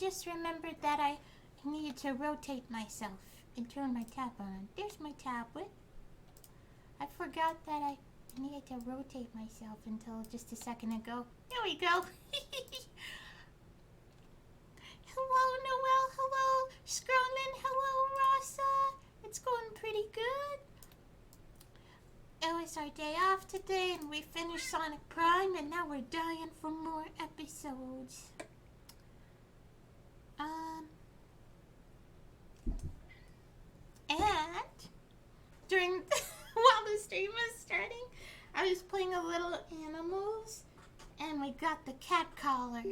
just remembered that I needed to rotate myself and turn my tablet on. There's my tablet. I forgot that I needed to rotate myself until just a second ago. There we go. Hello, Noelle. Hello, Scrollman. Hello, Rasa. It's going pretty good. It was our day off today, and we finished Sonic Prime, and now we're dying for more episodes. And during while the stream was starting, I was playing a little animals, and we got the cat collar.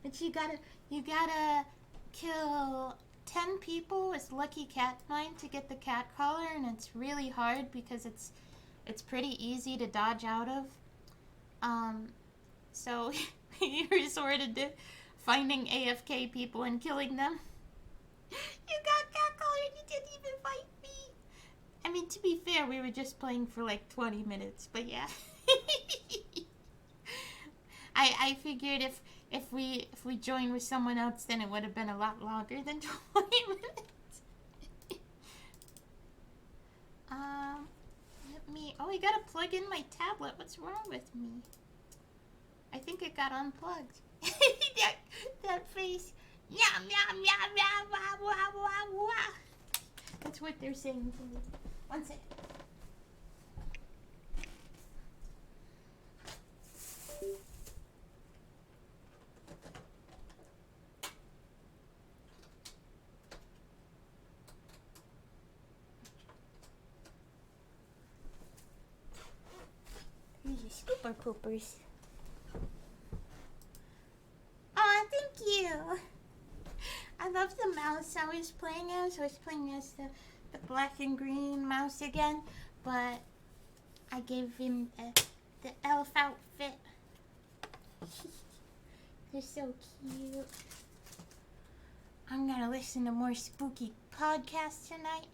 But you gotta kill 10 people with Lucky Cat Mine to get the cat collar, and it's really hard because it's pretty easy to dodge out of. So you resorted to finding AFK people and killing them. You got cat collar and you didn't even fight me. I mean, to be fair, we were just playing for like 20 minutes, but yeah. I figured if we joined with someone else, then it would have been a lot longer than 20 minutes. I gotta plug in my tablet. What's wrong with me? I think it got unplugged. that face. Yum, yum, yum, yum, wah, wah, wah, wah. That's what they're saying to me. One second. These are scooper poopers. Oh, thank you. I love the mouse I was playing as. I was playing as the black and green mouse again, but I gave him the elf outfit. They're so cute. I'm gonna listen to more spooky podcasts tonight.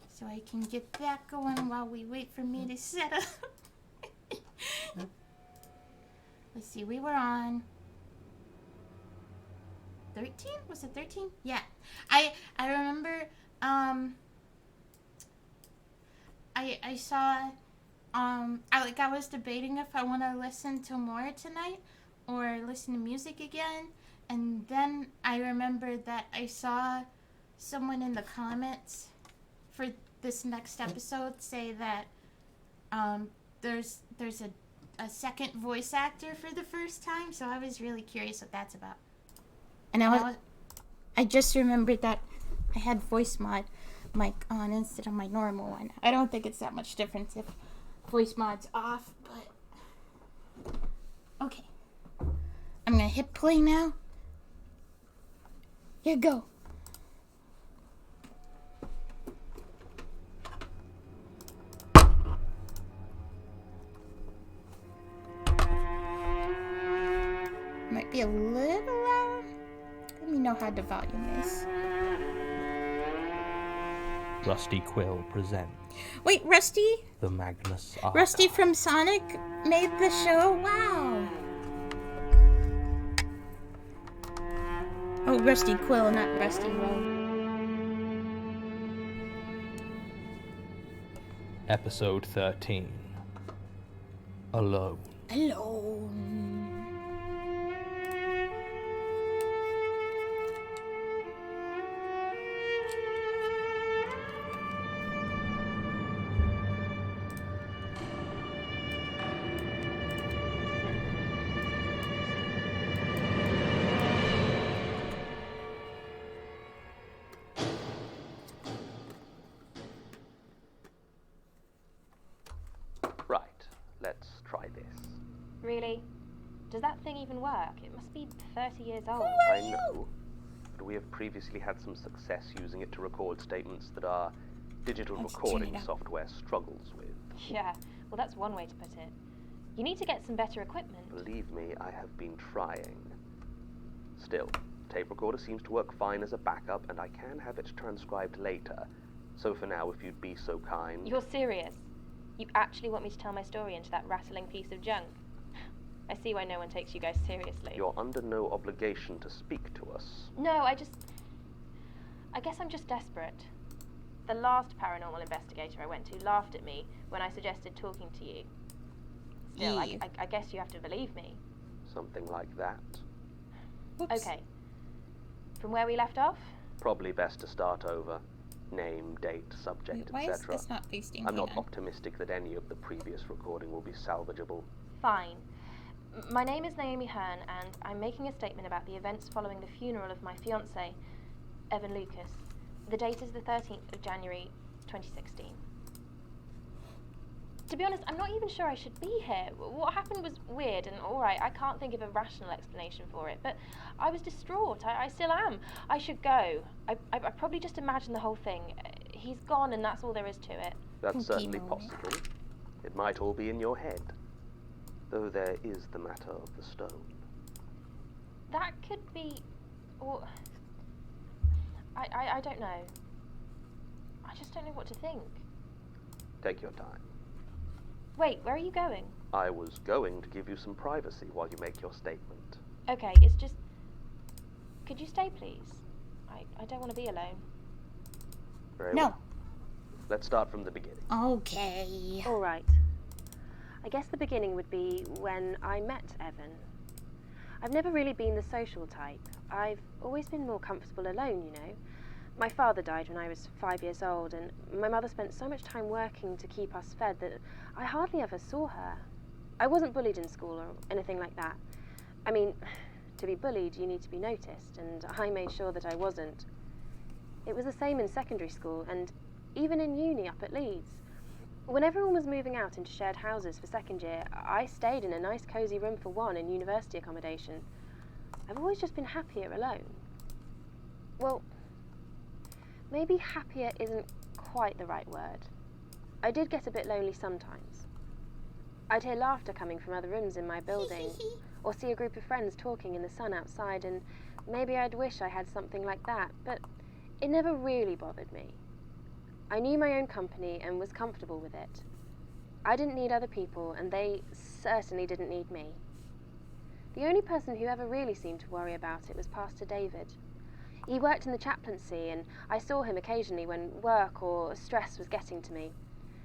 So I can get that going while we wait for me to set up. Let's see, we were on 13? Was it 13? Yeah. I remember I saw I was debating if I want to listen to more tonight or listen to music again, and then I remembered that I saw someone in the comments for this next episode say that there's a second voice actor for the first time, so I was really curious what that's about. And I just remembered that I had voice mod mic on instead of my normal one. I don't think it's that much difference if voice mod's off, but okay. I'm gonna hit play now. Here, go. Might be a little loud. Let me know how the volume is. Rusty Quill presents. Wait, Rusty? The Magnus Archive. Rusty from Sonic made the show? Wow. Oh, Rusty Quill, not Rusty Rowe. Episode 13. Alone. Alone. Right, let's try this. Really? Does that thing even work? It must be 30 years old. I know, but we have previously had some success using it to record statements that our digital recording software struggles with. Yeah, well that's one way to put it. You need to get some better equipment. Believe me, I have been trying. Still, tape recorder seems to work fine as a backup, and I can have it transcribed later. So for now, if you'd be so kind... You're serious? You actually want me to tell my story into that rattling piece of junk? I see why no one takes you guys seriously. You're under no obligation to speak to us. No, I guess I'm just desperate. The last paranormal investigator I went to laughed at me when I suggested talking to you. Still, I guess you have to believe me. Something like that. Whoops. Okay. From where we left off? Probably best to start over. Name, date, subject, Why is etc. this not pasting? I'm not Hang on. optimistic that any of the previous recording will be salvageable. Fine. My name is Naomi Hearn, and I'm making a statement about the events following the funeral of my fiancé, Evan Lucas. The date is the 13th of January, 2016. To be honest, I'm not even sure I should be here. What happened was weird, and alright, I can't think of a rational explanation for it, but I was distraught. I still am. I should go. I probably just imagined the whole thing. He's gone, and that's all there is to it. That's certainly moment. possible. It might all be in your head. Though there is the matter of the stone. That could be... or... I don't know. I just don't know what to think. Take your time. Wait, where are you going? I was going to give you some privacy while you make your statement. Okay, it's just... Could you stay, please? I don't want to be alone. Very No. well. Let's start from the beginning. Okay. All right. I guess the beginning would be when I met Evan. I've never really been the social type. I've always been more comfortable alone, you know. My father died when I was 5 years old, and my mother spent so much time working to keep us fed that I hardly ever saw her. I wasn't bullied in school or anything like that. I mean, to be bullied, you need to be noticed, and I made sure that I wasn't. It was the same in secondary school, and even in uni up at Leeds. When everyone was moving out into shared houses for second year, I stayed in a nice cosy room for one in university accommodation. I've always just been happier alone. Well, maybe happier isn't quite the right word. I did get a bit lonely sometimes. I'd hear laughter coming from other rooms in my building, or see a group of friends talking in the sun outside, and maybe I'd wish I had something like that, but it never really bothered me. I knew my own company and was comfortable with it. I didn't need other people, and they certainly didn't need me. The only person who ever really seemed to worry about it was Pastor David. He worked in the chaplaincy, and I saw him occasionally when work or stress was getting to me.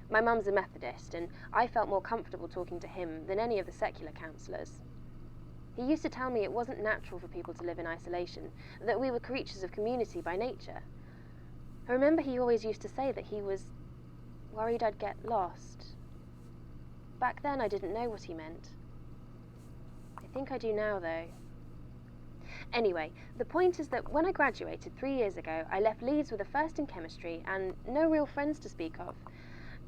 My mum's a Methodist, and I felt more comfortable talking to him than any of the secular counsellors. He used to tell me it wasn't natural for people to live in isolation, that we were creatures of community by nature. I remember he always used to say that he was worried I'd get lost. Back then I didn't know what he meant. I think I do now, though. Anyway, the point is that when I graduated 3 years ago, I left Leeds with a first in chemistry and no real friends to speak of,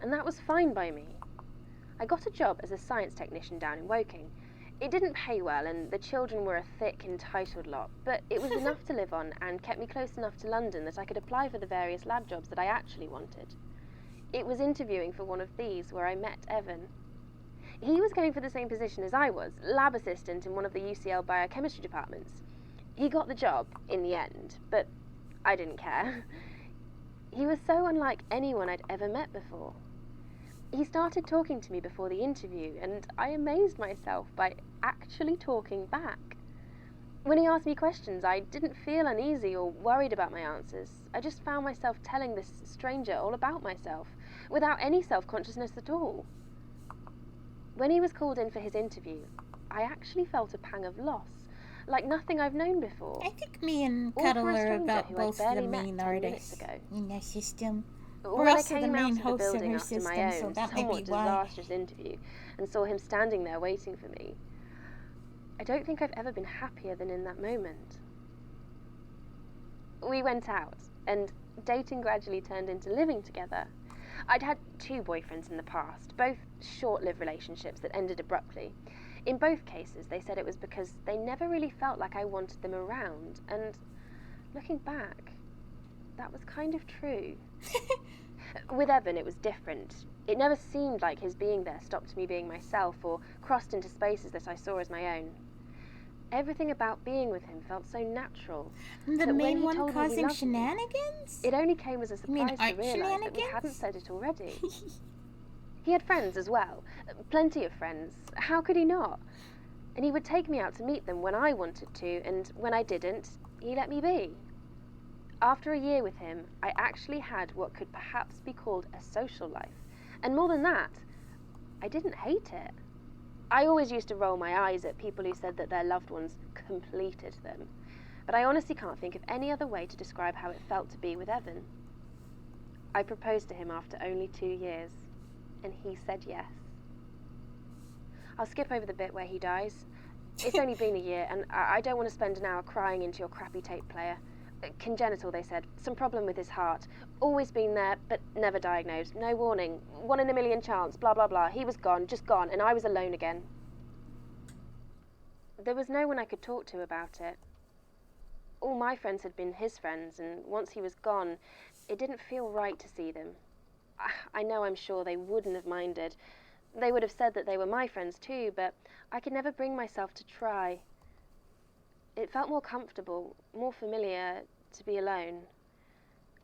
and that was fine by me. I got a job as a science technician down in Woking. It didn't pay well, and the children were a thick, entitled lot, but it was enough to live on and kept me close enough to London that I could apply for the various lab jobs that I actually wanted. It was interviewing for one of these where I met Evan. He was going for the same position as I was, lab assistant in one of the UCL biochemistry departments. He got the job, in the end, but I didn't care. He was so unlike anyone I'd ever met before. He started talking to me before the interview, and I amazed myself by actually talking back. When he asked me questions, I didn't feel uneasy or worried about my answers. I just found myself telling this stranger all about myself, without any self-consciousness at all. When he was called in for his interview, I actually felt a pang of loss, like nothing I've known before. I think me and All Cuddle for a are stranger about who I'd both the barely met main 10 minutes artists ago. in the system. We're When I also the came out main of the hosts of building her after my system, so own, that might somewhat be why. disastrous interview, and saw him standing there waiting for me, I don't think I've ever been happier than in that moment. We went out, and dating gradually turned into living together. I'd had 2 boyfriends in the past, both short-lived relationships that ended abruptly. In both cases, they said it was because they never really felt like I wanted them around, and looking back, that was kind of true. With Evan, it was different. It never seemed like his being there stopped me being myself or crossed into spaces that I saw as my own. Everything about being with him felt so natural. The that when main he one told me he causing loved me, shenanigans? it only came as a You mean surprise to art realise that we shenanigans? hadn't said it already. He had friends as well, plenty of friends. How could he not? And he would take me out to meet them when I wanted to, and when I didn't, he let me be. After a year with him, I actually had what could perhaps be called a social life. And more than that, I didn't hate it. I always used to roll my eyes at people who said that their loved ones completed them. But I honestly can't think of any other way to describe how it felt to be with Evan. I proposed to him after only 2 years, and he said yes. I'll skip over the bit where he dies. It's only been a year, and I don't want to spend an hour crying into your crappy tape player. Congenital, they said. Some problem with his heart. Always been there, but never diagnosed. No warning. 1 in a million chance. Blah, blah, blah. He was gone, just gone, and I was alone again. There was no one I could talk to about it. All my friends had been his friends, and once he was gone, it didn't feel right to see them. I know I'm sure they wouldn't have minded. They would have said that they were my friends too, but I could never bring myself to try. It felt more comfortable, more familiar to be alone,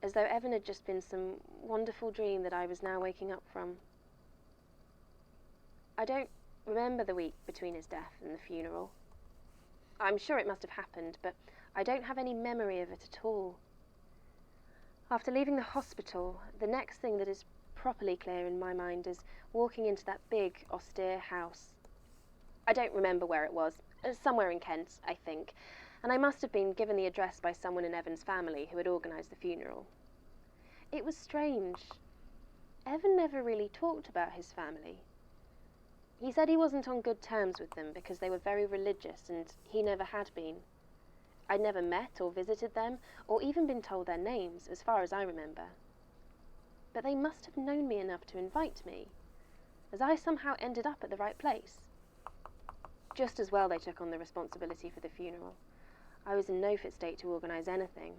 as though Evan had just been some wonderful dream that I was now waking up from. I don't remember the week between his death and the funeral. I'm sure it must have happened, but I don't have any memory of it at all. After leaving the hospital, the next thing that is properly clear in my mind is walking into that big, austere house. I don't remember where it was. Somewhere in Kent, I think, and I must have been given the address by someone in Evan's family who had organised the funeral. It was strange. Evan never really talked about his family. He said he wasn't on good terms with them because they were very religious, and he never had been. I'd never met or visited them, or even been told their names, as far as I remember. But they must have known me enough to invite me, as I somehow ended up at the right place. Just as well they took on the responsibility for the funeral. I was in no fit state to organise anything.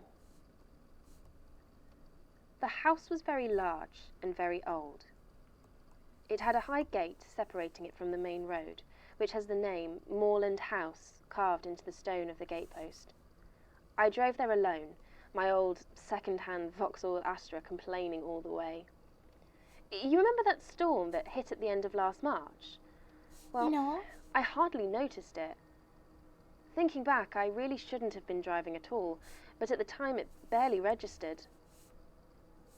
The house was very large and very old. It had a high gate separating it from the main road, which has the name Moorland House carved into the stone of the gatepost. I drove there alone, my old second-hand Vauxhall Astra complaining all the way. You remember that storm that hit at the end of last March? Well, No. I hardly noticed it. Thinking back, I really shouldn't have been driving at all, but at the time it barely registered.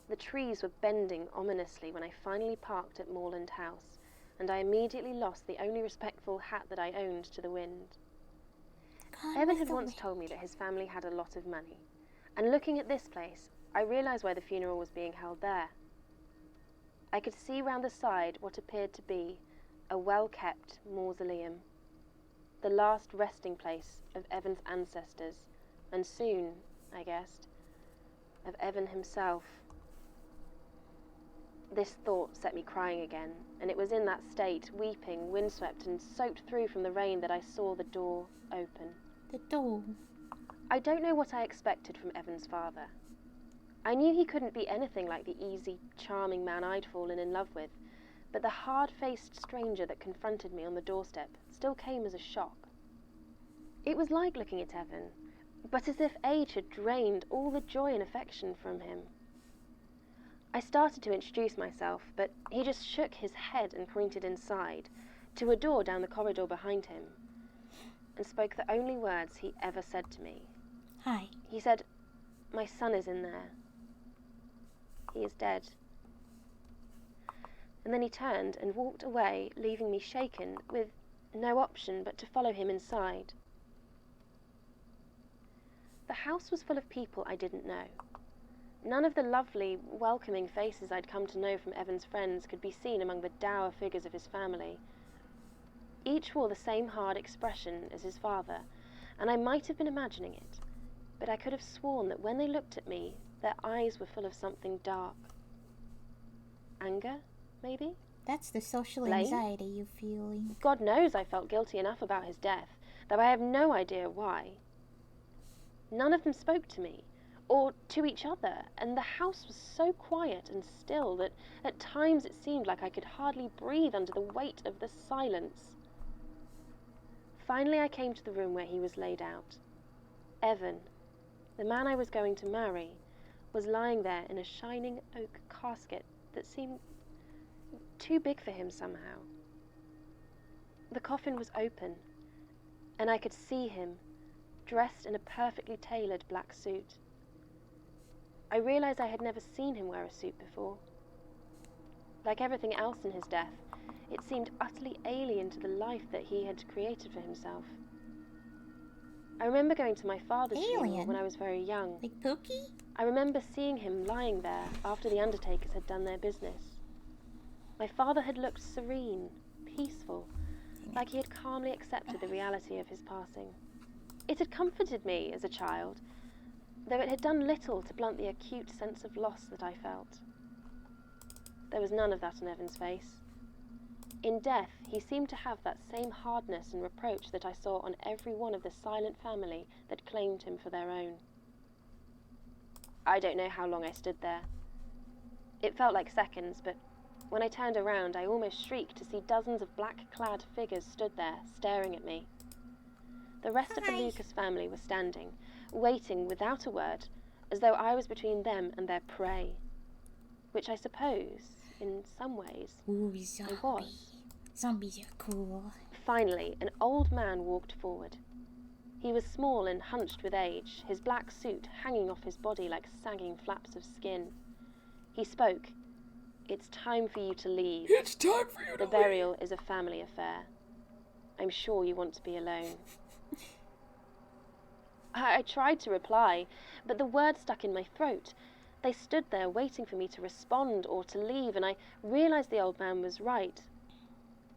The trees were bending ominously when I finally parked at Moorland House, and I immediately lost the only respectful hat that I owned to the wind. Evan had once told me that his family had a lot of money, and looking at this place, I realised why the funeral was being held there. I could see round the side what appeared to be a well-kept mausoleum, the last resting place of Evan's ancestors, and soon, I guessed, of Evan himself. This thought set me crying again, and it was in that state, weeping, windswept and soaked through from the rain, that I saw the door open. The door. I don't know what I expected from Evan's father. I knew he couldn't be anything like the easy, charming man I'd fallen in love with, but the hard-faced stranger that confronted me on the doorstep still came as a shock. It was like looking at Evan, but as if age had drained all the joy and affection from him. I started to introduce myself, but he just shook his head and pointed inside, to a door down the corridor behind him, and spoke the only words he ever said to me. Hi. He said, "My son is in there. He is dead." And then he turned and walked away, leaving me shaken, with no option but to follow him inside. The house was full of people I didn't know. None of the lovely, welcoming faces I'd come to know from Evan's friends could be seen among the dour figures of his family. Each wore the same hard expression as his father, and I might have been imagining it, but I could have sworn that when they looked at me, their eyes were full of something dark. Anger, maybe? That's the social Blame? anxiety you're feeling. God knows I felt guilty enough about his death, though I have no idea why. None of them spoke to me, or to each other, and the house was so quiet and still that at times it seemed like I could hardly breathe under the weight of the silence. Finally, I came to the room where he was laid out. Evan, the man I was going to marry, was lying there in a shining oak casket that seemed too big for him somehow. The coffin was open, and I could see him, dressed in a perfectly tailored black suit. I realized I had never seen him wear a suit before. Like everything else in his death, it seemed utterly alien to the life that he had created for himself. I remember going to my father's funeral when I was very young. Like Pookie? I remember seeing him lying there after the undertakers had done their business. My father had looked serene, peaceful, like he had calmly accepted the reality of his passing. It had comforted me as a child, though it had done little to blunt the acute sense of loss that I felt. There was none of that on Evan's face. In death, he seemed to have that same hardness and reproach that I saw on every one of the silent family that claimed him for their own. I don't know how long I stood there. It felt like seconds, but when I turned around, I almost shrieked to see dozens of black-clad figures stood there, staring at me. The rest of the Lucas family were standing, waiting without a word, as though I was between them and their prey, which I suppose, in some ways, Ooh, I was. Zombies are cool. Finally, an old man walked forward. He was small and hunched with age, his black suit hanging off his body like sagging flaps of skin. He spoke. "It's time for you to leave. It's time for you to The burial is a family affair. I'm sure you want to be alone." I tried to reply, but the words stuck in my throat. They stood there waiting for me to respond or to leave, and I realized the old man was right.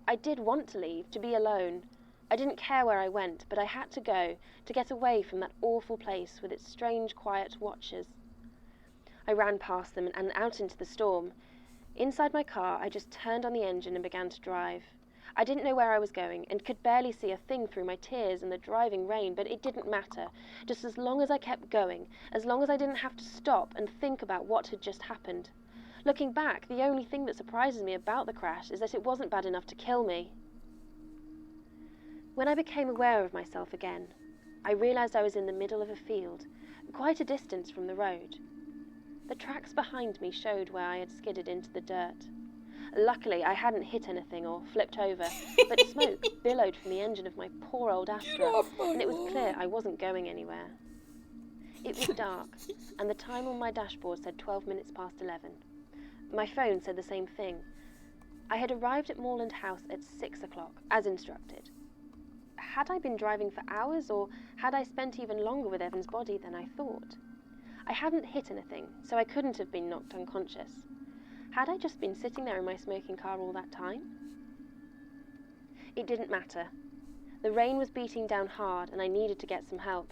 I did want to leave, to be alone. I didn't care where I went, but I had to go, to get away from that awful place with its strange, quiet watchers. I ran past them and out into the storm. Inside my car, I just turned on the engine and began to drive. I didn't know where I was going and could barely see a thing through my tears and the driving rain, but it didn't matter. Just as long as I kept going, as long as I didn't have to stop and think about what had just happened. Looking back, the only thing that surprises me about the crash is that it wasn't bad enough to kill me. When I became aware of myself again, I realized I was in the middle of a field, quite a distance from the road. The tracks behind me showed where I had skidded into the dirt. Luckily, I hadn't hit anything or flipped over, but smoke billowed from the engine of my poor old Astra, and it was clear I wasn't going anywhere. It was dark, and the time on my dashboard said 12 minutes past 11. My phone said the same thing. I had arrived at Moorland House at 6 o'clock, as instructed. Had I been driving for hours, or had I spent even longer with Evan's body than I thought? I hadn't hit anything, so I couldn't have been knocked unconscious. Had I just been sitting there in my smoking car all that time? It didn't matter. The rain was beating down hard, and I needed to get some help.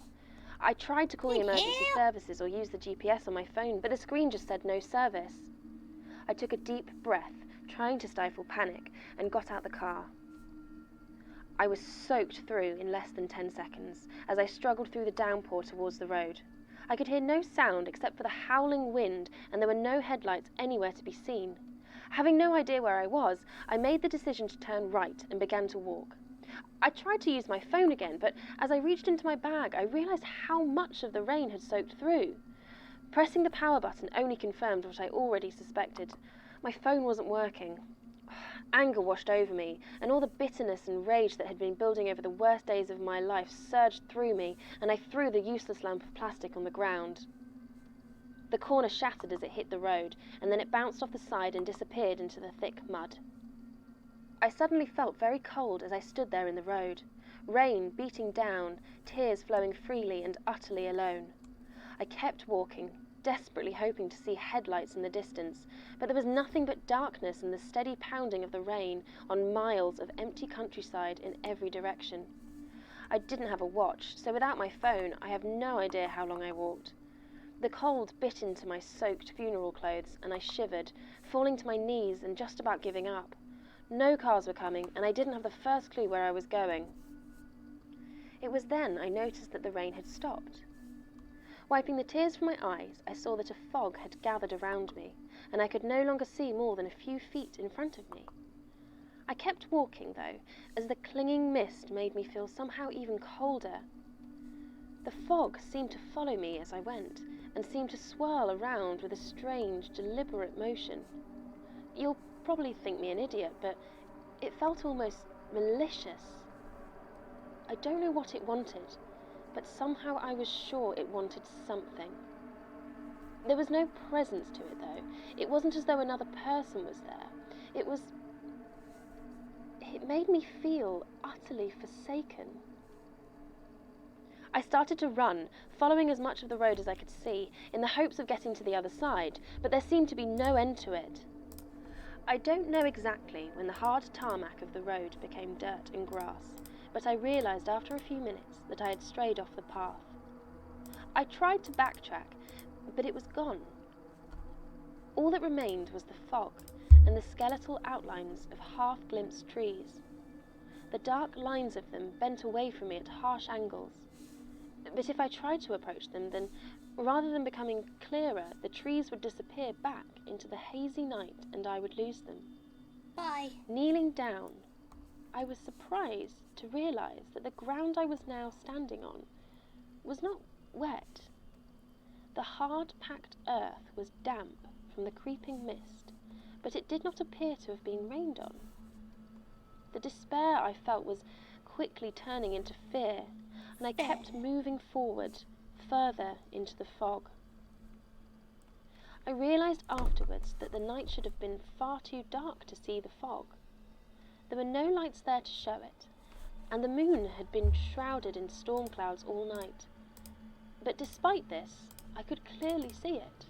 I tried to call the emergency services or use the GPS on my phone, but the screen just said no service. I took a deep breath, trying to stifle panic, and got out the car. I was soaked through in less than 10 seconds as I struggled through the downpour towards the road. I could hear no sound except for the howling wind, and there were no headlights anywhere to be seen. Having no idea where I was, I made the decision to turn right and began to walk. I tried to use my phone again, but as I reached into my bag, I realized how much of the rain had soaked through. Pressing the power button only confirmed what I already suspected. My phone wasn't working. Anger washed over me, and all the bitterness and rage that had been building over the worst days of my life surged through me, and I threw the useless lump of plastic on the ground. The corner shattered as it hit the road, and then it bounced off the side and disappeared into the thick mud. I suddenly felt very cold as I stood there in the road. Rain beating down, tears flowing freely, and utterly alone. I kept walking, desperately hoping to see headlights in the distance, but there was nothing but darkness and the steady pounding of the rain on miles of empty countryside in every direction. I didn't have a watch, so without my phone, I have no idea how long I walked. The cold bit into my soaked funeral clothes, and I shivered, falling to my knees and just about giving up. No cars were coming, and I didn't have the first clue where I was going. It was then I noticed that the rain had stopped. Wiping the tears from my eyes, I saw that a fog had gathered around me, and I could no longer see more than a few feet in front of me. I kept walking, though, as the clinging mist made me feel somehow even colder. The fog seemed to follow me as I went, and seemed to swirl around with a strange, deliberate motion. You'll probably think me an idiot, but it felt almost malicious. I don't know what it wanted, but somehow I was sure it wanted something. There was no presence to it, though. It wasn't as though another person was there. It made me feel utterly forsaken. I started to run, following as much of the road as I could see, in the hopes of getting to the other side, but there seemed to be no end to it. I don't know exactly when the hard tarmac of the road became dirt and grass, but I realised after a few minutes that I had strayed off the path. I tried to backtrack, but it was gone. All that remained was the fog and the skeletal outlines of half-glimpsed trees. The dark lines of them bent away from me at harsh angles. But if I tried to approach them, then, rather than becoming clearer, the trees would disappear back into the hazy night and I would lose them. Bye. Kneeling down, I was surprised to realise that the ground I was now standing on was not wet. The hard-packed earth was damp from the creeping mist, but it did not appear to have been rained on. The despair I felt was quickly turning into fear, and I kept moving forward, further into the fog. I realised afterwards that the night should have been far too dark to see the fog. There were no lights there to show it, and the moon had been shrouded in storm clouds all night. But despite this, I could clearly see it.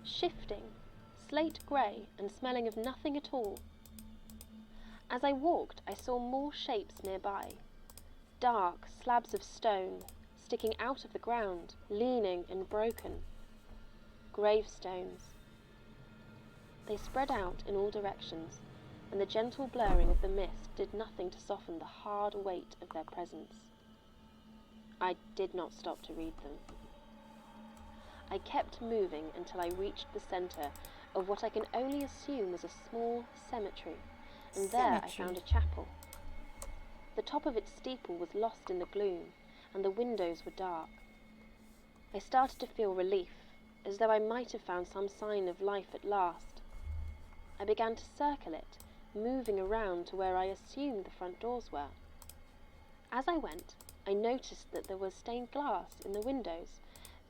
Shifting, slate grey and smelling of nothing at all. As I walked, I saw more shapes nearby. Dark slabs of stone, sticking out of the ground, leaning and broken. Gravestones. They spread out in all directions, and the gentle blurring of the mist did nothing to soften the hard weight of their presence. I did not stop to read them. I kept moving until I reached the centre of what I can only assume was a small cemetery, and there I found a chapel. The top of its steeple was lost in the gloom, and the windows were dark. I started to feel relief, as though I might have found some sign of life at last. I began to circle it, moving around to where I assumed the front doors were. As I went, I noticed that there was stained glass in the windows,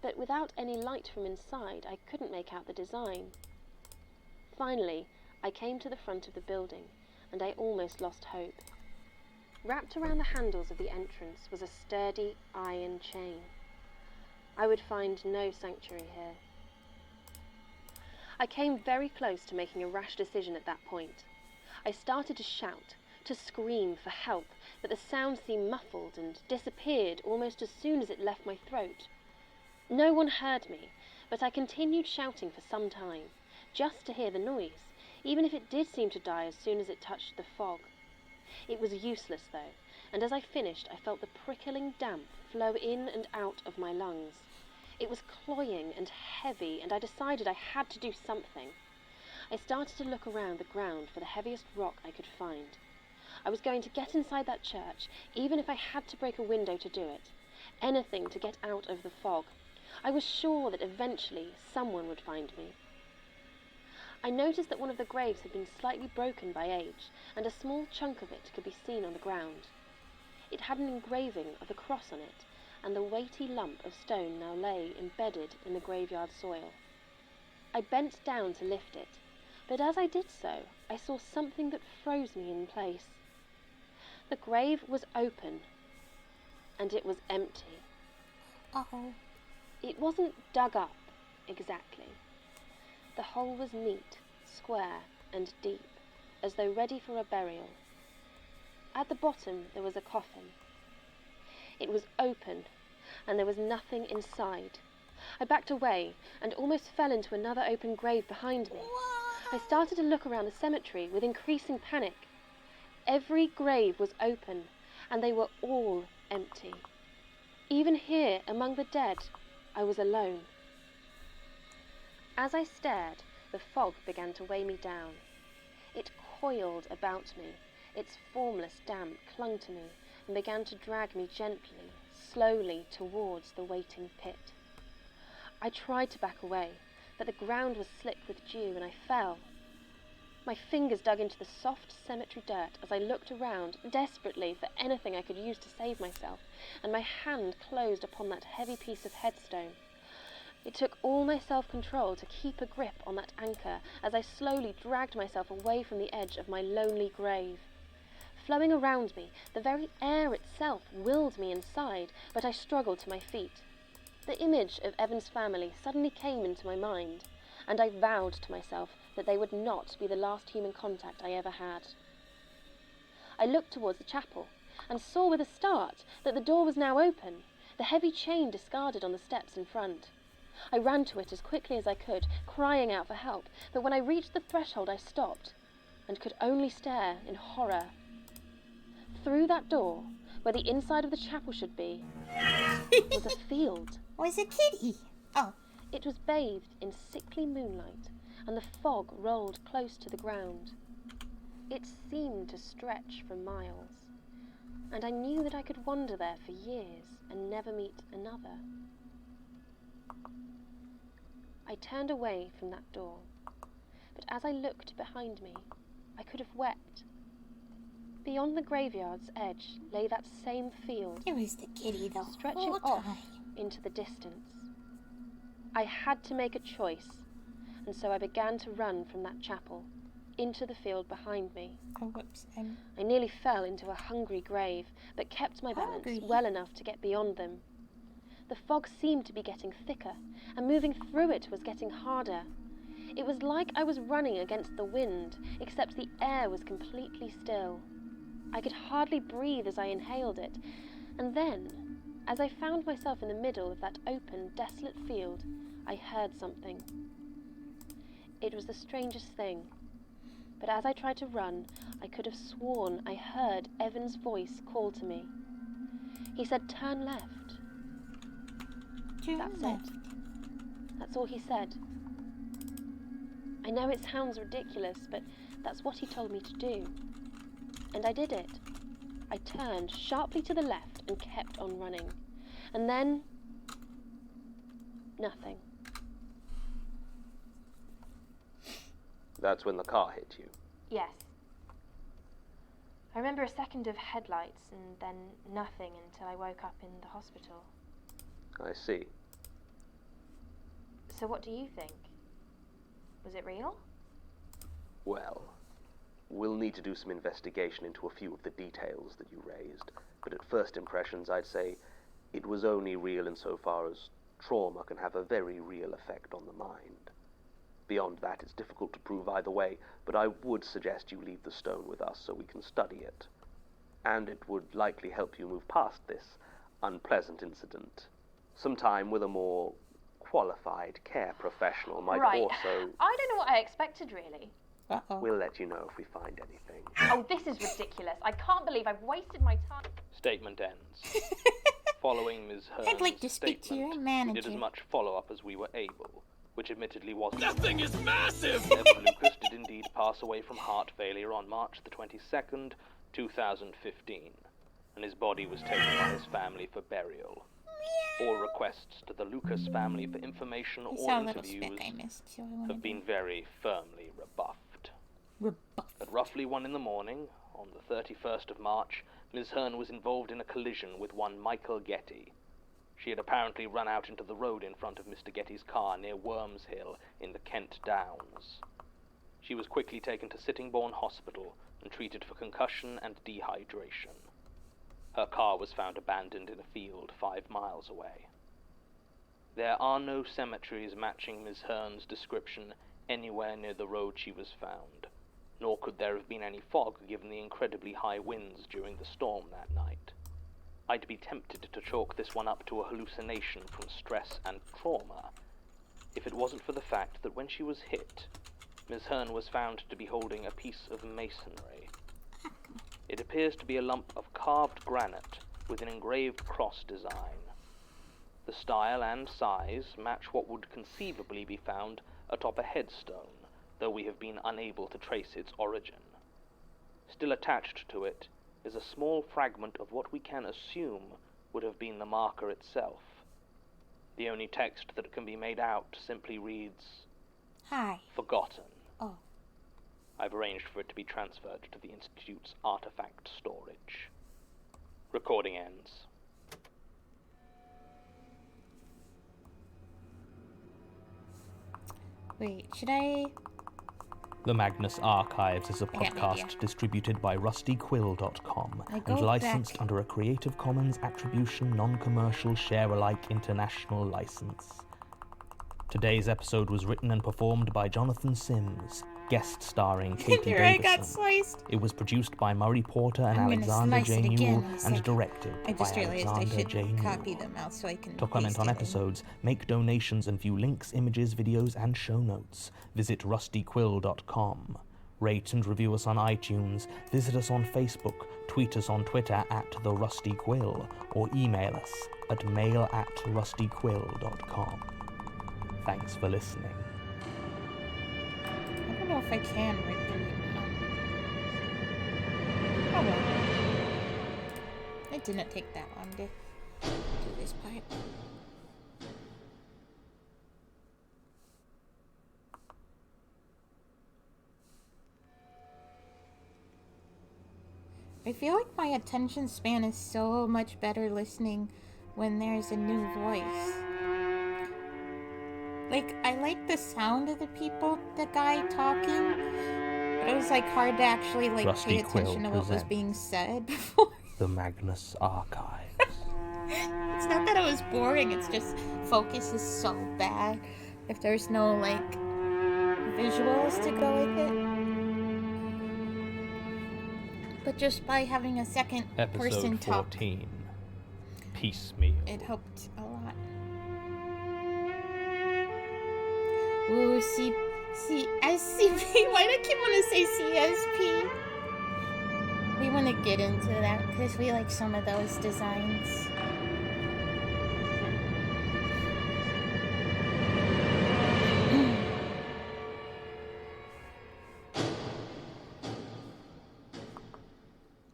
but without any light from inside, I couldn't make out the design. Finally, I came to the front of the building, and I almost lost hope. Wrapped around the handles of the entrance was a sturdy iron chain. I would find no sanctuary here. I came very close to making a rash decision at that point. I started to shout, to scream for help, but the sound seemed muffled and disappeared almost as soon as it left my throat. No one heard me, but I continued shouting for some time, just to hear the noise, even if it did seem to die as soon as it touched the fog. It was useless, though, and as I finished, I felt the prickling damp flow in and out of my lungs. It was cloying and heavy, and I decided I had to do something. I started to look around the ground for the heaviest rock I could find. I was going to get inside that church, even if I had to break a window to do it. Anything to get out of the fog. I was sure that eventually someone would find me. I noticed that one of the graves had been slightly broken by age, and a small chunk of it could be seen on the ground. It had an engraving of a cross on it, and the weighty lump of stone now lay embedded in the graveyard soil. I bent down to lift it, but as I did so, I saw something that froze me in place. The grave was open, and it was empty. Uh-oh. It wasn't dug up, exactly. The hole was neat, square, and deep, as though ready for a burial. At the bottom there was a coffin. It was open, and there was nothing inside. I backed away, and almost fell into another open grave behind me. I started to look around the cemetery with increasing panic. Every grave was open, and they were all empty. Even here, among the dead, I was alone. As I stared, the fog began to weigh me down. It coiled about me. Its formless damp clung to me and began to drag me gently, slowly towards the waiting pit. I tried to back away, but the ground was slick with dew and I fell. My fingers dug into the soft cemetery dirt as I looked around desperately for anything I could use to save myself, and my hand closed upon that heavy piece of headstone. It took all my self-control to keep a grip on that anchor as I slowly dragged myself away from the edge of my lonely grave. Flowing around me, the very air itself willed me inside, but I struggled to my feet. The image of Evan's family suddenly came into my mind, and I vowed to myself that they would not be the last human contact I ever had. I looked towards the chapel, and saw with a start that the door was now open, the heavy chain discarded on the steps in front. I ran to it as quickly as I could, crying out for help, but when I reached the threshold I stopped, and could only stare in horror. Through that door, where the inside of the chapel should be, was a field. Was a kitty. Oh. It was bathed in sickly moonlight, and the fog rolled close to the ground. It seemed to stretch for miles, and I knew that I could wander there for years and never meet another. I turned away from that door, but as I looked behind me, I could have wept. Beyond the graveyard's edge lay that same field, It was the kitty the stretching whole off time. into the distance. I had to make a choice, and so I began to run from that chapel, into the field behind me. Oh, whoops. I nearly fell into a hungry grave, but kept my balance Hungry? well enough to get beyond them. The fog seemed to be getting thicker, and moving through it was getting harder. It was like I was running against the wind, except the air was completely still. I could hardly breathe as I inhaled it, and then, as I found myself in the middle of that open, desolate field, I heard something. It was the strangest thing, but as I tried to run, I could have sworn I heard Evan's voice call to me. He said, "Turn left." That's it. That's all he said. I know it sounds ridiculous, but that's what he told me to do. And I did it. I turned sharply to the left and kept on running. And then, nothing. That's when the car hit you. Yes. I remember a second of headlights and then nothing until I woke up in the hospital. I see. So what do you think? Was it real? Well, we'll need to do some investigation into a few of the details that you raised, but at first impressions I'd say it was only real insofar as trauma can have a very real effect on the mind. Beyond that, it's difficult to prove either way, but I would suggest you leave the stone with us so we can study it. And it would likely help you move past this unpleasant incident. Some time with a more qualified care professional might Right. also... I don't know what I expected, really. Uh-oh. We'll let you know if we find anything. Oh, this is ridiculous. I can't believe I've wasted my time. Statement ends. Following Ms. Hearn's I'd like to speak to your statement, manager. we did as much follow-up as we were able, which admittedly wasn't. That thing is massive! Evan Lucas did indeed pass away from heart failure on March the 22nd, 2015, and his body was taken by his family for burial. All requests to the Lucas family for information I or saw a little speck interviews I missed, so I wanted have been very firmly rebuffed. rebuff. At roughly 1 in the morning, on the 31st of March, Ms. Hearn was involved in a collision with one Michael Getty. She had apparently run out into the road in front of Mr. Getty's car near Worms Hill in the Kent Downs. She was quickly taken to Sittingbourne Hospital and treated for concussion and dehydration. Her car was found abandoned in a field 5 miles away. There are no cemeteries matching Ms. Hearn's description anywhere near the road she was found, nor could there have been any fog given the incredibly high winds during the storm that night. I'd be tempted to chalk this one up to a hallucination from stress and trauma, if it wasn't for the fact that when she was hit, Ms. Hearn was found to be holding a piece of masonry. It appears to be a lump of carved granite with an engraved cross design. The style and size match what would conceivably be found atop a headstone, though we have been unable to trace its origin. Still attached to it is a small fragment of what we can assume would have been the marker itself. The only text that can be made out simply reads, Hi. "Forgotten." Oh. I've arranged for it to be transferred to the Institute's artifact storage. Recording ends. Wait, should I... The Magnus Archives is a I got an podcast idea. distributed by rustyquill.com I and go licensed back. under a Creative Commons Attribution Non-Commercial Share-alike International License. Today's episode was written and performed by Jonathan Sims, guest starring Katie There I Davison. got sliced. It was produced by Murray Porter and I'm gonna Alexander slice J. it again Newell in a and second. directed I by just realized I Alexander should J. copy Newell. them out so I can To comment paste on it in. episodes, make donations and view links, images, videos, and show notes, visit rustyquill.com. Rate and review us on iTunes, visit us on Facebook, tweet us on Twitter @TheRustyQuill, or email us at mail@rustyquill.com. Thanks for listening. I don't know if I can rip it now. Oh well. It didn't take that long to do this part. I feel like my attention span is so much better listening when there's a new voice. Like, I like the sound of the people, the guy talking, but it was like hard to actually like Rusty pay attention to Quill what was presents being said before. The Magnus Archives. It's not that it was boring, it's just focus is so bad if there's no like visuals to go with it. But just by having a second person Episode talk, 14. Piecemeal. it helped a lot. Ooh, SCP. Why do I keep want to say CSP? We want to get into that because we like some of those designs.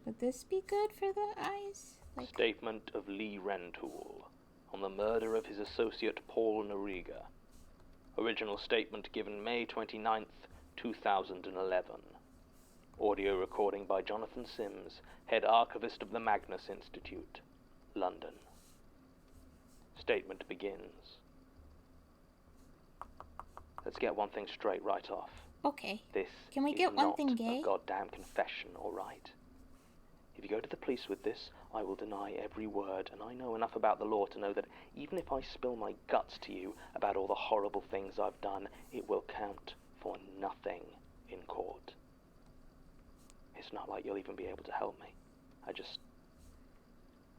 Would this be good for the eyes? Like, Statement of Lee Rentoul on the murder of his associate Paul Noriga. Original statement given May 29th, 2011. Audio recording by Jonathan Sims, head archivist of the Magnus Institute, London. Statement begins. Let's get one thing straight right off. okay. This Can we is get one not thing gay? a goddamn confession, all right? If you go to the police with this, I will deny every word, and I know enough about the law to know that even if I spill my guts to you about all the horrible things I've done, it will count for nothing in court. It's not like you'll even be able to help me.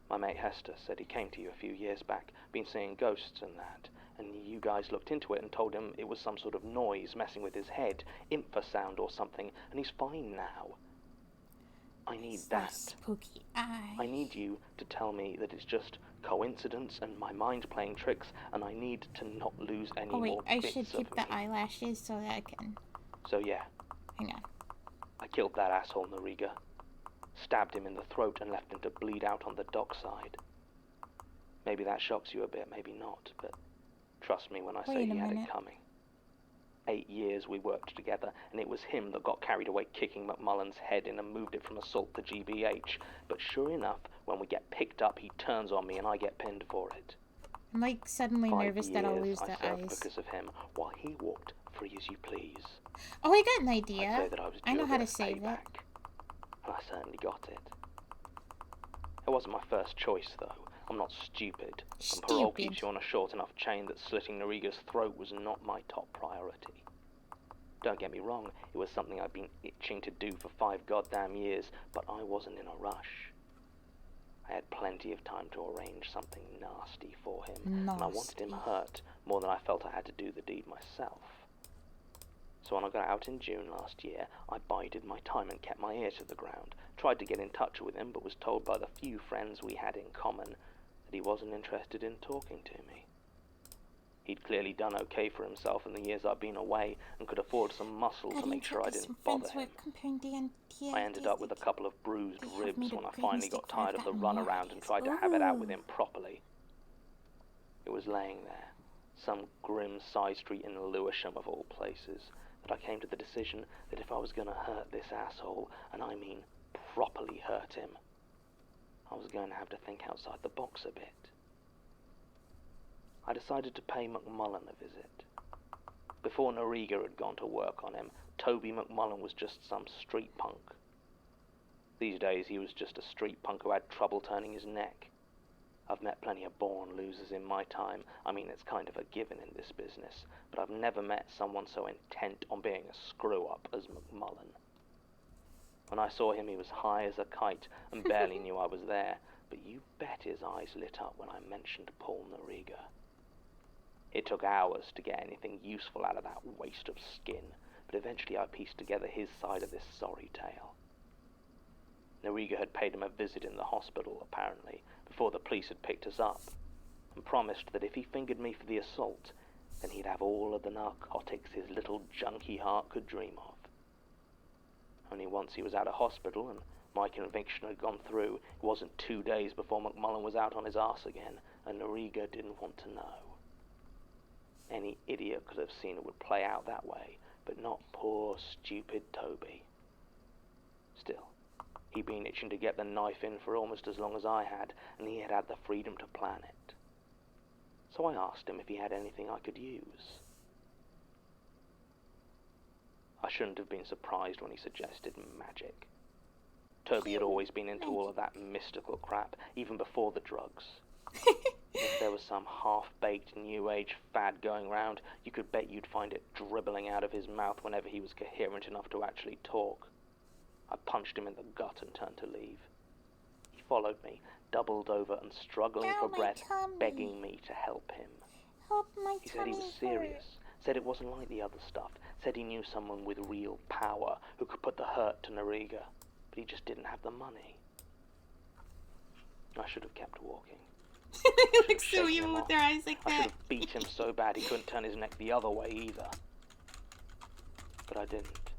My mate Hester said he came to you a few years back, been seeing ghosts and that, and you guys looked into it and told him it was some sort of noise messing with his head, infrasound or something, and he's fine now. I need So that. spooky eyes. I need you to tell me that it's just coincidence and my mind playing tricks, and I need to not lose any Oh wait, more I bits should of keep me. the eyelashes so that I can. So yeah, Hang on. I killed that asshole Noriga, stabbed him in the throat and left him to bleed out on the dockside. Maybe that shocks you a bit, maybe not, but trust me when I say Wait a he had minute. it coming. 8 years we worked together, and it was him that got carried away kicking McMullen's head in and moved it from assault to GBH. But sure enough, when we get picked up, he turns on me and I get pinned for it. I'm like suddenly 5 nervous that I'll years lose I the served eyes. because of him, while he walked free as you please. Oh, I got an I'd say idea. that I was I due know a how bit to of save it. payback, and I certainly got it. It wasn't my first choice, though. I'm not stupid. And parole Stupid. keeps you on a short enough chain that slitting Noriga's throat was not my top priority. Don't get me wrong, it was something I'd been itching to do for 5 goddamn years, but I wasn't in a rush. I had plenty of time to arrange something nasty for him, and I wanted him Nasty. hurt more than I felt I had to do the deed myself. So when I got out in June last year, I bided my time and kept my ear to the ground, tried to get in touch with him, but was told by the few friends we had in common that he wasn't interested in talking to me. He'd clearly done okay for himself in the years I'd been away and could afford some muscle to make sure I didn't bother him. I ended up with a couple of bruised ribs when I finally got tired of the runaround and tried to have it out with him properly. It was laying there, some grim side street in Lewisham of all places, that I came to the decision that if I was going to hurt this asshole, and I mean properly hurt him, I was going to have to think outside the box a bit. I decided to pay McMullen a visit. Before Noriga had gone to work on him, Toby McMullen was just some street punk. These days he was just a street punk who had trouble turning his neck. I've met plenty of born losers in my time. I mean, it's kind of a given in this business, but I've never met someone so intent on being a screw-up as McMullen. When I saw him, he was high as a kite and barely knew I was there, but you bet his eyes lit up when I mentioned Paul Noriga. It took hours to get anything useful out of that waste of skin, but eventually I pieced together his side of this sorry tale. Noriga had paid him a visit in the hospital, apparently, before the police had picked us up, and promised that if he fingered me for the assault, then he'd have all of the narcotics his little junkie heart could dream of. Only once he was out of hospital and my conviction had gone through, it wasn't 2 days before McMullen was out on his arse again, and Noriga didn't want to know. Any idiot could have seen it would play out that way, but not poor, stupid Toby. Still, he'd been itching to get the knife in for almost as long as I had, and he had had the freedom to plan it. So I asked him if he had anything I could use. I shouldn't have been surprised when he suggested magic. Toby had always been into all of that mystical crap, even before the drugs. If there was some half-baked New Age fad going round, you could bet you'd find it dribbling out of his mouth whenever he was coherent enough to actually talk. I punched him in the gut and turned to leave. He followed me, doubled over and struggling for breath, begging me to help him. He said he was serious, said it wasn't like the other stuff, said he knew someone with real power who could put the hurt to Noriga, but he just didn't have the money. I should have kept walking. They look so evil with their eyes like I should that. have beat him so bad he couldn't turn his neck the other way either. But I didn't.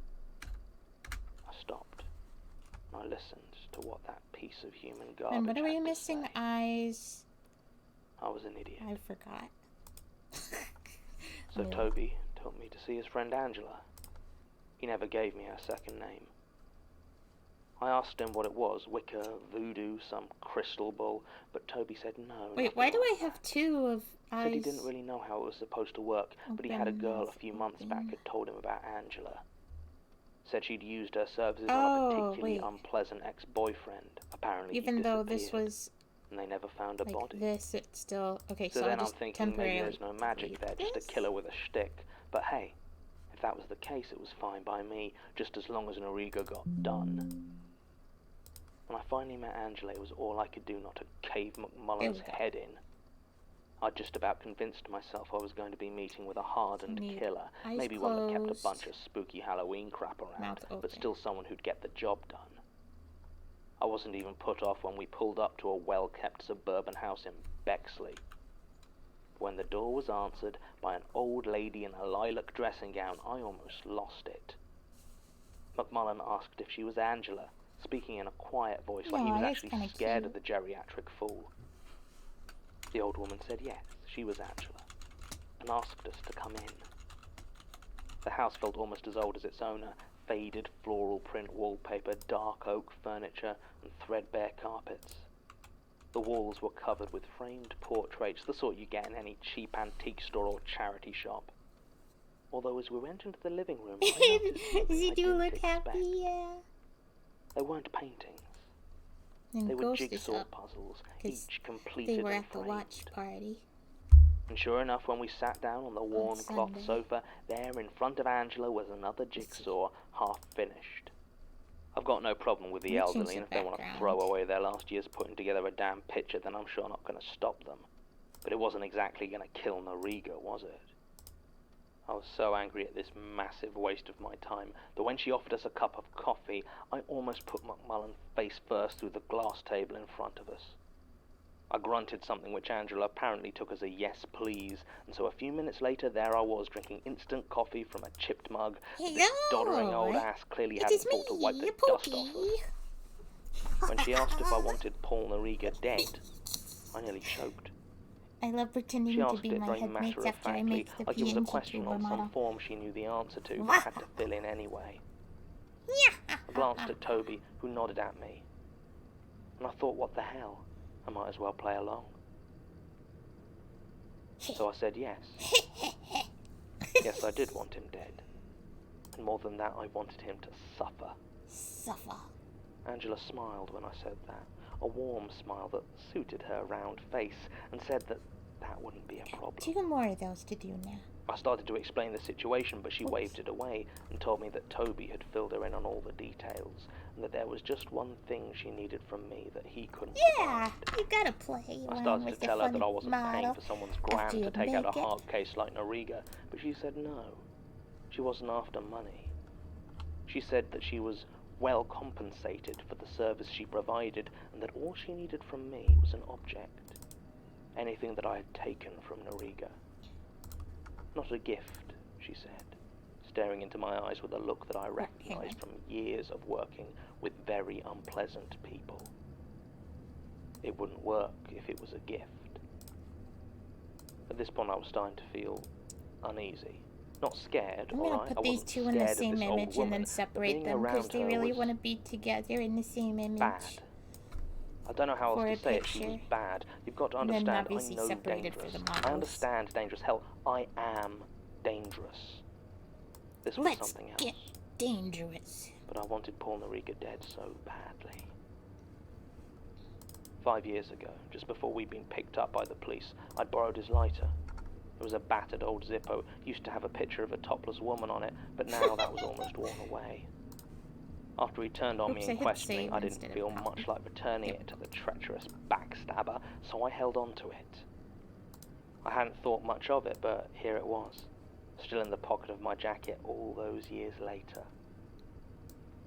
I stopped. And I listened to what that piece of human garbage And what are we had to missing? say. Eyes. I was an idiot. I forgot. So Toby told me to see his friend Angela. He never gave me her second name. I asked him what it was, Wicca, voodoo, some crystal ball, but Toby said no. Wait, why do I have two of eyes? Said he didn't really know how it was supposed to work, but he had a girl a few months back had told him about Angela. Said she'd used her services on a particularly unpleasant ex-boyfriend. Apparently even though this was and they never found a like body. this, it's still okay. So So then I'll I'm just thinking maybe there's no temporarily magic there, just a this? killer with a shtick. But hey, if that was the case, it was fine by me, just as long as Noriga got done. When I finally met Angela, it was all I could do not to cave McMullen's head in. I'd just about convinced myself I was going to be meeting with a hardened killer, eyes maybe one that kept a closed, bunch of spooky Halloween crap around, mouth but open. still someone who'd get the job done. I wasn't even put off when we pulled up to a well-kept suburban house in Bexley. When the door was answered by an old lady in a lilac dressing gown, I almost lost it. McMullen asked if she was Angela, speaking in a quiet voice like he was actually scared of the geriatric fool. The old woman said yes, she was Angela, and asked us to come in. The house felt almost as old as its owner, faded floral print wallpaper, dark oak furniture, and threadbare carpets. The walls were covered with framed portraits, the sort you get in any cheap antique store or charity shop. Although as we went into the living room, I noticed something I didn't expect. Yeah. They weren't paintings. And They were Ghost is jigsaw up, puzzles, 'cause each completed they were and at the framed. watch party. And sure enough, when we sat down on the worn cloth Sunday. sofa, there in front of Angela was another jigsaw, half finished. I've got no problem with the Let me change elderly, the and if they want to background. throw away their last years putting together a damn picture, then I'm sure not going to stop them. But it wasn't exactly going to kill Noriga, was it? I was so angry at this massive waste of my time that when she offered us a cup of coffee, I almost put McMullen face first through the glass table in front of us. I grunted something which Angela apparently took as a yes please, and so a few minutes later there I was drinking instant coffee from a chipped mug that this doddering old ass clearly hadn't thought to wipe the dust off of. When she asked if I wanted Paul Noriga dead, I nearly choked. I love pretending She to asked be it my very headmates after I matter-of-factly, make the like it was a question pngtuber on some model. form she knew the answer to, but had to fill in anyway. I glanced at Toby, who nodded at me, and I thought, what the hell? I might as well play along. So I said yes. Yes, I did want him dead. And more than that, I wanted him to suffer. Suffer. Angela smiled when I said that, a warm smile that suited her round face, and said that wouldn't be a problem. 2 more of those to do now. I started to explain the situation, but she waved it away and told me that Toby had filled her in on all the details, and that there was just one thing she needed from me that he couldn't Yeah, provide. you gotta play I around started with to the tell her fun that I wasn't paying model for someone's after grand you to take out a make it. hard case like Noriga, but she said no. She wasn't after money. She said that she was well compensated for the service she provided, and that all she needed from me was an object. Anything that I had taken from Noriga. Not a gift, she said, staring into my eyes with a look that I recognized from years of working with very unpleasant people. It wouldn't work if it was a gift. At this point I was starting to feel uneasy. Not scared, I'm all gonna right? put I these wasn't two in the scared of same this old image and woman, then but separate being them because around they her really was want to be together in the same image. bad. I don't know how For else a to say it. She was picture. bad. You've got to And then understand, I obviously know separated for dangerous. the models. I understand dangerous. Hell, I am dangerous. This was Let's something else. get dangerous. But I wanted Paul Noriga dead so badly. 5 years ago, just before we'd been picked up by the police, I'd borrowed his lighter. It was a battered old Zippo, used to have a picture of a topless woman on it, but now that was almost worn away. After he turned on me Oops, I in hit questioning, save I didn't instead of feel copy. much like returning it to the treacherous backstabber, so I held on to it. I hadn't thought much of it, but here it was, still in the pocket of my jacket all those years later.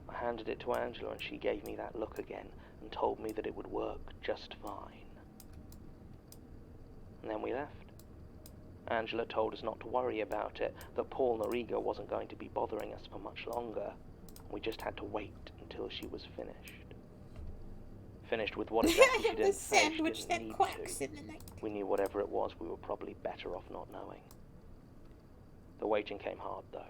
I handed it to Angela and she gave me that look again and told me that it would work just fine. And then we left. Angela told us not to worry about it, that Paul Noriga wasn't going to be bothering us for much longer. We just had to wait until she was finished. Finished with what exactly she The didn't say, she sandwich didn't that need quacks to. in the night. We knew whatever it was, we were probably better off not knowing. The waiting came hard, though.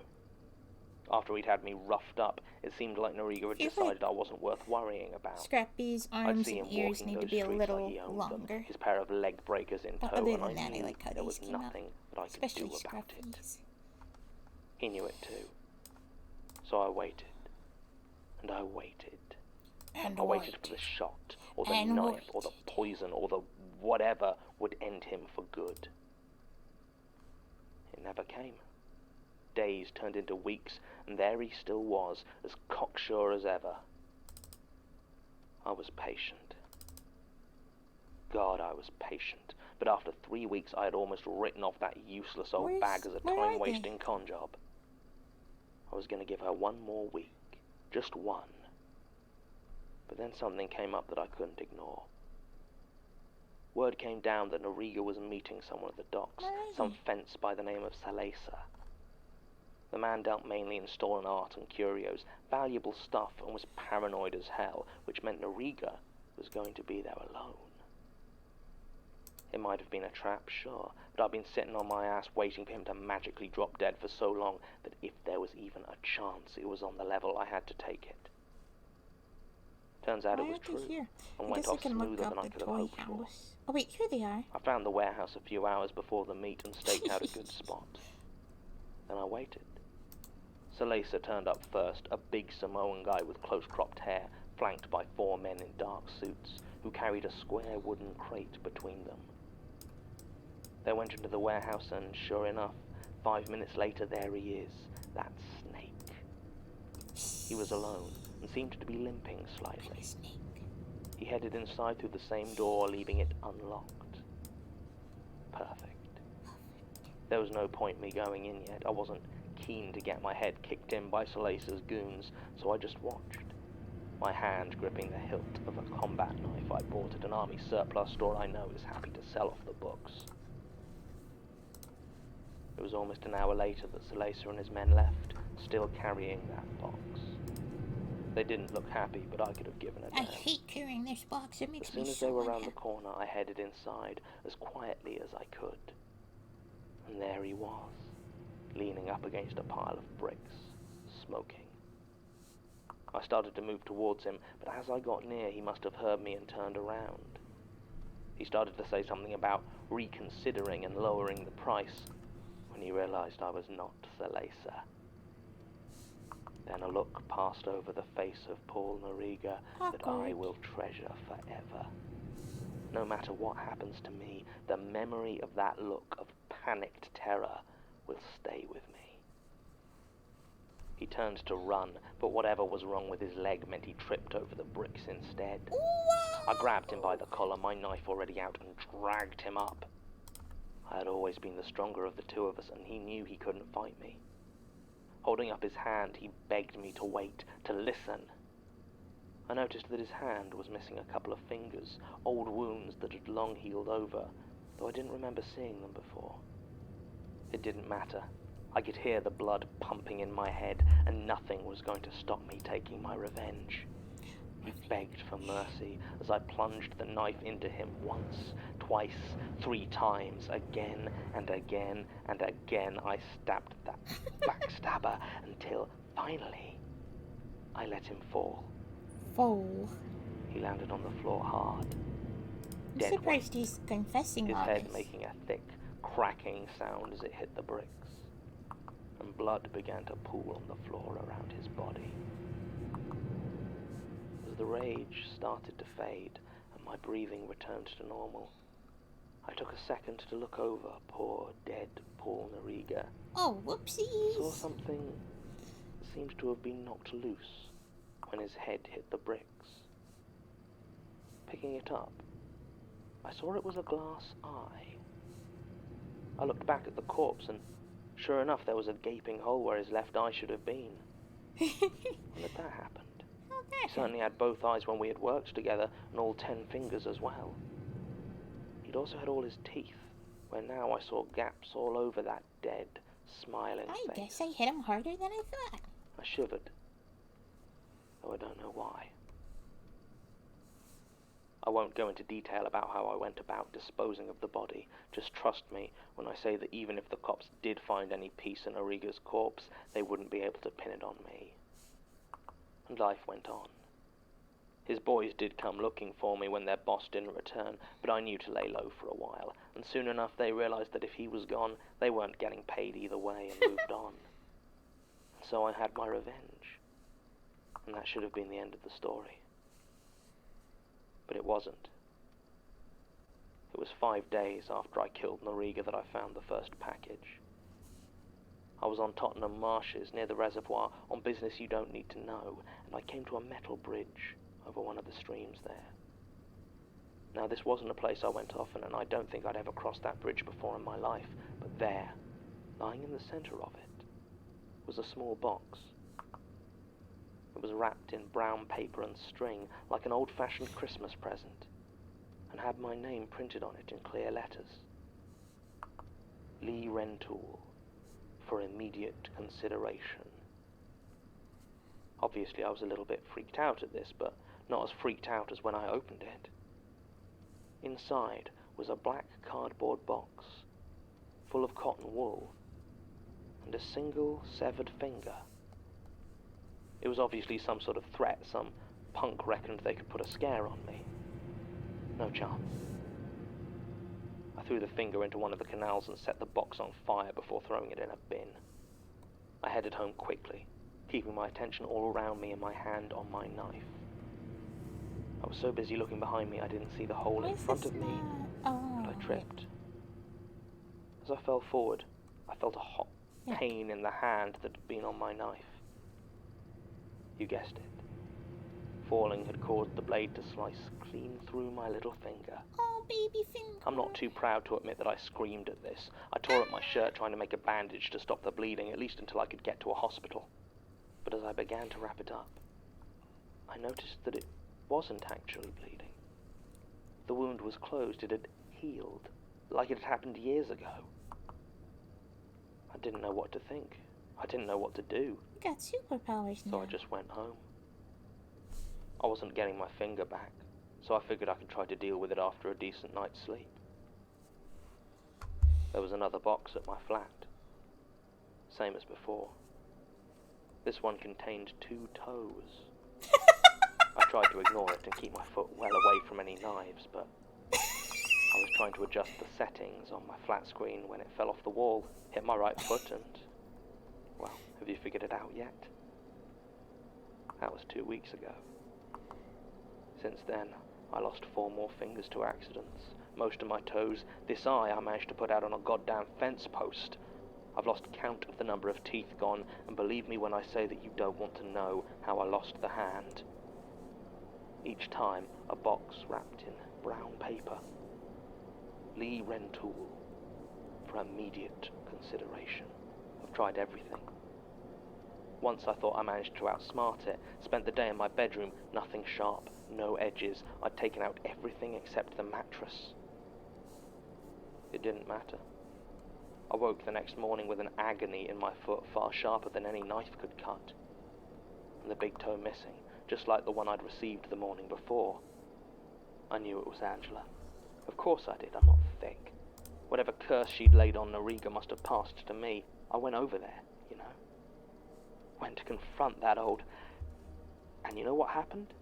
After he'd had me roughed up, it seemed like Noriga had decided I wasn't worth worrying about. Scrappy's I'd arms see and him ears walking need to those be a streets little like he owned longer. them, his pair of leg breakers in But tow, other and than that, I knew like how there these was came out. nothing that I could Especially do about it. Scrappy's. He knew it too. So I waited. And I waited. And I waited for the shot, or the And knife, or the poison, or the whatever would end him for good. It never came. Days turned into weeks, and there he still was, as cocksure as ever. I was patient. God, I was patient. But after 3 weeks, I had almost written off that useless old bag as a time-wasting con job. I was going to give her one more week. Just one. But then something came up that I couldn't ignore. Word came down that Noriga was meeting someone at the docks, some fence by the name of Salesa. The man dealt mainly in stolen art and curios, valuable stuff, and was paranoid as hell, which meant Noriga was going to be there alone. It might have been a trap, sure, but I'd been sitting on my ass waiting for him to magically drop dead for so long that if there was even a chance it was on the level, I had to take it. Turns out it was true, and went off smoother than I could have hoped for. Oh wait, here they are. I found the warehouse a few hours before the meet and staked out a good spot. Then I waited. Salesa turned up first, a big Samoan guy with close-cropped hair, flanked by 4 men in dark suits, who carried a square wooden crate between them. They went into the warehouse and, sure enough, 5 minutes later there he is, that snake. He was alone, and seemed to be limping slightly. He headed inside through the same door, leaving it unlocked. Perfect. There was no point me going in yet. I wasn't keen to get my head kicked in by Salesa's goons, so I just watched. my hand gripping the hilt of a combat knife I bought at an army surplus store I know is happy to sell off the books. It was almost an hour later that Salesa and his men left, still carrying that box. They didn't look happy, but I could have given a damn. I hate carrying this box. It makes As me soon as so they were around the unhappy. corner, I headed inside as quietly as I could. And there he was, leaning up against a pile of bricks, smoking. I started to move towards him, but as I got near, he must have heard me and turned around. He started to say something about reconsidering and lowering the price when he realized I was not Salesa. Then a look passed over the face of Paul Noriga that I Awkward. will treasure forever. No matter what happens to me, the memory of that look of panicked terror will stay with me. He turned to run, but whatever was wrong with his leg meant he tripped over the bricks instead. I grabbed him by the collar, my knife already out, and dragged him up. I had always been the stronger of the two of us, and he knew he couldn't fight me. Holding up his hand, he begged me to wait, to listen. I noticed that his hand was missing a couple of fingers, old wounds that had long healed over, though I didn't remember seeing them before. It didn't matter. I could hear the blood pumping in my head, and nothing was going to stop me taking my revenge. He begged for mercy as I plunged the knife into him once, twice, 3 times, again and again and again. I stabbed that backstabber until, finally, I let him fall. Fool. He landed on the floor hard, I'm dead surprised weight, he's confessing his all head this. making a thick, cracking sound as it hit the bricks, and blood began to pool on the floor around his body. As the rage started to fade and my breathing returned to normal, I took a second to look over poor, dead Paul Noriga. Oh, Saw whoopsies. something that seemed to have been knocked loose when his head hit the bricks. Picking it up, I saw it was a glass eye. I looked back at the corpse, and sure enough, there was a gaping hole where his left eye should have been. When did that happen? He certainly had both eyes when we had worked together, and all 10 fingers as well. He'd also had all his teeth, where now I saw gaps all over that dead, smiling I face. guess I hit him harder than I thought. I shivered, though I don't know why. I won't go into detail about how I went about disposing of the body. Just trust me when I say that even if the cops did find any piece in Origa's corpse, they wouldn't be able to pin it on me. And life went on. His boys did come looking for me when their boss didn't return, but I knew to lay low for a while, and soon enough they realized that if he was gone, they weren't getting paid either way and moved on. And so I had my revenge, and that should have been the end of the story. But it wasn't. It was 5 days after I killed Noriga that I found the first package. I was on Tottenham Marshes, near the reservoir, on business you don't need to know, and I came to a metal bridge over one of the streams there. Now, this wasn't a place I went often, and I don't think I'd ever crossed that bridge before in my life, but there, lying in the center of it, was a small box. It was wrapped in brown paper and string, like an old-fashioned Christmas present, and had my name printed on it in clear letters. Lee Rentoul, for immediate consideration. Obviously, I was a little bit freaked out at this, but not as freaked out as when I opened it. Inside was a black cardboard box, full of cotton wool, and a single severed finger. It was obviously some sort of threat. Some punk reckoned they could put a scare on me. No chance. I threw the finger into one of the canals and set the box on fire before throwing it in a bin. I headed home quickly, keeping my attention all around me and my hand on my knife. I was so busy looking behind me I didn't see the hole in front of me, and I tripped. As I fell forward, I felt a hot pain in the hand that had been on my knife. You guessed it. Falling had caused the blade to slice clean through my little finger. Oh, baby finger. I'm not too proud to admit that I screamed at this. I tore at my shirt trying to make a bandage to stop the bleeding, at least until I could get to a hospital. But as I began to wrap it up, I noticed that it wasn't actually bleeding. The wound was closed. It had healed, like it had happened years ago. I didn't know what to think. I didn't know what to do. You got superpowers now. So I just went home. I wasn't getting my finger back, so I figured I could try to deal with it after a decent night's sleep. There was another box at my flat. Same as before. This one contained 2 toes. I tried to ignore it and keep my foot well away from any knives, but I was trying to adjust the settings on my flat screen when it fell off the wall, hit my right foot, and, well, have you figured it out yet? That was 2 weeks ago. Since then, I lost 4 more fingers to accidents, most of my toes. This eye I managed to put out on a goddamn fence post. I've lost count of the number of teeth gone, and believe me when I say that you don't want to know how I lost the hand. Each time, a box wrapped in brown paper. Lee Rentoul, for immediate consideration. I've tried everything. Once I thought I managed to outsmart it, spent the day in my bedroom, nothing sharp, no edges. I'd taken out everything except the mattress. It didn't matter. I woke the next morning with an agony in my foot far sharper than any knife could cut. And the big toe missing, just like the one I'd received the morning before. I knew it was Angela. Of course I did, I'm not thick. Whatever curse she'd laid on Noriga must have passed to me. I went over there, you know. Went to confront that old... And you know what happened?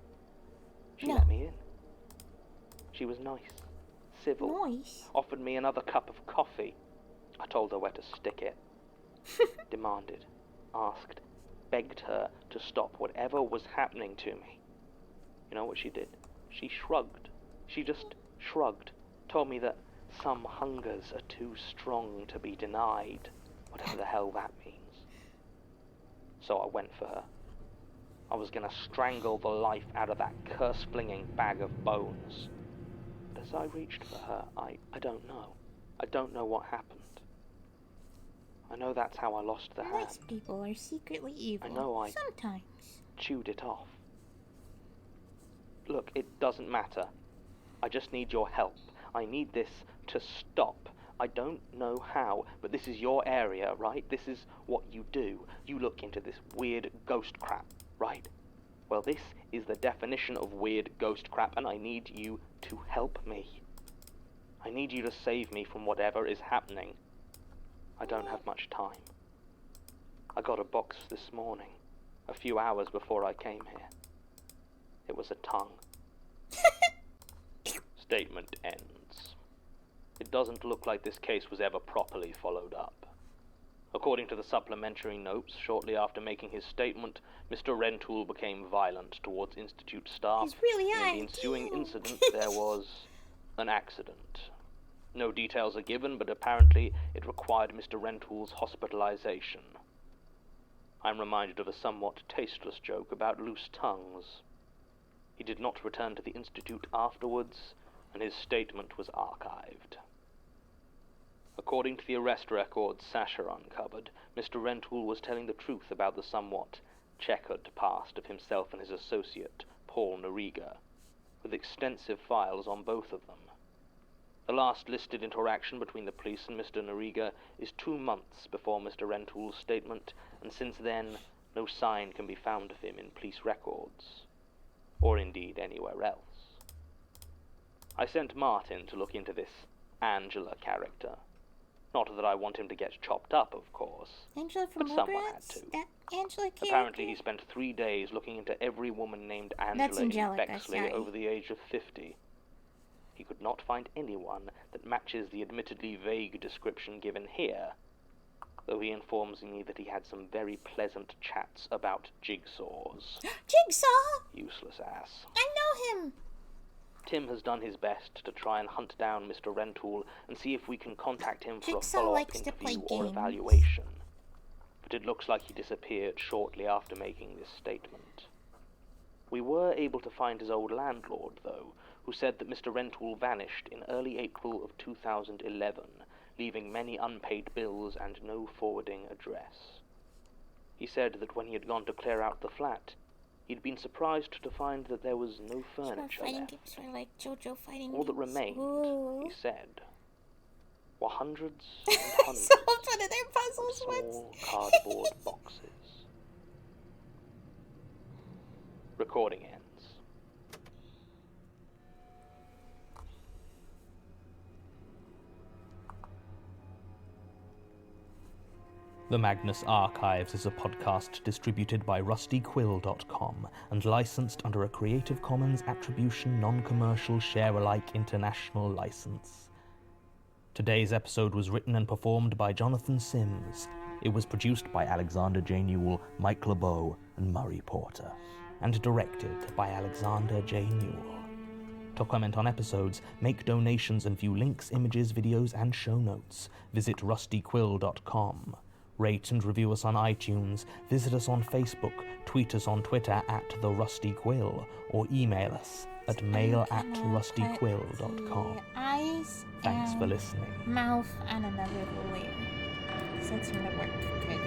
She let me in. She was nice, civil, offered me another cup of coffee. I told her where to stick it. Demanded, asked, begged her to stop whatever was happening to me. You know what she did? She shrugged. She just shrugged. Told me that some hungers are too strong to be denied, whatever the hell that means. So I went for her. I was gonna strangle the life out of that curse-flinging bag of bones. But as I reached for her, I don't know. I don't know what happened. I know that's how I lost the hand. Nice people are secretly evil. I know I sometimes chewed it off. Look, it doesn't matter. I just need your help. I need this to stop. I don't know how, but this is your area, right? This is what you do. You look into this weird ghost crap, right? Well, this is the definition of weird ghost crap, and I need you to help me. I need you to save me from whatever is happening. I don't have much time. I got a box this morning, a few hours before I came here. It was a tongue. Statement ends. It doesn't look like this case was ever properly followed up. According to the supplementary notes, shortly after making his statement, Mr. Rentoul became violent towards Institute staff. He's really and in the ensuing incident, there was an accident. No details are given, but apparently it required Mr. Rentoul's hospitalization. I'm reminded of a somewhat tasteless joke about loose tongues. He did not return to the Institute afterwards, and his statement was archived. According to the arrest records Sasha uncovered, Mr. Rentoul was telling the truth about the somewhat checkered past of himself and his associate, Paul Noriga, with extensive files on both of them. The last listed interaction between the police and Mr. Noriga is 2 months before Mr. Rentoul's statement, and since then, no sign can be found of him in police records, or indeed anywhere else. I sent Martin to look into this Angela character. Not that I want him to get chopped up, of course, Angela from but someone had Rugrats? to. That Angela character? Apparently he spent 3 days looking into every woman named Angela in Angelica, Bexley sorry. over the age of 50. He could not find anyone that matches the admittedly vague description given here, though he informs me that he had some very pleasant chats about jigsaws. Jigsaw! Useless ass. I know him! Tim has done his best to try and hunt down Mr. Rentoul and see if we can contact him for Jigsaw a follow-up likes to play interview or games. evaluation. But it looks like he disappeared shortly after making this statement. We were able to find his old landlord, though, who said that Mr. Rentoul vanished in early April of 2011, leaving many unpaid bills and no forwarding address. He said that when he had gone to clear out the flat, He'd been surprised to find that there was no furniture fighting left. games were like JoJo fighting All that games. remained, Ooh. he said, were hundreds and I hundreds solved one of their of puzzles small once. cardboard boxes. Recording ends. The Magnus Archives is a podcast distributed by rustyquill.com and licensed under a Creative Commons Attribution Non-Commercial Share-alike International License. Today's episode was written and performed by Jonathan Sims. It was produced by Alexander J. Newell, Mike LeBeau, and Murray Porter, and directed by Alexander J. Newell. To comment on episodes, make donations and view links, images, videos, and show notes, visit rustyquill.com. Rate and review us on iTunes, visit us on Facebook, tweet us on Twitter @TheRustyQuill, or email us at mail@rustyquill.com. Eyes Thanks for and listening. mouth and another layer. So that's gonna work good.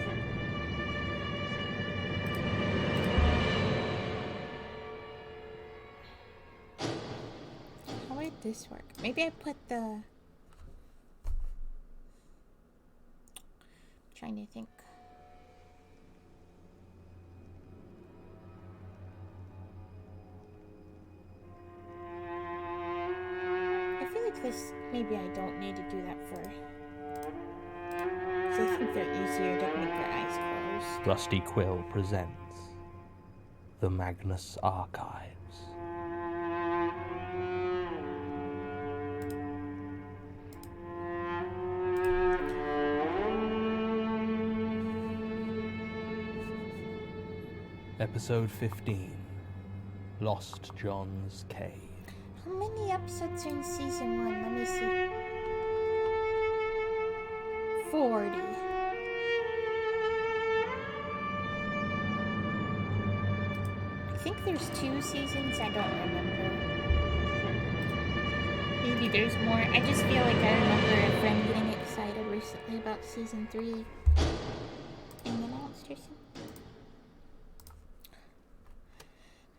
How would this work? Maybe I put the... Trying to think. I feel like this, maybe I don't need to do that for... Because I think they're easier to make their eyes closed. Rusty Quill presents The Magnus Archives. Episode 15, Lost John's Cave. How many episodes are in season 1? Let me see. 40. I think there's 2 seasons, I don't remember. Maybe there's more. I just feel like I remember a friend getting excited recently about season 3 being announced or something.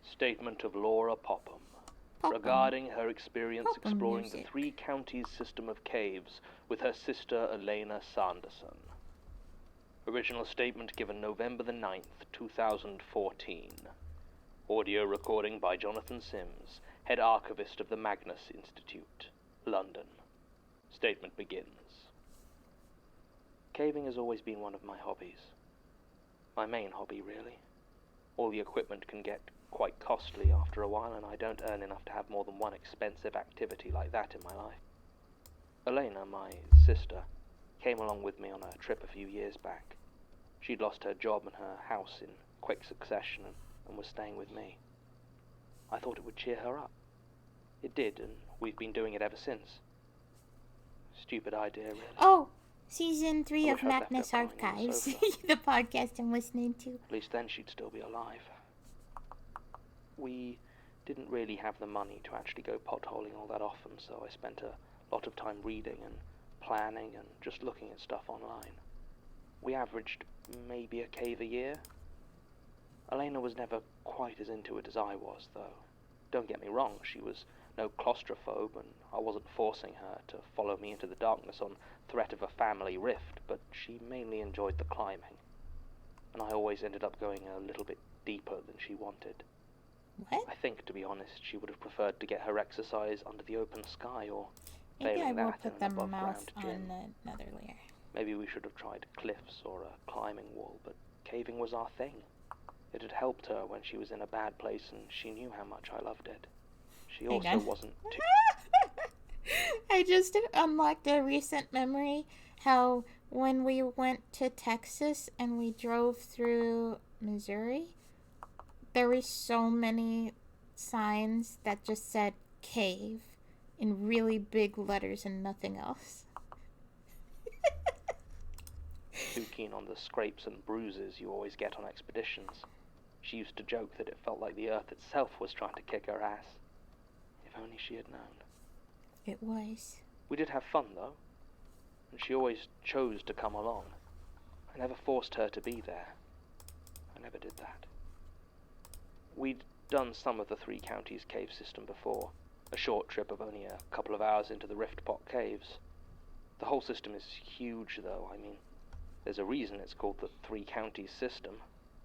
Statement of Laura Popham. Regarding her experience Popham exploring music. the 3 counties system of caves with her sister Elena Sanderson. Original statement given November the 9th, 2014. Audio recording by Jonathan Sims, head archivist of the Magnus Institute, London. Statement begins. Caving has always been one of my hobbies. My main hobby, really. All the equipment can get quite costly after a while, and I don't earn enough to have more than one expensive activity like that in my life. Elena, my sister, came along with me on a trip a few years back. She'd lost her job and her house in quick succession and was staying with me. I thought it would cheer her up. It did, and we've been doing it ever since. Stupid idea, really. Oh, season 3 I of wish I'd left her Magnus crying on the Archives. sofa. The podcast I'm listening to. At least then she'd still be alive. We didn't really have the money to actually go potholing all that often, so I spent a lot of time reading and planning and just looking at stuff online. We averaged maybe a cave a year. Elena was never quite as into it as I was, though. Don't get me wrong, she was no claustrophobe, and I wasn't forcing her to follow me into the darkness on threat of a family rift, but she mainly enjoyed the climbing. And I always ended up going a little bit deeper than she wanted. What? I think, to be honest, she would have preferred to get her exercise under the open sky, or Maybe failing I will that, put in the an above mouth ground gym. on another layer. Maybe we should have tried cliffs or a climbing wall, but caving was our thing. It had helped her when she was in a bad place, and she knew how much I loved it. She Hang also on. wasn't too... I just unlocked a recent memory. How when we went to Texas and we drove through Missouri, there were so many signs that just said cave in really big letters and nothing else. too keen on the scrapes and bruises you always get on expeditions. She used to joke that it felt like the earth itself was trying to kick her ass. If only she had known. It was. We did have fun, though, and she always chose to come along. I never forced her to be there. I never did that. We'd done some of the Three Counties cave system before, a short trip of only a couple of hours into the Rift Pot caves. The whole system is huge, though. I mean, there's a reason it's called the Three Counties system,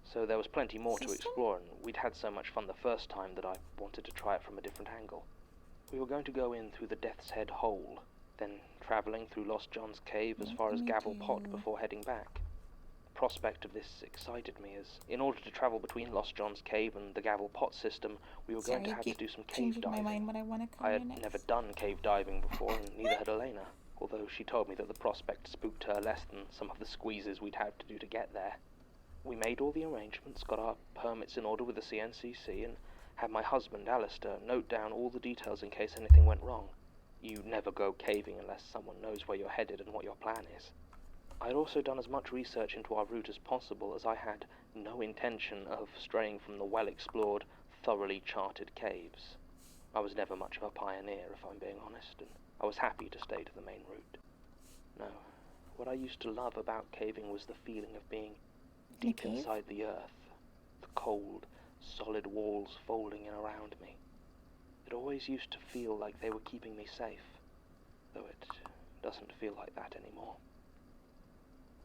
so there was plenty more to explore, and we'd had so much fun the first time that I wanted to try it from a different angle. We were going to go in through the Death's Head hole, then travelling through Lost John's cave as far as Gavel Pot before heading back. The prospect of this excited me, as in order to travel between Lost John's cave and the Gavel Pot system, we were going to have to do some cave diving. I had never done cave diving before, and neither had Elena, although she told me that the prospect spooked her less than some of the squeezes we'd have to do to get there. We made all the arrangements, got our permits in order with the CNCC, and had my husband, Alistair, note down all the details in case anything went wrong. You never go caving unless someone knows where you're headed and what your plan is. I had also done as much research into our route as possible, as I had no intention of straying from the well-explored, thoroughly charted caves. I was never much of a pioneer, if I'm being honest, and I was happy to stay to the main route. No, what I used to love about caving was the feeling of being deep inside the earth, the cold, solid walls folding in around me. It always used to feel like they were keeping me safe, though it doesn't feel like that anymore.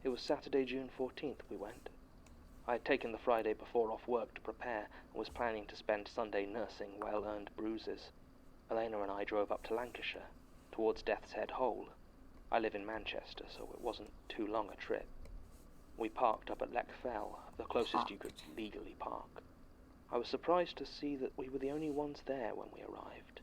It was Saturday, June 14th we went. I had taken the Friday before off work to prepare and was planning to spend Sunday nursing well-earned bruises. Elena and I drove up to Lancashire, towards Death's Head Hole. I live in Manchester, so it wasn't too long a trip. We parked up at Lech Fell, the closest you could legally park. I was surprised to see that we were the only ones there when we arrived.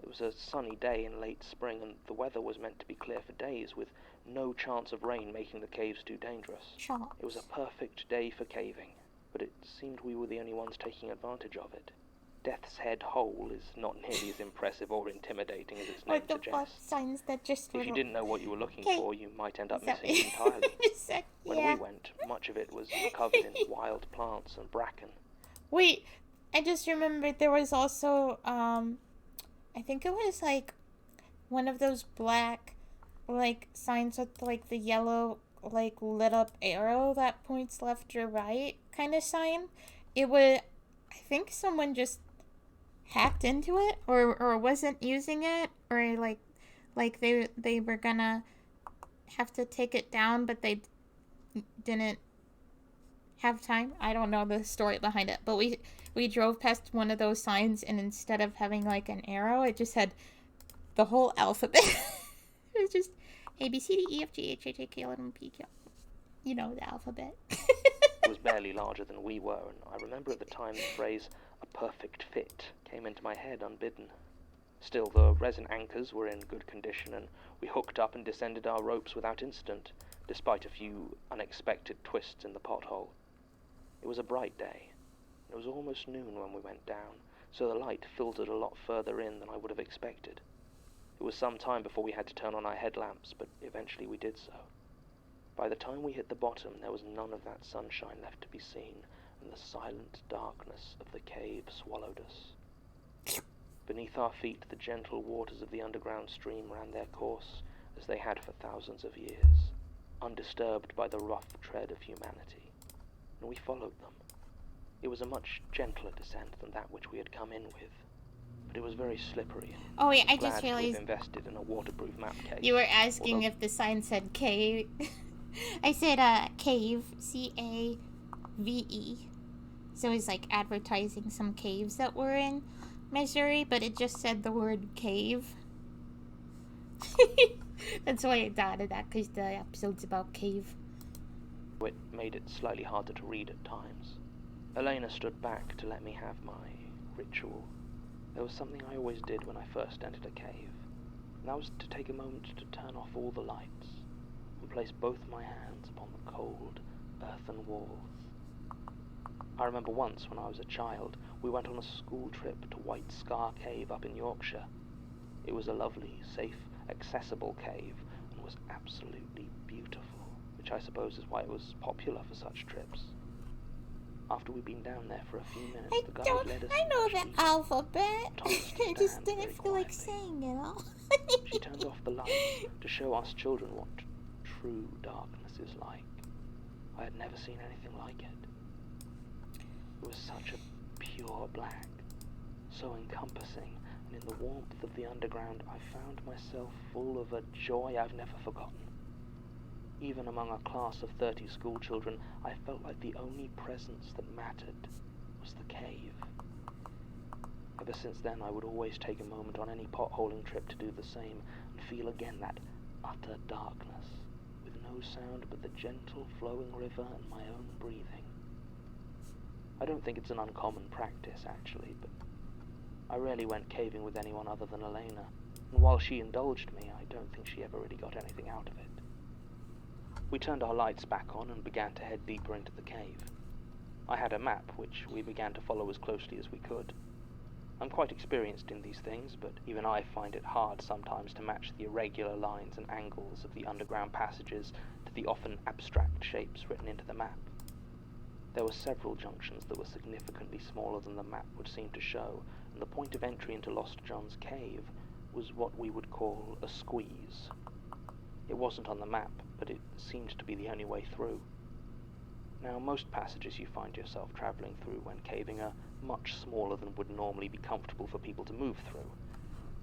It was a sunny day in late spring, and the weather was meant to be clear for days, with no chance of rain making the caves too dangerous. It was a perfect day for caving, but it seemed we were the only ones taking advantage of it. Death's Head Hole is not nearly as impressive or intimidating as its name suggests. Signs that just if you didn't know what you were looking for, you might end up missing it entirely. When we went, much of it was covered in wild plants and bracken. Wait, I just remembered there was also, I think it was like one of those black, like, signs with like the yellow, like, lit up arrow that points left or right kind of sign. It would, I think someone just hacked into it or wasn't using it, or like they were gonna have to take it down, but they didn't have time. I don't know the story behind it, but we drove past one of those signs, and instead of having like an arrow, it just had the whole alphabet. It was just A, B, C, D, E, F, G, H, I, J, K, L, M, N, P, Q. You know, the alphabet. It was barely larger than we were, and I remember at the time the phrase, "a perfect fit," came into my head unbidden. Still, the resin anchors were in good condition, and we hooked up and descended our ropes without incident, despite a few unexpected twists in the pothole. It was a bright day. It was almost noon when we went down, so the light filtered a lot further in than I would have expected. It was some time before we had to turn on our headlamps, but eventually we did so. By the time we hit the bottom, there was none of that sunshine left to be seen, and the silent darkness of the cave swallowed us. Beneath our feet, the gentle waters of the underground stream ran their course, as they had for thousands of years, undisturbed by the rough tread of humanity, and we followed them. It was a much gentler descent than that which we had come in with, but it was very slippery. Oh wait, I glad just to have realized invested in a waterproof map case. you were asking if the sign said cave. I said cave, CAVE. So it's like advertising some caves that were in Missouri, but it just said the word cave. That's why I dotted that, because the episode's about cave. It made it slightly harder to read at times. Elena stood back to let me have my ritual. There was something I always did when I first entered a cave, and that was to take a moment to turn off all the lights and place both my hands upon the cold, earthen walls. I remember once when I was a child, we went on a school trip to White Scar Cave up in Yorkshire. It was a lovely, safe, accessible cave, and was absolutely beautiful, which I suppose is why it was popular for such trips. After we'd been down there for a few minutes, the guide led us I know much the deeper. alphabet. Told us to I just stand didn't very feel like quietly. saying it all. She turned off the lights to show us children what true darkness is like. I had never seen anything like it. It was such a pure black, so encompassing, and in the warmth of the underground I found myself full of a joy I've never forgotten. Even among a class of 30 schoolchildren, I felt like the only presence that mattered was the cave. Ever since then, I would always take a moment on any potholing trip to do the same, and feel again that utter darkness, with no sound but the gentle flowing river and my own breathing. I don't think it's an uncommon practice, actually, but I rarely went caving with anyone other than Elena, and while she indulged me, I don't think she ever really got anything out of it. We turned our lights back on and began to head deeper into the cave. I had a map, which we began to follow as closely as we could. I'm quite experienced in these things, but even I find it hard sometimes to match the irregular lines and angles of the underground passages to the often abstract shapes written into the map. There were several junctions that were significantly smaller than the map would seem to show, and the point of entry into Lost John's cave was what we would call a squeeze. It wasn't on the map, but it seemed to be the only way through. Now, most passages you find yourself travelling through when caving are much smaller than would normally be comfortable for people to move through.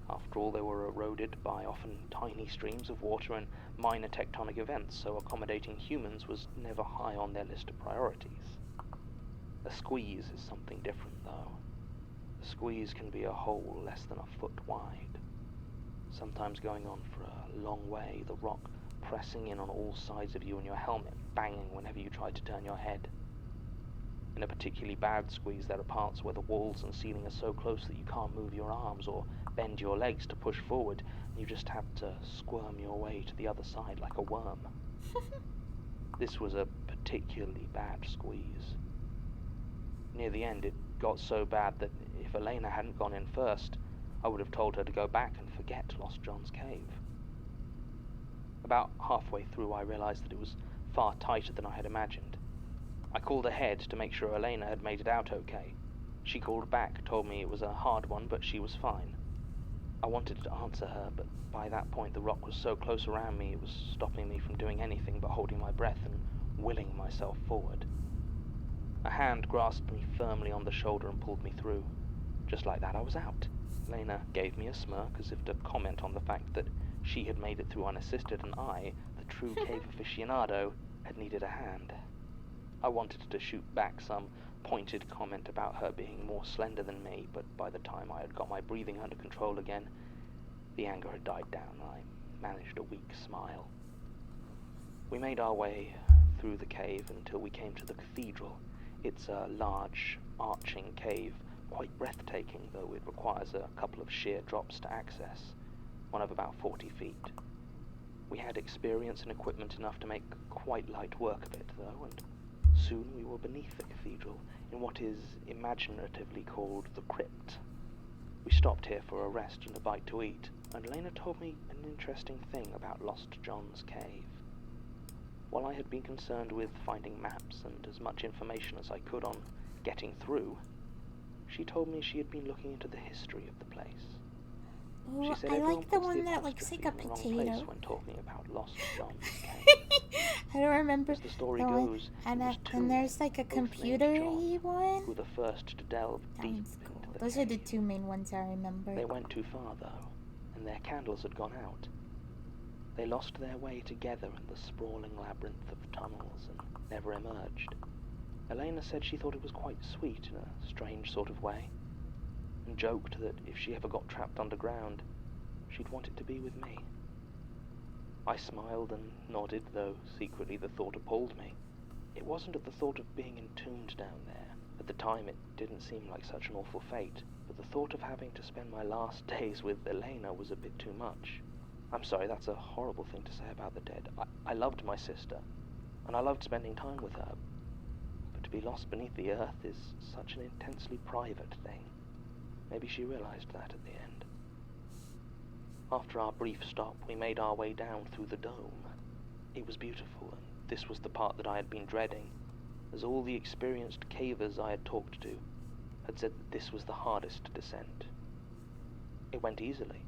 After all, they were eroded by often tiny streams of water and minor tectonic events, so accommodating humans was never high on their list of priorities. A squeeze is something different, though. A squeeze can be a hole less than a foot wide, sometimes going on for a long way, the rock pressing in on all sides of you and your helmet banging whenever you try to turn your head. In a particularly bad squeeze, there are parts where the walls and ceiling are so close that you can't move your arms or bend your legs to push forward, and you just have to squirm your way to the other side like a worm. This was a particularly bad squeeze. Near the end, it got so bad that if Elena hadn't gone in first, I would have told her to go back and forget Lost John's cave. About halfway through, I realized that it was far tighter than I had imagined. I called ahead to make sure Elena had made it out okay. She called back, told me it was a hard one, but she was fine. I wanted to answer her, but by that point the rock was so close around me it was stopping me from doing anything but holding my breath and willing myself forward. A hand grasped me firmly on the shoulder and pulled me through. Just like that, I was out. Elena gave me a smirk as if to comment on the fact that she had made it through unassisted, and I, the true cave aficionado, had needed a hand. I wanted to shoot back some pointed comment about her being more slender than me, but by the time I had got my breathing under control again, the anger had died down and I managed a weak smile. We made our way through the cave until we came to the cathedral. It's a large, arching cave, quite breathtaking, though it requires a couple of sheer drops to access, one of about 40 feet. We had experience and equipment enough to make quite light work of it, though, and soon we were beneath the cathedral, in what is imaginatively called the crypt. We stopped here for a rest and a bite to eat, and Elena told me an interesting thing about Lost John's cave. While I had been concerned with finding maps and as much information as I could on getting through, she told me she had been looking into the history of the place. Oh, She said I everyone like the puts one that apostrophe looks like a in the wrong potato. place when talking about Lost John's cave. I don't remember As the story the one. goes, And it was then two, there's like a both named computer-y John, one. who were the first to delve That deep one's cool. into the Those cave. are the two main ones I remember. They went too far, though, and their candles had gone out. They lost their way together in the sprawling labyrinth of tunnels and never emerged. Elena said she thought it was quite sweet in a strange sort of way, and joked that if she ever got trapped underground, she'd want it to be with me. I smiled and nodded, though secretly the thought appalled me. It wasn't at the thought of being entombed down there. At the time it didn't seem like such an awful fate, but the thought of having to spend my last days with Elena was a bit too much. I'm sorry, that's a horrible thing to say about the dead. I loved my sister, and I loved spending time with her, but to be lost beneath the earth is such an intensely private thing. Maybe she realized that at the end. After our brief stop, we made our way down through the dome. It was beautiful, and this was the part that I had been dreading, as all the experienced cavers I had talked to had said that this was the hardest descent. It went easily.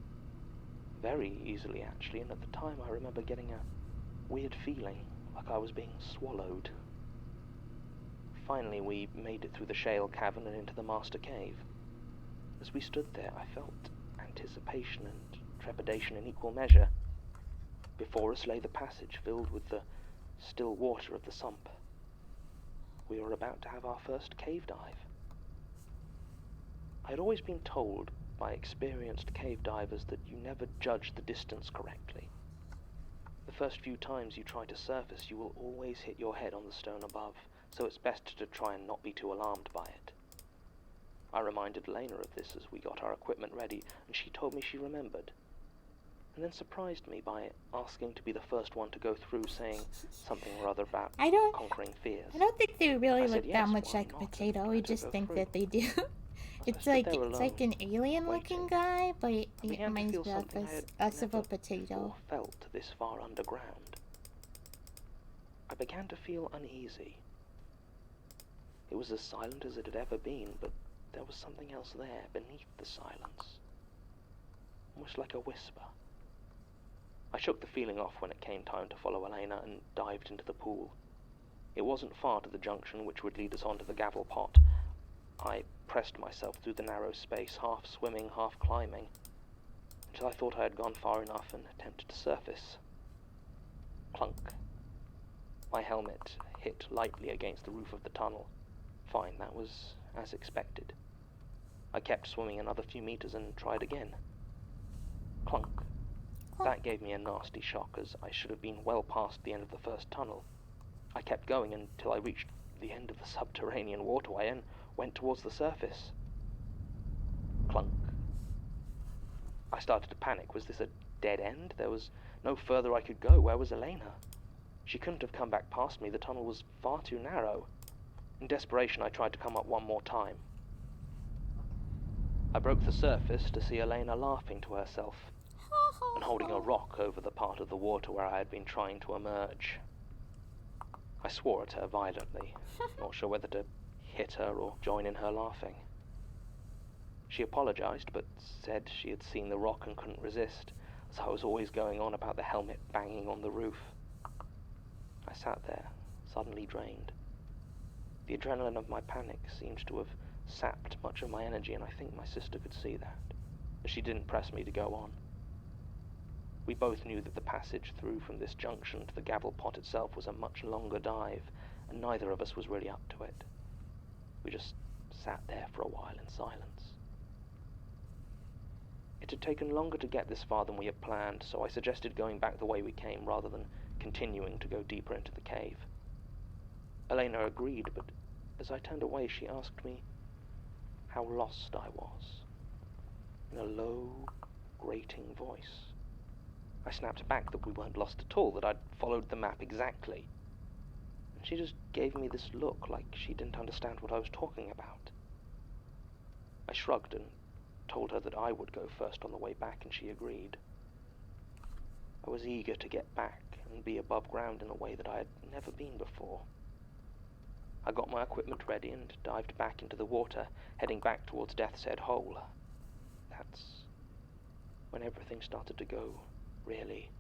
Very easily, actually, and at the time I remember getting a weird feeling, like I was being swallowed. Finally, we made it through the shale cavern and into the master cave. As we stood there, I felt anticipation and trepidation in equal measure. Before us lay the passage filled with the still water of the sump. We were about to have our first cave dive. I had always been told by experienced cave divers that you never judge the distance correctly. The first few times you try to surface, you will always hit your head on the stone above, so it's best to try and not be too alarmed by it. I reminded Elena of this as we got our equipment ready, and she told me she remembered, and then surprised me by asking to be the first one to go through, saying something or other about conquering fears. I don't think they really I said, look yes, that much why like not, Potato. and We let her just go think through. that they do. I stood there alone, It's like an alien-looking waiting. guy, but it I began to reminds feel me of something I had less of a never potato. before felt this far underground. I began to feel uneasy. It was as silent as it had ever been, but there was something else there beneath the silence, almost like a whisper. I shook the feeling off when it came time to follow Elena and dived into the pool. It wasn't far to the junction which would lead us onto the gavel pot. I pressed myself through the narrow space, half swimming, half climbing, until I thought I had gone far enough and attempted to surface. Clunk. My helmet hit lightly against the roof of the tunnel. Fine, that was as expected. I kept swimming another few meters and tried again. Clunk. That gave me a nasty shock, as I should have been well past the end of the first tunnel. I kept going until I reached the end of the subterranean waterway and went towards the surface. Clunk. I started to panic. Was this a dead end? There was no further I could go. Where was Elena? She couldn't have come back past me. The tunnel was far too narrow. In desperation, I tried to come up one more time. I broke the surface to see Elena laughing to herself and holding a rock over the part of the water where I had been trying to emerge. I swore at her violently, not sure whether to hit her or join in her laughing. She apologized, but said she had seen the rock and couldn't resist, as I was always going on about the helmet banging on the roof. I sat there, suddenly drained. The adrenaline of my panic seemed to have sapped much of my energy, and I think my sister could see that, as she didn't press me to go on. We both knew that the passage through from this junction to the gavel pot itself was a much longer dive, and neither of us was really up to it. We just sat there for a while in silence. It had taken longer to get this far than we had planned, so I suggested going back the way we came rather than continuing to go deeper into the cave. Elena agreed, but as I turned away, she asked me how lost I was, in a low, grating voice. I snapped back that we weren't lost at all, that I'd followed the map exactly. And she just gave me this look like she didn't understand what I was talking about. I shrugged and told her that I would go first on the way back, and she agreed. I was eager to get back and be above ground in a way that I had never been before. I got my equipment ready and dived back into the water, heading back towards Death's Head Hole. That's when everything started to go really,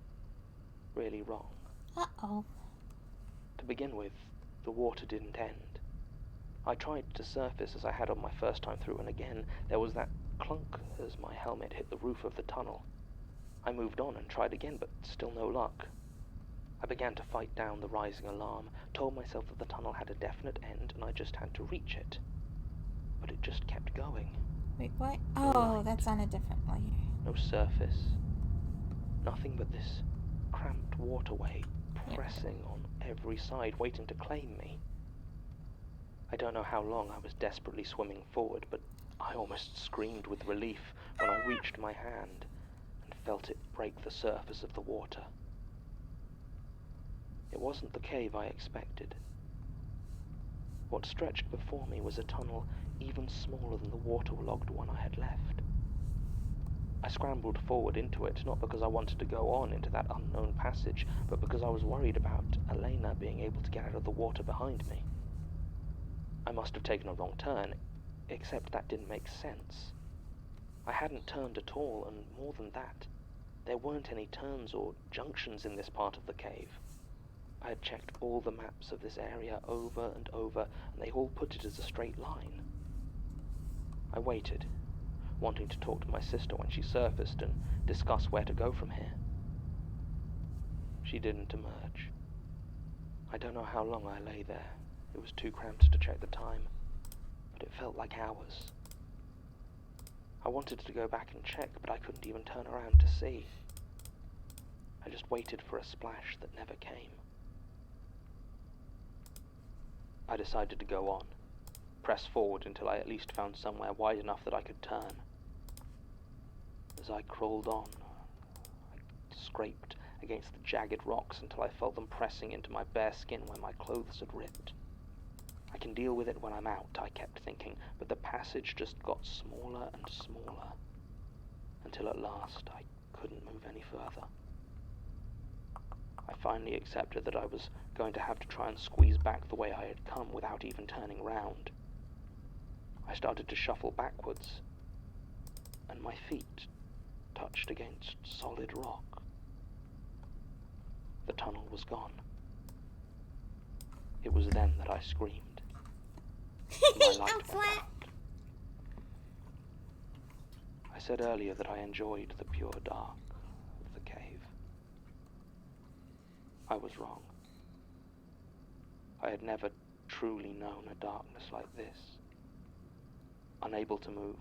really wrong. Uh-oh. To begin with, the water didn't end. I tried to surface as I had on my first time through, and again there was that clunk as my helmet hit the roof of the tunnel. I moved on and tried again, but still no luck. I began to fight down the rising alarm, told myself that the tunnel had a definite end and I just had to reach it. But it just kept going. Wait, what? No Oh, light. that's on a different layer. No surface. Nothing but this cramped waterway pressing on every side, waiting to claim me. I don't know how long I was desperately swimming forward, but I almost screamed with relief when I reached my hand and felt it break the surface of the water. It wasn't the cave I expected. What stretched before me was a tunnel even smaller than the waterlogged one I had left. I scrambled forward into it, not because I wanted to go on into that unknown passage, but because I was worried about Elena being able to get out of the water behind me. I must have taken a wrong turn, except that didn't make sense. I hadn't turned at all, and more than that, there weren't any turns or junctions in this part of the cave. I had checked all the maps of this area over and over, and they all put it as a straight line. I waited, wanting to talk to my sister when she surfaced and discuss where to go from here. She didn't emerge. I don't know how long I lay there. It was too cramped to check the time, but it felt like hours. I wanted to go back and check, but I couldn't even turn around to see. I just waited for a splash that never came. I decided to go on, press forward until I at least found somewhere wide enough that I could turn. As I crawled on, I scraped against the jagged rocks until I felt them pressing into my bare skin where my clothes had ripped. I can deal with it when I'm out, I kept thinking, but the passage just got smaller and smaller, until at last I couldn't move any further. I finally accepted that I was going to have to try and squeeze back the way I had come without even turning round. I started to shuffle backwards, and my feet touched against solid rock. The tunnel was gone. It was then that I screamed. My light I'm went flat. out. I said earlier that I enjoyed the pure dark of the cave. I was wrong. I had never truly known a darkness like this. Unable to move,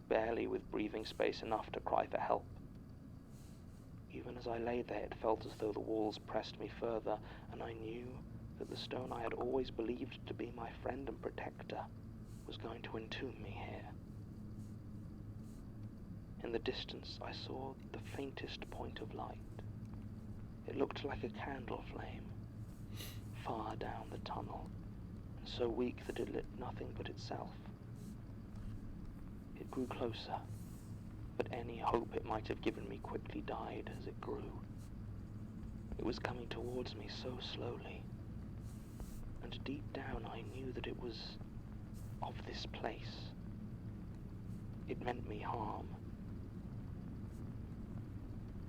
barely with breathing space enough to cry for help. Even as I lay there, it felt as though the walls pressed me further, and I knew that the stone I had always believed to be my friend and protector was going to entomb me here. In the distance, I saw the faintest point of light. It looked like a candle flame, far down the tunnel, and so weak that it lit nothing but itself. It grew closer, but any hope it might have given me quickly died as it grew. It was coming towards me so slowly, and deep down I knew that it was of this place. It meant me harm.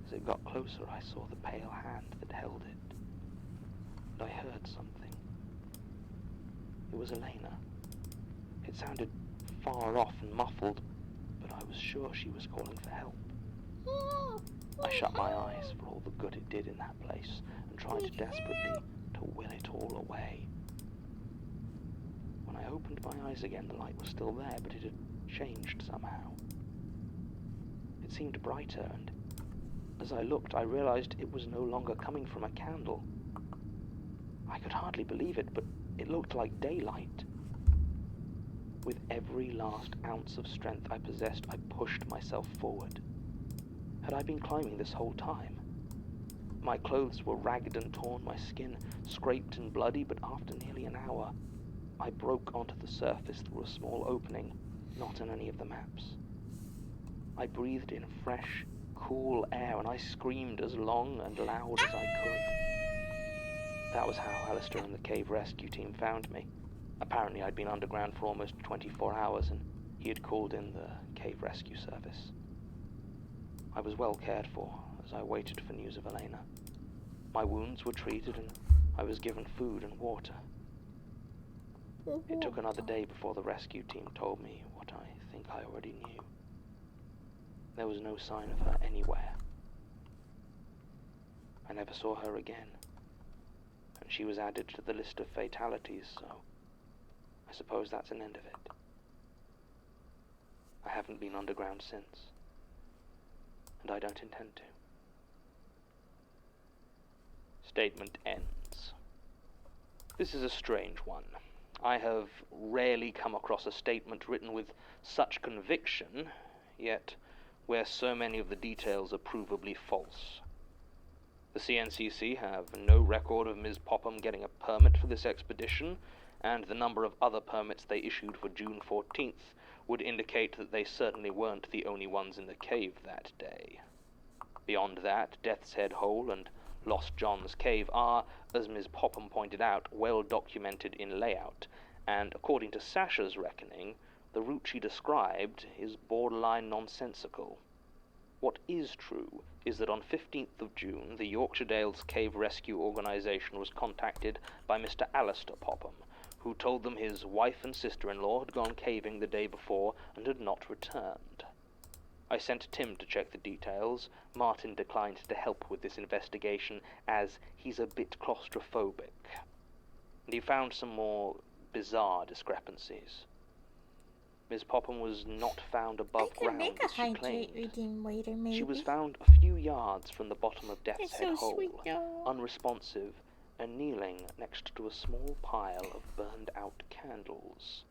As it got closer, I saw the pale hand that held it, and I heard something. It was Elena. It sounded far off and muffled, but I was sure she was calling for help. I shut my eyes for all the good it did in that place, and tried desperately to will it all away. When I opened my eyes again, the light was still there, but it had changed somehow. It seemed brighter, and as I looked, I realized it was no longer coming from a candle. I could hardly believe it, but it looked like daylight. With every last ounce of strength I possessed, I pushed myself forward. Had I been climbing this whole time? My clothes were ragged and torn, my skin scraped and bloody, but after nearly an hour, I broke onto the surface through a small opening, not in any of the maps. I breathed in fresh, cool air, and I screamed as long and loud as I could. That was how Alistair and the cave rescue team found me. Apparently I'd been underground for almost 24 hours, and he had called in the cave rescue service. I was well cared for as I waited for news of Elena. My wounds were treated, and I was given food and water. It took another day before the rescue team told me what I think I already knew. There was no sign of her anywhere. I never saw her again, and she was added to the list of fatalities, so I suppose that's an end of it. I haven't been underground since, and I don't intend to. Statement ends. This is a strange one. I have rarely come across a statement written with such conviction, yet where so many of the details are provably false. The CNCC have no record of Ms. Popham getting a permit for this expedition, and the number of other permits they issued for June 14th would indicate that they certainly weren't the only ones in the cave that day. Beyond that, Death's Head Hole and Lost John's Cave are, as Ms. Popham pointed out, well documented in layout, and according to Sasha's reckoning, the route she described is borderline nonsensical. What is true is that on 15th of June, the Yorkshire Dales Cave Rescue Organisation was contacted by Mr. Alistair Popham, who told them his wife and sister-in-law had gone caving the day before and had not returned. I sent Tim to check the details. Martin declined to help with this investigation as he's a bit claustrophobic. And he found some more bizarre discrepancies. Ms. Popham was not found above ground make a as she hydrate claimed. reading later, maybe. She was found a few yards from the bottom of Death's It's Head so Hole, sweet, though. unresponsive, and kneeling next to a small pile of burned-out candles.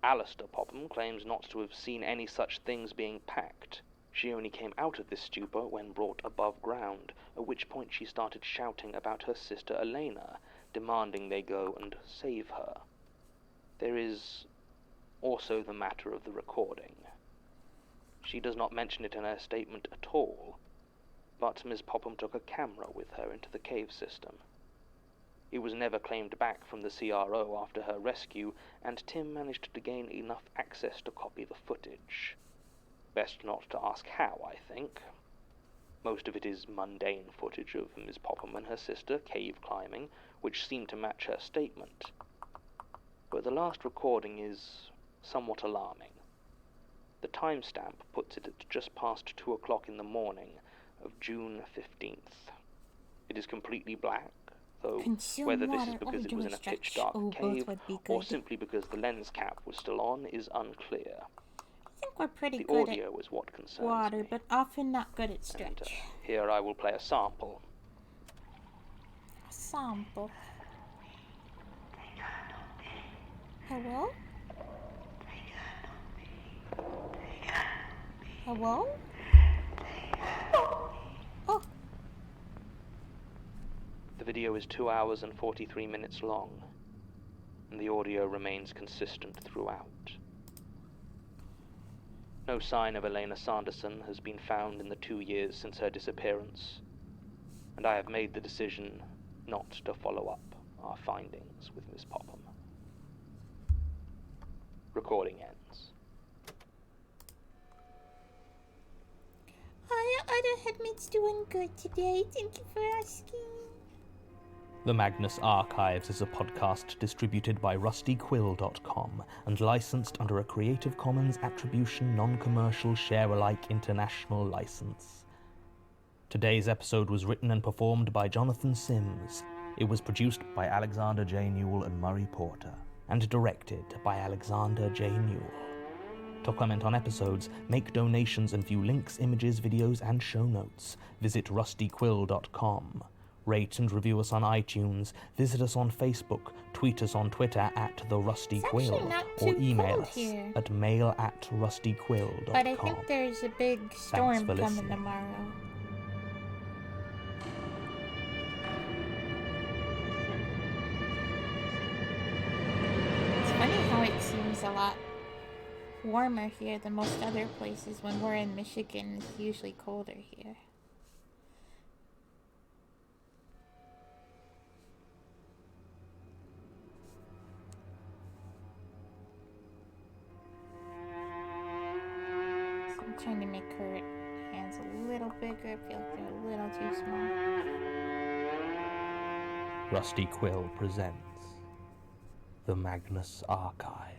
Alistair Popham claims not to have seen any such things being packed. She only came out of this stupor when brought above ground, at which point she started shouting about her sister Elena, demanding they go and save her. There is also the matter of the recording. She does not mention it in her statement at all, but Ms. Popham took a camera with her into the cave system. It was never claimed back from the CRO after her rescue, and Tim managed to gain enough access to copy the footage. Best not to ask how, I think. Most of it is mundane footage of Ms. Popham and her sister cave climbing, which seemed to match her statement. But the last recording is somewhat alarming. The timestamp puts it at just past 2 o'clock in the morning of June 15th. It is completely black, though whether this is because it was in a pitch-dark cave or simply because the lens cap was still on is unclear. I think we're pretty The good audio is what concerns at water, me. but often not good at And, stretch. here I will play a sample. Sample. Hello? Hello? Oh. The video is 2 hours and 43 minutes long, and the audio remains consistent throughout. No sign of Elena Sanderson has been found in the 2 years since her disappearance, and I have made the decision not to follow up our findings with Miss Popham. Recording ends. Hi, other headmate's doing good today. Thank you for asking. The Magnus Archives is a podcast distributed by rustyquill.com and licensed under a Creative Commons Attribution Non-Commercial Share-alike International License. Today's episode was written and performed by Jonathan Sims. It was produced by Alexander J. Newell and Murray Porter, and directed by Alexander J. Newell. To comment on episodes, make donations and view links, images, videos, and show notes, visit rustyquill.com. Rate and review us on iTunes, visit us on Facebook, tweet us on Twitter at The Rusty Quill, or email us at mail@rustyquill.com. But I think there's a big storm coming listening. tomorrow. It's funny how it seems a lot warmer here than most other places. When we're in Michigan, it's usually colder here. So I'm trying to make her hands a little bigger. I feel like they're a little too small. Rusty Quill presents The Magnus Archives.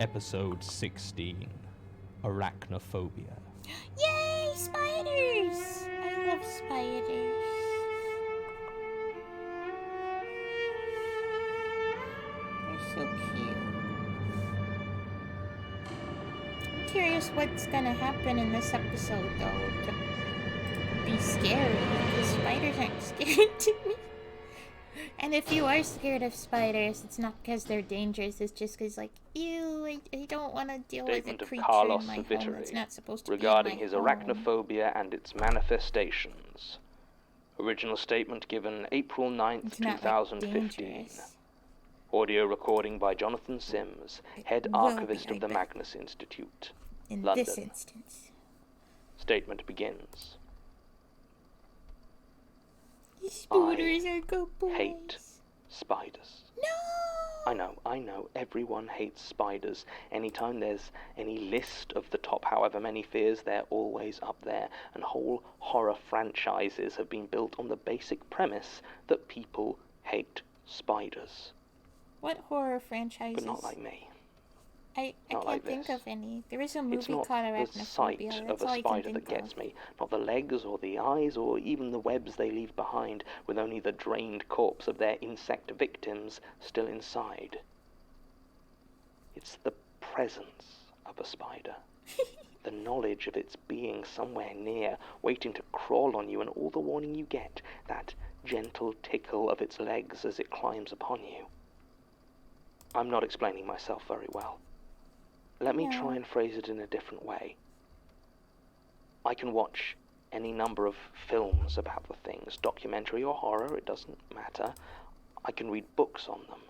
Episode 16, Arachnophobia. Yay, spiders! I love spiders. They're so cute. I'm curious what's gonna happen in this episode, though, to be scary, because spiders aren't scary to me. And if you are scared of spiders, it's not because they're dangerous, it's just because, like, ew, I don't want to deal with a Statement of creature Carlos in my home. Saviteri It's not supposed to regarding be in his my home. arachnophobia and its manifestations. Original statement given April 9th, It's not, like, 2015. dangerous. Audio recording by Jonathan Sims, head will be, archivist I of the bet. Magnus Institute. In London. this instance. Statement begins. Spiders are good boys. hate spiders. No! I know, everyone hates spiders. Anytime there's any list of the top however many fears, they're always up there, and whole horror franchises have been built on the basic premise that people hate spiders. What horror franchises? But not like me. I Not can't like think this. of any. There is a movie It's not called the sight Arachnophobia. of That's a all I can spider think that gets of. me, not the legs or the eyes or even the webs they leave behind, with only the drained corpse of their insect victims still inside. It's the presence of a spider. The knowledge of its being somewhere near, waiting to crawl on you, and all the warning you get, that gentle tickle of its legs as it climbs upon you. I'm not explaining myself very well. Let me try and phrase it in a different way. I can watch any number of films about the things, documentary or horror, it doesn't matter. I can read books on them.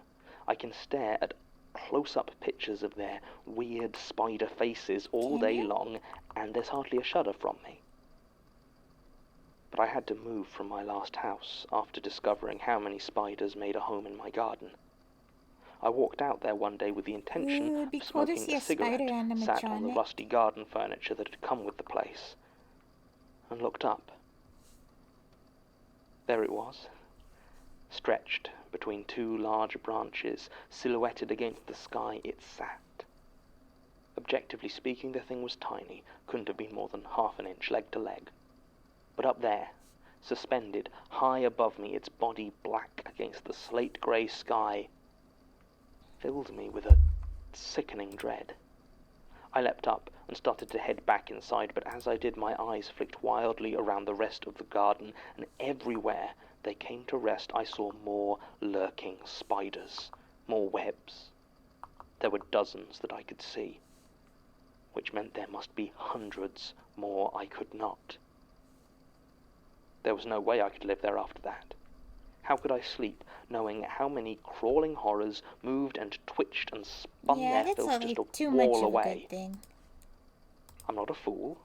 I can stare at close-up pictures of their weird spider faces all day long, and there's hardly a shudder from me. But I had to move from my last house after discovering how many spiders made a home in my garden. I walked out there one day with the intention of smoking a cigarette, sat on the rusty garden furniture that had come with the place, and looked up. There it was, stretched between two large branches, silhouetted against the sky. It sat. Objectively speaking, the thing was tiny, couldn't have been more than half an inch leg to leg. But up there, suspended high above me, its body black against the slate-grey sky, filled me with a sickening dread. I leapt up and started to head back inside, but as I did, my eyes flicked wildly around the rest of the garden, and everywhere they came to rest I saw more lurking spiders, more webs. There were dozens that I could see, which meant there must be hundreds more I could not. There was no way I could live there after that. How could I sleep, knowing how many crawling horrors moved and twitched and spun their filth just a wall away? I'm not a fool.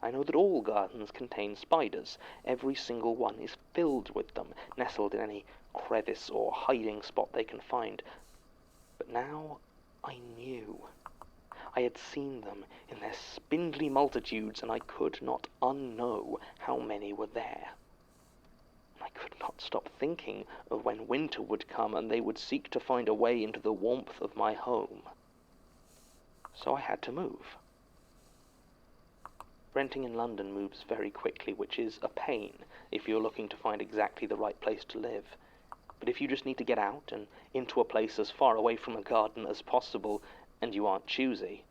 I know that all gardens contain spiders. Every single one is filled with them, nestled in any crevice or hiding spot they can find. But now I knew. I had seen them in their spindly multitudes, and I could not unknow how many were there. I could not stop thinking of when winter would come and they would seek to find a way into the warmth of my home. So I had to move. Renting in London moves very quickly, which is a pain if you're looking to find exactly the right place to live. But if you just need to get out and into a place as far away from a garden as possible, and you aren't choosy,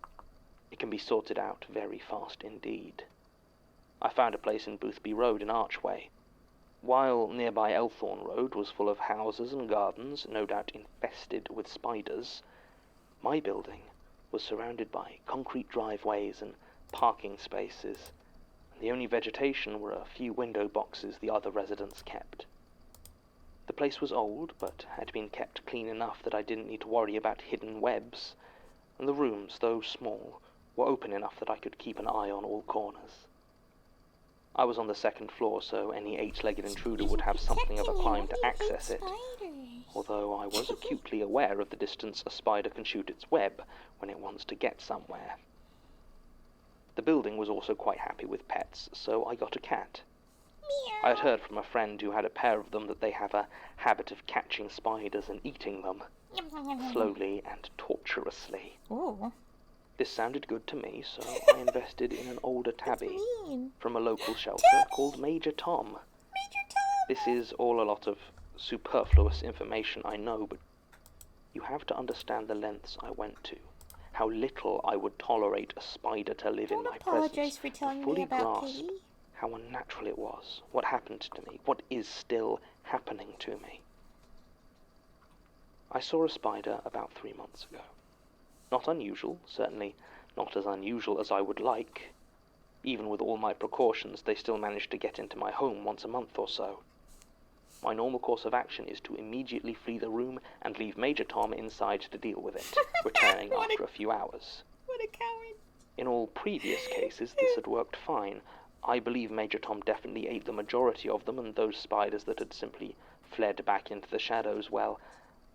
it can be sorted out very fast indeed. I found a place in Boothby Road in Archway. While nearby Elthorne Road was full of houses and gardens, no doubt infested with spiders, my building was surrounded by concrete driveways and parking spaces, and the only vegetation were a few window boxes the other residents kept. The place was old, but had been kept clean enough that I didn't need to worry about hidden webs, and the rooms, though small, were open enough that I could keep an eye on all corners. I was on the second floor, so any eight-legged intruder would have something of a climb to access it, although I was acutely aware of the distance a spider can shoot its web when it wants to get somewhere. The building was also quite happy with pets, so I got a cat. I had heard from a friend who had a pair of them that they have a habit of catching spiders and eating them, slowly and torturously. Ooh. This sounded good to me, so I invested in an older tabby from a local shelter called Major Tom. This is all a lot of superfluous information, I know, but you have to understand the lengths I went to, how little I would tolerate a spider to live in my presence, for telling to fully me about grasp Kitty. how unnatural it was, what happened to me, what is still happening to me. I saw a spider about 3 months ago. Not unusual, certainly not as unusual as I would like. Even with all my precautions, they still managed to get into my home once a month or so. My normal course of action is to immediately flee the room and leave Major Tom inside to deal with it, returning after a few hours. What a coward. In all previous cases, this had worked fine, I believe Major Tom definitely ate the majority of them, and those spiders that had simply fled back into the shadows, well,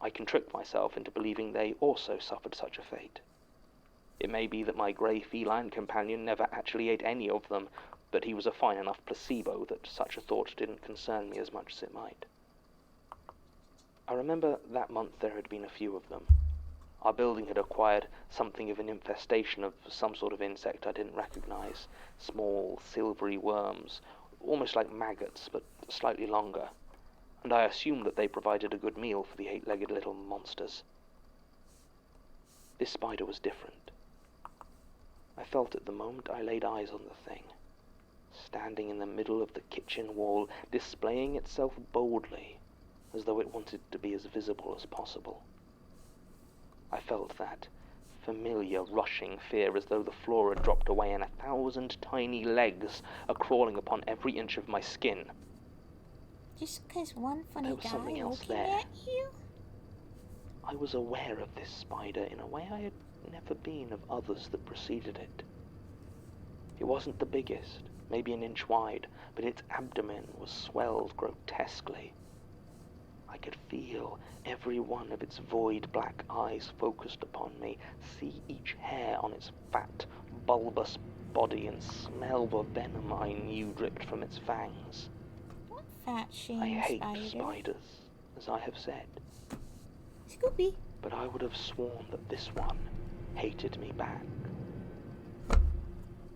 I can trick myself into believing they also suffered such a fate. It may be that my grey feline companion never actually ate any of them, but he was a fine enough placebo that such a thought didn't concern me as much as it might. I remember that month there had been a few of them. Our building had acquired something of an infestation of some sort of insect I didn't recognize. Small, silvery worms, almost like maggots, but slightly longer. And I assumed that they provided a good meal for the 8-legged little monsters. This spider was different. I felt it the moment I laid eyes on the thing, standing in the middle of the kitchen wall, displaying itself boldly, as though it wanted to be as visible as possible. I felt that familiar rushing fear, as though the floor had dropped away and 1,000 tiny legs are crawling upon every inch of my skin. Just 'cause one funny There was guy something else looking there. at you? I was aware of this spider in a way I had never been of others that preceded it. It wasn't the biggest, maybe an inch wide, but its abdomen was swelled grotesquely. I could feel every one of its void black eyes focused upon me, see each hair on its fat, bulbous body, and smell the venom I knew dripped from its fangs. What fat shame I hate spider? spiders, as I have said, Scooby. but I would have sworn that this one hated me back.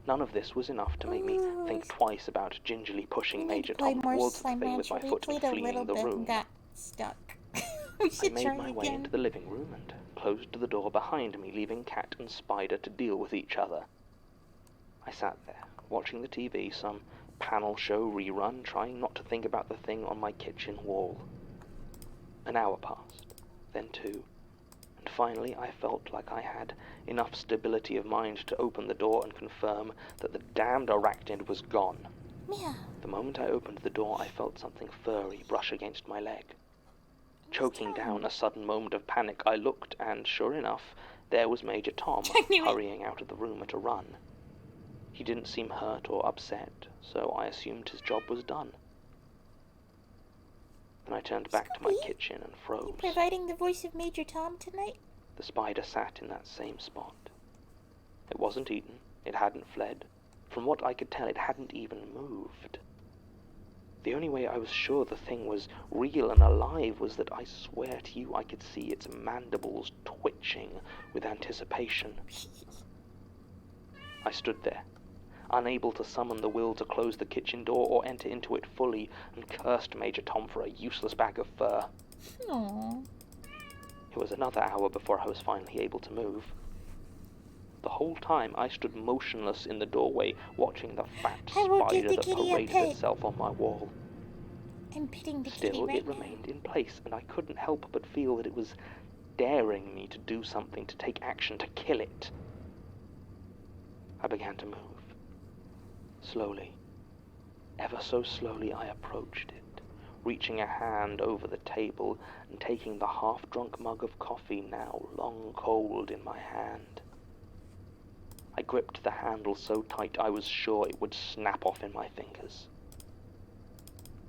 None of this was enough to make me think twice about gingerly pushing We need Major to play Tom more towards the Slime thing with Rancher. my We foot and played a little fleeing the bit room. and got stuck. We I should made try my way again. into the living room and closed the door behind me, leaving Cat and Spider to deal with each other. I sat there, watching the TV, some panel show rerun, trying not to think about the thing on my kitchen wall. An hour passed, then 2, and finally I felt like I had enough stability of mind to open the door and confirm that the damned arachnid was gone. Meow. The moment I opened the door, I felt something furry brush against my leg. Choking down a sudden moment of panic, I looked, and sure enough, there was Major Tom, I knew it. hurrying out of the room at a run. He didn't seem hurt or upset, so I assumed his job was done. Then I turned back to my Scooby? kitchen and You froze. providing the voice of Major Tom tonight? The spider sat in that same spot. It wasn't eaten, it hadn't fled. From what I could tell, it hadn't even moved. The only way I was sure the thing was real and alive was that I swear to you I could see its mandibles twitching with anticipation. I stood there, unable to summon the will to close the kitchen door or enter into it fully, and cursed Major Tom for a useless bag of fur. Aww. It was another hour before I was finally able to move. The whole time I stood motionless in the doorway, watching the fat I will give spider the that kitty a paraded pet. itself on my wall. I'm petting the kitty Still, right it now. remained in place, and I couldn't help but feel that it was daring me to do something, to take action, to kill it. I began to move. Slowly, ever so slowly, I approached it, reaching a hand over the table and taking the half-drunk mug of coffee, now long cold, in my hand. I gripped the handle so tight I was sure it would snap off in my fingers.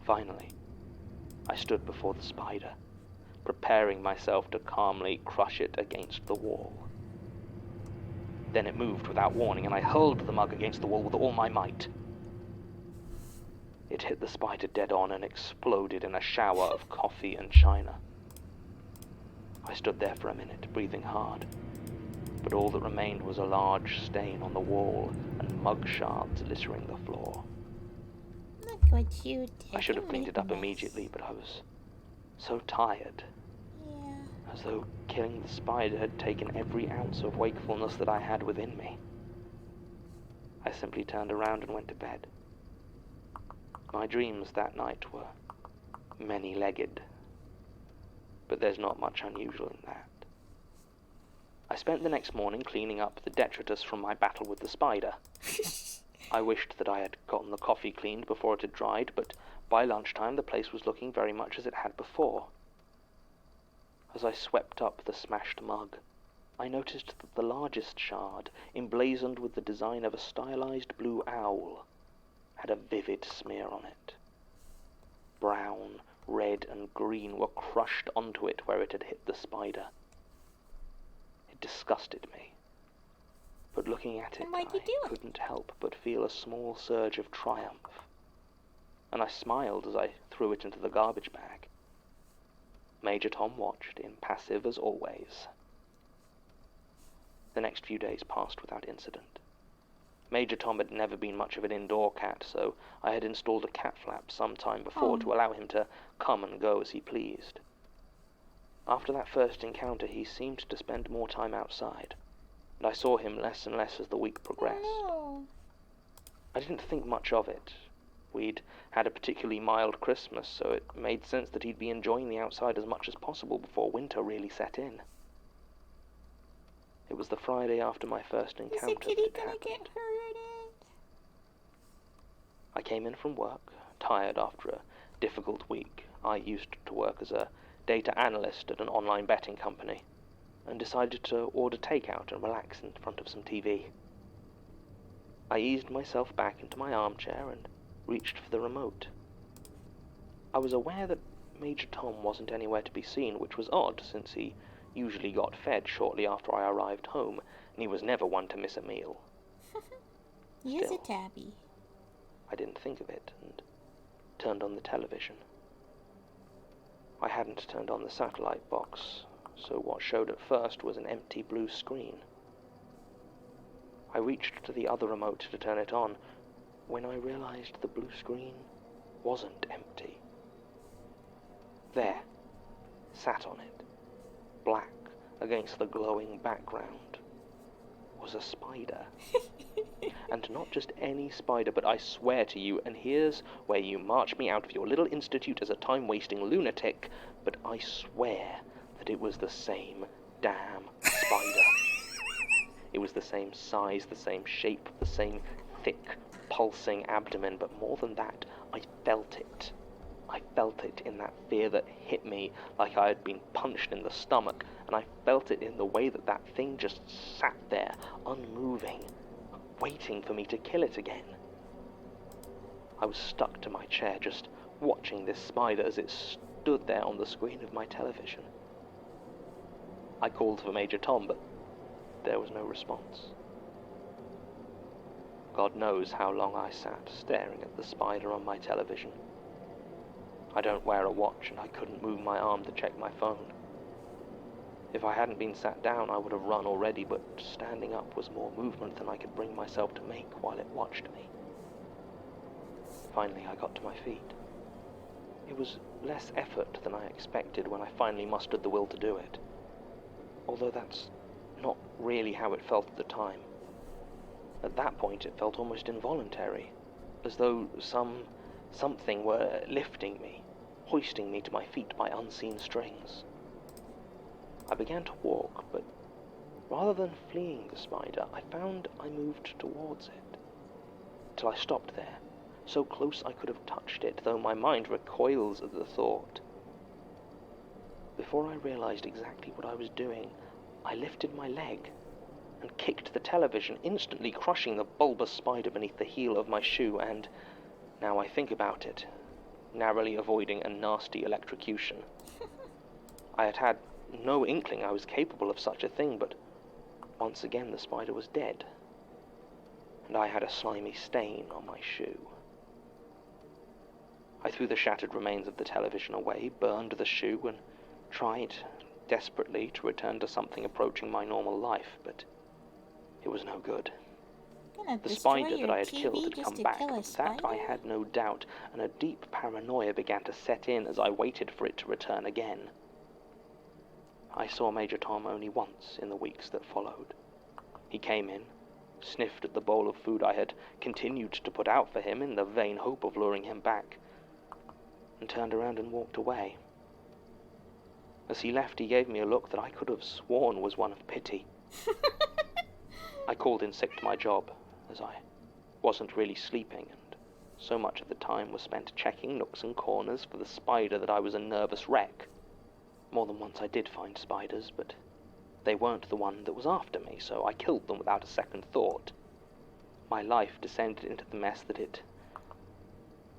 Finally, I stood before the spider, preparing myself to calmly crush it against the wall. Then it moved without warning, and I hurled the mug against the wall with all my might. It hit the spider dead on and exploded in a shower of coffee and china. I stood there for a minute, breathing hard, but all that remained was a large stain on the wall and mug shards littering the floor. Look what you did. I should You have cleaned made it up a mess. immediately, but I was so tired, Yeah. as though killing the spider had taken every ounce of wakefulness that I had within me. I simply turned around and went to bed. My dreams that night were many-legged, but there's not much unusual in that. I spent the next morning cleaning up the detritus from my battle with the spider. I wished that I had gotten the coffee cleaned before it had dried, but by lunchtime the place was looking very much as it had before. As I swept up the smashed mug, I noticed that the largest shard, emblazoned with the design of a stylized blue owl, had a vivid smear on it. Brown, red, and green were crushed onto it where it had hit the spider. It disgusted me. But looking at it, Then why'd you do it? couldn't help but feel a small surge of triumph. And I smiled as I threw it into the garbage bag. Major Tom watched, impassive as always. The next few days passed without incident. Major Tom had never been much of an indoor cat, so I had installed a cat flap some time before to allow him to come and go as he pleased. After that first encounter, he seemed to spend more time outside, and I saw him less and less as the week progressed. Oh, I didn't think much of it. We'd had a particularly mild Christmas, so it made sense that he'd be enjoying the outside as much as possible before winter really set in. It was the Friday after my first no. Is encounter the kitty that it gonna happened. get hurt? I came in from work, tired after a difficult week. I used to work as a data analyst at an online betting company, and decided to order takeout and relax in front of some TV. I eased myself back into my armchair and reached for the remote. I was aware that Major Tom wasn't anywhere to be seen, which was odd, since he usually got fed shortly after I arrived home, and he was never one to miss a meal. He is a Still. tabby. I didn't think of it, and turned on the television. I hadn't turned on the satellite box, so what showed at first was an empty blue screen. I reached to the other remote to turn it on, when I realized the blue screen wasn't empty. There, sat on it, black against the glowing background, was a spider. And not just any spider, but I swear to you, and here's where you march me out of your little institute as a time-wasting lunatic, but I swear that it was the same damn spider. It was the same size, the same shape, the same thick, pulsing abdomen, but more than that, I felt it. I felt it in that fear that hit me like I had been punched in the stomach, and I felt it in the way that that thing just sat there, unmoving, waiting for me to kill it again. I was stuck to my chair, just watching this spider as it stood there on the screen of my television. I called for Major Tom, but there was no response. God knows how long I sat staring at the spider on my television. I don't wear a watch, and I couldn't move my arm to check my phone. If I hadn't been sat down, I would have run already, but standing up was more movement than I could bring myself to make while it watched me. Finally, I got to my feet. It was less effort than I expected when I finally mustered the will to do it, although that's not really how it felt at the time. At that point, it felt almost involuntary, as though something were lifting me, hoisting me to my feet by unseen strings. I began to walk, but rather than fleeing the spider, I found I moved towards it, till I stopped there, so close I could have touched it, though my mind recoils at the thought. Before I realized exactly what I was doing, I lifted my leg and kicked the television, instantly crushing the bulbous spider beneath the heel of my shoe, and, now I think about it, narrowly avoiding a nasty electrocution. I had had no inkling I was capable of such a thing, but once again the spider was dead, and I had a slimy stain on my shoe. I threw the shattered remains of the television away, burned the shoe, and tried desperately to return to something approaching my normal life, but it was no good. The spider that I had killed had come back, but that I had no doubt, and a deep paranoia began to set in as I waited for it to return again. I saw Major Tom only once in the weeks that followed. He came in, sniffed at the bowl of food I had continued to put out for him in the vain hope of luring him back, and turned around and walked away. As he left, he gave me a look that I could have sworn was one of pity. I called in sick to my job, as I wasn't really sleeping, and so much of the time was spent checking nooks and corners for the spider that I was a nervous wreck. More than once I did find spiders, but they weren't the one that was after me, so I killed them without a second thought. My life descended into the mess that it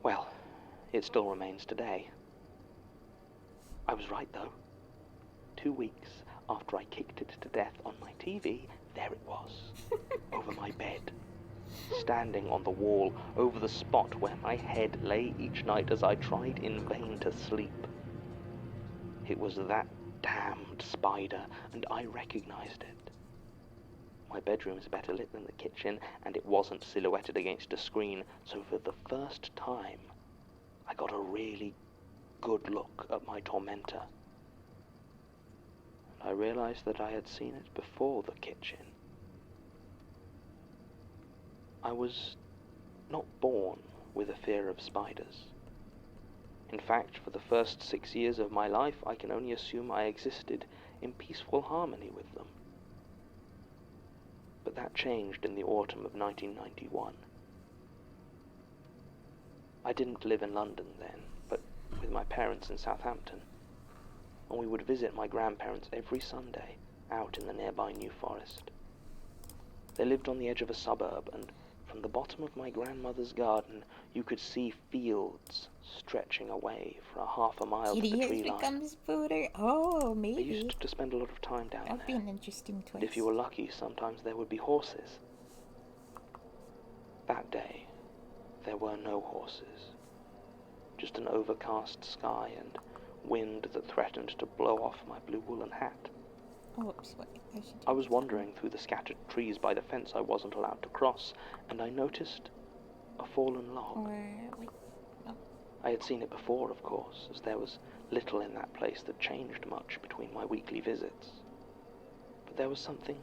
Well, it still remains today. I was right, though. 2 weeks after I kicked it to death on my TV, there it was, over my bed, standing on the wall over the spot where my head lay each night as I tried in vain to sleep. It was that damned spider, and I recognized it. My bedroom is better lit than the kitchen, and it wasn't silhouetted against a screen, so for the first time, I got a really good look at my tormentor. And I realized that I had seen it before the kitchen. I was not born with a fear of spiders. In fact, for the first 6 years of my life, I can only assume I existed in peaceful harmony with them. But that changed in the autumn of 1991. I didn't live in London then, but with my parents in Southampton, and we would visit my grandparents every Sunday out in the nearby New Forest. They lived on the edge of a suburb, and from the bottom of my grandmother's garden, you could see fields stretching away for a half a mile to the Kitty tree has line. become spooter. Oh, I maybe. used to spend a lot of time down That would be there. an interesting twist. And if you were lucky, sometimes there would be horses. That day, there were no horses. Just an overcast sky and wind that threatened to blow off my blue woolen hat. Oops, what? I should do I was this. wandering through the scattered trees by the fence I wasn't allowed to cross, and I noticed a fallen log. Or, wait. I had seen it before, of course, as there was little in that place that changed much between my weekly visits. But there was something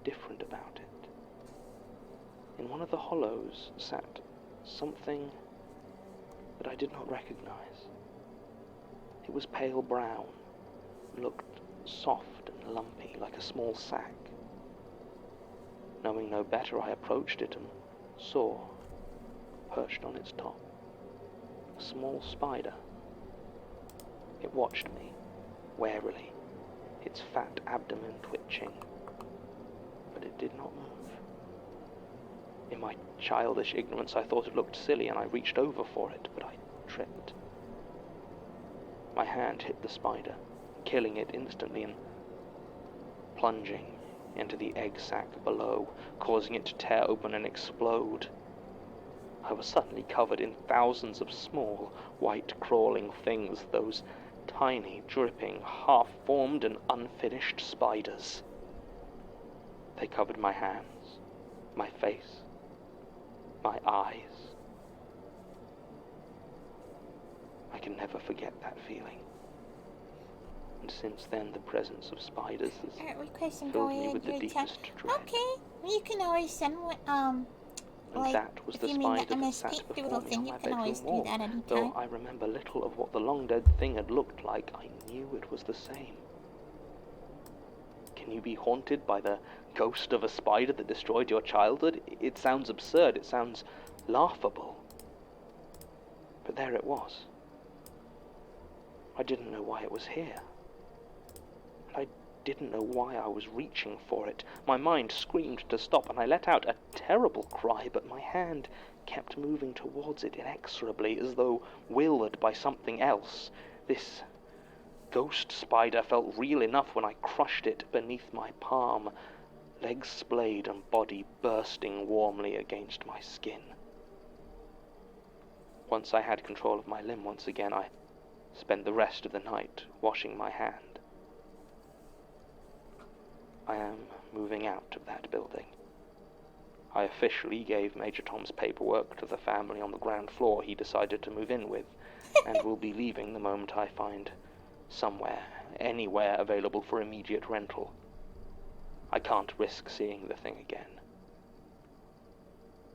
different about it. In one of the hollows sat something that I did not recognize. It was pale brown and looked soft and lumpy, like a small sack. Knowing no better, I approached it and saw, perched on its top, a small spider. It watched me, warily, its fat abdomen twitching, but it did not move. In my childish ignorance, I thought it looked silly, and I reached over for it, but I tripped. My hand hit the spider, killing it instantly and plunging into the egg sac below, causing it to tear open and explode. I was suddenly covered in thousands of small, white crawling things, those tiny, dripping, half-formed and unfinished spiders. They covered my hands, my face, my eyes. I can never forget that feeling. And since then, the presence of spiders has Alright, requesting filled go me ahead. with the Your deepest chat. dread. Okay, you can always send what, And like, that was if the you mean spider the that MS sat Paint before Doodle me thing, on you my can always bedroom do wall. that anytime. Though I remember little of what the long-dead thing had looked like, I knew it was the same. Can you be haunted by the ghost of a spider that destroyed your childhood? It sounds absurd, it sounds laughable. But there it was. I didn't know why it was here. I didn't know why I was reaching for it. My mind screamed to stop, and I let out a terrible cry, but my hand kept moving towards it inexorably, as though willed by something else. This ghost spider felt real enough when I crushed it beneath my palm, legs splayed and body bursting warmly against my skin. Once I had control of my limb once again, I spent the rest of the night washing my hand. I am moving out of that building. I officially gave Major Tom's paperwork to the family on the ground floor he decided to move in with, and will be leaving the moment I find somewhere, anywhere available for immediate rental. I can't risk seeing the thing again.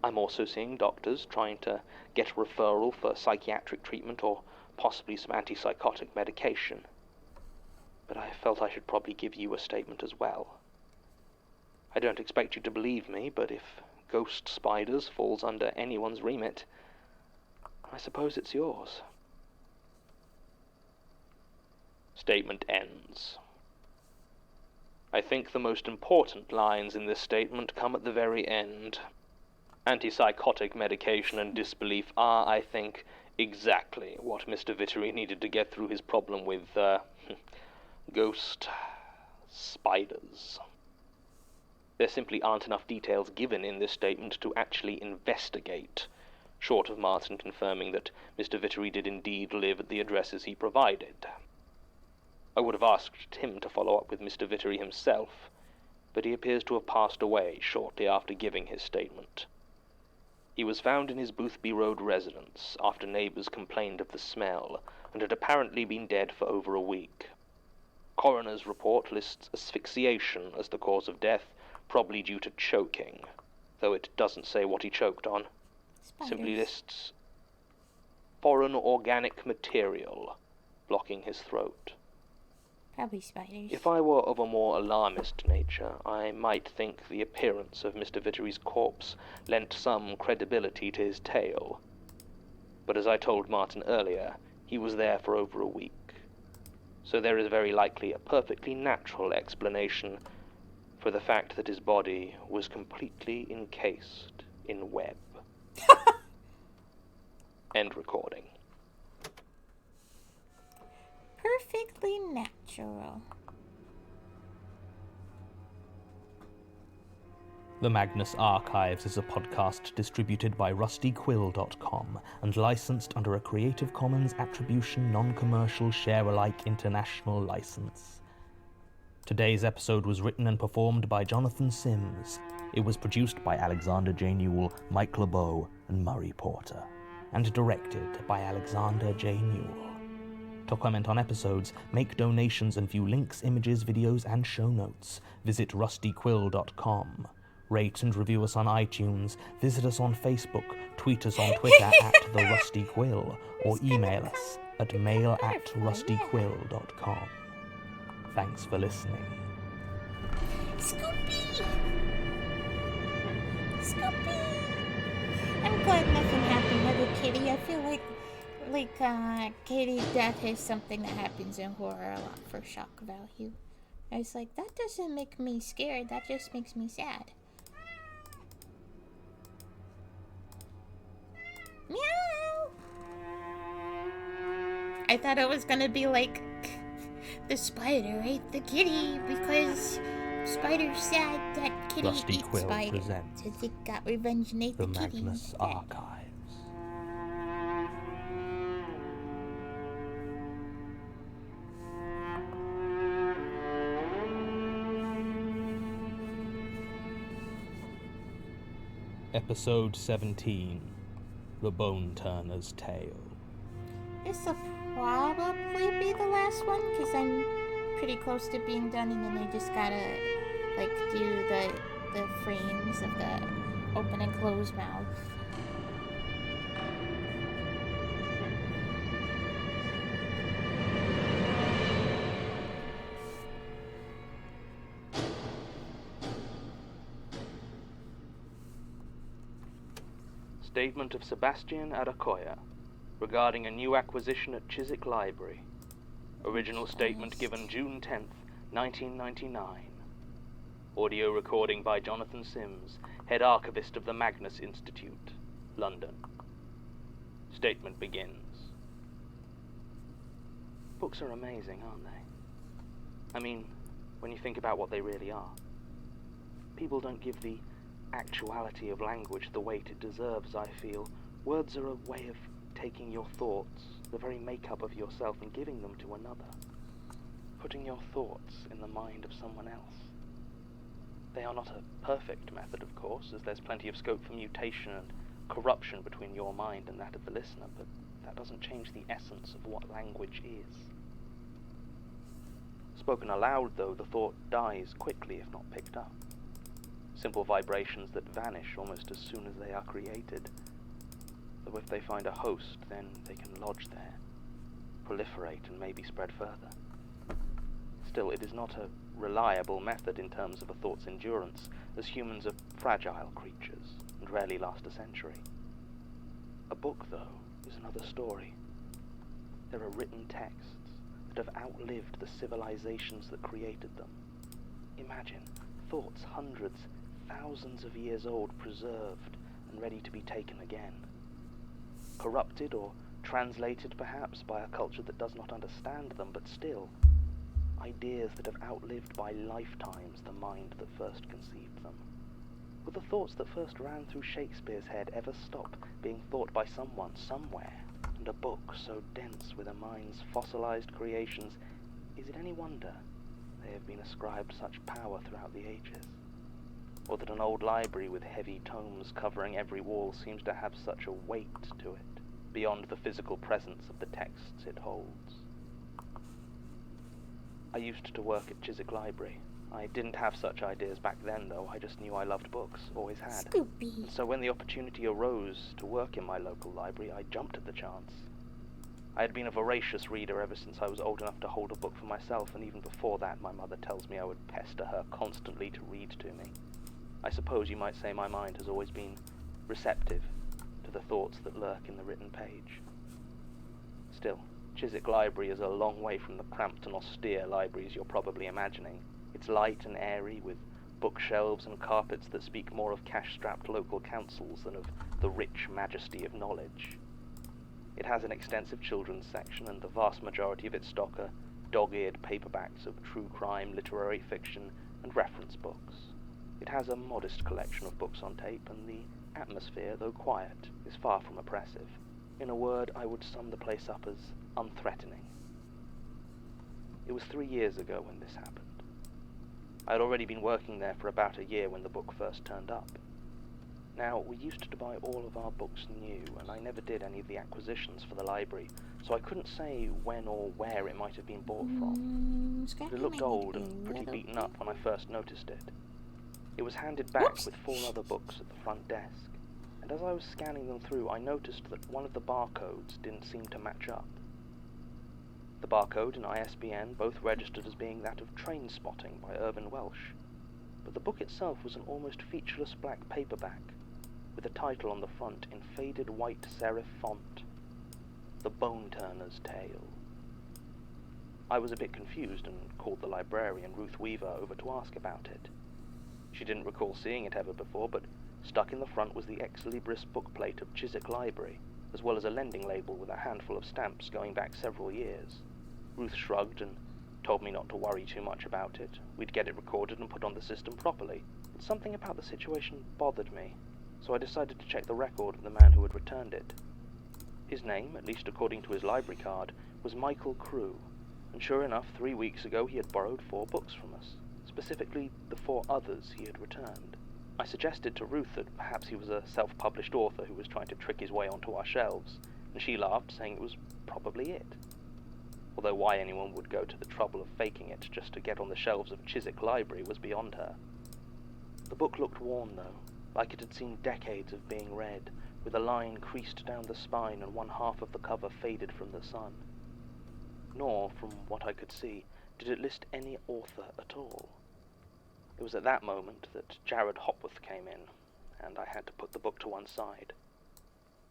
I'm also seeing doctors trying to get a referral for psychiatric treatment or possibly some antipsychotic medication. But I felt I should probably give you a statement as well. I don't expect you to believe me, but if ghost spiders falls under anyone's remit, I suppose it's yours. Statement ends. I think the most important lines in this statement come at the very end. Antipsychotic medication and disbelief are, I think, exactly what Mr. Vittery needed to get through his problem with, ghost spiders. There simply aren't enough details given in this statement to actually investigate, short of Martin confirming that Mr. Vittery did indeed live at the addresses he provided. I would have asked him to follow up with Mr. Vittery himself, but he appears to have passed away shortly after giving his statement. He was found in his Boothby Road residence after neighbors complained of the smell, and had apparently been dead for over a week. Coroner's report lists asphyxiation as the cause of death, probably due to choking, though it doesn't say what he choked on. Simply lists foreign organic material blocking his throat. Probably spiders. If I were of a more alarmist nature, I might think the appearance of Mr. Vittery's corpse lent some credibility to his tale. But as I told Martin earlier, he was there for over a week. So there is very likely a perfectly natural explanation for the fact that his body was completely encased in web. End recording. Perfectly natural. The Magnus Archives is a podcast distributed by rustyquill.com and licensed under a Creative Commons Attribution Non-Commercial Share-alike International License. Today's episode was written and performed by Jonathan Sims. It was produced by Alexander J. Newell, Mike LeBeau, and Murray Porter, and directed by Alexander J. Newell. To comment on episodes, make donations, and view links, images, videos, and show notes, visit rustyquill.com. Rate and review us on iTunes, visit us on Facebook, tweet us on Twitter at The Rusty Quill, or email us at mail@rustyquill.com. Thanks for listening. Scoopy! Scoopy! I'm glad nothing happened to the kitty. I feel like Katie's death is something that happens in horror a lot for shock value. I was like, that doesn't make me scared, that just makes me sad. Meow! I thought it was gonna be like the spider ate the kitty because spider's sad that kitty Rusty ate Quill spider. presents So it got revenge and ate The the kitty Magnus instead. Archives. Episode 17, The Bone Turner's Tale. This'll probably be the last one because I'm pretty close to being done, and then I just gotta do the frames of the open and closed mouth. Statement of Sebastian Arakoya regarding a new acquisition at Chiswick Library. Original statement given June 10th, 1999. Audio recording by Jonathan Sims, head archivist of the Magnus Institute, London. Statement begins. Books are amazing, aren't they? I mean, when you think about what they really are. People don't give the actuality of language the weight it deserves, I feel. Words are a way of taking your thoughts, the very makeup of yourself, and giving them to another. Putting your thoughts in the mind of someone else. They are not a perfect method, of course, as there's plenty of scope for mutation and corruption between your mind and that of the listener, but that doesn't change the essence of what language is. Spoken aloud, though, the thought dies quickly if not picked up. Simple vibrations that vanish almost as soon as they are created. Though if they find a host, then they can lodge there, proliferate, and maybe spread further. Still, it is not a reliable method in terms of a thought's endurance, as humans are fragile creatures and rarely last a century. A book, though, is another story. There are written texts that have outlived the civilizations that created them. Imagine thoughts hundreds, thousands of years old preserved and ready to be taken again. Corrupted or translated perhaps by a culture that does not understand them, but still, ideas that have outlived by lifetimes the mind that first conceived them. Will the thoughts that first ran through Shakespeare's head ever stop being thought by someone somewhere? And a book so dense with a mind's fossilized creations, is it any wonder they have been ascribed such power throughout the ages? Or that an old library with heavy tomes covering every wall seems to have such a weight to it, beyond the physical presence of the texts it holds? I used to work at Chiswick Library. I didn't have such ideas back then, though. I just knew I loved books, always had. Scoopy. And so when the opportunity arose to work in my local library, I jumped at the chance. I had been a voracious reader ever since I was old enough to hold a book for myself, and even before that, my mother tells me I would pester her constantly to read to me. I suppose you might say my mind has always been receptive to the thoughts that lurk in the written page. Still, Chiswick Library is a long way from the cramped and austere libraries you're probably imagining. It's light and airy, with bookshelves and carpets that speak more of cash-strapped local councils than of the rich majesty of knowledge. It has an extensive children's section, and the vast majority of its stock are dog-eared paperbacks of true crime, literary fiction, and reference books. It has a modest collection of books on tape, and the atmosphere, though quiet, is far from oppressive. In a word, I would sum the place up as unthreatening. It was 3 years ago when this happened. I had already been working there for about a year when the book first turned up. Now, we used to buy all of our books new, and I never did any of the acquisitions for the library, so I couldn't say when or where it might have been bought from. But it looked old and pretty beaten up when I first noticed it. It was handed back with 4 other books at the front desk, and as I was scanning them through, I noticed that one of the barcodes didn't seem to match up. The barcode and ISBN both registered as being that of Train Spotting by Irvin Welsh, but the book itself was an almost featureless black paperback, with a title on the front in faded white serif font, The Bone Turner's Tale. I was a bit confused and called the librarian, Ruth Weaver, over to ask about it. She didn't recall seeing it ever before, but stuck in the front was the ex libris bookplate of Chiswick Library, as well as a lending label with a handful of stamps going back several years. Ruth shrugged and told me not to worry too much about it. We'd get it recorded and put on the system properly. But something about the situation bothered me, so I decided to check the record of the man who had returned it. His name, at least according to his library card, was Michael Crewe, and sure enough, 3 weeks ago he had borrowed 4 books from us, specifically the 4 others he had returned. I suggested to Ruth that perhaps he was a self-published author who was trying to trick his way onto our shelves, and she laughed, saying it was probably it. Although why anyone would go to the trouble of faking it just to get on the shelves of Chiswick Library was beyond her. The book looked worn, though, like it had seen decades of being read, with a line creased down the spine and one half of the cover faded from the sun. Nor, from what I could see, did it list any author at all. It was at that moment that Jared Hopworth came in, and I had to put the book to one side.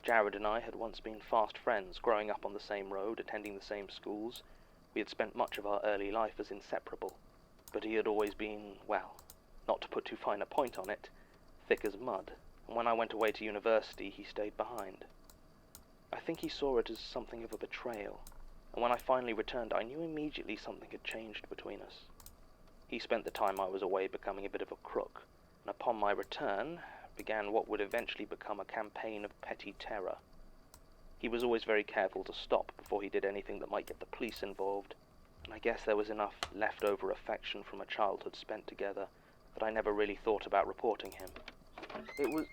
Jared and I had once been fast friends, growing up on the same road, attending the same schools. We had spent much of our early life as inseparable, but he had always been, well, not to put too fine a point on it, thick as mud, and when I went away to university, he stayed behind. I think he saw it as something of a betrayal, and when I finally returned, I knew immediately something had changed between us. He spent the time I was away becoming a bit of a crook, and upon my return began what would eventually become a campaign of petty terror. He was always very careful to stop before he did anything that might get the police involved, and I guess there was enough leftover affection from a childhood spent together that I never really thought about reporting him. It was...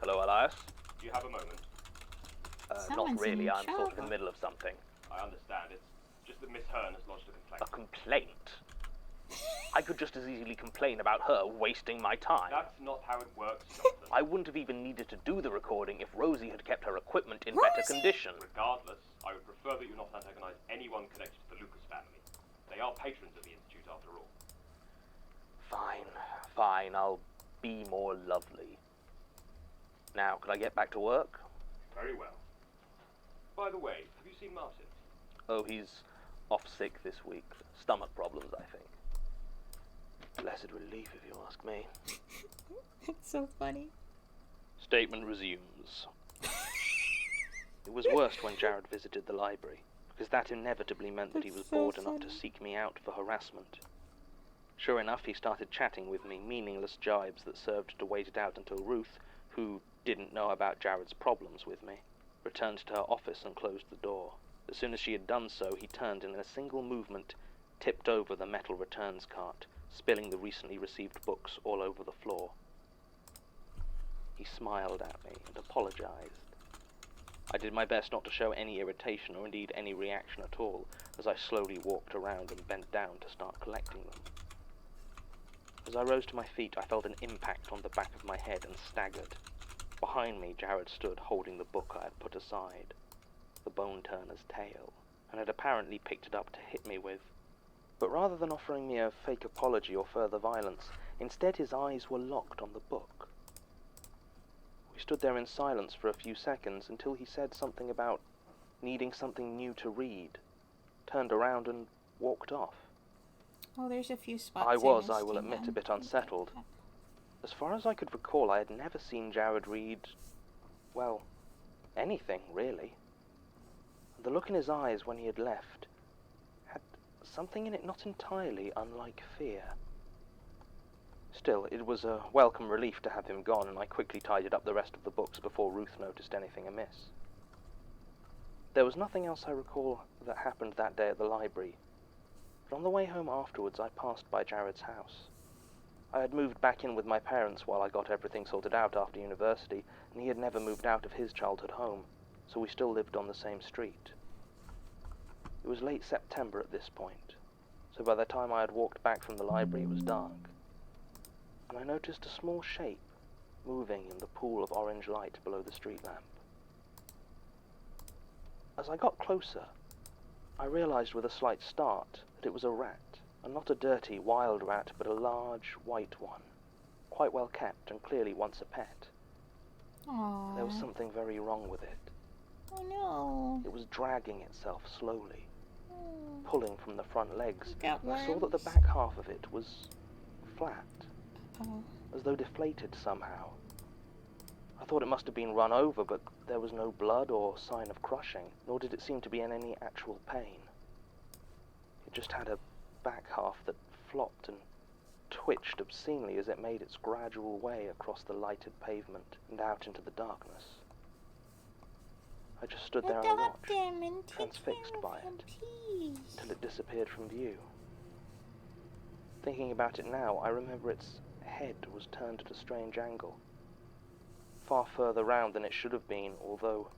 hello, Elias? Do you have a moment? Not really, I'm sort of in the middle of something. I understand. It's just that Miss Hearn has lodged a complaint. A complaint? I could just as easily complain about her wasting my time. That's not how it works, Jonathan. I wouldn't have even needed to do the recording if Rosie had kept her equipment in better condition. Regardless, I would prefer that you not antagonize anyone connected to the Lucas family. They are patrons of the Institute after all. Fine, I'll be more lovely. Now, can I get back to work? Very well. By the way, have you seen Martin? Oh, he's off sick this week. Stomach problems, I think. blessed relief, if you ask me. It's so funny. Statement resumes. It was worst when Jared visited the library, because that inevitably meant that he was That's so bored enough funny. to seek me out for harassment. Sure enough, he started chatting with me, meaningless jibes that served to wait it out until Ruth, who didn't know about Jared's problems with me, returned to her office and closed the door. As soon as she had done so, he turned and in a single movement tipped over the metal returns cart, spilling the recently received books all over the floor. He smiled at me and apologized. I did my best not to show any irritation or indeed any reaction at all as I slowly walked around and bent down to start collecting them. As I rose to my feet, I felt an impact on the back of my head and staggered. Behind me, Jared stood holding the book I had put aside, The Bone Turner's Tale, and had apparently picked it up to hit me with. But rather than offering me a fake apology or further violence, instead his eyes were locked on the book. We stood there in silence for a few seconds until he said something about needing something new to read, turned around and walked off. Oh, there's a few spots. I missed will in admit, a them. bit unsettled. As far as I could recall, I had never seen Jared read, well, anything, really. The look in his eyes when he had left had something in it not entirely unlike fear. Still, it was a welcome relief to have him gone, and I quickly tidied up the rest of the books before Ruth noticed anything amiss. There was nothing else I recall that happened that day at the library, but on the way home afterwards I passed by Jared's house. I had moved back in with my parents while I got everything sorted out after university, and he had never moved out of his childhood home, so we still lived on the same street. It was late September at this point, so by the time I had walked back from the library it was dark, and I noticed a small shape moving in the pool of orange light below the street lamp. As I got closer, I realized with a slight start that it was a rat, and not a dirty, wild rat, but a large, white one, quite well kept and clearly once a pet. Aww. There was something very wrong with it. Oh no. It was dragging itself slowly, Oh. pulling from the front legs. Got I saw that the worms? back half of it was flat, Oh. as though deflated somehow. I thought it must have been run over, but there was no blood or sign of crushing, nor did it seem to be in any actual pain. It just had a back half that flopped and twitched obscenely as it made its gradual way across the lighted pavement and out into the darkness. I just stood there and Adopt watched, him and take transfixed care by of him, it, please. till it disappeared from view. Thinking about it now, I remember its head was turned at a strange angle, far further round than it should have been, although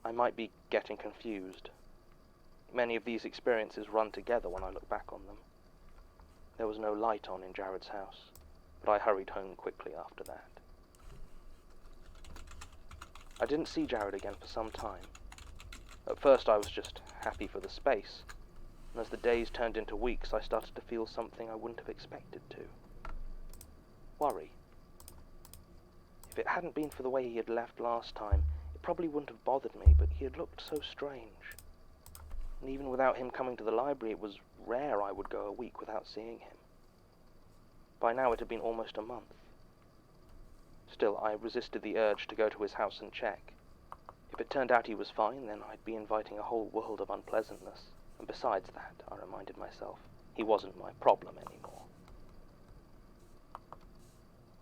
I might be getting confused. Many of these experiences run together when I look back on them. There was no light on in Jared's house, but I hurried home quickly after that. I didn't see Jared again for some time. At first I was just happy for the space, and as the days turned into weeks I started to feel something I wouldn't have expected to. Worry. If it hadn't been for the way he had left last time, it probably wouldn't have bothered me, but he had looked so strange. And even without him coming to the library, it was rare I would go a week without seeing him. By now it had been almost a month. Still, I resisted the urge to go to his house and check. If it turned out he was fine, then I'd be inviting a whole world of unpleasantness. And besides that, I reminded myself, he wasn't my problem anymore.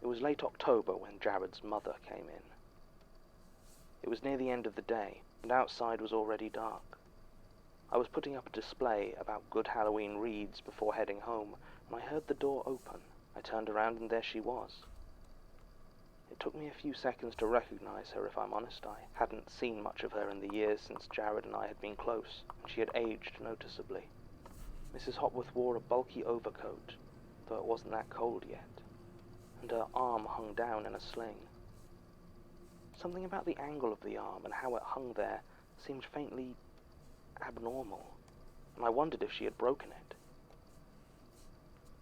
It was late October when Jared's mother came in. It was near the end of the day, and outside was already dark. I was putting up a display about good Halloween reads before heading home, when I heard the door open. I turned around and there she was. It took me a few seconds to recognize her, if I'm honest. I hadn't seen much of her in the years since Jared and I had been close, and she had aged noticeably. Mrs. Hopworth wore a bulky overcoat, though it wasn't that cold yet, and her arm hung down in a sling. Something about the angle of the arm and how it hung there seemed faintly abnormal, and I wondered if she had broken it.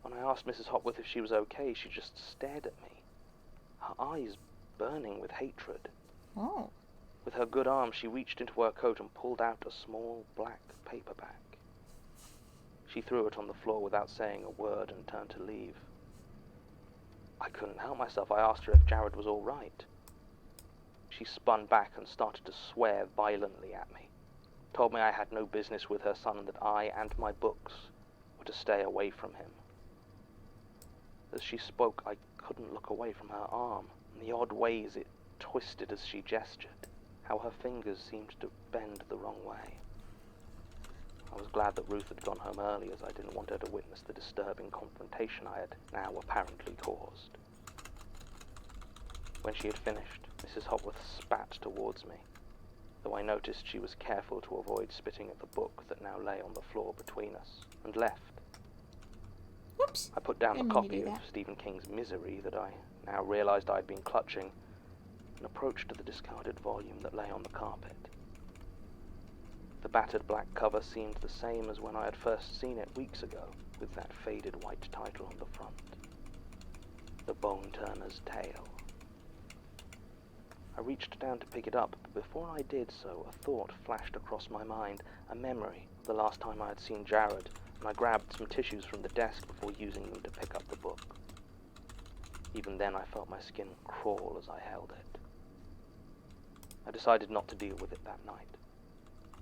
When I asked Mrs. Hopworth if she was okay, she just stared at me, her eyes burning with hatred. Oh. With her good arm, she reached into her coat and pulled out a small black paperback. She threw it on the floor without saying a word and turned to leave. I couldn't help myself. I asked her if Jared was all right. She spun back and started to swear violently at me. Told me I had no business with her son and that I and my books were to stay away from him. As she spoke, I couldn't look away from her arm, and the odd ways it twisted as she gestured, how her fingers seemed to bend the wrong way. I was glad that Ruth had gone home early, as I didn't want her to witness the disturbing confrontation I had now apparently caused. When she had finished, Mrs. Hopworth spat towards me, though I noticed she was careful to avoid spitting at the book that now lay on the floor between us, and left. Whoops. I put down the Didn't mean to copy do of that. Stephen King's Misery that I now realized I'd been clutching, and approached the discarded volume that lay on the carpet. The battered black cover seemed the same as when I had first seen it weeks ago, with that faded white title on the front. The Bone Turner's Tale. I reached down to pick it up, but before I did so, a thought flashed across my mind, a memory of the last time I had seen Jared, and I grabbed some tissues from the desk before using them to pick up the book. Even then I felt my skin crawl as I held it. I decided not to deal with it that night.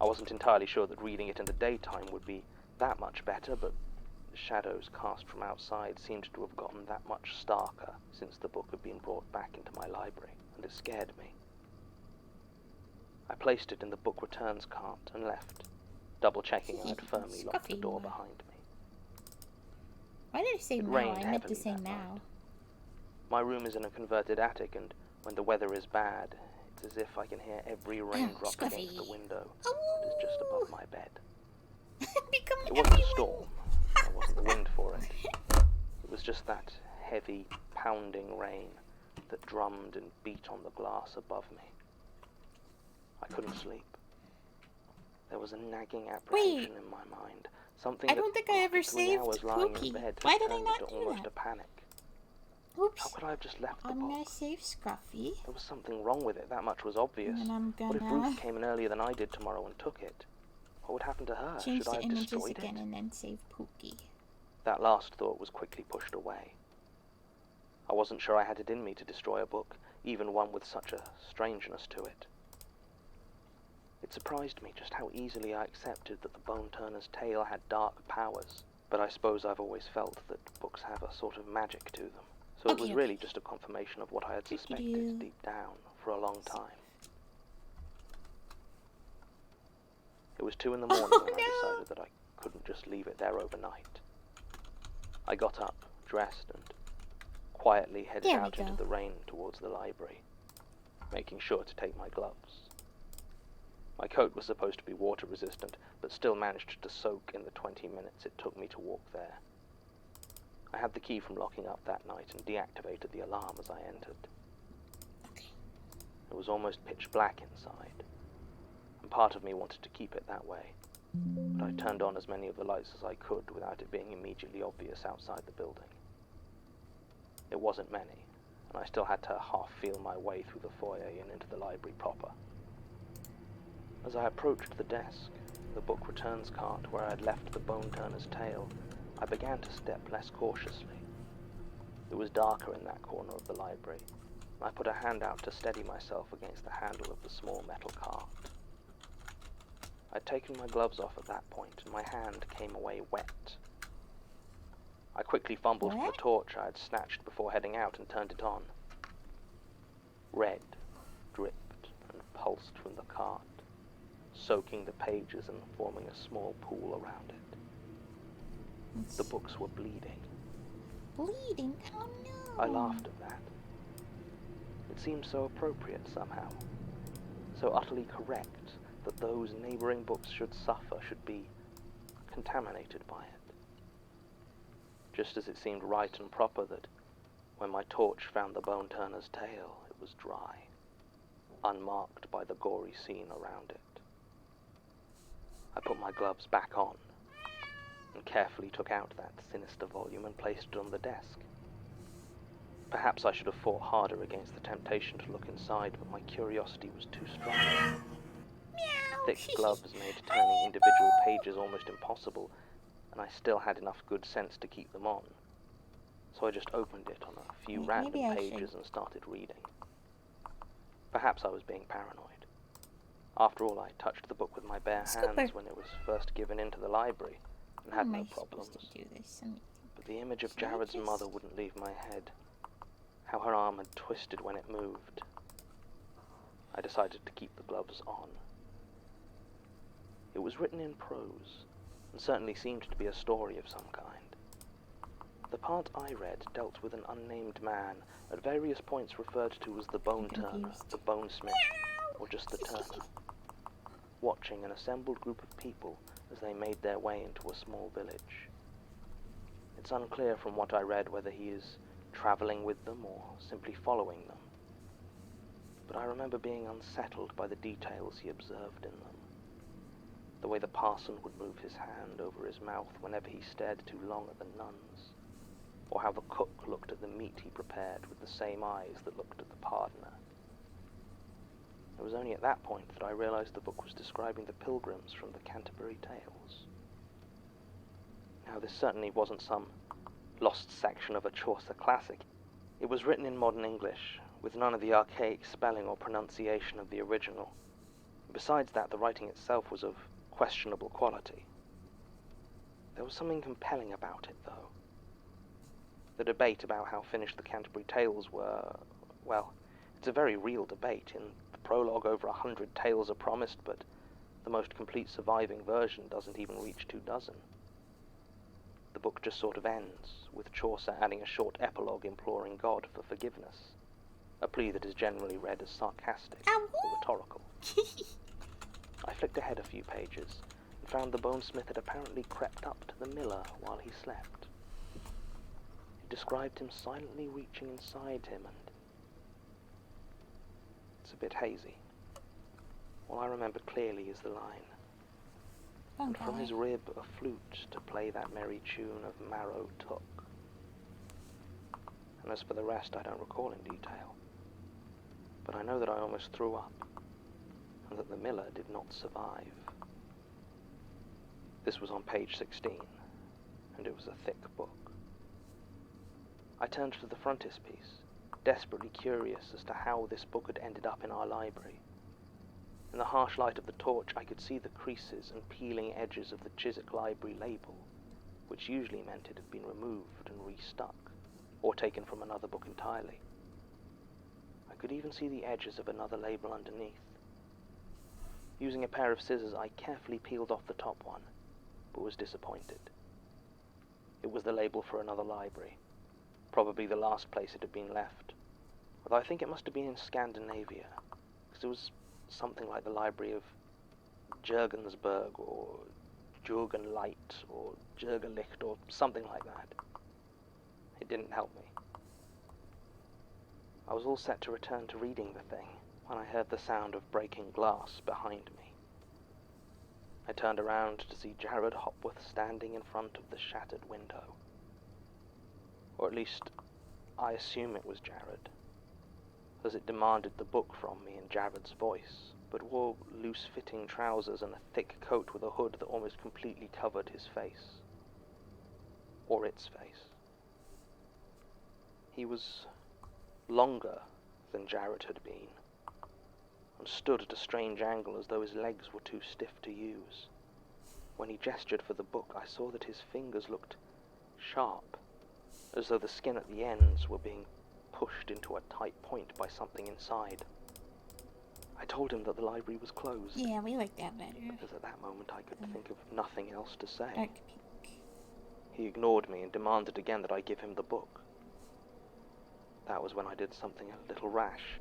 I wasn't entirely sure that reading it in the daytime would be that much better, but the shadows cast from outside seemed to have gotten that much starker since the book had been brought back into my library, and it scared me. I placed it in the book returns cart and left, double-checking I had firmly locked the door behind me. Why did I say It now? rained I meant to heavily say that now. night. My room is in a converted attic, and when the weather is bad, it's as if I can hear every raindrop Scruffy. against the window Oh. that is just above my bed. Becoming It wasn't a everyone. storm. There wasn't the wind for it. It was just that heavy, pounding rain that drummed and beat on the glass above me. I couldn't sleep. There was a nagging apprehension in my mind. Something I don't think I ever after 3 saved hours lying Pookie. in bed Why did I turned not into do almost that? a panic. How Oops. could I have just left the I'm book? gonna save Scruffy. There was something wrong with it, that much was obvious. And I'm What if gonna Ruth came in earlier than I did tomorrow and took it? What would happen to her? change Should I the have images destroyed again it? and then save Pookie. That last thought was quickly pushed away. I wasn't sure I had it in me to destroy a book, even one with such a strangeness to it. It surprised me just how easily I accepted that the Bone Turner's Tale had dark powers, but I suppose I've always felt that books have a sort of magic to them, so it was Okay. really just a confirmation of what I had suspected Do-do-do. deep down for a long time. It was 2 in the morning when I decided that I couldn't just leave it there overnight. I got up, dressed, and quietly headed There we out into go. the rain towards the library, making sure to take my gloves. My coat was supposed to be water resistant, but still managed to soak in the 20 minutes it took me to walk there. I had the key from locking up that night and deactivated the alarm as I entered. Okay. It was almost pitch black inside, and part of me wanted to keep it that way, but I turned on as many of the lights as I could without it being immediately obvious outside the building. It wasn't many, and I still had to half feel my way through the foyer and into the library proper. As I approached the desk, the book returns cart where I had left the Bone Turner's Tale, I began to step less cautiously. It was darker in that corner of the library, and I put a hand out to steady myself against the handle of the small metal cart. I'd taken my gloves off at that point, and my hand came away wet. I quickly fumbled for What? the torch I had snatched before heading out and turned it on. Red dripped and pulsed from the cart, soaking the pages and forming a small pool around it. The books were bleeding. Bleeding? Oh no. I laughed at that. It seemed so appropriate somehow, so utterly correct that those neighboring books should suffer, should be contaminated by it. Just as it seemed right and proper that when my torch found the Bone Turner's Tale, it was dry, unmarked by the gory scene around it. I put my gloves back on and carefully took out that sinister volume and placed it on the desk. Perhaps I should have fought harder against the temptation to look inside, but my curiosity was too strong. Meow. Thick gloves made turning individual pages almost impossible, and I still had enough good sense to keep them on. so I just opened it on a few Maybe random I pages should. and started reading. Perhaps I was being paranoid. After all, I touched the book with my bare Scooper. hands when it was first given into the library, and How had am no I problems. supposed to do this? I mean, But the image of should I Jared's just- mother wouldn't leave my head. How her arm had twisted when it moved. I decided to keep the gloves on. It was written in prose, and certainly seemed to be a story of some kind. The part I read dealt with an unnamed man, at various points referred to as the bone turner, confused. the bonesmith, or just the turner, watching an assembled group of people as they made their way into a small village. It's unclear from what I read whether he is traveling with them or simply following them, but I remember being unsettled by the details he observed in them. The way the parson would move his hand over his mouth whenever he stared too long at the nuns, or how the cook looked at the meat he prepared with the same eyes that looked at the pardoner. It was only at that point that I realized the book was describing the pilgrims from the Canterbury Tales. Now, this certainly wasn't some lost section of a Chaucer classic. It was written in modern English, with none of the archaic spelling or pronunciation of the original. Besides that, the writing itself was of questionable quality. There was something compelling about it, though. The debate about how finished the Canterbury Tales were, well, it's a very real debate. In the prologue, over 100 tales are promised, but the most complete surviving version doesn't even reach 24. The book just sort of ends, with Chaucer adding a short epilogue imploring God for forgiveness, a plea that is generally read as sarcastic or rhetorical. I flicked ahead a few pages, and found the bonesmith had apparently crept up to the miller while he slept. It described him silently reaching inside him, and it's a bit hazy. All I remember clearly is the line, and from his rib a flute to play that merry tune of Marrow took. And as for the rest, I don't recall in detail, but I know that I almost threw up, and that the miller did not survive. This was on page 16, and it was a thick book. I turned to the frontispiece, desperately curious as to how this book had ended up in our library. In the harsh light of the torch, I could see the creases and peeling edges of the Chiswick Library label, which usually meant it had been removed and restuck, or taken from another book entirely. I could even see the edges of another label underneath. Using a pair of scissors, I carefully peeled off the top one, but was disappointed. It was the label for another library, probably the last place it had been left, although I think it must have been in Scandinavia, because it was something like the Library of Jürgensburg, or Jürgenlight, or Jürgerlicht, or something like that. It didn't help me. I was all set to return to reading the thing when I heard the sound of breaking glass behind me. I turned around to see Jared Hopworth standing in front of the shattered window. Or at least, I assume it was Jared, as it demanded the book from me in Jared's voice, but wore loose-fitting trousers and a thick coat with a hood that almost completely covered his face. Or its face. He was longer than Jared had been, and stood at a strange angle as though his legs were too stiff to use. When he gestured for the book, I saw that his fingers looked sharp, as though the skin at the ends were being pushed into a tight point by something inside. I told him that the library was closed, Yeah, we like that better. because at that moment I could think of nothing else to say. Dark pink. He ignored me and demanded again that I give him the book. That was when I did something a little rash,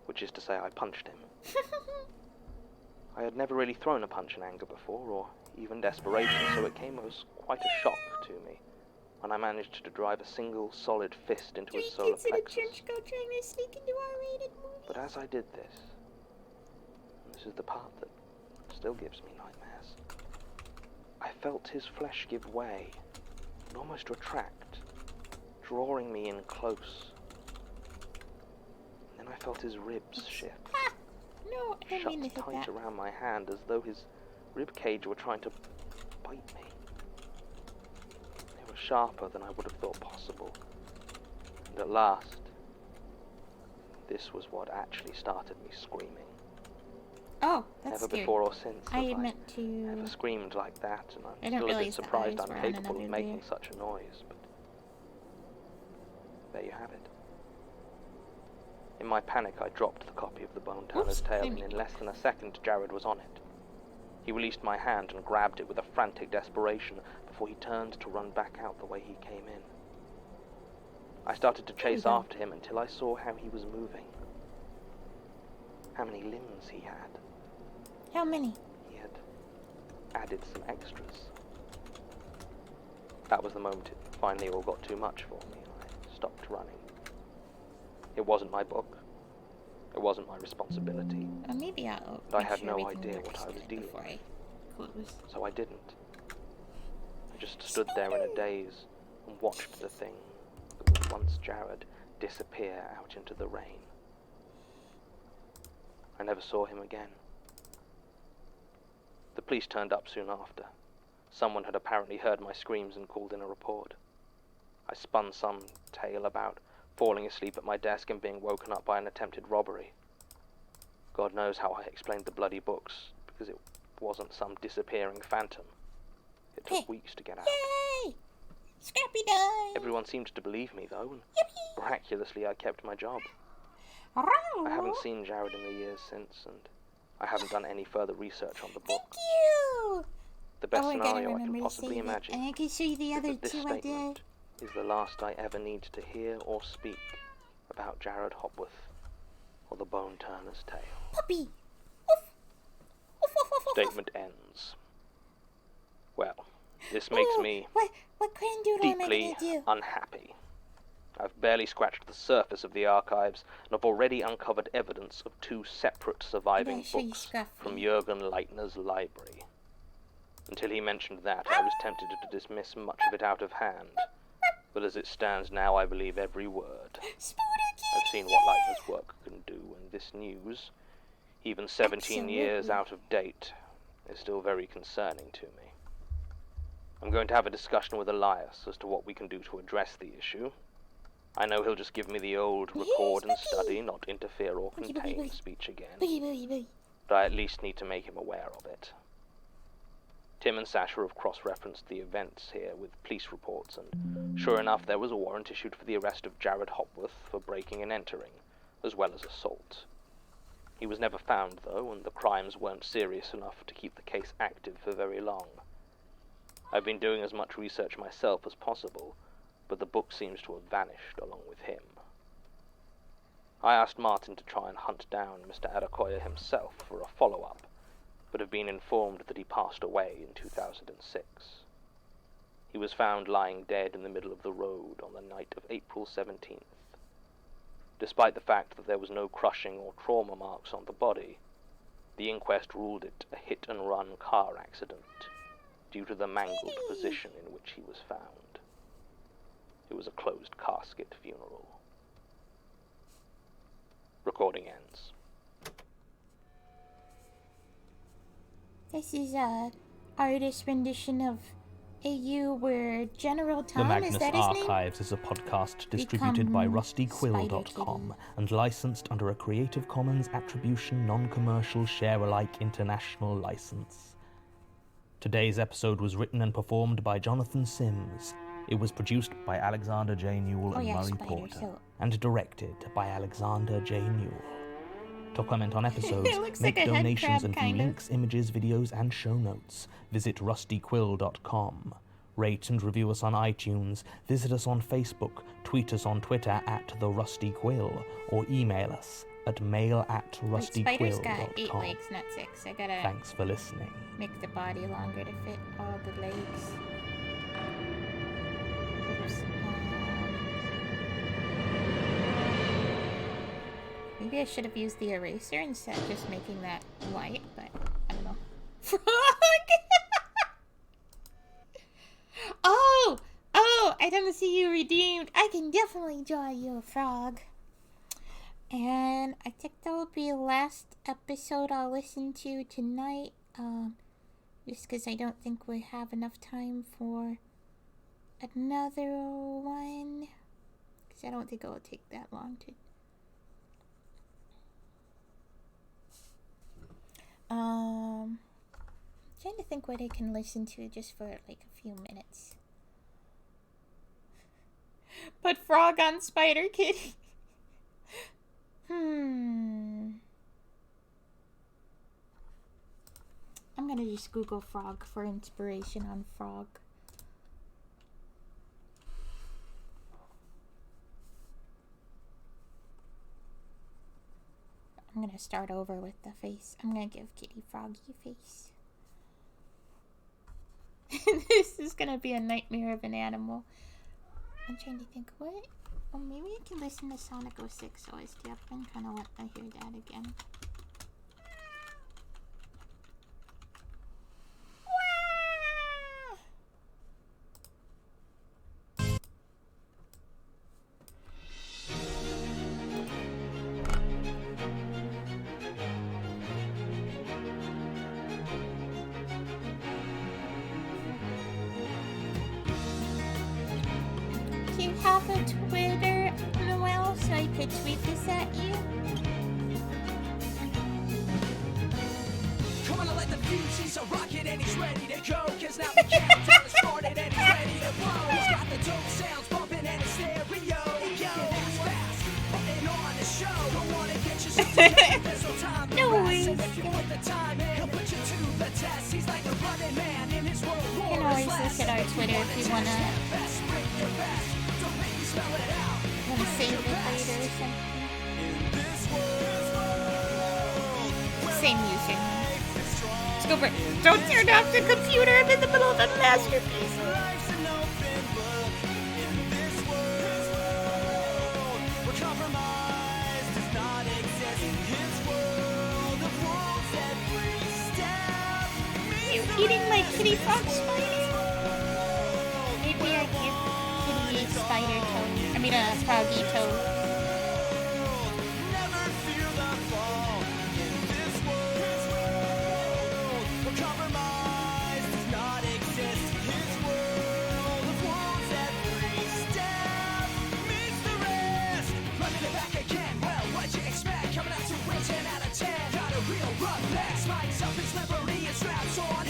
which is to say I punched him. I had never really thrown a punch in anger before, or even desperation, so it came as quite a shock to me when I managed to drive a single solid fist into his solar plexus. Trench coat trying to sneak into our rated movie. But as I did this, and this is the part that still gives me nightmares, I felt his flesh give way and almost retract, drawing me in close. And then I felt his ribs shift, No, I didn't mean to shut hit tight that. around my hand as though his rib cage were trying to bite me. They were sharper than I would have thought possible. And at last, this was what actually started me screaming. Oh, that's Never scary. before or since have I meant to... ever screamed like that, and I'm didn't still a bit realize the surprised eyes I'm were on capable another of making layer. such a noise, but there you have it. In my panic, I dropped the copy of the Bone Turner's Oops, Tale, didn't and in mean- less than a second, Jared was on it. He released my hand and grabbed it with a frantic desperation before he turned to run back out the way he came in. I started to chase go. after him until I saw how he was moving. How many limbs he had. How many? He had added some extras. That was the moment it finally all got too much for me. I stopped running. It wasn't my book. It wasn't my responsibility. Maybe I'll But I make had sure no everything idea works what I was good dealing before I close. So I didn't. I just stood there in a daze and watched the thing that was once Jared disappear out into the rain. I never saw him again. The police turned up soon after. Someone had apparently heard my screams and called in a report. I spun some tale about falling asleep at my desk and being woken up by an attempted robbery. God knows how I explained the bloody books, because it wasn't some disappearing phantom. It took weeks to get out. Yay! Scrappy done! Everyone seemed to believe me, though, and miraculously I kept my job. I haven't seen Jared in the years since, and I haven't done any further research on the book. Thank you! The best I gotta scenario I remember can to possibly save it. imagine And I can show you the is other that this two I did. statement is the last I ever need to hear or speak about Jared Hopworth or the Bone Turner's Tale. Puppy! Woof! Woof, woof, woof, woof, Statement ends. Well, this makes me What doodle am I deeply gonna do? unhappy. I've barely scratched the surface of the archives, and I've already uncovered evidence of 2 separate surviving show you books Scruffy. from Jürgen Leitner's library. Until he mentioned that, I was tempted to dismiss much of it out of hand. But as it stands now, I believe every word. I've seen what Leitner's work can do, and this news, even 17 years Absolutely. out of date, is still very concerning to me. I'm going to have a discussion with Elias as to what we can do to address the issue. I know he'll just give me the old record and study, not interfere or contain speech again. But I at least need to make him aware of it. Tim and Sasha have cross-referenced the events here with police reports, and sure enough, there was a warrant issued for the arrest of Jared Hopworth for breaking and entering, as well as assault. He was never found, though, and the crimes weren't serious enough to keep the case active for very long. I've been doing as much research myself as possible, but the book seems to have vanished along with him. I asked Martin to try and hunt down Mr. Adekoya himself for a follow-up, but have been informed that he passed away in 2006. He was found lying dead in the middle of the road on the night of April 17th. Despite the fact that there was no crushing or trauma marks on the body, the inquest ruled it a hit-and-run car accident due to the mangled position in which he was found. It was a closed casket funeral. Recording ends. This is a artist rendition of AU where General The Tom, Magnus is that his name? Archives is a podcast distributed by Become rustyquill.com and licensed under a Creative Commons Attribution Non-Commercial Share-alike International License. Today's episode was written and performed by Jonathan Sims. It was produced by Alexander J. Newell and Murray Spider, Porter, so- and directed by Alexander J. Newell. To comment on episodes, It looks make like a head donations crab, and view kind of. links, images, videos, and show notes, visit rustyquill.com. Rate and review us on iTunes, visit us on Facebook, tweet us on Twitter @TheRustyQuill, or email us at Spider's got 8 mail@rustyquill.com. legs, not 6. I gotta Thanks for listening. make the body longer to fit all the legs. Oops. Maybe I should have used the eraser instead of just making that white, but I don't know. Frog! Oh! I don't see you redeemed. I can definitely draw you a frog. And I think that will be the last episode I'll listen to tonight. Just because I don't think we have enough time for another one. Because I don't think it will take that long to... trying to think what I can listen to just for like a few minutes. Put Frog on Spider Kitty. I'm gonna just Google Frog for inspiration on Frog. I'm gonna start over with the face. I'm gonna give Kitty Froggy face. This is gonna be a nightmare of an animal. I'm trying to think what. Well, maybe I can listen to Sonic 06 OST. I've been kind of want to hear that again. Do you have a Twitter, Noelle, so I could tweet this at you? Come on, I let the fuse, he's a rocket and he's ready to go. Cause now the countdown has started and he's ready to blow. He's got the dope sounds bumping and his stereo. That's fast, putting on the show. Don't wanna get you so there's no time to rest. And if you put the time in, he'll put you to the test. He's like a running man in his world. You can always look at our Twitter if you wanna save it later or something. Same username. Let's go for it. Don't turn off the computer. I'm in the middle of a masterpiece. You're eating my kitty frog spider? Maybe I give kitty spider toe. I mean a froggy toe.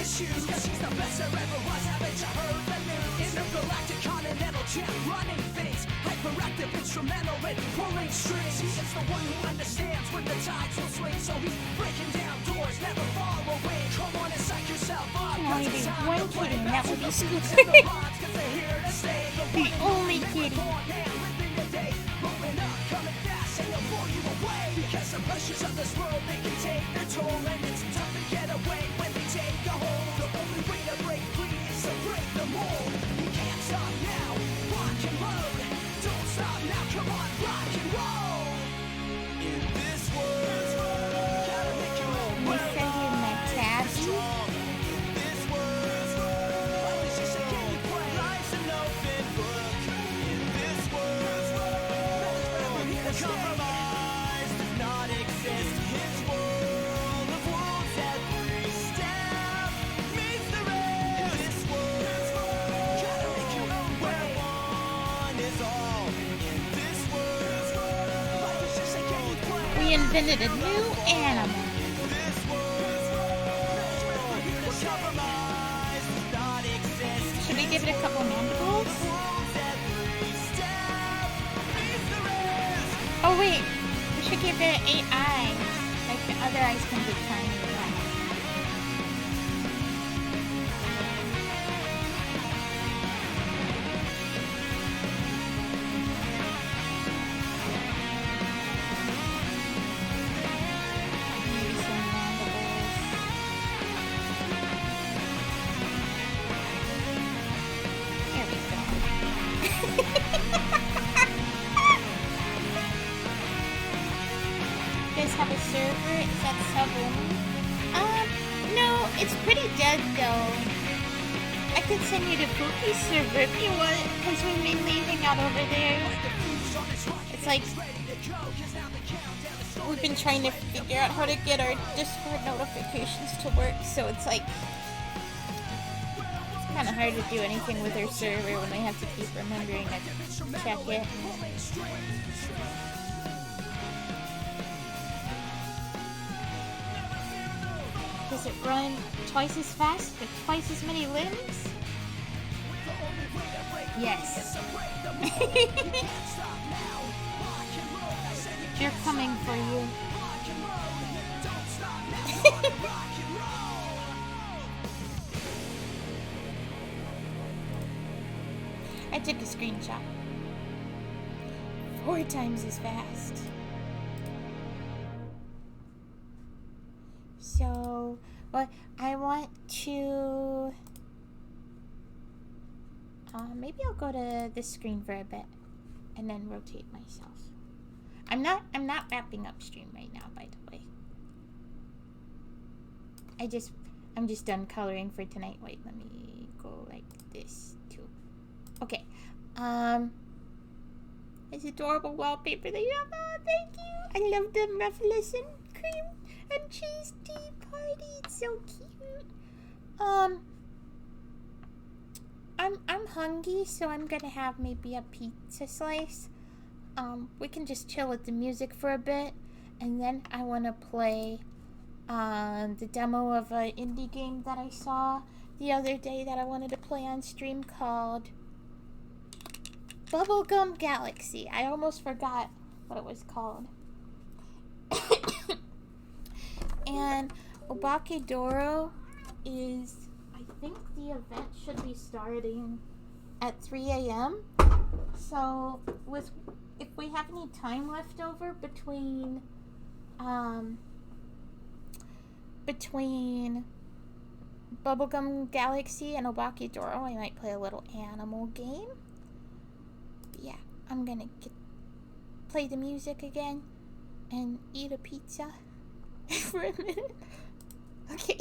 Shoes, cause she's the best there ever was. Haven't you heard the news? Intergalactic continental champ, running things, hyperactive instrumental with pulling strings. He is the one who understands when the tides will swing. So he's breaking down doors, never far away. Come on and psych yourself up. Only be one kitty, and that would be Scooter. The only kitty. Because the pressures of this world, they can take their toll, and it's tough to get away when they take a hold. The only way to break free is to break the mold. You can't stop now, rock and roll. Don't stop now, come on, rock and roll. In this world, gotta make your own way. Strong. In this world, life is just a game you play. Life's an open book. In this world, we're here to compromise. We invented a new animal. Should we give it a couple mandibles? Oh wait, we should give it 8 eyes. Like the other eyes can be tiny. Send you to Poopy's server if you want, because we mainly hang out over there. It's like we've been trying to figure out how to get our Discord notifications to work, so it's like kind of hard to do anything with her server when I have to keep remembering to check it. Does it run twice as fast with twice as many limbs? Yes. You're coming for you. I took a screenshot. 4 times as fast. So, but I want to... maybe I'll go to this screen for a bit and then rotate myself. I'm not wrapping up stream right now, by the way. I'm just done coloring for tonight. Wait, let me go like this too. Okay. It's adorable wallpaper that you have. Oh, thank you. I love the mufflers and cream and cheese tea party. It's so cute. I'm hungry, so I'm gonna have maybe a pizza slice. We can just chill with the music for a bit, and then I want to play the demo of an indie game that I saw the other day that I wanted to play on stream called Bubblegum Galaxy. I almost forgot what it was called. And Obakeidoro is, I think the event should be starting at 3 a.m. So if we have any time left over between Bubblegum Galaxy and Obakeidoro, I might play a little animal game. But yeah, I'm gonna play the music again and eat a pizza for a minute. Okay.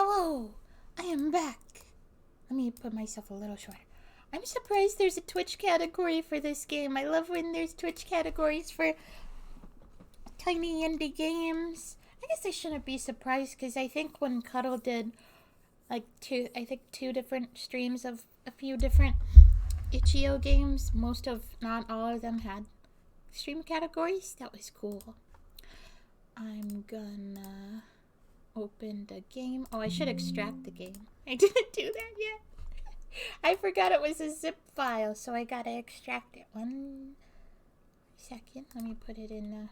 Hello, I am back. Let me put myself a little shorter. I'm surprised there's a Twitch category for this game. I love when there's Twitch categories for tiny indie games. I guess I shouldn't be surprised because I think when Cuddle did like two different streams of a few different itch.io games, not all of them had stream categories. That was cool. I'm gonna open the game. Oh, I should extract the game. I didn't do that yet. I forgot it was a zip file, so I gotta extract it. 1 second. Let me put it in.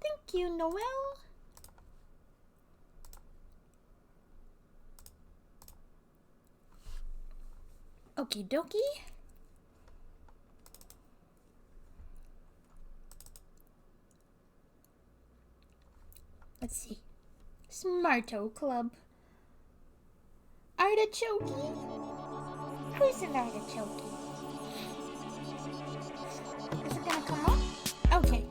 Thank you, Noel. Okie dokie. Let's see. Smarto Club. Artichoke. Who's an artichoke? Is it gonna come up? Okay.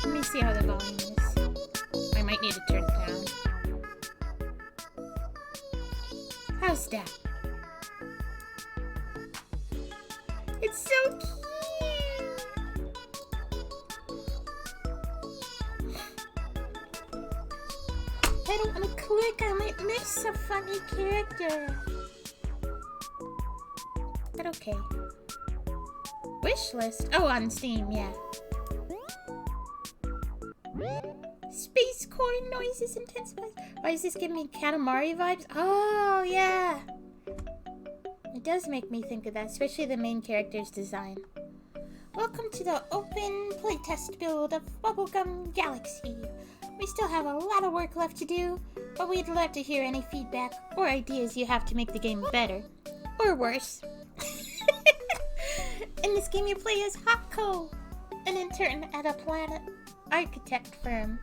Let me see how the volume is. I might need to turn it down. How's that? It's so cute! I don't want to click, I might miss a funny character. But okay. Wish list? Oh, on Steam, yeah. Space corn noises intensifies. Why does this give me Katamari vibes? Oh, yeah. It does make me think of that, especially the main character's design. Welcome to the open playtest build of Bubblegum Galaxy. We still have a lot of work left to do, but we'd love to hear any feedback or ideas you have to make the game better. Or worse. In this game you play as Hako, an intern at a planet architect firm.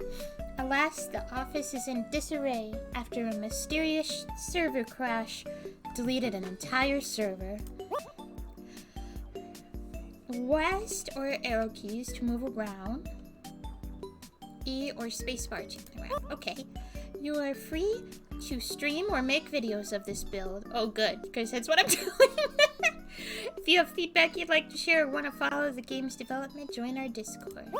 Alas, the office is in disarray after a mysterious server crash deleted an entire server. West or arrow keys to move around. E or spacebar to move around. Okay. You are free to stream or make videos of this build. Oh, good, because that's what I'm doing. If you have feedback you'd like to share or want to follow the game's development, join our Discord.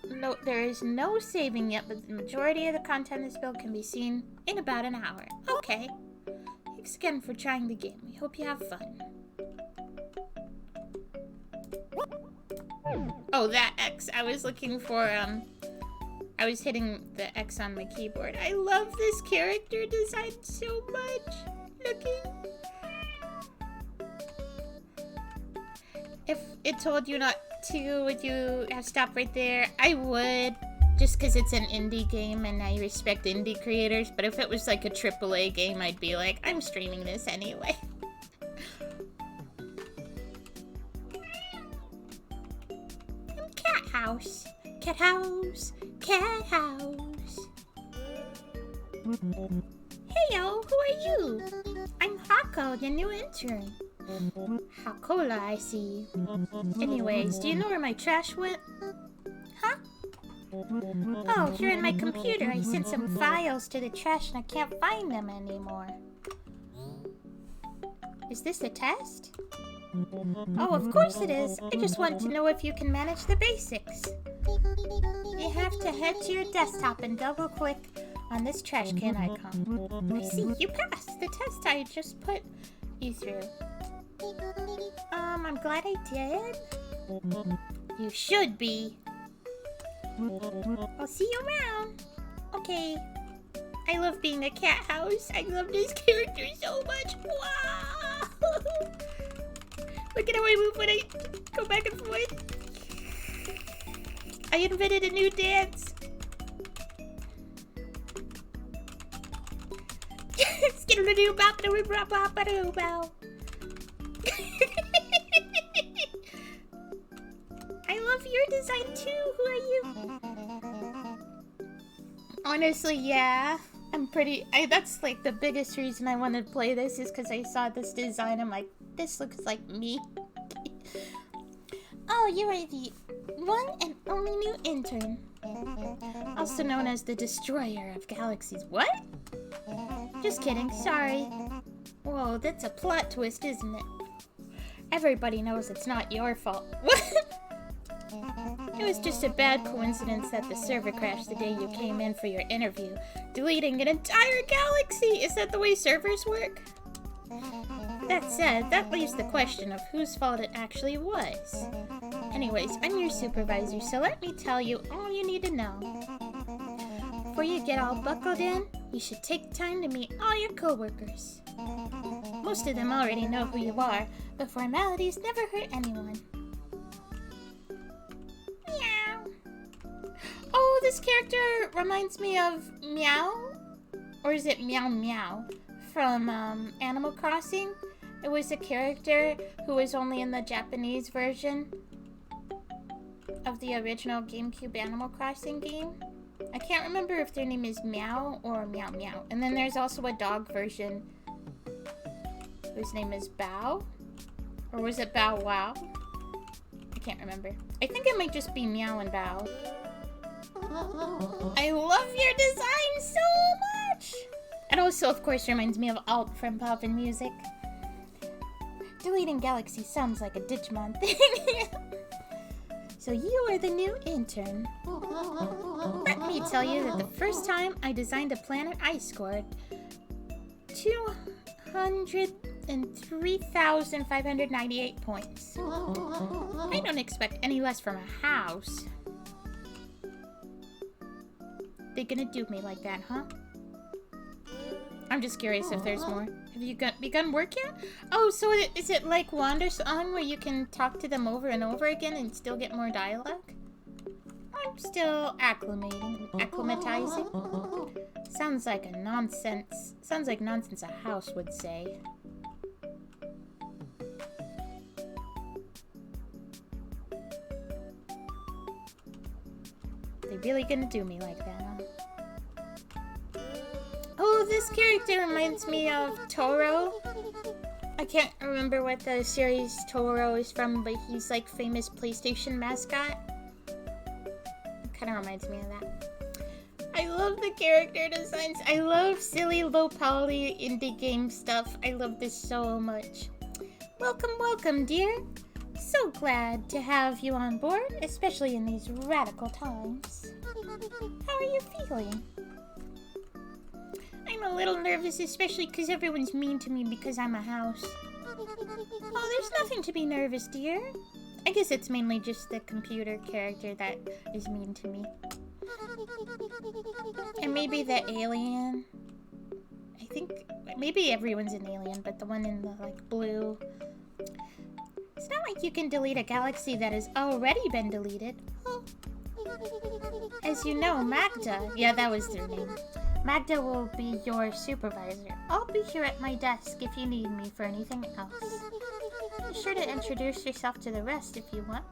No, there is no saving yet, but the majority of the content of this build can be seen in about an hour. Okay. Thanks again for trying the game. We hope you have fun. Oh, that X. I was looking for, I was hitting the X on my keyboard. I love this character design so much. Looking. If it told you not to, would you have stopped right there? I would, just because it's an indie game and I respect indie creators. But if it was like a AAA game, I'd be like, I'm streaming this anyway. Cat house. Cat house. Cat house. Hey yo, who are you? I'm Hako, the new intern. Hakola, I see. Anyways, do you know where my trash went? Huh? Oh, here in my computer. I sent some files to the trash and I can't find them anymore. Is this a test? Oh, of course it is. I just want to know if you can manage the basics. You have to head to your desktop and double-click on this trash can icon. I see, you passed the test I just put you through. I'm glad I did. You should be. I'll see you around. Okay. I love being a cat house. I love this character so much. Wow! Look at how I move when I go back and forth. I invented a new dance. I love your design too. Who are you? Honestly, yeah. That's like the biggest reason I wanted to play this is because I saw this design. I'm like, this looks like me. Oh, you are the one and only new intern. Also known as the Destroyer of Galaxies. What? Just kidding, sorry. Whoa, that's a plot twist, isn't it? Everybody knows it's not your fault. What? It was just a bad coincidence that the server crashed the day you came in for your interview, deleting an entire galaxy. Is that the way servers work? That said, that leaves the question of whose fault it actually was. Anyways, I'm your supervisor, so let me tell you all you need to know. Before you get all buckled in, you should take time to meet all your coworkers. Most of them already know who you are, but formalities never hurt anyone. Meow. Oh, this character reminds me of Meow? Or is it Meow Meow? From Animal Crossing. It was a character who was only in the Japanese version of the original GameCube Animal Crossing game. I can't remember if their name is Meow or Meow Meow. And then there's also a dog version whose name is Bow. Or was it Bow Wow? I can't remember. I think it might just be Meow and Bow. I love your design so much! It also, of course, reminds me of Alt from Poppin' Music. Deleting Galaxy sounds like a Digimon thing. So you are the new intern. Let me tell you that the first time I designed a planet, I scored 203,598 points. I don't expect any less from a house. They gonna do me like that, huh? I'm just curious if there's more. Have you begun work yet? Oh, so is it like Wandersong where you can talk to them over and over again and still get more dialogue? I'm still acclimatizing. Sounds like nonsense a house would say. They really gonna do me like that, huh? Oh, this character reminds me of Toro. I can't remember what the series Toro is from, but he's like famous PlayStation mascot. It kind of reminds me of that. I love the character designs. I love silly low poly indie game stuff. I love this so much. Welcome, welcome, dear. So glad to have you on board, especially in these radical times. How are you feeling? I'm a little nervous, especially because everyone's mean to me because I'm a house. Oh, there's nothing to be nervous, dear. I guess it's mainly just the computer character that is mean to me. And maybe the alien. I think maybe everyone's an alien, but the one in the like blue. It's not like you can delete a galaxy that has already been deleted. Oh. As you know, Magda, yeah, that was their name. Magda will be your supervisor. I'll be here at my desk if you need me for anything else. Be sure to introduce yourself to the rest if you want.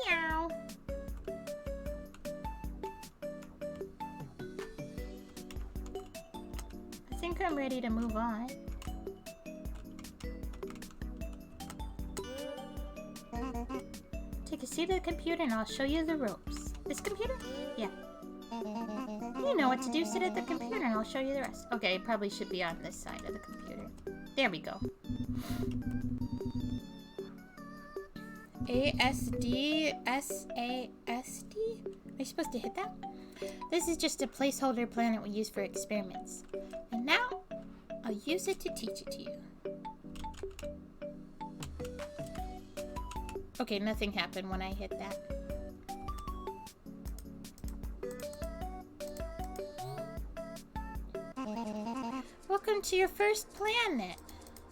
Meow. I think I'm ready to move on. Take a seat at the computer and I'll show you the ropes. This computer? Yeah. You know what to do. Sit at the computer and I'll show you the rest. Okay, it probably should be on this side of the computer. There we go. ASD, SASD? Are you supposed to hit that? This is just a placeholder planet we use for experiments. And now, I'll use it to teach it to you. Okay, nothing happened when I hit that. Welcome to your first planet.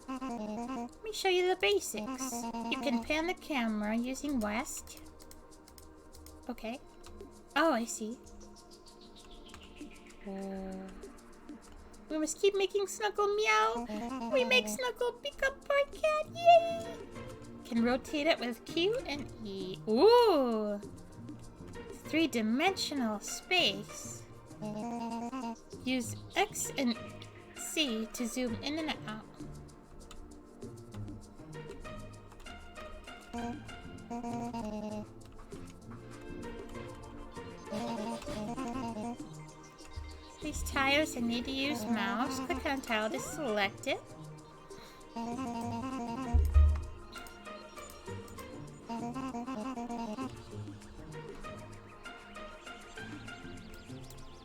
Let me show you the basics. You can pan the camera using West. Okay. Oh, I see. We must keep making Snuggle meow. We make Snuggle become part cat. Yay! Can rotate it with Q and E. Ooh! 3-dimensional space. Use X and C to zoom in and out. These tiles, I need to use mouse. Click on tile to select it.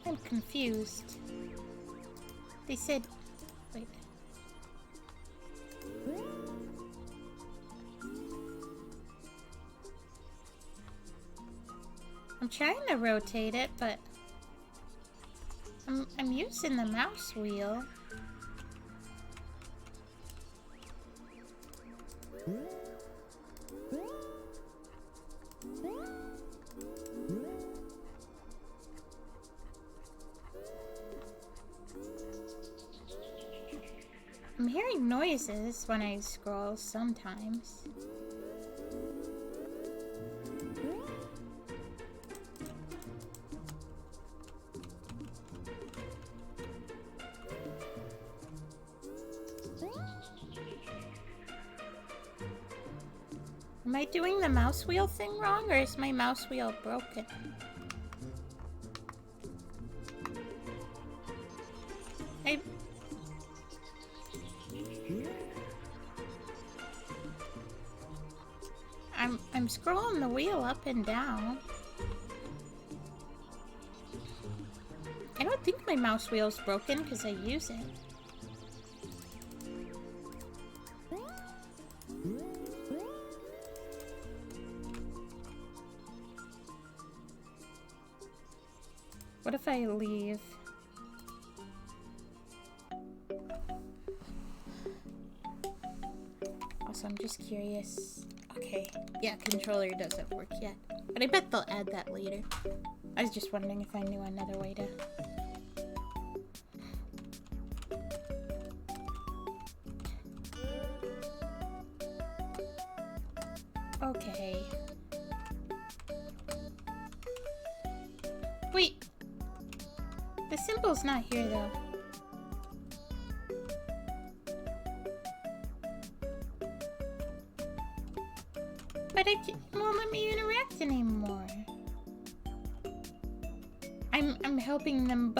I'm confused. They said... Wait. I'm trying to rotate it, but... I'm using the mouse wheel. I'm hearing noises when I scroll sometimes. Am I doing the mouse wheel thing wrong, or is my mouse wheel broken? I'm scrolling the wheel up and down. I don't think my mouse wheel's broken because I use it. What if I leave? Also, I'm just curious. Okay, yeah, controller doesn't work yet. But I bet they'll add that later. I was just wondering if I knew another way to... Okay. Wait! The symbol's not here, though. But it won't let me interact anymore. I'm helping them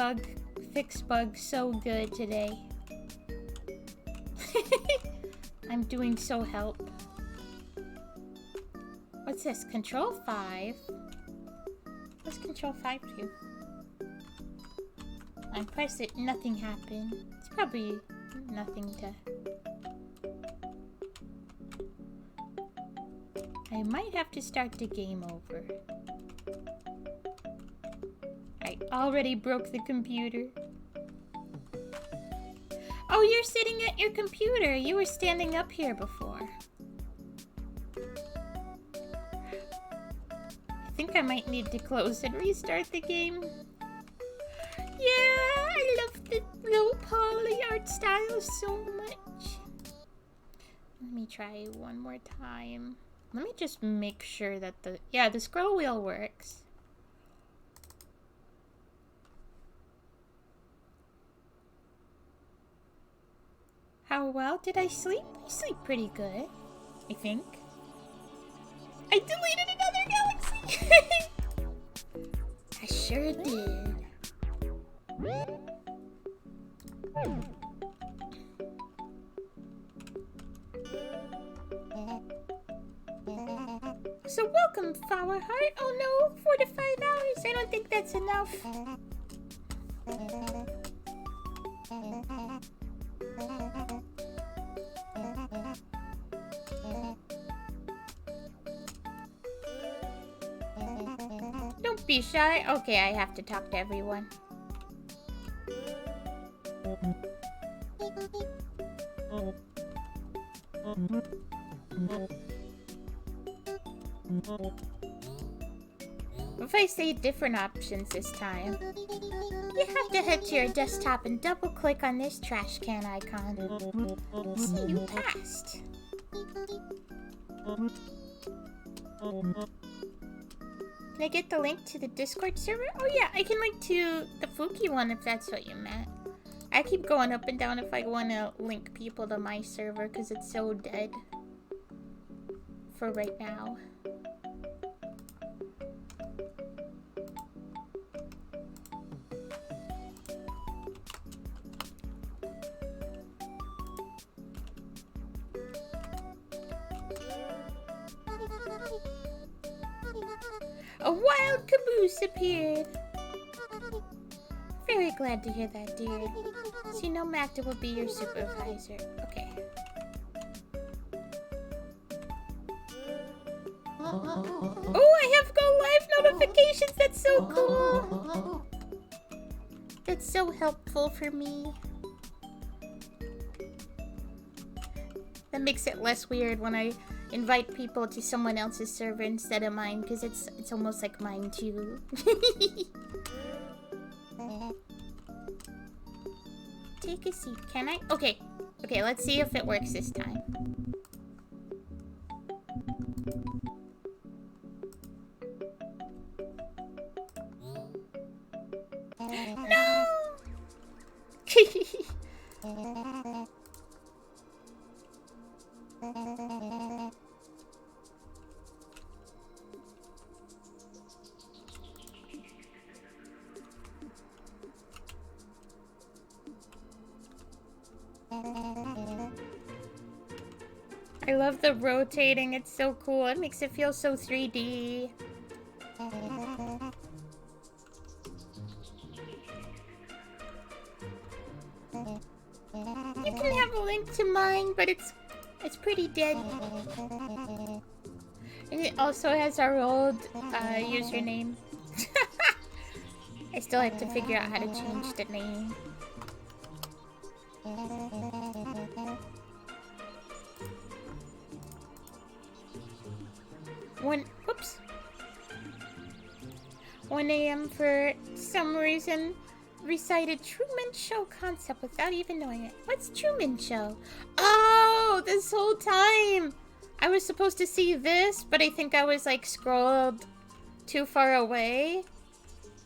fix bugs so good today. I'm doing so help. What's this? Control 5? What's Control 5 do? I press it, nothing happened. It's probably nothing to... I might have to start the game over. I already broke the computer. Oh, you're sitting at your computer. You were standing up here before. I think I might need to close and restart the game. Yeah, I love the low poly art style so much. Let me try one more time. Let me just make sure that the scroll wheel works. How well did I sleep? I sleep pretty good, I think. I deleted another galaxy! I sure did. So welcome, Flower Heart. Oh no, 4 to 5 hours. I don't think that's enough. Don't be shy. Okay, I have to talk to everyone. If I say different options this time, you have to head to your desktop and double click on this trash can icon. See, you passed. Can I get the link to the Discord server? Oh yeah, I can link to the Fuki one if that's what you meant. I keep going up and down if I want to link people to my server because it's so dead for right now. A wild caboose appeared. Very glad to hear that, dear. So you know Magda will be your supervisor. Okay. Oh, I have Go Live notifications. That's so cool. That's so helpful for me. That makes it less weird when I invite people to someone else's server instead of mine, because it's almost like mine too. Take a seat, can I? Okay, let's see if it works this time. No! I love the rotating, it's so cool. It makes it feel so 3D. You can have a link to mine, but it's pretty dead. And it also has our old username. I still have to figure out how to change the name. Whoops. 1 a.m. for some reason recited Truman Show concept without even knowing it. What's Truman Show? Oh, this whole time I was supposed to see this, but I think I was like scrolled too far away.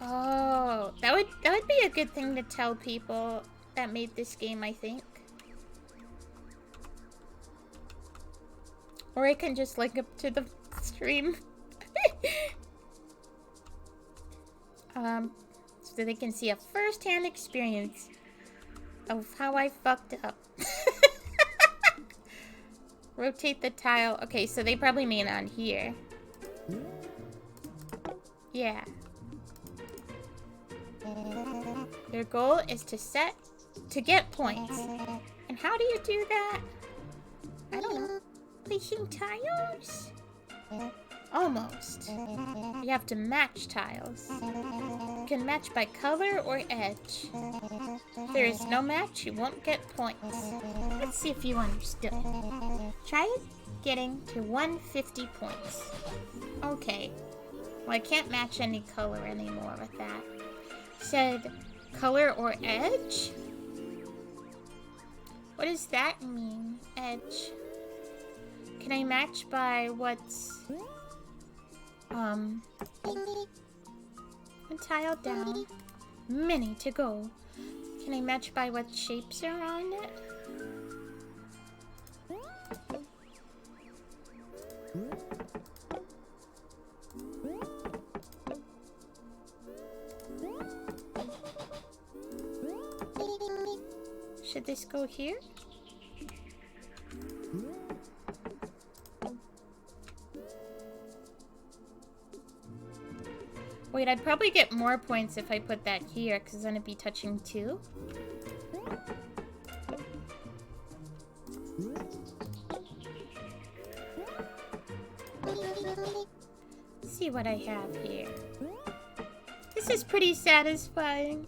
Oh, that would be a good thing to tell people that made this game, I think. Or I can just link up to the stream. So they can see a first-hand experience of how I fucked up. Rotate the tile. Okay, so they probably mean on here. Yeah. Their goal is to get points. And how do you do that? I don't know. Placing tiles? Almost. You have to match tiles. You can match by color or edge. If there is no match, you won't get points. Let's see if you understood. Try getting to 150 points. Okay. Well, I can't match any color anymore with that. Said color or edge? What does that mean? Edge. Can I match by what's... One tile down. Many to go. Can I match by what shapes are on it? Should this go here? Wait, I'd probably get more points if I put that here, because then it'd be touching 2. Let's see what I have here. This is pretty satisfying.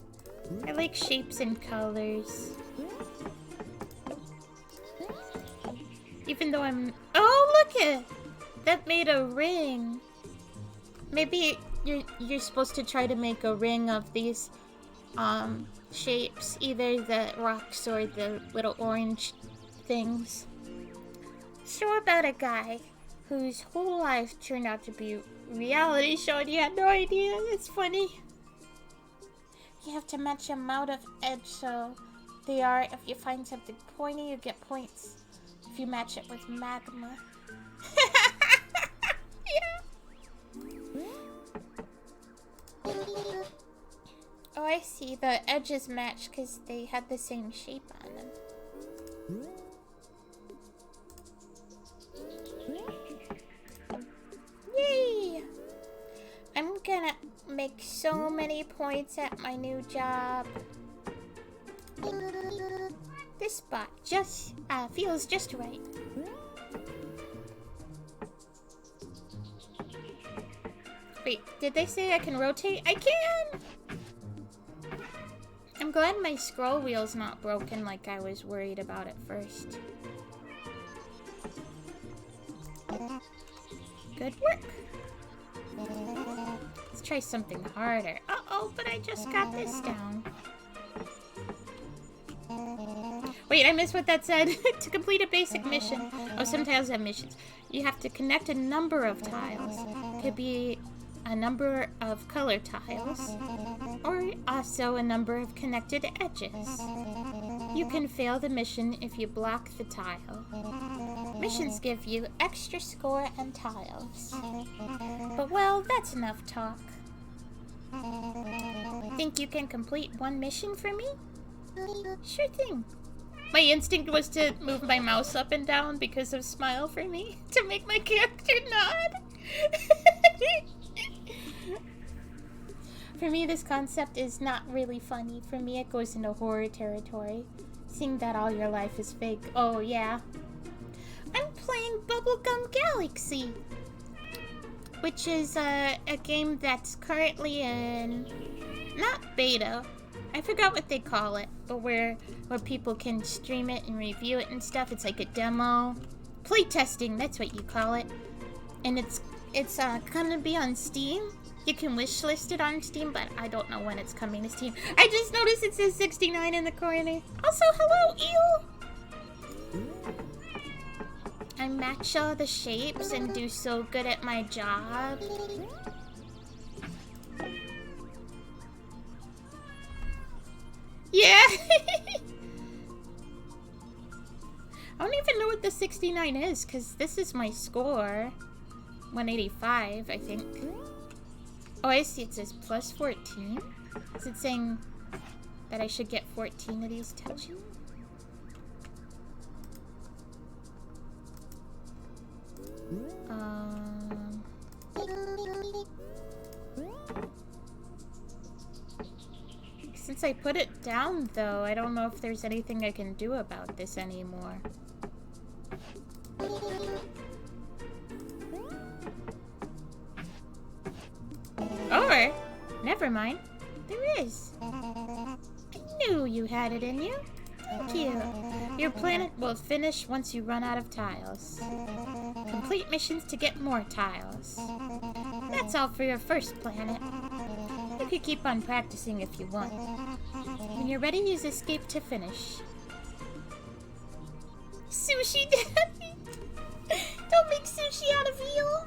I like shapes and colors. Even though I'm... Oh, look it! That made a ring. Maybe you're supposed to try to make a ring of these shapes. Either the rocks or the little orange things. So about a guy whose whole life turned out to be a reality show and you had no idea. It's funny. You have to match the amount of edge, so they are, if you find something pointy, you get points. If you match it with magma. Yeah. Oh, I see. The edges match because they had the same shape on them. Yay! I'm gonna make so many points at my new job. This spot just feels just right. Wait, did they say I can rotate? I can! I'm glad my scroll wheel's not broken like I was worried about at first. Good work. Let's try something harder. Uh-oh, but I just got this down. Wait, I missed what that said. To complete a basic mission. Oh, some tiles have missions. You have to connect a number of tiles. Could be a number of color tiles, or also a number of connected edges. You can fail the mission if you block the tile. Missions give you extra score and tiles. But well, that's enough talk. Think you can complete one mission for me? Sure thing. My instinct was to move my mouse up and down because of Smile for me, to make my character nod. For me, this concept is not really funny. For me, it goes into horror territory. Seeing that all your life is fake. Oh, yeah. I'm playing Bubblegum Galaxy, which is a game that's currently in, not beta. I forgot what they call it, but where people can stream it and review it and stuff. It's like a demo. Playtesting, that's what you call it. And it's gonna be on Steam. You can wishlist it on Steam, but I don't know when it's coming to Steam. I just noticed it says 69 in the corner. Also, hello, Eel! I match all the shapes and do so good at my job. Yeah! I don't even know what the 69 is, because this is my score. 185, I think. Oh, I see. It says plus 14. Is it saying that I should get 14 of these touching? Since I put it down, though, I don't know if there's anything I can do about this anymore. Or, never mind, there is. I knew you had it in you. Thank you. Your planet will finish once you run out of tiles. Complete missions to get more tiles. That's all for your first planet. You could keep on practicing if you want. When you're ready, use escape to finish. Sushi Daddy! Don't make sushi out of eel!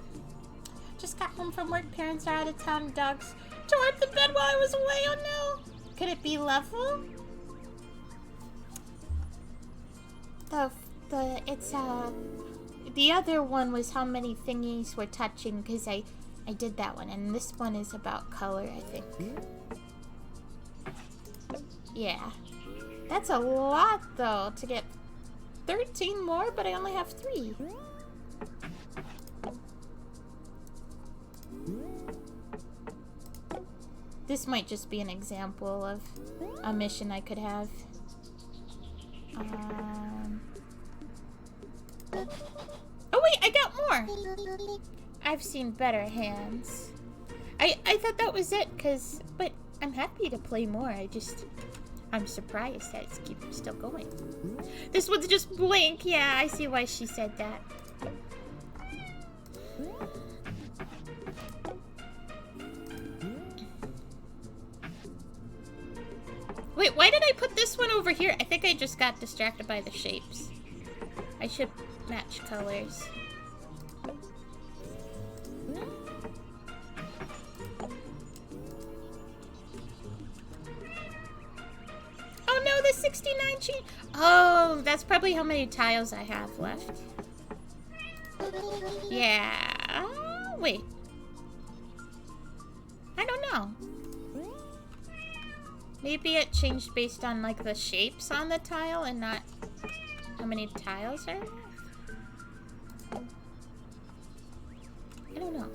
Just got home from work, parents are out of town, dogs tore up the bed while I was away, oh no! Could it be level? The other one was how many thingies were touching, because I did that one, and this one is about color, I think. Yeah. That's a lot, though, to get 13 more, but I only have 3. This might just be an example of a mission I could have. Oh wait, I got more! I've seen better hands. I thought that was it, but I'm happy to play more. I'm surprised that it's still going. This one's just blank. Yeah, I see why she said that. Wait, why did I put this one over here? I think I just got distracted by the shapes. I should match colors. 69 cheat. Oh, that's probably how many tiles I have left. Yeah. Wait. I don't know. Maybe it changed based on like the shapes on the tile and not how many tiles are left. I don't know.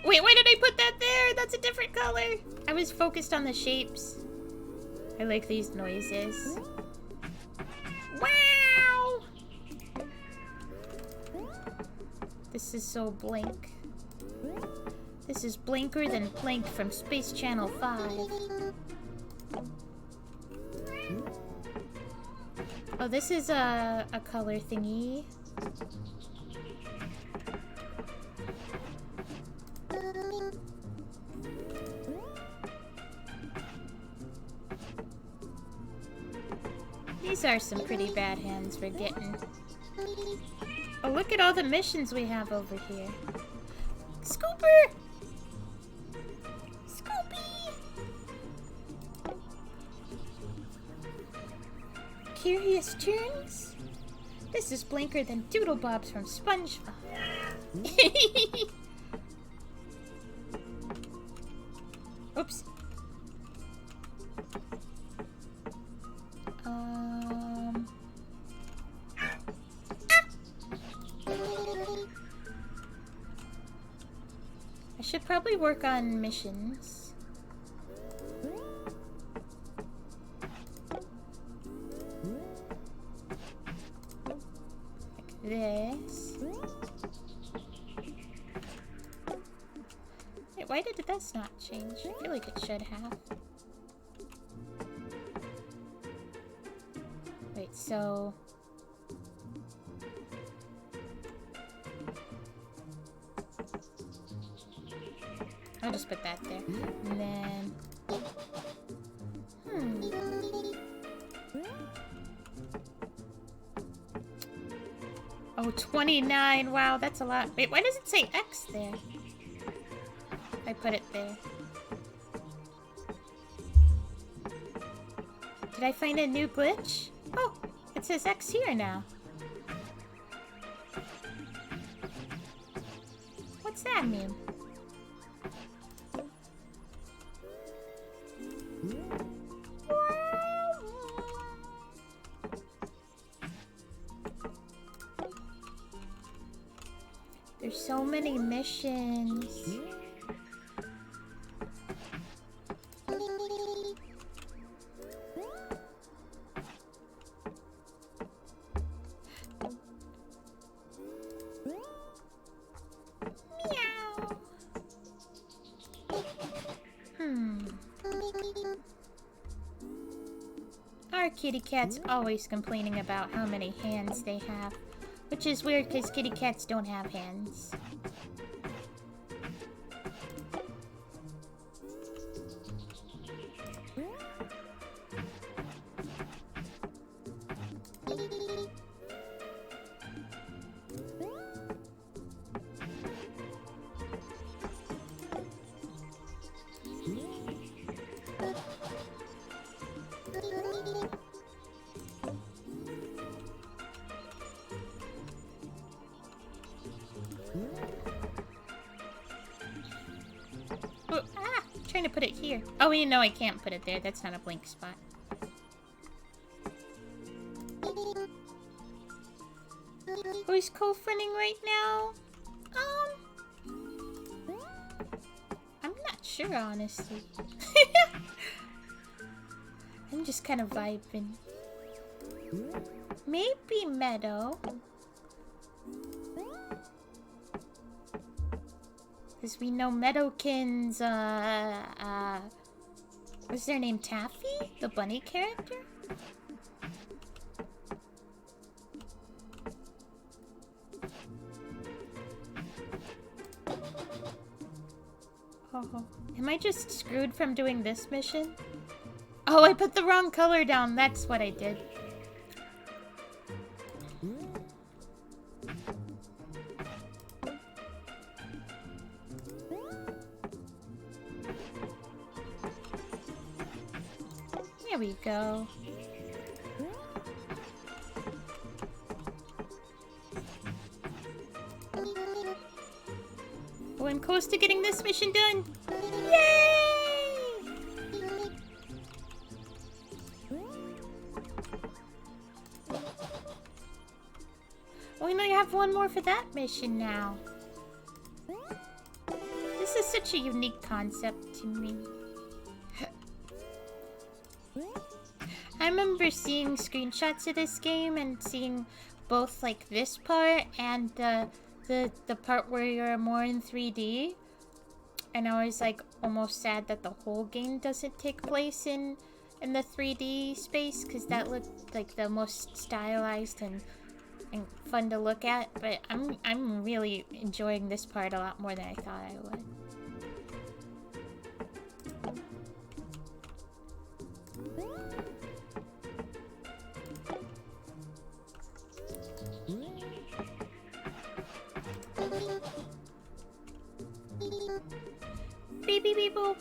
Wait, why did I put that there? That's a different color. I was focused on the shapes. I like these noises. Wow! This is so Blink. This is blinker than Blink from Space Channel 5. Oh, this is a color thingy. These are some pretty bad hands we're getting. Oh, look at all the missions we have over here. Scooper! Scoopy! Curious Turns? This is blinker than Doodle Bobs from SpongeBob. Oops. I should probably work on missions. Like this. Wait, why did this not change? I feel like it should have. Wait, so... I'll just put that there. And then... Oh, 29. Wow, that's a lot. Wait, why does it say X there? I put it there. Did I find a new glitch? Oh, it says X here now. What's that mean? There's so many missions. Our kitty cat's always complaining about how many hands they have, which is weird because kitty cats don't have hands. Trying to put it here. Oh, you know I can't put it there. That's not a blink spot. Who's co-friending right now? I'm not sure, honestly. I'm just kind of vibing. Maybe Meadow. Because we know Meadowkin's, what's their name? Taffy? The bunny character? Oh, am I just screwed from doing this mission? Oh, I put the wrong color down. That's what I did. There we go. We're close to getting this mission done. Yay! We only have one more for that mission now. This is such a unique concept to me. I remember seeing screenshots of this game and seeing both like this part and the part where you're more in 3D. And I was like almost sad that the whole game doesn't take place in the 3D space, because that looked like the most stylized and fun to look at. But I'm really enjoying this part a lot more than I thought I would. Beep beep beep boop.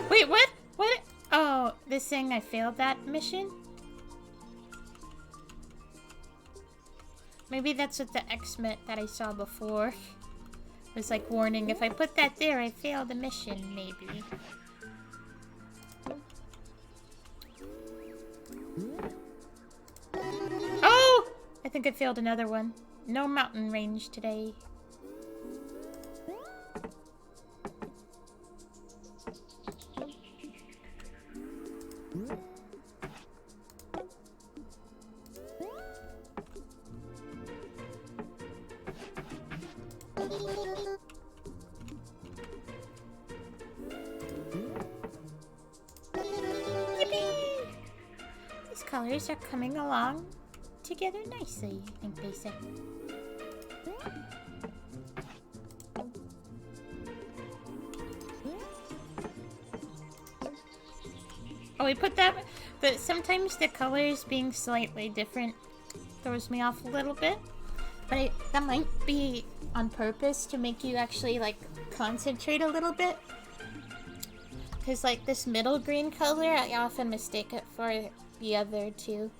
Wait, what? What? Oh, this thing, I failed that mission? Maybe that's what the X meant that I saw before. It was like warning, if I put that there, I failed the mission, maybe. Oh! I think I failed another one. No mountain range today. Yippee! These colors are coming along together nicely, I think they say. Oh, we put that... But sometimes the colors being slightly different throws me off a little bit. But that might be on purpose to make you actually, like, concentrate a little bit. Because, like, this middle green color, I often mistake it for the other two.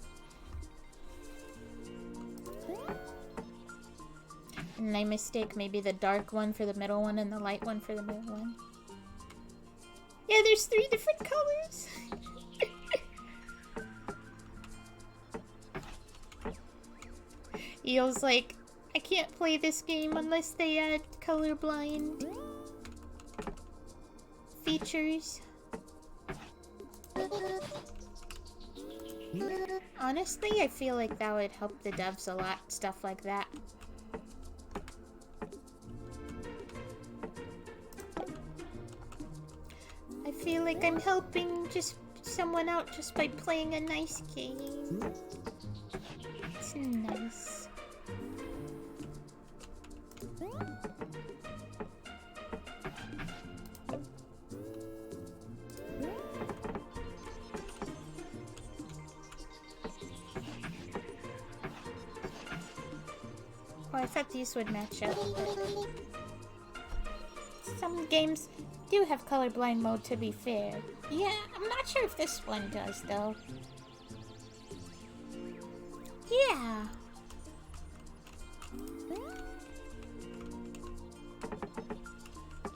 And I mistake maybe the dark one for the middle one and the light one for the middle one. Yeah, there's 3 different colors. Eel's like, I can't play this game unless they add colorblind features. Honestly, I feel like that would help the devs a lot, stuff like that. I feel like I'm helping just someone out just by playing a nice game. It's nice. Oh, I thought these would match up. Some games do have colorblind mode, to be fair. Yeah, I'm not sure if this one does, though. Yeah.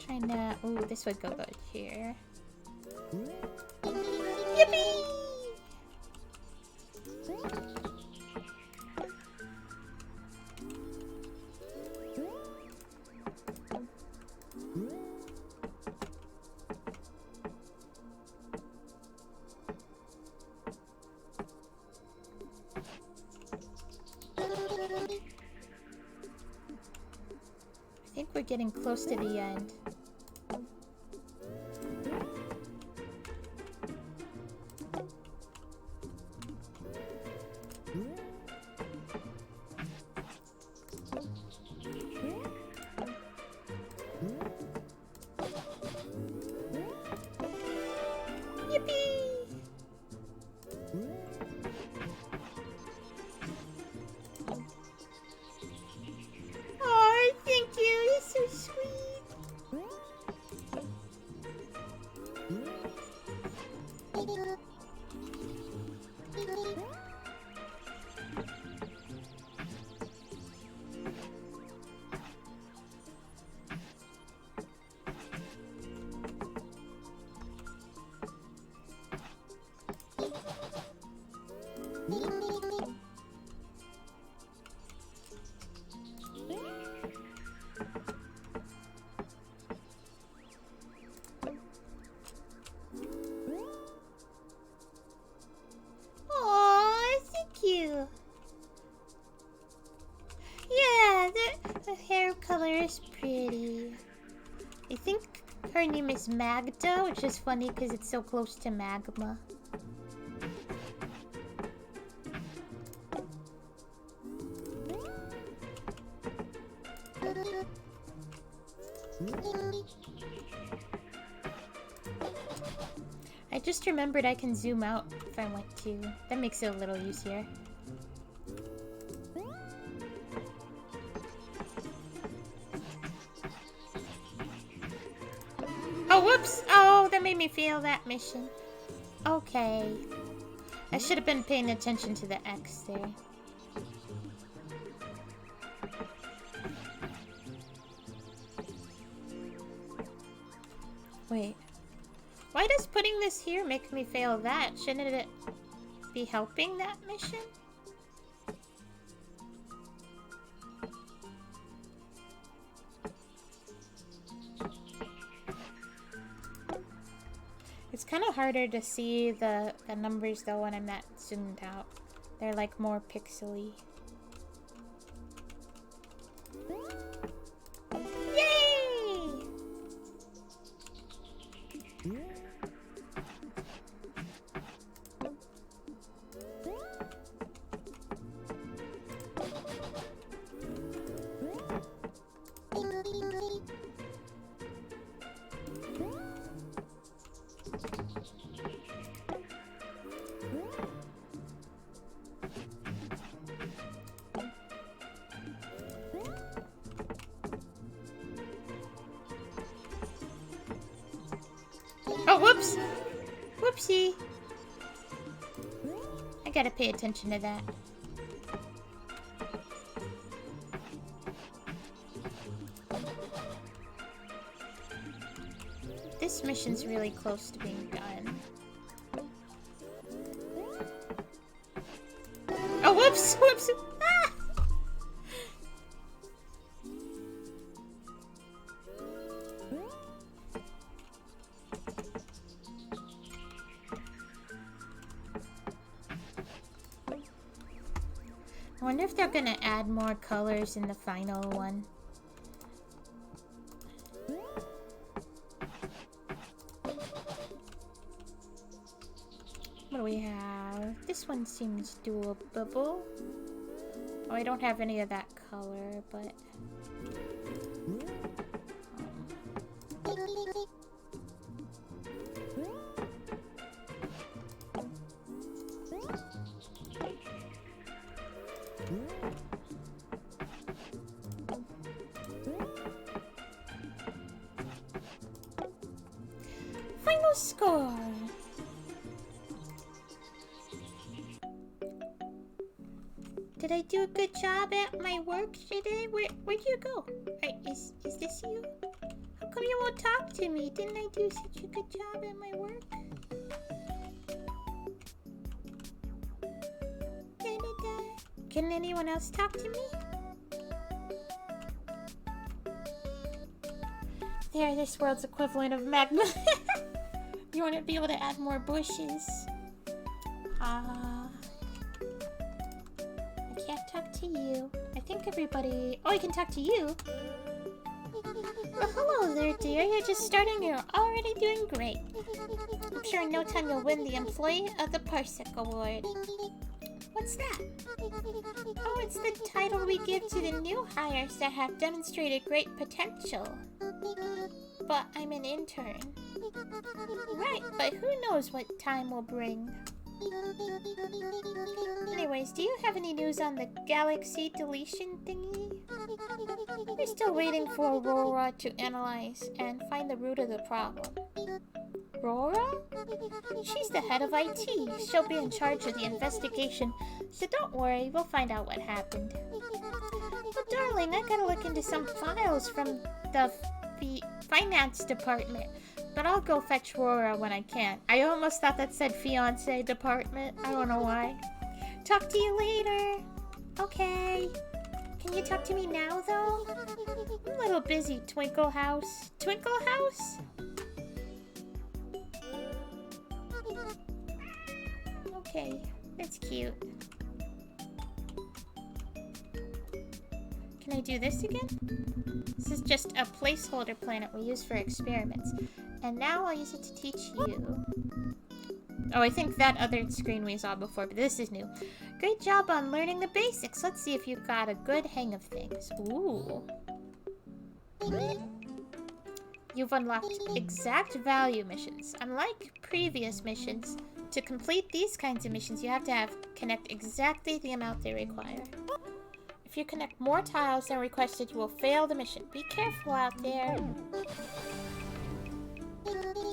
Trying to... Ooh, this would go good here. Yippee! I think we're getting close to the end. color is pretty. I think her name is Magda, which is funny because it's so close to magma. I just remembered I can zoom out if I want to. That makes it a little easier. Oh, whoops! Oh, that made me fail that mission. Okay. I should have been paying attention to the X there. Wait. Why does putting this here make me fail that? Shouldn't it be helping that mission? It's kind of harder to see the numbers though when I'm not zoomed out. They're like more pixely. Yay! Oh, whoops! Whoopsie! I gotta pay attention to that. This mission's really close to being done. Oh, whoops! Whoops! Ah! I wonder if they're gonna add more colors in the final one. What do we have? This one seems doable. Oh, I don't have any of that color, but... Final score! Did I do a good job at my work today? Where'd you go? Is this you? How come you won't talk to me? Didn't I do such a good job at my work? Can anyone else talk to me? There, this world's equivalent of magma. You want to be able to add more bushes. I can't talk to you. I think everybody... Oh, I can talk to you. Oh, hello there, dear. You're just starting. You're already doing great. I'm sure in no time you'll win the Employee of the Parsec Award. What's that? Oh, it's the title we give to the new hires that have demonstrated great potential. But I'm an intern. Right, but who knows what time will bring. Anyways, do you have any news on the Galaxy deletion thingy? We're still waiting for Aurora to analyze and find the root of the problem. Aurora? She's the head of IT. She'll be in charge of the investigation, so don't worry, we'll find out what happened. But darling, I gotta look into some files from the finance department, but I'll go fetch Aurora when I can. I almost thought that said fiance department. I don't know why. Talk to you later. Okay. Can you talk to me now, though? I'm a little busy, Twinkle House. Twinkle House? Okay, that's cute. Can I do this again? This is just a placeholder planet we use for experiments. And now I'll use it to teach you. Oh, I think that other screen we saw before, but this is new. Great job on learning the basics. Let's see if you've got a good hang of things. Ooh. You've unlocked exact value missions. Unlike previous missions, to complete these kinds of missions, you have to connect exactly the amount they require. If you connect more tiles than requested, you will fail the mission. Be careful out there.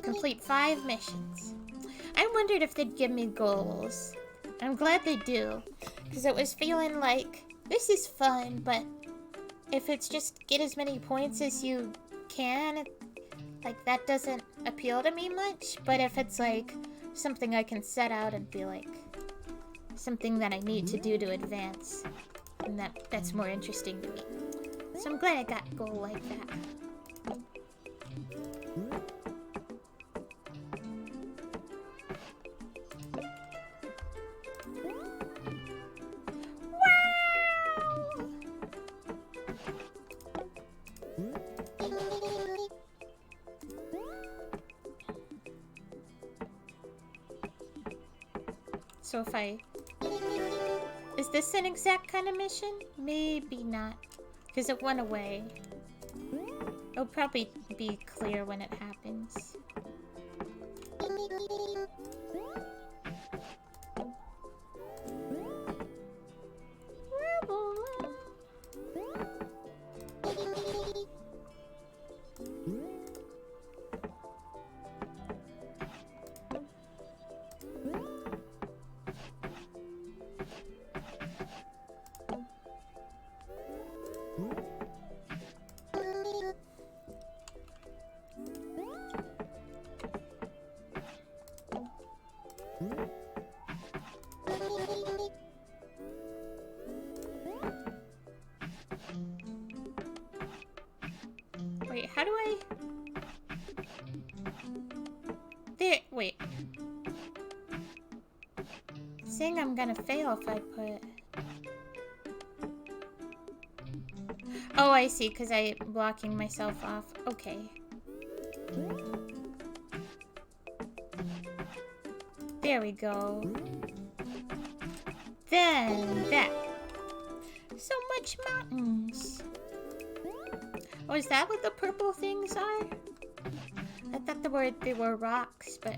Complete 5 missions. I wondered if they'd give me goals. I'm glad they do, because it was feeling like, this is fun, but if it's just get as many points as you can, like, that doesn't appeal to me much. But if it's like something I can set out and be like something that I need to do to advance, and that's more interesting to me. So I'm glad I got a goal like that. So if I... Is this an exact kind of mission? Maybe not. Because it went away. It'll probably be clear when it happens. Wait, how do I... There, wait. It's saying I'm gonna fail if I put... Oh, I see, because I'm blocking myself off. Okay. There we go. Then that. So much mountains. Oh, is that what the purple things are? I thought they were rocks, but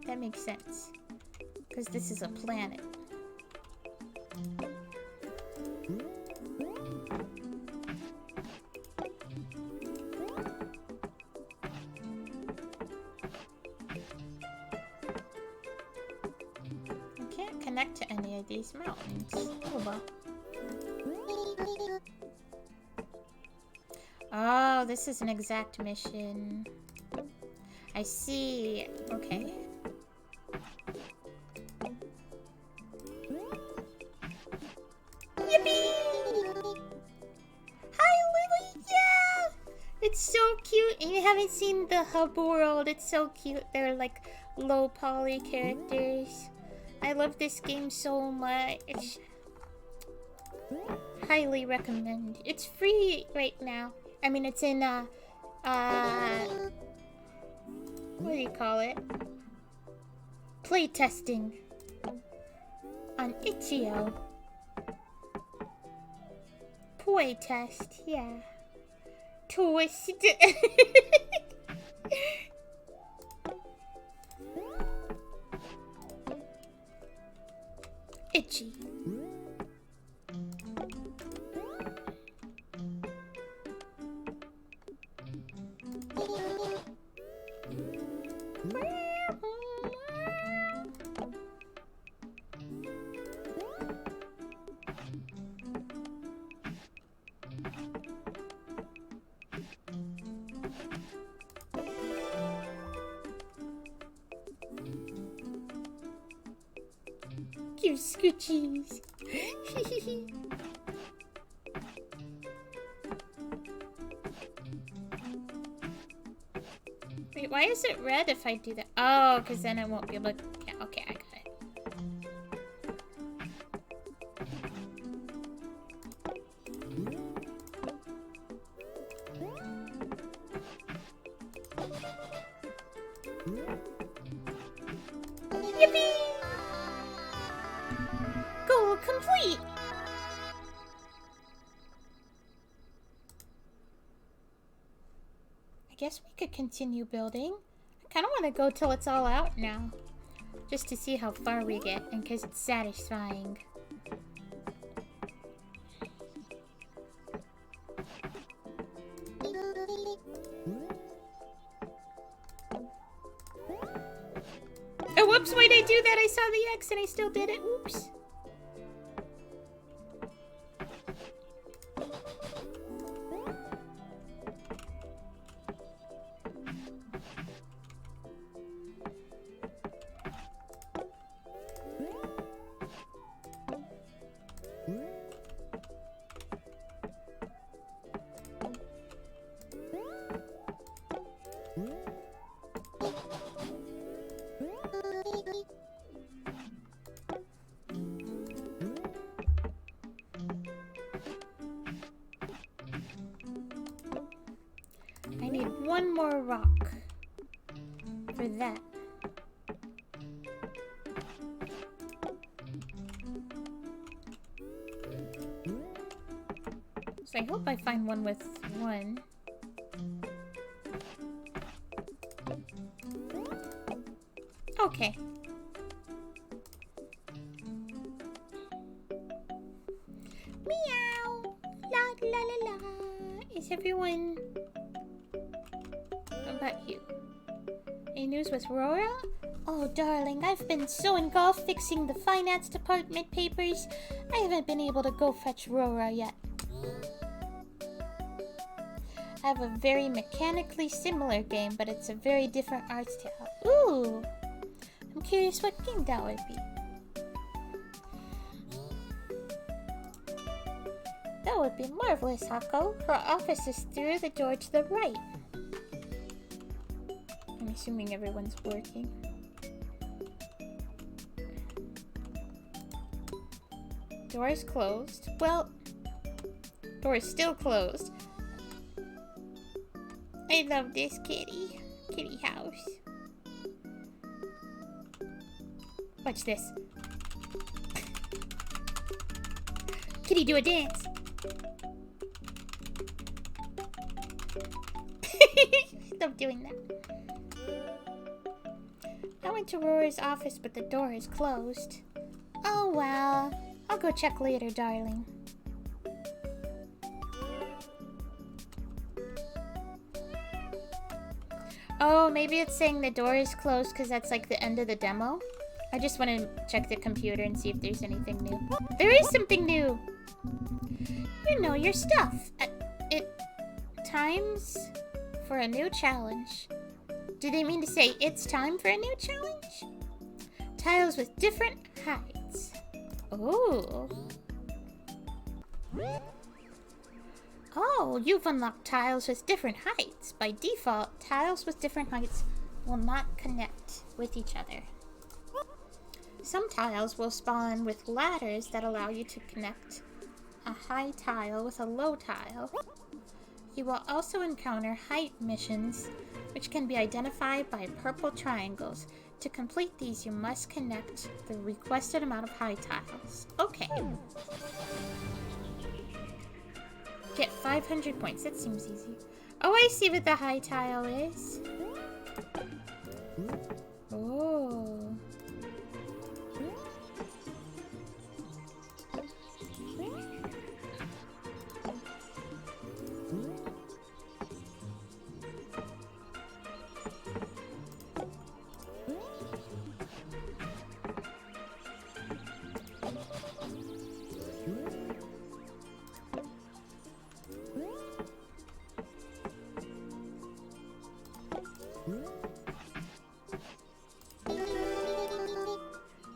that makes sense. Because this is a planet. I can't connect to any of these mountains. Oh, well. Oh, this is an exact mission. I see. Okay. Yippee! Hi, Lily! Yeah! It's so cute. And you haven't seen the hub world. It's so cute. They're like low poly characters. I love this game so much. Highly recommend. It's free right now. I mean, it's in, what do you call it? Playtesting. On itch.io. Playtest, yeah. Twist. Itchy. You scoochies. Wait, why is it red if I do that? Oh, because then I won't be able to... Yeah, okay, I got it. guess we could continue building. I kind of want to go till it's all out now. Just to see how far we get, and because it's satisfying. Oh, whoops, why'd I do that? I saw the X and I still did it. Oops. I need one more rock for that. So I hope I find one with one. Okay. Meow. La la la la. Is everyone... How about you? Any news with Rora? Oh, darling, I've been so engulfed fixing the finance department papers, I haven't been able to go fetch Rora yet. I have a very mechanically similar game, but it's a very different art style. Ooh! I'm curious what game that would be. That would be marvelous, Hako. Her office is through the door to the right. I'm assuming everyone's working. Door is closed. Well, door is still closed. I love this kitty. Kitty house. Watch this. Kitty, do a dance. Stop doing that. I went to Rora's office, but the door is closed. Oh well. I'll go check later, darling. Oh, maybe it's saying the door is closed because that's like the end of the demo. I just want to check the computer and see if there's anything new. There is something new! You know your stuff. Times for a new challenge. Do they mean to say it's time for a new challenge? Tiles with different heights. Ooh. Oh, you've unlocked tiles with different heights. By default, tiles with different heights will not connect with each other. Some tiles will spawn with ladders that allow you to connect a high tile with a low tile. You will also encounter height missions, which can be identified by purple triangles. To complete these, you must connect the requested amount of high tiles. Okay. Get 500 points. That seems easy. Oh, I see what the high tile is. Oh.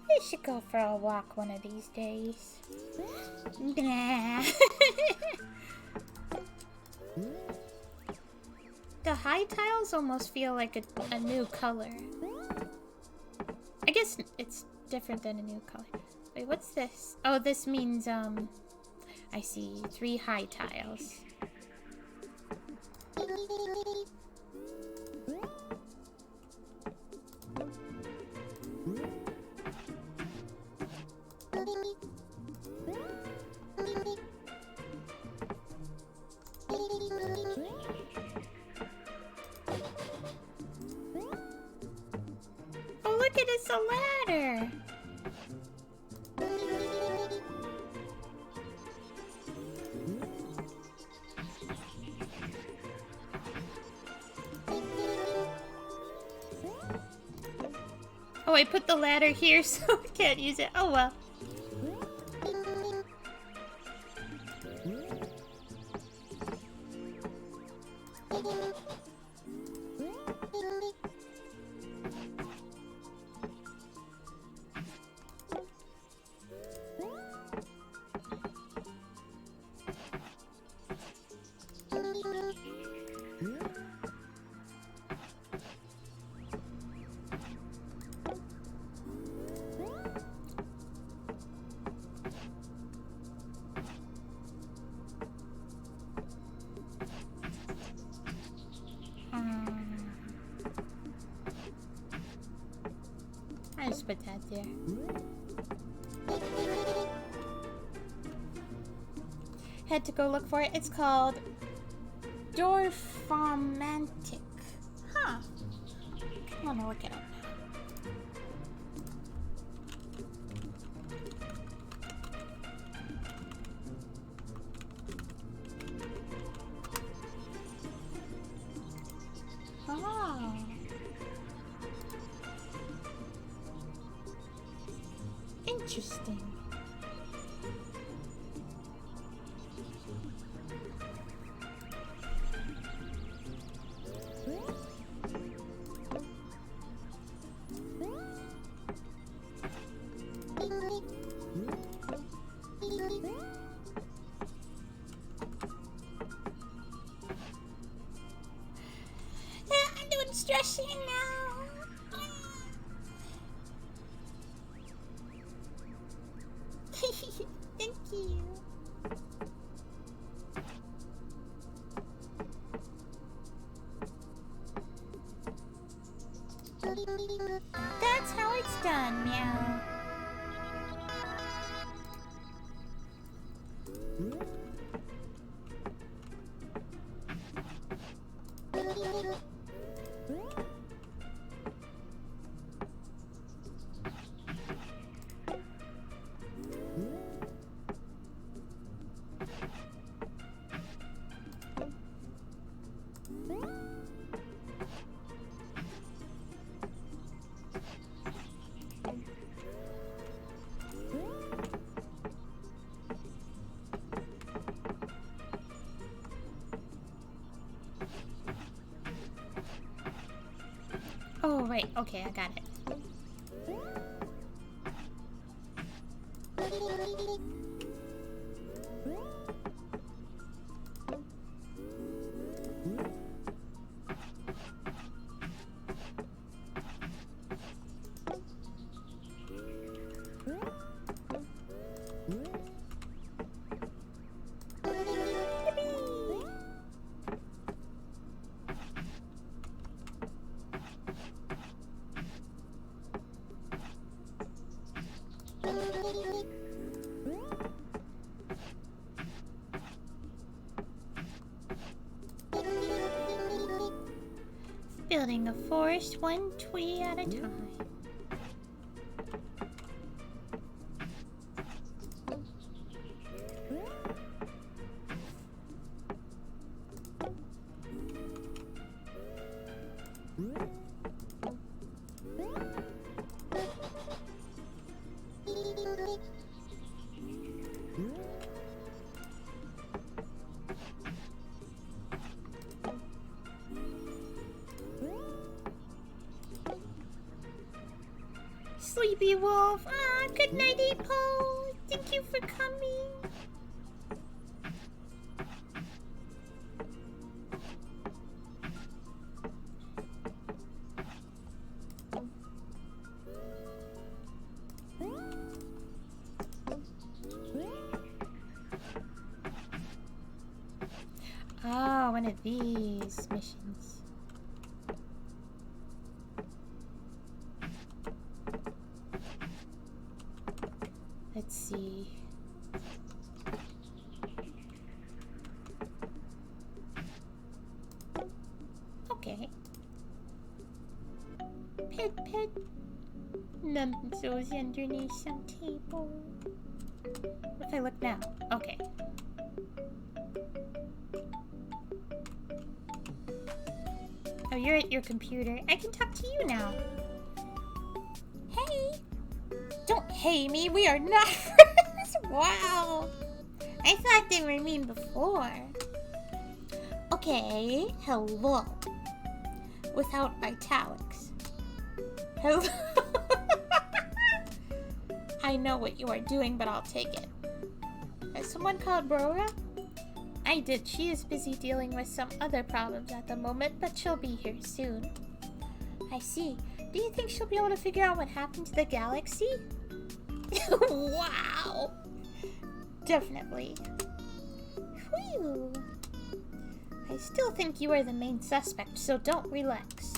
We should go for a walk one of these days. Nah. The high tiles almost feel like a new color. I guess it's different than a new color. Wait, what's this? Oh, this means, I see 3 high tiles. Oh, I put the ladder here, so I can't use it. Oh well. I just put that there. Had to go look for it. It's called Dorfomantic. Huh. I want to look it up. Oh. Interesting. I'm doing stretching now. Thank you. That's how it's done, meow. Oh, right. Okay, I got it. Building a forest one tree at a time. Sleepy wolf. Ah, good night, Apo. Thank you for coming. Oh, one of these missions. Let's see. Okay. Pet. Numbzo's underneath some table. What if I look now? Okay. Oh, you're at your computer. I can talk to you now. Okay, Amy, we are not friends. Wow. I thought they were mean before. Okay, hello. Without italics. Hello. I know what you are doing, but I'll take it. Has someone called Brora? I did. She is busy dealing with some other problems at the moment, but she'll be here soon. I see. Do you think she'll be able to figure out what happened to the galaxy? Wow! Definitely. Whew. I still think you are the main suspect, so don't relax.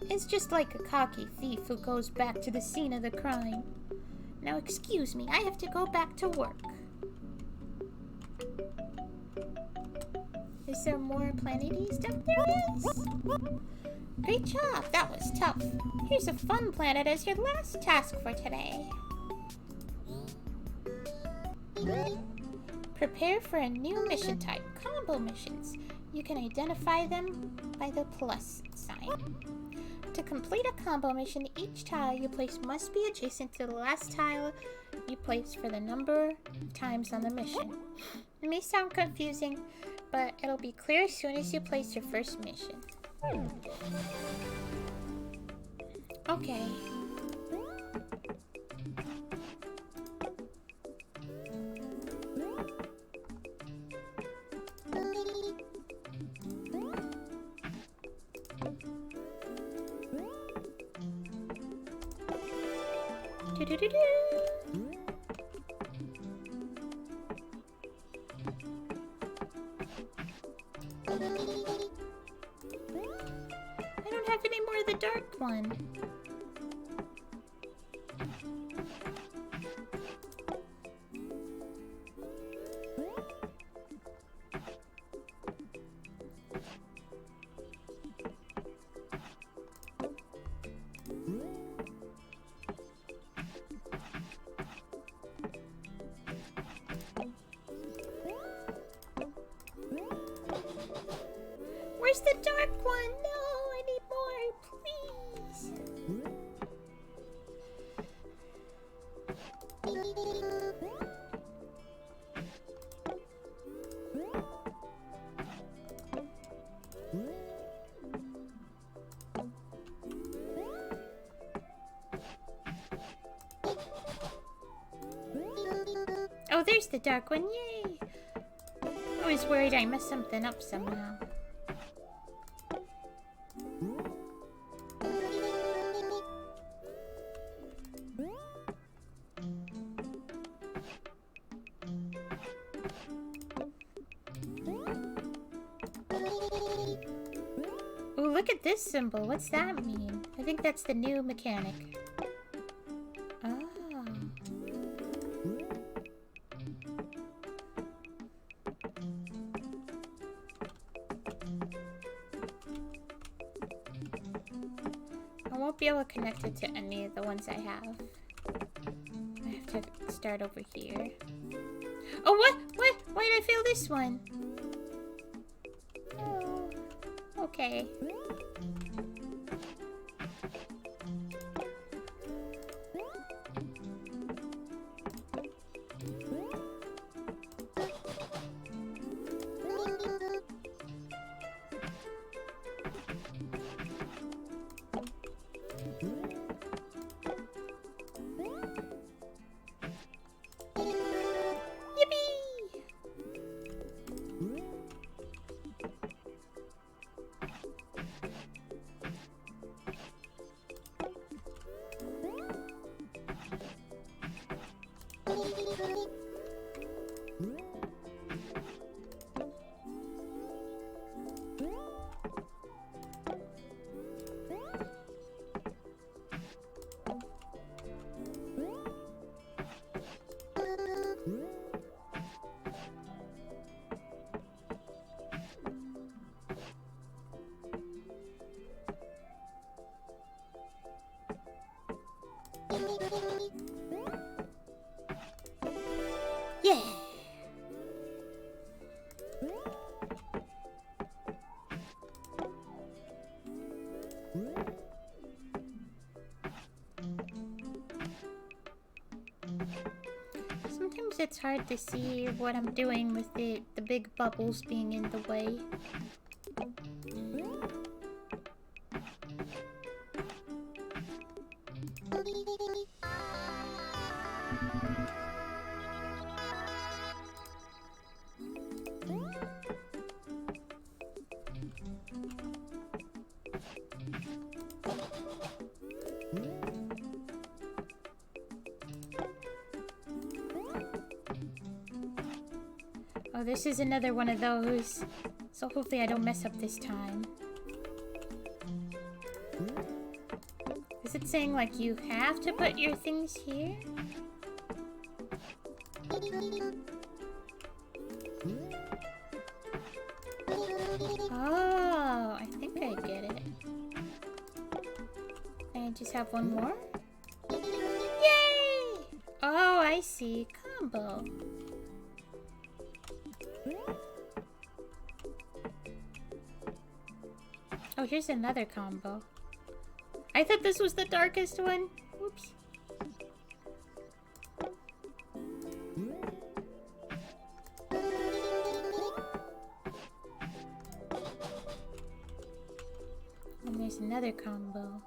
It's just like a cocky thief who goes back to the scene of the crime. Now excuse me, I have to go back to work. Is there more Planet East? There is! Great job, that was tough. Here's a fun planet as your last task for today. Prepare for a new mission type, combo missions. You can identify them by the plus sign. To complete a combo mission, each tile you place must be adjacent to the last tile you place for the number of times on the mission. It may sound confusing, but it'll be clear as soon as you place your first mission. Okay. Do-do-do-do. I don't have any more of the dark one. Where's the dark one? No, I need more, please. Oh, there's the dark one, yay! I was worried I messed something up somehow. Ooh, look at this symbol. What's that mean? I think that's the new mechanic. Oh. I won't be able to connect it to any of the ones I have. I have to start over here. Oh, what? What? Why did I fail this one? Oh. Okay. Yeah. it's hard to see what I'm doing with the big bubbles being in the way. Oh, this is another one of those. So hopefully I don't mess up this time. Is it saying like you have to put your things here? Oh, I think I get it. I just have one more? Yay! Oh, I see. Combo. Oh, here's another combo. I thought this was the darkest one. Whoops. And there's another combo.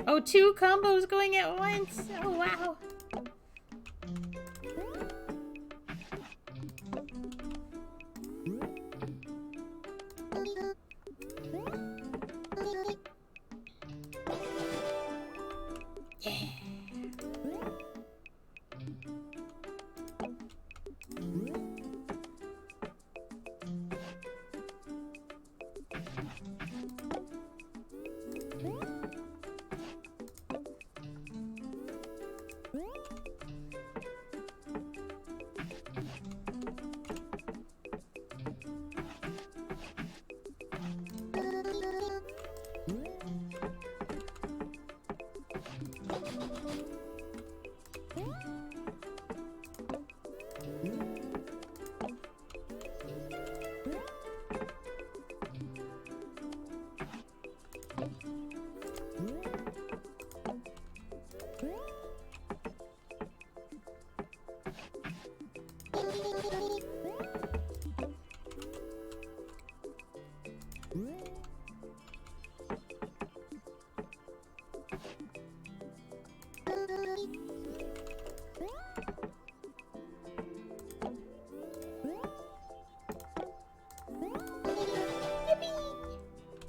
Oh, 2 combos going at once. Oh, wow. Yeah.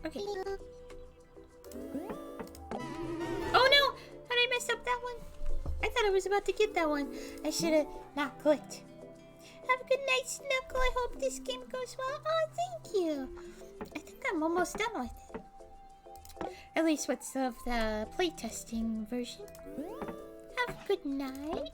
Okay. Oh no! How did I mess up that one? I thought I was about to get that one. I should have not clicked. Have a good night, Snuggle. I hope this game goes well. Oh, thank you. I think I'm almost done with it. At least with of the playtesting version. Have a good night.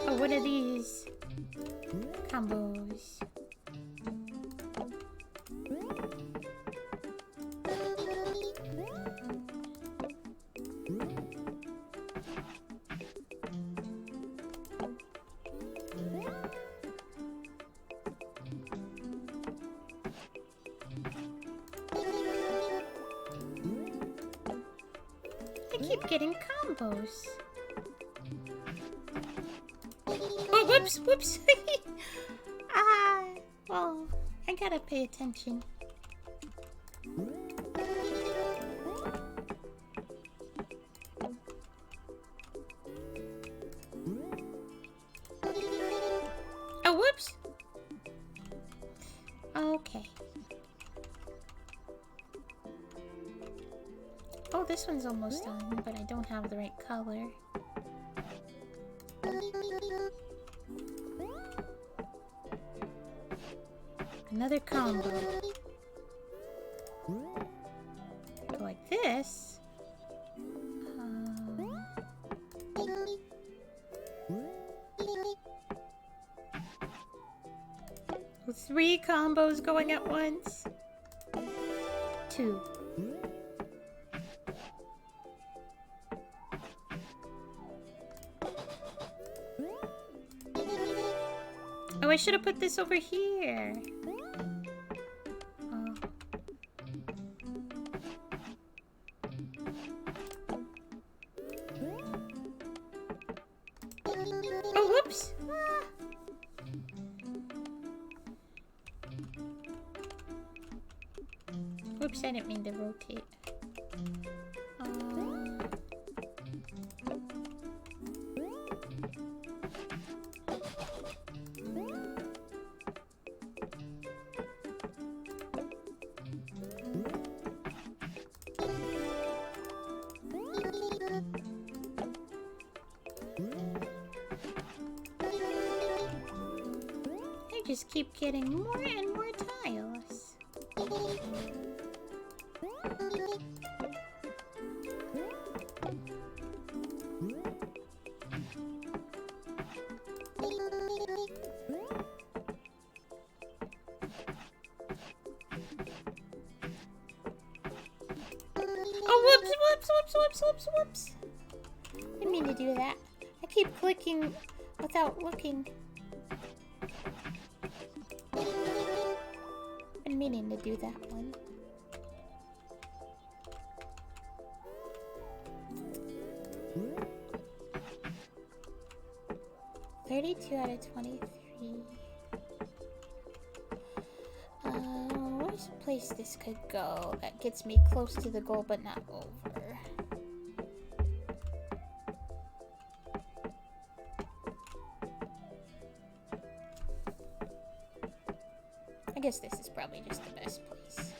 Oh, what are these combos? I keep getting combos. Oh, whoops, whoops. Well, I gotta pay attention. Okay. Oh, this one's almost done, but I don't have the right color. Another combo. Go like this. Three combos going at once. Two. Oh, I should have put this over here. Oh. Oh, whoops. Ah. Whoops, I didn't mean to rotate. I just keep getting more and more tiles. Oh, whoops. Didn't mean to do that. I keep clicking without looking. Been meaning to do that one. $32 out of 23. Where's a place this could go that gets me close to the goal but not over? I guess this is probably just the best place.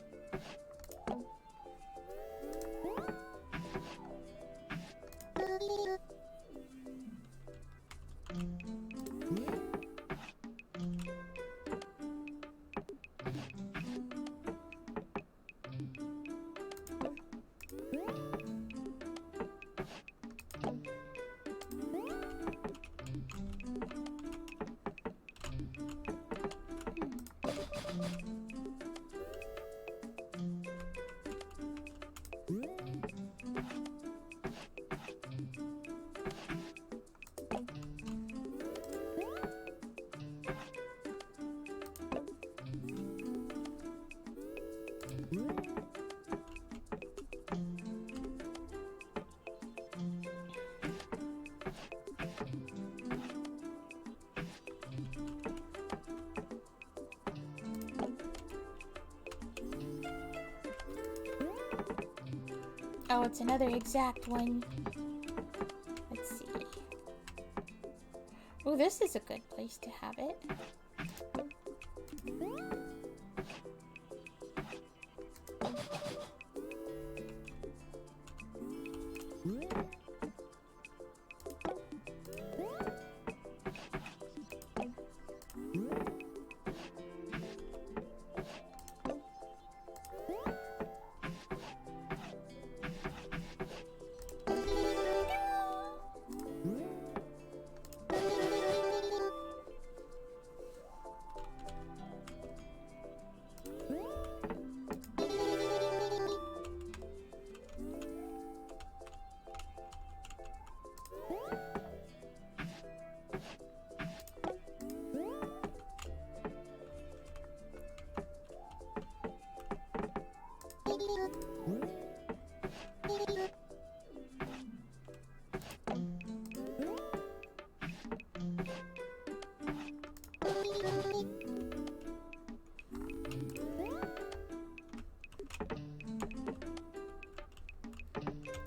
Oh, it's another exact one. Let's see. Oh, this is a good place to have it.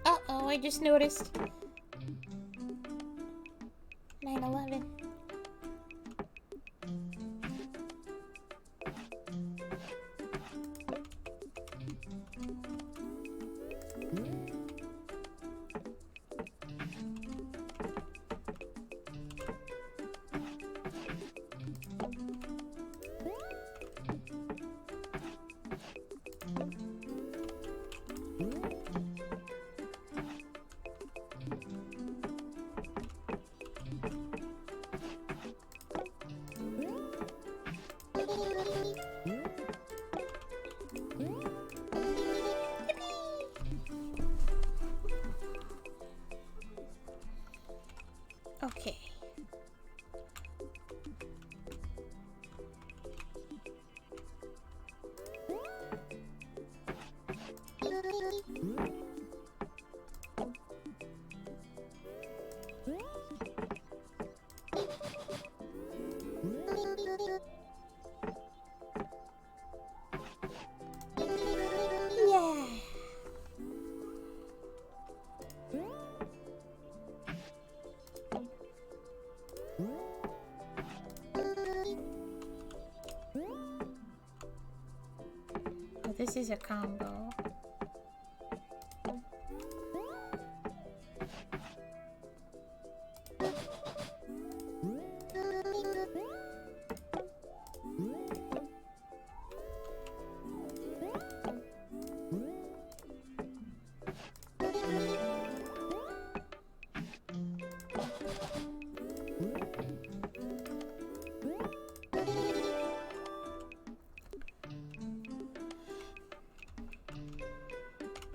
Uh-oh, I just noticed. 9/11. Yeah. Oh, this is a combo.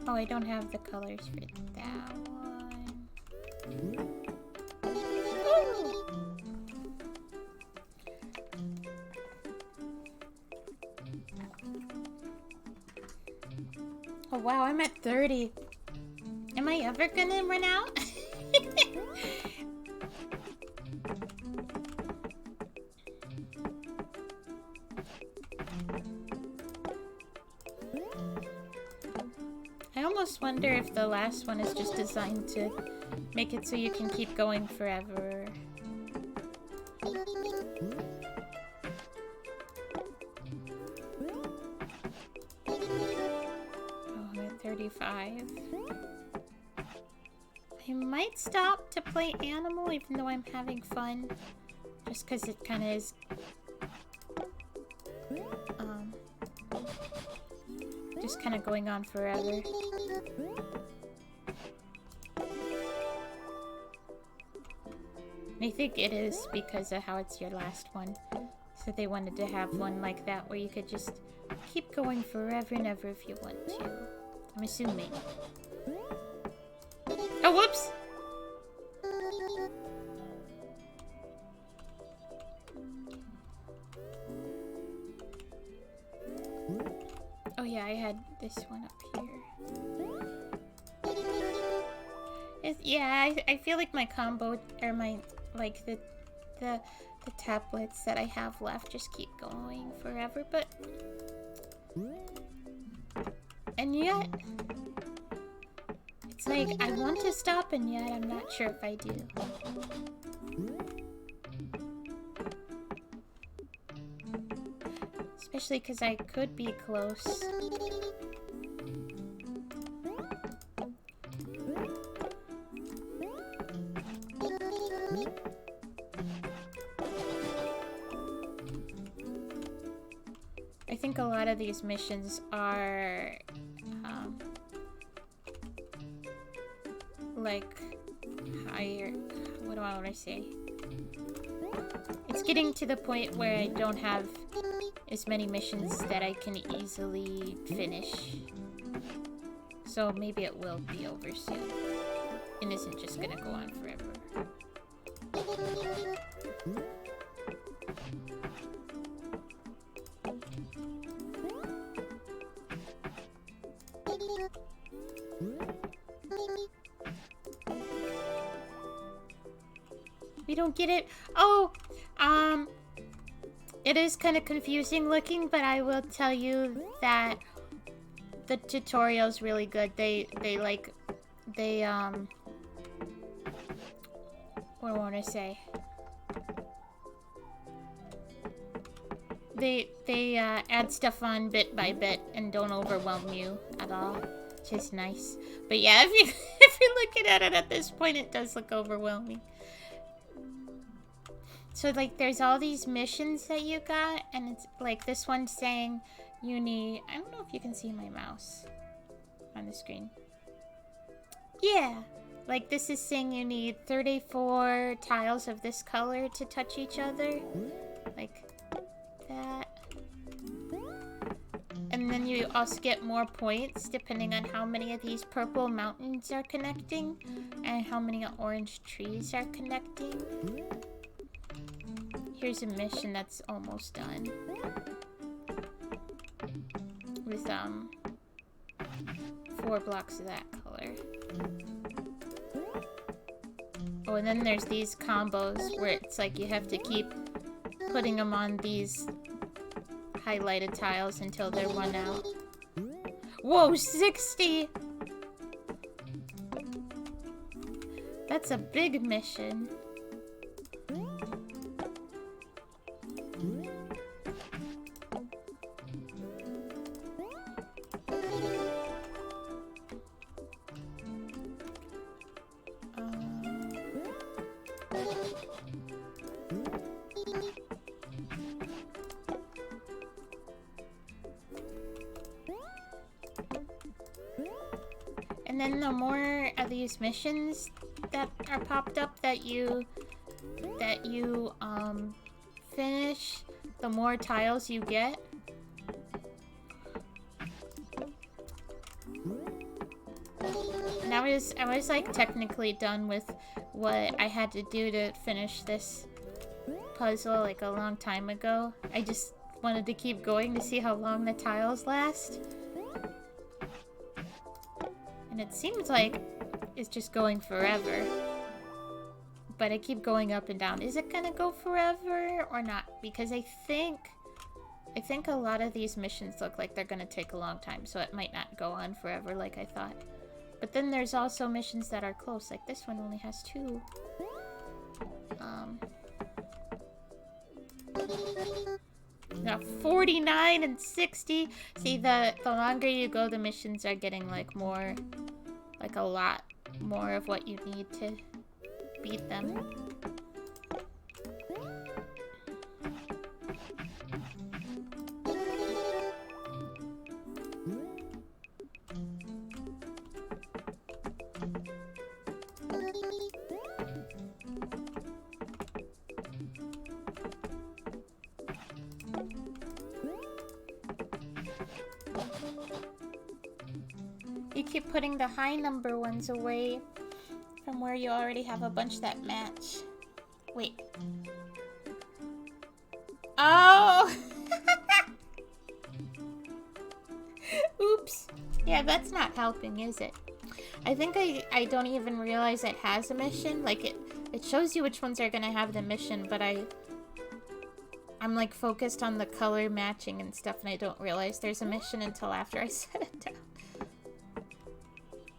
Oh, I don't have the colors for that one. Oh wow, I'm at 30. Am I ever gonna run out? I almost wonder if the last one is just designed to make it so you can keep going forever. Oh, I'm at 35. I might stop to play Animal even though I'm having fun. Just because it kind of is... just kind of going on forever. I think it is because of how it's your last one. So they wanted to have one like that where you could just keep going forever and ever if you want to. I'm assuming. Oh, whoops! Oh yeah, I had this one up here. Yeah, I feel like my combo, or my, like, the tablets that I have left just keep going forever, but... And yet... It's like, I want to stop, and yet I'm not sure if I do. Especially because I could be close. I think a lot of these missions are like higher. What do I want to say? It's getting to the point where I don't have as many missions that I can easily finish. So maybe it will be over soon. And isn't just gonna go on forever. We don't get it. Oh, it is kind of confusing looking, but I will tell you that the tutorial's really good. They what do I want to say? They add stuff on bit by bit and don't overwhelm you at all, which is nice. But yeah, if you're looking at it at this point, it does look overwhelming. So, like, there's all these missions that you got, and it's, like, this one's saying you need... I don't know if you can see my mouse on the screen. Yeah! Like, this is saying you need 34 tiles of this color to touch each other. Like, that. And then you also get more points depending on how many of these purple mountains are connecting, and how many orange trees are connecting. Here's a mission that's almost done. With, 4 blocks of that color. Oh, and then there's these combos where it's like you have to keep putting them on these highlighted tiles until they're run out. Whoa, 60! That's a big mission. And then the more of these missions that are popped up that you finish, the more tiles you get. And I was like technically done with what I had to do to finish this puzzle like a long time ago. I just wanted to keep going to see how long the tiles last. And it seems like it's just going forever. But I keep going up and down. Is it gonna go forever or not? Because I think a lot of these missions look like they're gonna take a long time, so it might not go on forever like I thought. But then there's also missions that are close, like this one only has 2. Got 49 and 60. See, the longer you go, the missions are getting like more, like a lot more of what you need to beat them. You keep putting the high number ones away from where you already have a bunch that match. Wait. Oh! Oops. Yeah, that's not helping, is it? I think I don't even realize it has a mission. Like, it shows you which ones are gonna have the mission, but I'm like focused on the color matching and stuff, and I don't realize there's a mission until after I set it down.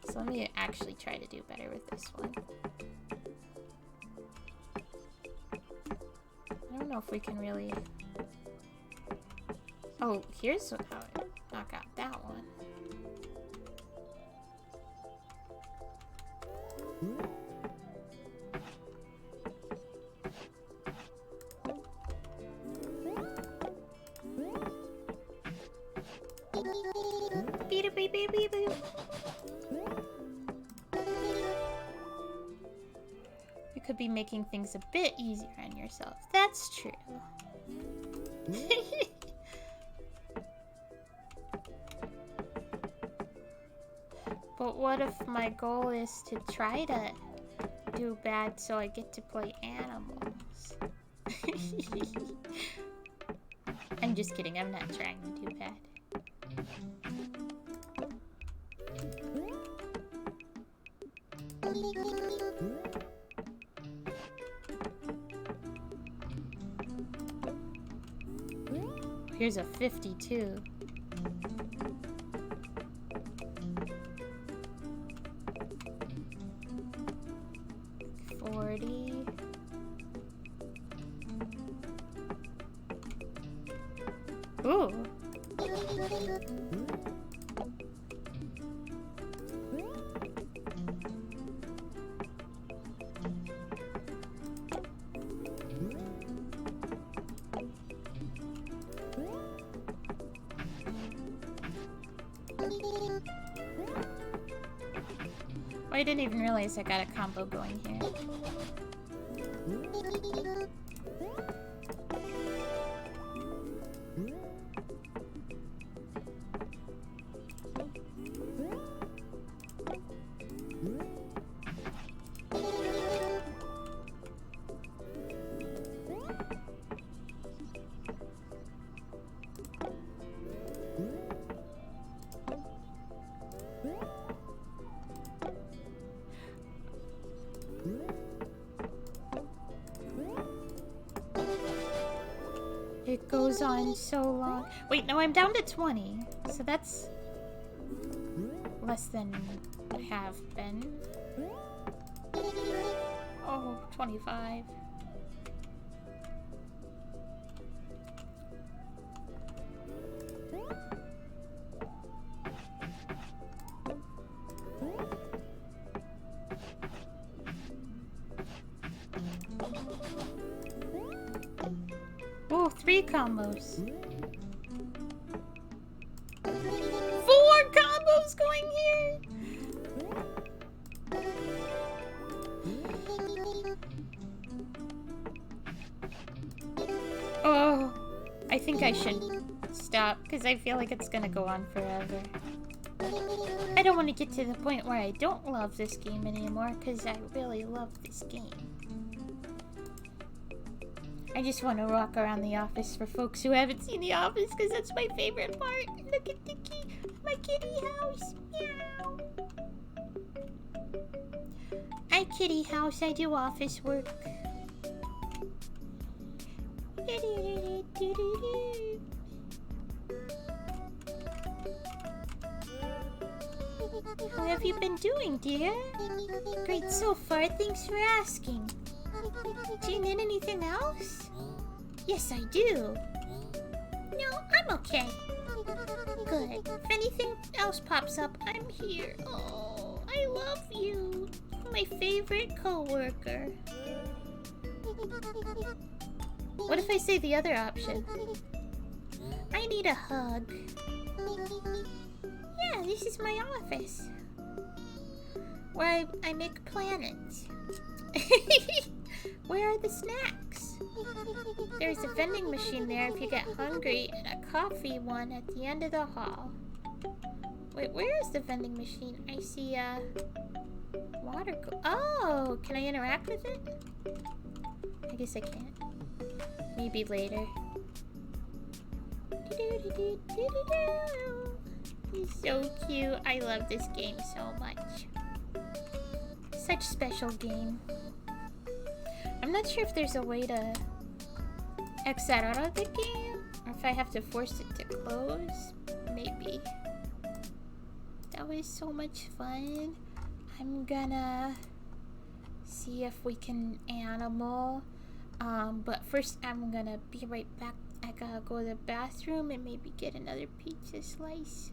So let me actually try to do better with this one. I don't know if we can really... Oh, here's how I knock out that one. Beep, beep, beep, beep, beep. You could be making things a bit easier on yourself. That's true. But what if my goal is to try to do bad so I get to play animals? I'm just kidding. I'm not trying to do bad. Here's a 52. Ooh. Oh, I didn't even realize I got a combo going here. It goes on so long. Wait, no, I'm down to 20. So that's less than I have been. Oh, 25. Oh, 3 combos. 4 combos going here. Oh, I think I should stop because I feel like it's gonna go on forever. I don't want to get to the point where I don't love this game anymore because I really love this game. I just want to walk around the office for folks who haven't seen the office because that's my favorite part. Look at my kitty house. Meow. Hi, kitty house. I do office work. How have you been doing, dear? Great so far. Thanks for asking. Do you need anything else? Yes, I do. No, I'm okay. Good. If anything else pops up, I'm here. Oh, I love you. My favorite coworker. What if I say the other option? I need a hug. Yeah, this is my office. Where I make planets. Where are the snacks? There's a vending machine there if you get hungry, and a coffee one at the end of the hall. Wait, where is the vending machine? I see a water oh, can I interact with it? I guess I can't. Maybe later. He's so cute. I love this game so much. Such special game. I'm not sure if there's a way to exit out of the game, or if I have to force it to close. Maybe. That was so much fun. I'm gonna see if we can animal. But first I'm gonna be right back. I gotta go to the bathroom and maybe get another pizza slice.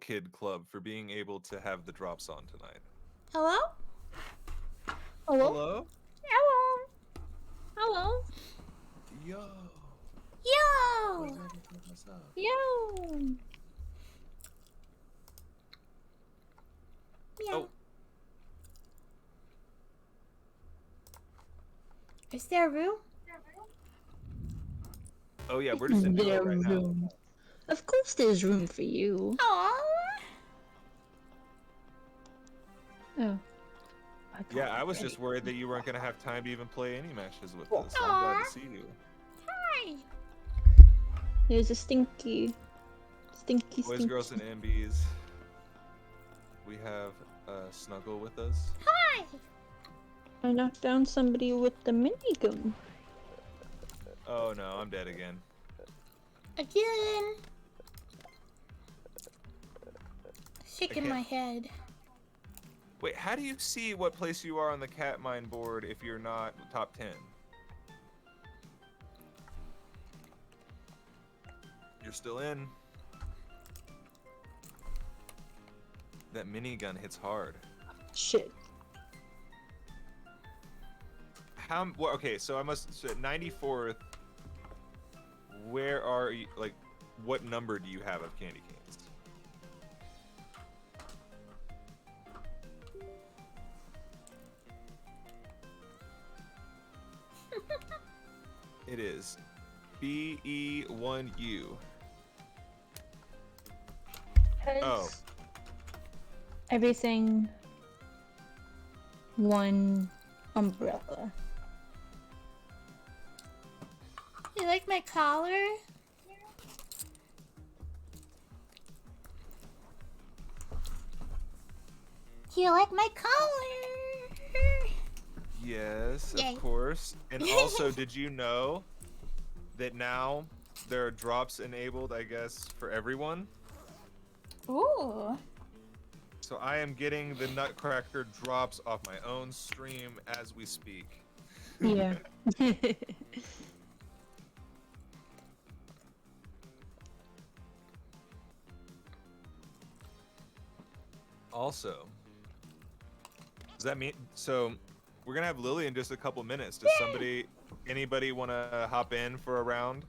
Kid Club for being able to have the drops on tonight. Hello? Hello? Hello. Hello. Yo. Yo. What's up? Yo. Meow. Oh. Is there room? Oh yeah, we're just in duo right now. Of course there's room for you. Aww. Oh. Yeah, I was just worried that you weren't gonna have time to even play any matches with us. So I'm glad to see you. Hi. There's a stinky. Boys, girls, and MBs. We have Snuggle with us. Hi. I knocked down somebody with the minigun. Oh no, I'm dead again. Again. Shaking my head. Wait, how do you see what place you are on the cat mine board if you're not top 10? You're still in. That minigun hits hard. Shit. Well, okay, so I must. So at 94th. Where are you? Like, what number do you have of candy canes? It is BE1U. Oh. Everything. One umbrella. You like my collar? You like my collar? Yes, Yay. of course. And also, did you know that now there are drops enabled, I guess, for everyone? Ooh. So I am getting the Nutcracker drops off my own stream as we speak. Yeah. Also, does that mean so? We're gonna have Lily in just a couple minutes. Does anybody want to hop in for a round?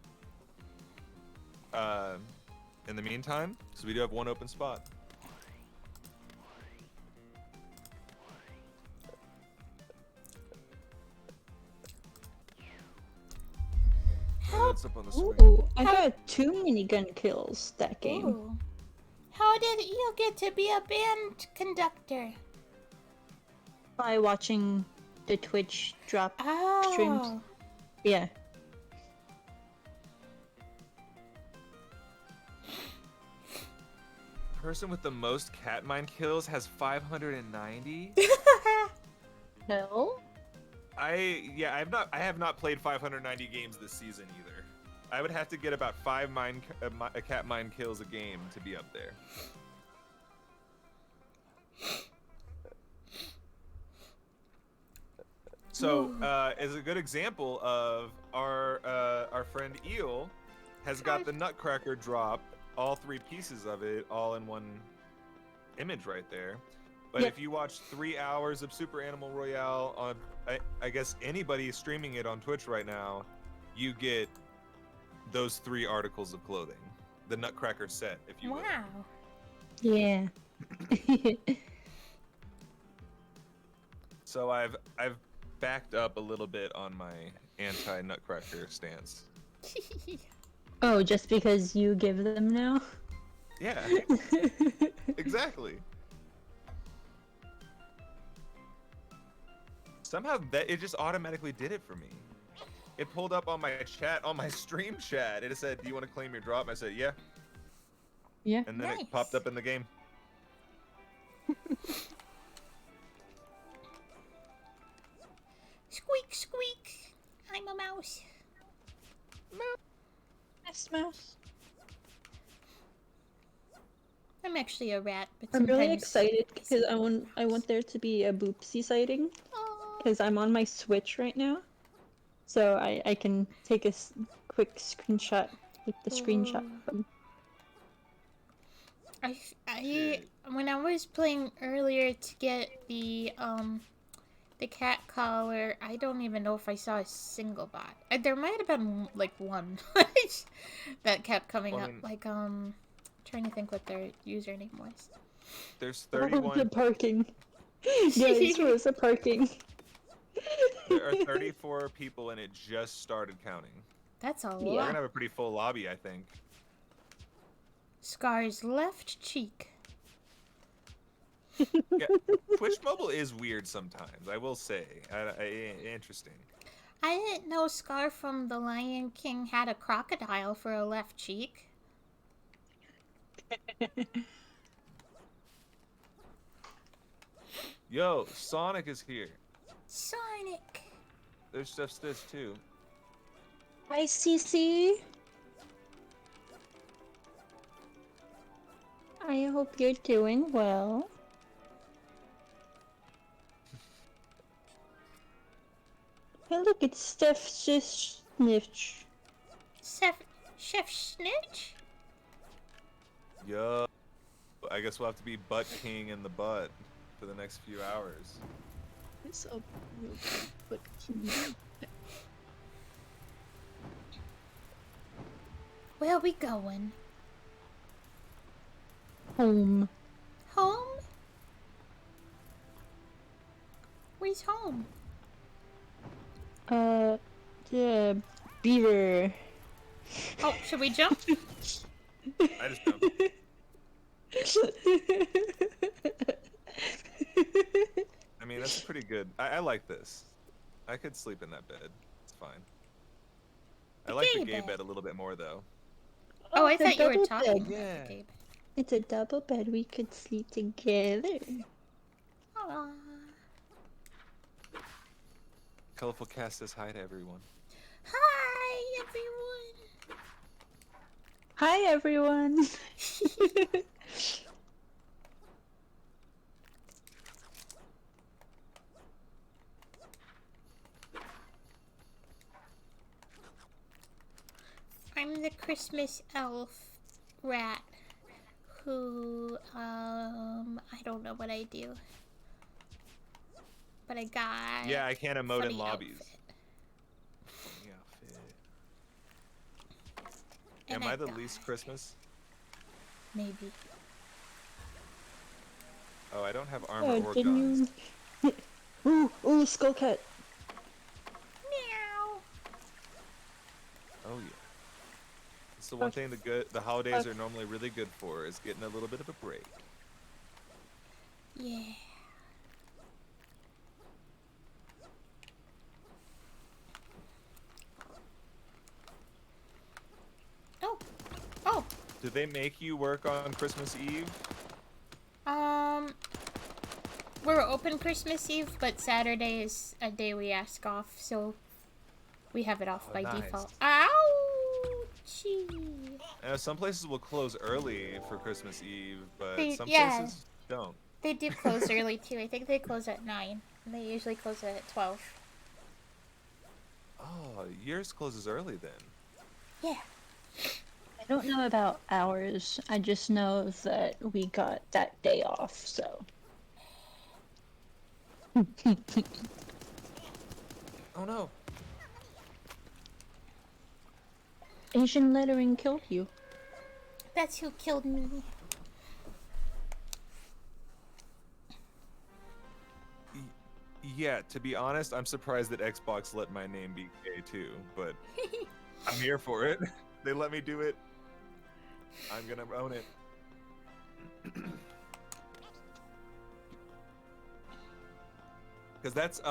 In the meantime, because we do have one open spot. That's up on the screen. Ooh, I got 2 minigun kills that game. Ooh. How did you get to be a band conductor? By watching the Twitch drop Oh. streams. Yeah. Person with the most cat mine kills has 590. No. I have not played 590 games this season either. I would have to get about 5 cat mine kills a game to be up there. So, as a good example of our friend Eel has got the Nutcracker drop, all 3 pieces of it, all in one image right there. But Yep. if you watch 3 hours of Super Animal Royale on, I guess anybody streaming it on Twitch right now, you get those 3 articles of clothing, the Nutcracker set, if you will. Wow. Yeah. So I've backed up a little bit on my anti-Nutcracker stance. Oh, just because you give them now? Yeah, exactly. Somehow that it just automatically did it for me. It pulled up on my chat, on my stream chat. It said, "Do you want to claim your drop?" I said, "Yeah." Yeah. And then Nice. it popped up in the game. Squeak, squeak. I'm a mouse. Yes, mouse. I'm actually a rat, but I'm sometimes... really excited because I want there to be a boopsie sighting Aw. because I'm on my Switch right now, so I can take a quick screenshot with the screenshot Ooh. from. When I was playing earlier to get the cat collar, I don't even know if I saw a single bot. There might have been like one that kept coming Well, I up. mean- Like trying to think what their username was. There's The 31. parking. Guys, where's the parking? There are 34 people, and it just started counting. That's a Yeah. We're lot. gonna have a pretty full lobby, I think. Scar's left cheek. Yeah, Twitch Mobile is weird sometimes. I will say, interesting. I didn't know Scar from The Lion King had a crocodile for a left cheek. Yo, Sonic is here. Sonic. There's just this too. Hi, Cece. I hope you're doing well. Hey, look, it's Steph Snitch. Chef Snitch? Yo, I guess we'll have to be butt king in the butt for the next few hours. What's up, but Where are we going? home. Home? Where's home? The beaver. Oh, should we jump? I just jumped. I mean, that's pretty good. I like this. I could sleep in that bed. It's fine. I like the gay bed a little bit more, though. Oh, I it's a thought you were double talking bed. about Yeah. the Gabe. It's a double bed. We could sleep together. Aww. Colorful Cast says hi to everyone. Hi, everyone. Hi, everyone. I'm the Christmas elf rat who, I don't know what I do. But I got Yeah, I can't emote in funny lobbies. outfit. Funny outfit. And Am I the got- least Christmas? Maybe. Oh, I don't have armor or didn't guns. you? Ooh, skull cat. Meow. Oh yeah. It's the one thing the holidays are normally really good for is getting a little bit of a break. Yeah. Oh. Oh. Do they make you work on Christmas Eve? We're open Christmas Eve, but Saturday is a day we ask off, so we have it off by nice. default. Ouchie. Some places will close early for Christmas Eve, but some Yeah. places don't. They do close early too. I think they close at 9. And they usually close at 12. Oh, yours closes early then. Yeah. I don't know about ours. I just know that we got that day off, so. Oh no. Asian lettering killed you. That's who killed me. Yeah, to be honest, I'm surprised that Xbox let my name be gay too, but I'm here for it. They let me do it. I'm gonna own it. Because that's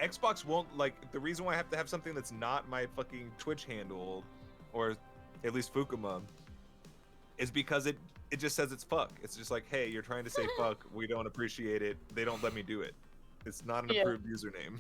Xbox won't like the reason why I have to have something that's not my fucking Twitch handle, or at least Fukuma, is because it just says it's fuck. It's just like, hey, you're trying to say fuck, we don't appreciate it. They don't let me do it. It's not an approved username.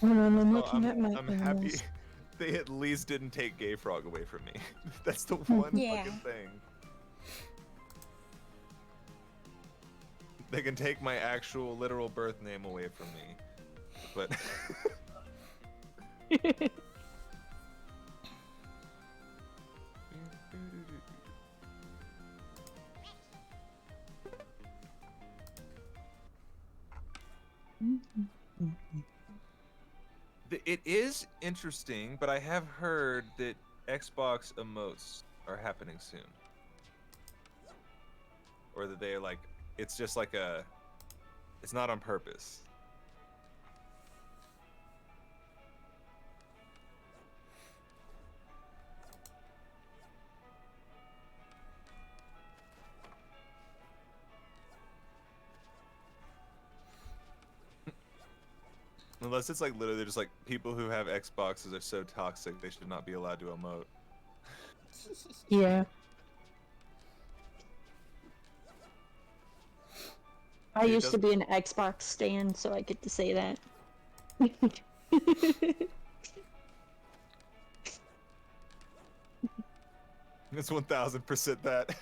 I'm looking at my I'm happy emails. they at least didn't take Gay Frog away from me. That's the one Yeah. fucking thing. They can take my actual literal birth name away from me, but it is interesting. But I have heard that Xbox emotes are happening soon, or that they're like, it's just like it's not on purpose. Unless it's like literally just like people who have Xboxes are so toxic they should not be allowed to emote. Yeah. I It used to doesn't- be an Xbox stan, so I get to say that. It's 1000% that.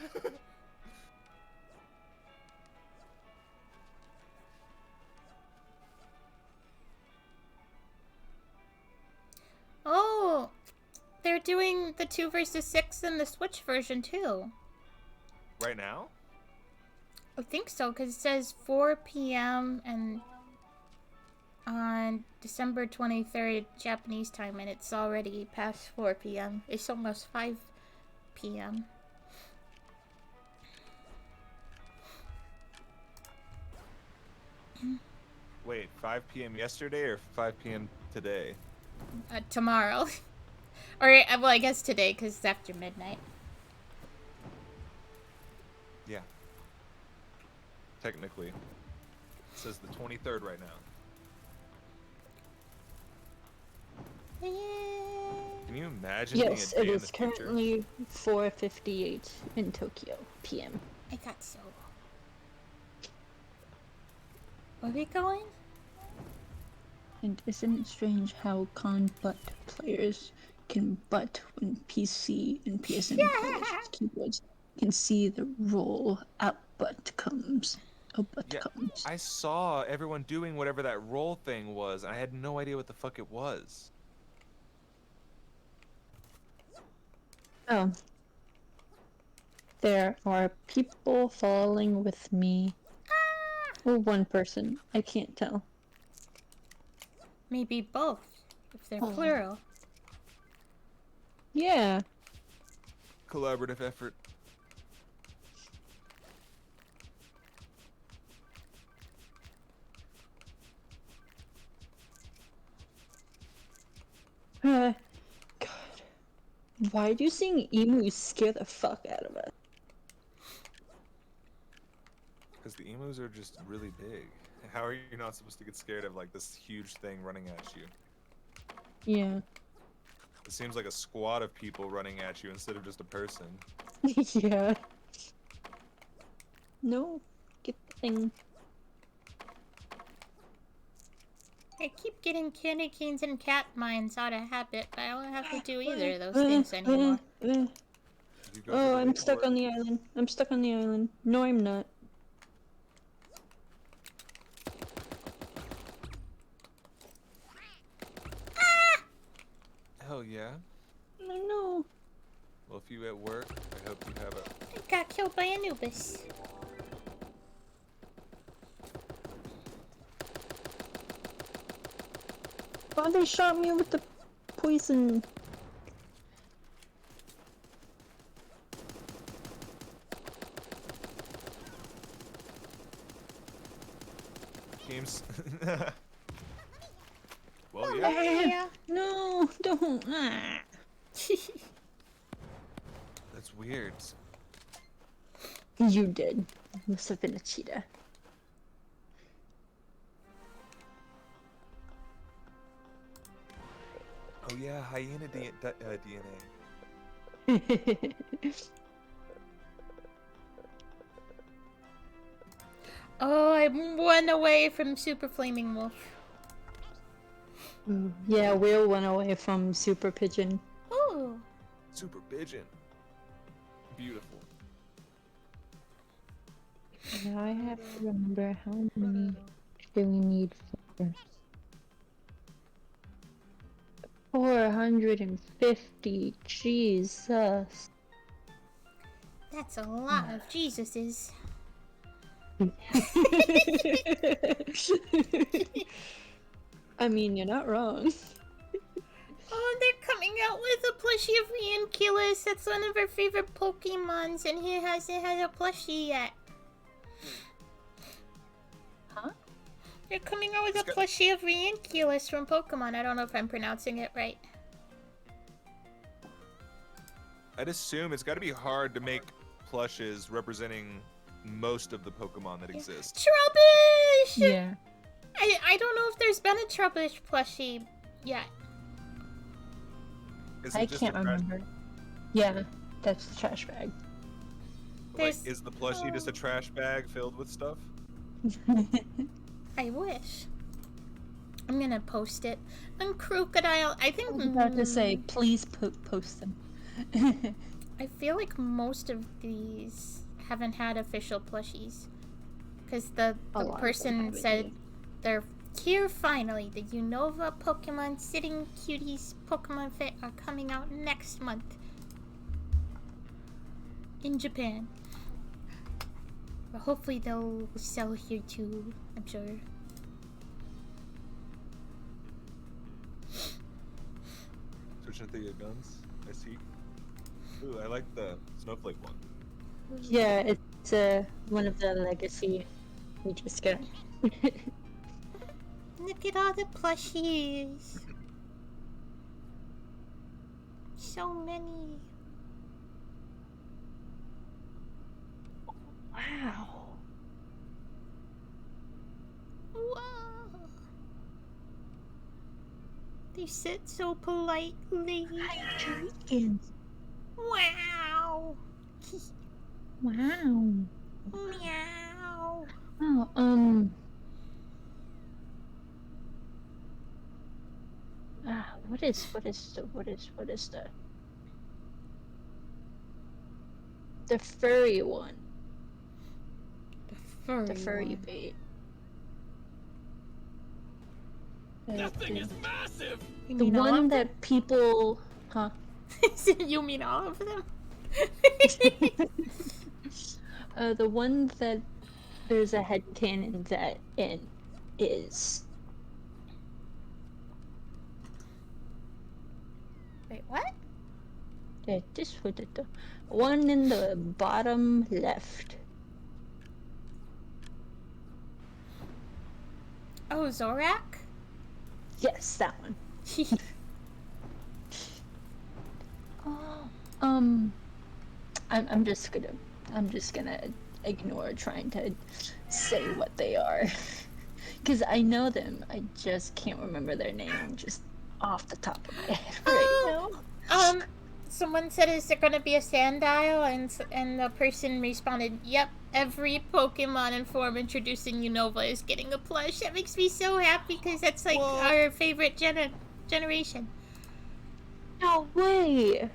Oh, they're doing the 2 versus 6 in the Switch version too. Right now? I think so, because it says 4 p.m. and on December 23rd Japanese time, and it's already past 4 p.m. It's almost 5 p.m. Wait, 5 p.m. yesterday or 5 p.m. today? Tomorrow. Or, well, I guess today, because it's after midnight. Yeah. Technically. It says the 23rd right now. Can you imagine Yes, being a it day is in the future? currently 4:58 in Tokyo p.m. I thought so. Where are we going? And isn't it strange how butt players can butt when PC and PSN players with keyboards can see the roll out butt comes. Oh, butt Yeah, comes. I saw everyone doing whatever that roll thing was, and I had no idea what the fuck it was. Oh. There are people falling with me. Or one person. I can't tell. Maybe both, if they're Oh. plural. Yeah. Collaborative effort. God. Why do seeing emus scare the fuck out of us? Because the emus are just really big. How are you not supposed to get scared of like this huge thing running at you? Yeah. It seems like a squad of people running at you instead of just a person. Yeah. No. Get the thing. I keep getting candy canes and cat mines out of habit, but I don't have to do either of those things anymore. You go Oh, for the I'm stuck reward. on the island. I'm stuck on the island. No, I'm not. Hell yeah. Oh no. Well, if you at work, I hope you have a... I got killed by Anubis. Oh, they shot me with the poison. Games... Well, yeah. Yeah. No, don't. Ah. That's weird. You did. Must have been a cheetah. Oh yeah, hyena DNA. Oh, I'm one away from Super Flaming Wolf. Yeah, Will went away from Super Pigeon. Ooh. Super pigeon. Beautiful. Now I have to remember how many do we need for 450. Jesus. That's a lot of Jesuses. I mean, you're not wrong. Oh, they're coming out with a plushie of Ranculus. That's one of our favorite Pokemons, and he hasn't had a plushie yet. Huh? They're coming out with a plushie of Ranculus from Pokemon. I don't know if I'm pronouncing it right. I'd assume it's got to be hard to make plushes representing most of the Pokemon that exist. Trubbish! Yeah. I don't know if there's been a Trubbish plushie yet. I can't remember. Yeah, that's the trash bag. Like, is the plushie just a trash bag filled with stuff? I wish. I'm gonna post it. And Crocodile, I think... I was about to say, please post them. I feel like most of these haven't had official plushies. Because the person said they're here finally. The Unova Pokemon Sitting Cuties Pokemon Fit are coming out next month. In Japan. But hopefully they'll sell here too, I'm sure. Switching through your guns. I see. Ooh, I like the snowflake one. Yeah, it's one of the legacy we just got. Look at all the plushies. So many. Wow. Whoa. They sit so politely. Hydration. Wow. Wow. Meow. Oh, what is the furry one? The furry bait. That thing is massive! The one that people, huh? You mean all of them? The one that there's a headcanon that in is. Wait, what? This was the one in the bottom left. Oh, Zorak? Yes, that one. I'm just gonna ignore trying to say what they are, because I know them. I just can't remember their name just off the top of my head right now. Someone said, "Is there gonna be a Sandile?" And the person responded, "Yep. Every Pokemon in form introducing Unova is getting a plush." That makes me so happy because that's like our favorite generation. No way!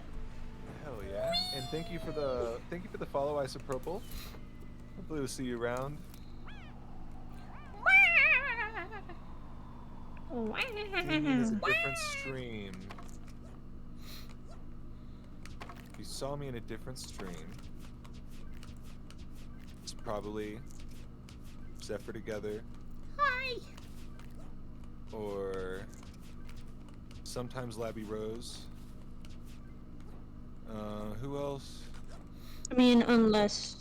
Hell yeah! And thank you for the follow, Isopropyl. Hopefully we'll see you around. There's a different stream. If you saw me in a different stream, it's probably Zephyr Together. Hi. Or sometimes Labby Rose. Who else? I mean, unless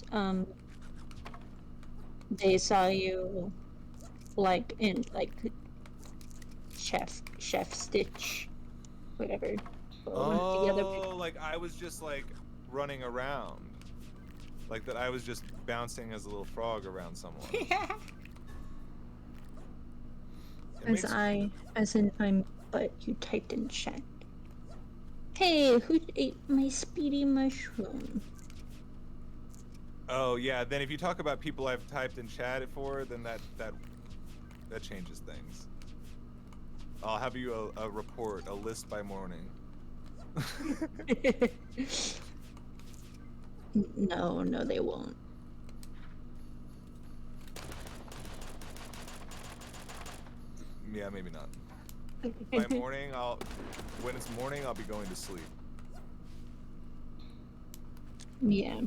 they saw you like in like Chef Stitch, whatever. Oh, like I was just like running around, like that. I was just bouncing as a little frog around someone. But you typed in chat. Hey, who ate my speedy mushroom? Oh yeah, then if you talk about people I've typed in chat for, then that changes things. I'll have you a report, a list by morning. No, they won't. Yeah, maybe not. By morning, when it's morning, I'll be going to sleep. Yeah.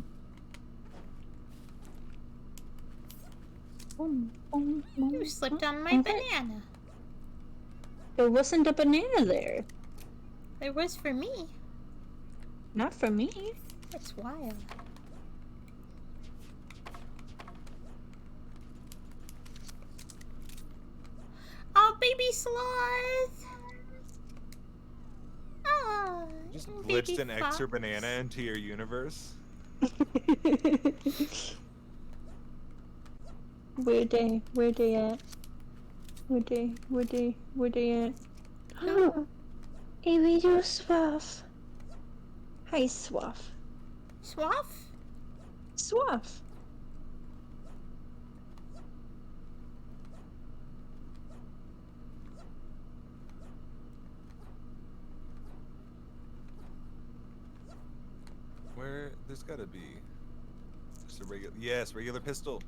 You slipped on my banana. There wasn't a banana there. It was for me. Not for me. That's wild. Oh, baby sloth! Oh, Just baby glitched an extra fox. banana into your universe. Where they at? Where they at? A video swaff. Hi, swaff. Swaff? Swaff. Where? There's gotta be just a regular. Yes, regular pistol.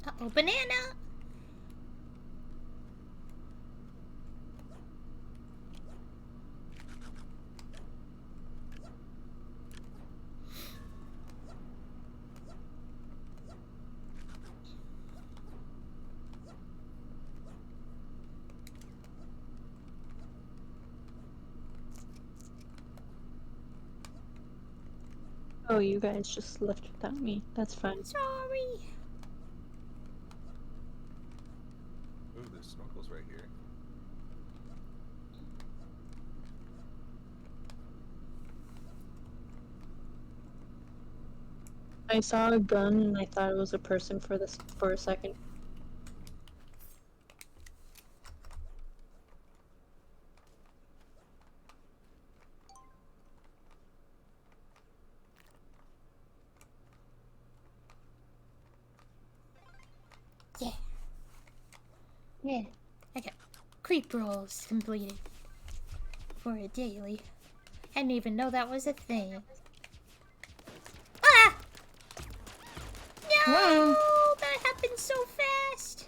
Uh-oh, banana! Oh, you guys just left without me. That's fine. Sorry. Ooh, there's snorkels right here. I saw a gun and I thought it was a person for a second. Yeah. Yeah. I got creep rolls completed. For a daily. I didn't even know that was a thing. Ah! No! Whoa. That happened so fast!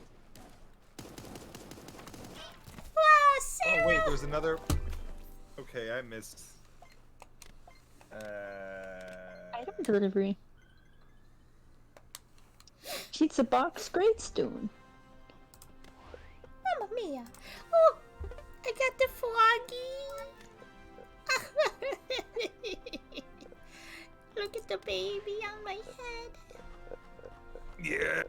Ah, Sarah! Oh wait, there's another. Okay, I missed. Item delivery. Pizza box great stone. Mamma mia! Oh! I got the froggy! Look at the baby on my head. Yeah.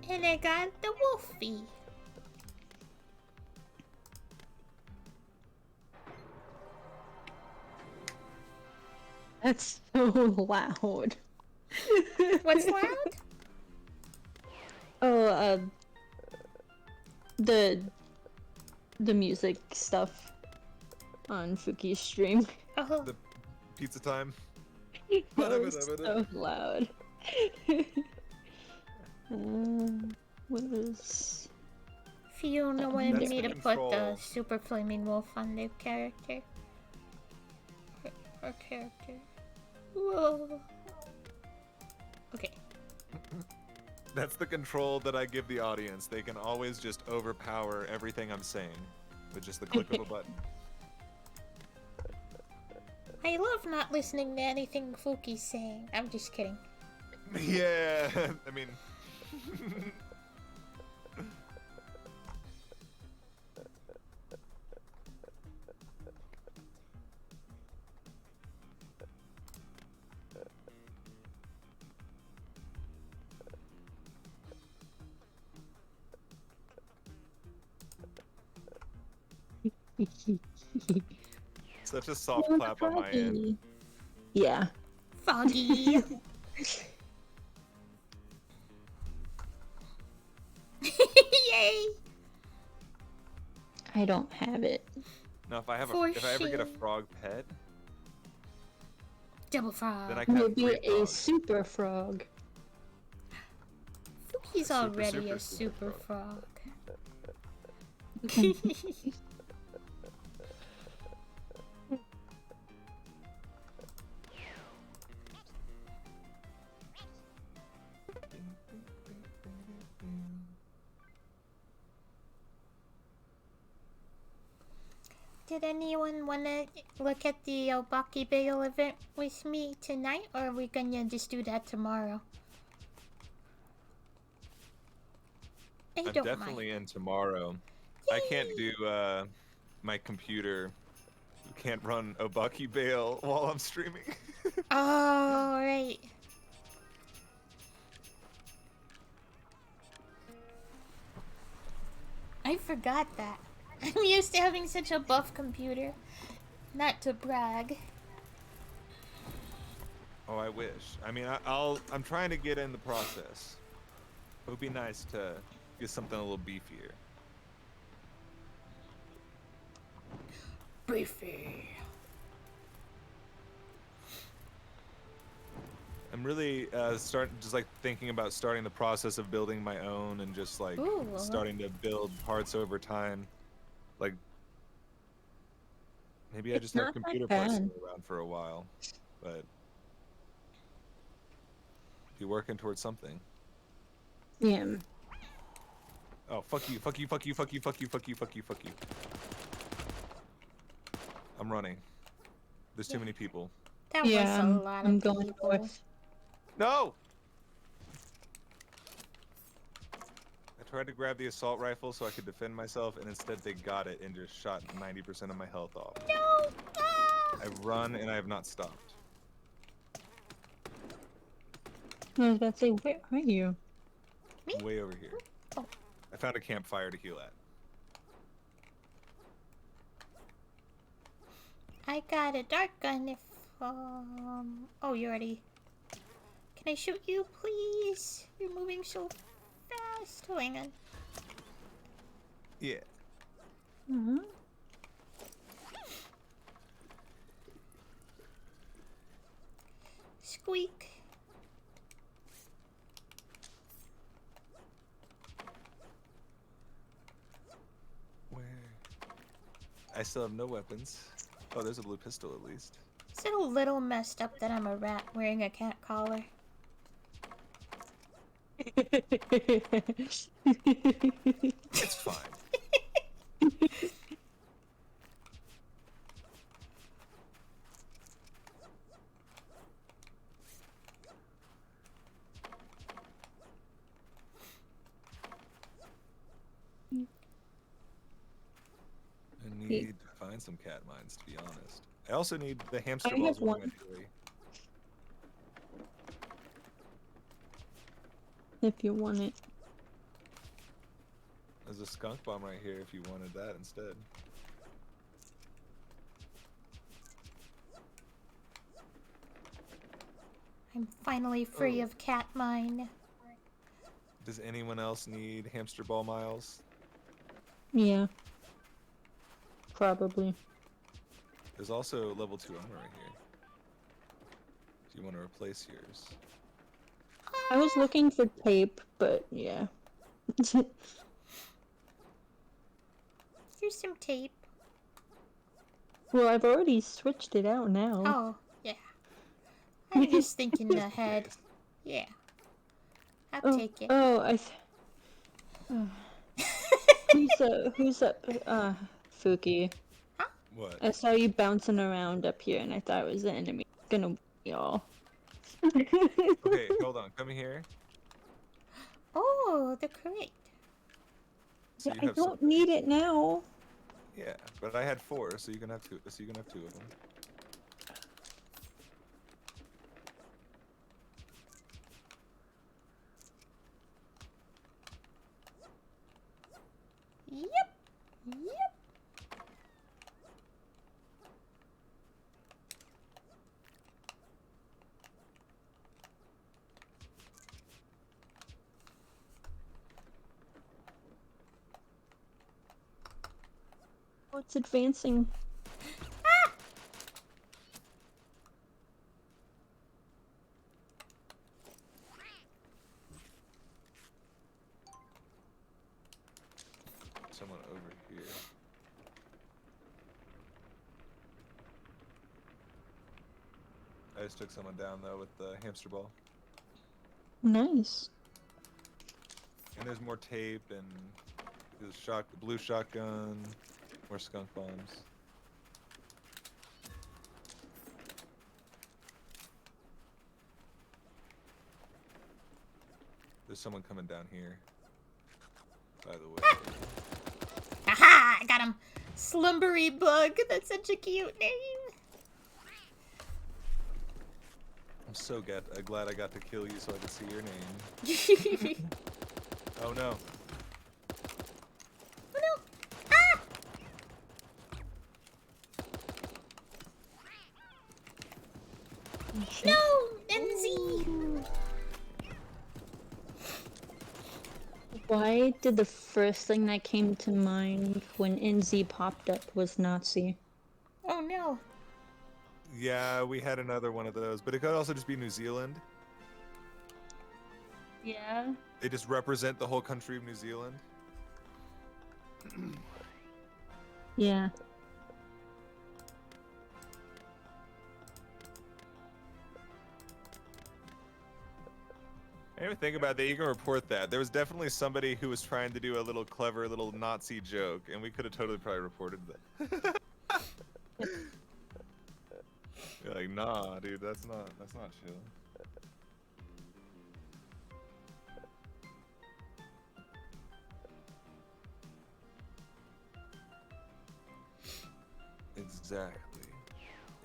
And I got the wolfie. That's so loud. What's loud? Oh, the music stuff on Fuki's stream. Oh. The pizza time. That was so loud. What is... Fiona wanted That's me the to put the control. super flaming wolf on their character. Her character. Whoa. Okay. That's the control that I give the audience. They can always just overpower everything I'm saying with just the click of a button. I love not listening to anything Fuki's saying. I'm just kidding. Yeah, I mean... Such a soft clap on my end. Yeah. Foggy. Yay! I don't have it. No, if I have For if I ever get a shame. frog pet, Double frog. then I can have Maybe 3 a frogs. super frog. Fuki's Super, already super, a super super frog. Did anyone want to look at the Obakeidoro event with me tonight, or are we gonna just do that tomorrow? I I'm don't definitely mind. in tomorrow. I can't do my computer can't run Obakeidoro while I'm streaming. Oh, right. I forgot that. I'm used to having such a buff computer. Not to brag. Oh, I wish. I mean, I'm trying to get in the process. It would be nice to get something a little beefier. Beefy. I'm really thinking about starting the process of building my own and just like Ooh. starting to build parts over time. Like maybe I It's just have not that computer parts bad. sitting around for a while, but be working towards something. Yeah. Oh, fuck you, fuck you, fuck you, fuck you, fuck you, fuck you, fuck you, fuck you. I'm running. There's too many people. That Yeah, was a lot I'm of going people. north. No! I tried to grab the assault rifle so I could defend myself, and instead they got it and just shot 90% of my health off. No! Ah! I've run and I have not stopped. I was about to say, where are you? Me? I'm way over here. Oh. I found a campfire to heal at. I got a dark gun if, oh, you already... Can I shoot you, please? You're moving so fast. Oh, hang on. Yeah. Mm-hmm. Squeak. Where? I still have no weapons. Oh, there's a blue pistol at least. Is it a little messed up that I'm a rat wearing a cat collar? It's fine. I need to find some cat mines, to be honest. I also need the hamster I balls have with my one. jewelry. If you want it. There's a skunk bomb right here if you wanted that instead. I'm finally free Oh. of cat mine. Does anyone else need hamster ball miles? Yeah. Probably. There's also level 2 armor right here. Do you want to replace yours? I was looking for tape, but yeah. Here's some tape. Well, I've already switched it out now. Oh, yeah. I'm just thinking Just in ahead. case. Yeah. I'll Oh, take it. oh, who's Fuki. What? I saw you bouncing around up here, and I thought it was the enemy. Gonna y'all. Okay, hold on. Come here. Oh, the crate. So Yeah, you I have some. don't need it now. Yeah, but I had 4, so you can have 2. So you can have 2 of them. Yep. Yep. Oh, it's advancing. someone over here. I just took someone down though with the hamster ball. Nice. And there's more tape and there's blue shotgun, more skunk bombs. There's someone coming down here. By the way. Aha! I got him. Slumbery Bug. That's such a cute name. I'm so glad I got to kill you so I could see your name. Oh no. Oh no! Ah! No! NZ! Why did the first thing that came to mind when NZ popped up was Nazi? Oh no. Yeah, we had another one of those, but it could also just be New Zealand. Yeah. They just represent the whole country of New Zealand. Yeah. I didn't even think about that. You can report that. There was definitely somebody who was trying to do a little clever little Nazi joke, and we could have totally probably reported that. You're like, nah, dude, that's not chill.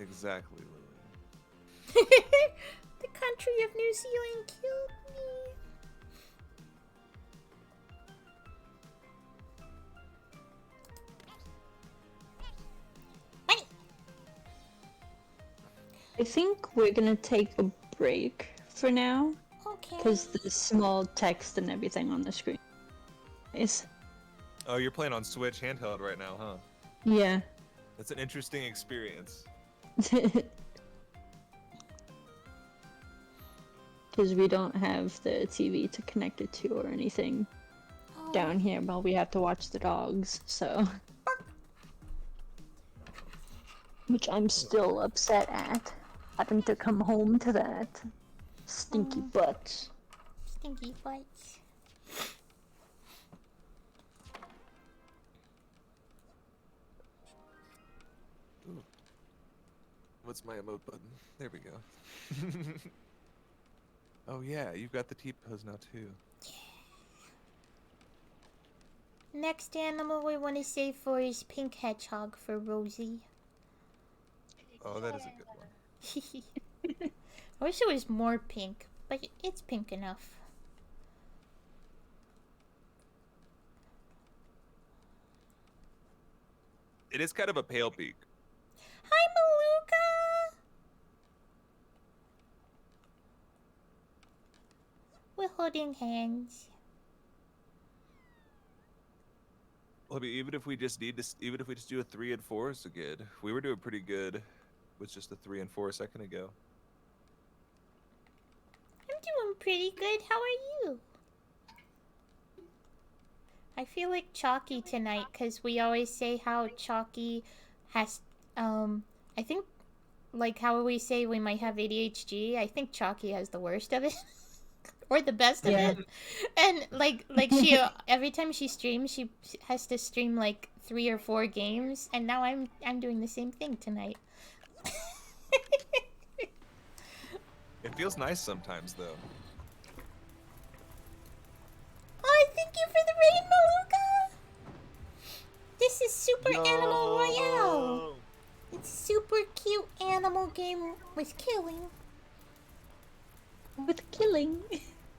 Exactly, Lily. The country of New Zealand killed me. Money. I think we're gonna take a break for now. Okay. Because the small text and everything on the screen is. Oh, you're playing on Switch handheld right now, huh? Yeah. That's an interesting experience. Because we don't have the TV to connect it to or anything down here, but we have to watch the dogs, so. Which I'm still upset at. Having to come home to that. Stinky butts. Stinky butts. Ooh. What's my emote button? There we go. Oh yeah, you've got the T-pose now too. Next animal we want to save for is pink hedgehog for Rosie. Oh, that is a good one. I wish it was more pink, but it's pink enough. It is kind of a pale peak. Hi, Maluka! We're holding hands. Well, I mean, even if we just do a 3 and 4 is good. We were doing pretty good with just a 3 and 4 a second ago. I'm doing pretty good. How are you? I feel like Chalky tonight because we always say how Chalky has, I think, like how we say we might have ADHD. I think Chalky has the worst of it. Or the best of it. And like she every time she streams, she has to stream like 3 or 4 games, and now I'm doing the same thing tonight. It feels nice sometimes though. Oh, thank you for the rain, Maluka! This is Super Animal Royale. It's a super cute animal game with killing. With killing.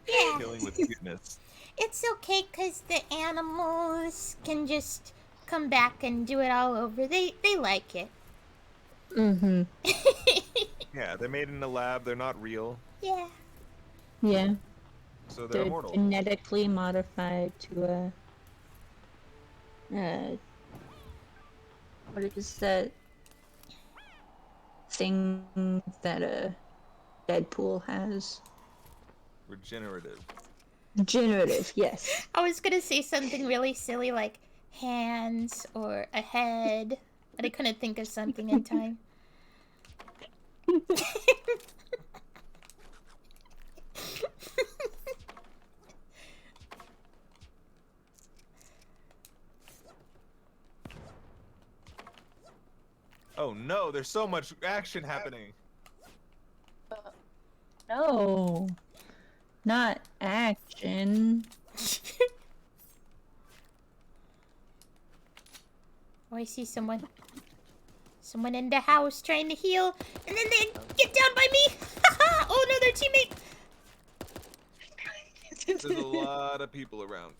Yeah. Killing with cuteness. It's okay because the animals can just come back and do it all over. They like it. Mm-hmm. Yeah, they're made in a lab. They're not real. Yeah. Yeah. So they're immortal. Genetically modified to what is that thing that Deadpool has? Regenerative. Generative, yes. I was gonna say something really silly like hands or a head, but I couldn't think of something in time. Oh no, there's so much action happening. No, not action. Oh, I see someone. Someone in the house trying to heal, and then they get down by me. Oh no, their teammate. There's a lot of people around.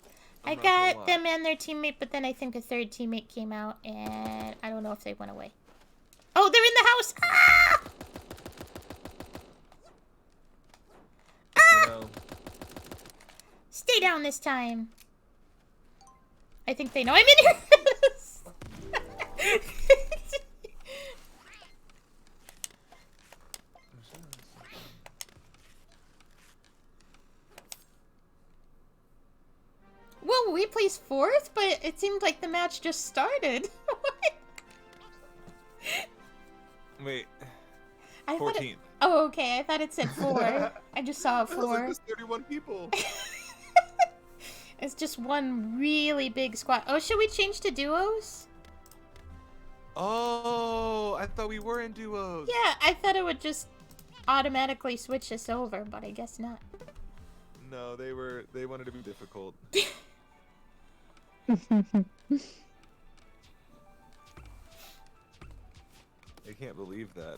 I got them and their teammate, but then I think a third teammate came out, and I don't know if they went away. Oh, they're in the house. Ah! Ah! Stay down this time. I think they know I'm in here. Well, we placed 4th, but it seemed like the match just started. Wait. 14. Oh, okay. I thought it said 4. I just saw a 4. Like there's 31 people. It's just one really big squad. Oh, should we change to duos? Oh, I thought we were in duos. Yeah, I thought it would just automatically switch us over, but I guess not. No, they wanted to be difficult. I can't believe that.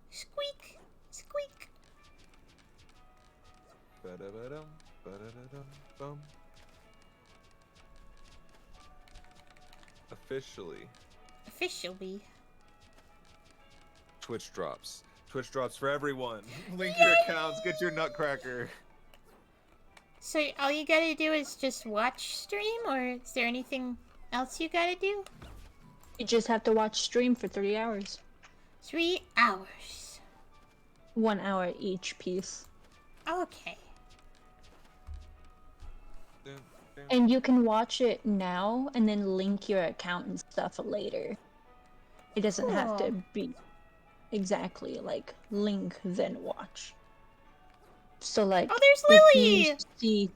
Squeak! Squeak! Ba-da-ba-dum, ba-da-da-dum, bum. Officially. Twitch drops. Twitch drops for everyone. Link your accounts, get your nutcracker. So all you gotta do is just watch stream, or is there anything else you gotta do? You just have to watch stream for 3 hours. 3 hours. 1 hour each piece. Okay. And you can watch it now and then link your account and stuff later. It doesn't have to be exactly like link then watch. So like, oh, there's Lily. If you see,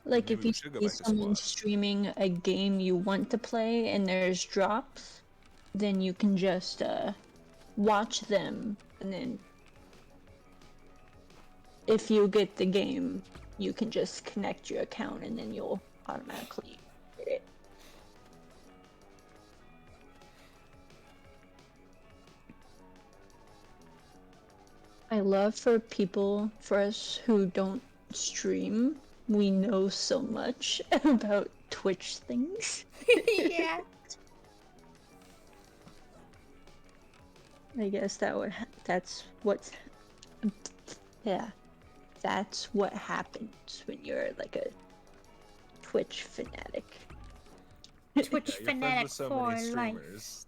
like if you see someone streaming a game you want to play and there's drops, then you can just watch them, and then if you get the game, you can just connect your account and then you'll automatically get it. I love for us who don't stream, we know so much about Twitch things. Yeah. I guess that's what happens when you're like a Twitch fanatic. Twitch fanatic so for many life. streamers.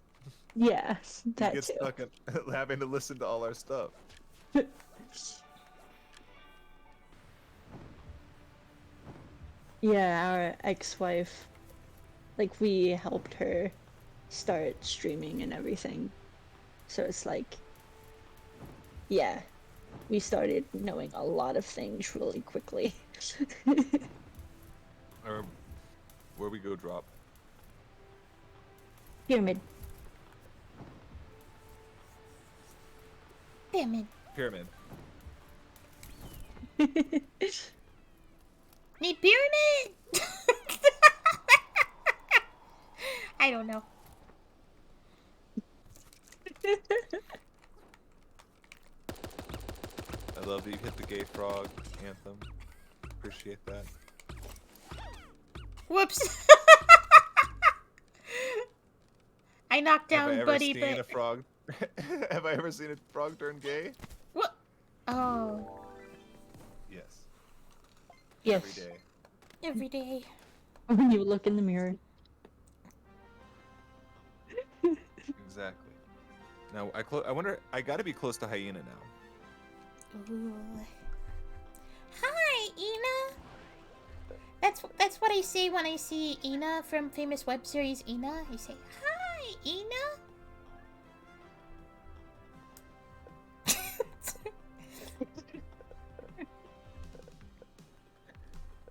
Yeah, that you get too. stuck at having to listen to all our stuff. Yeah, our ex-wife, like we helped her start streaming and everything. So it's like, yeah, we started knowing a lot of things really quickly. Or where we go drop? Pyramid. Pyramid. Pyramid. Need pyramid? I don't know. I love that you hit the gay frog anthem. Appreciate that. Whoops. I knocked down Buddy, but... Have I ever seen a frog? Have I ever seen a frog turn gay? What? Oh. Yes. Yes. Every day. Every day. When you look in the mirror. Exactly. Now, I wonder, I gotta be close to Hyena now. Ooh. Hi, Ina. That's what I say when I see Ina from famous web series Ina. I say, "Hi, Ina."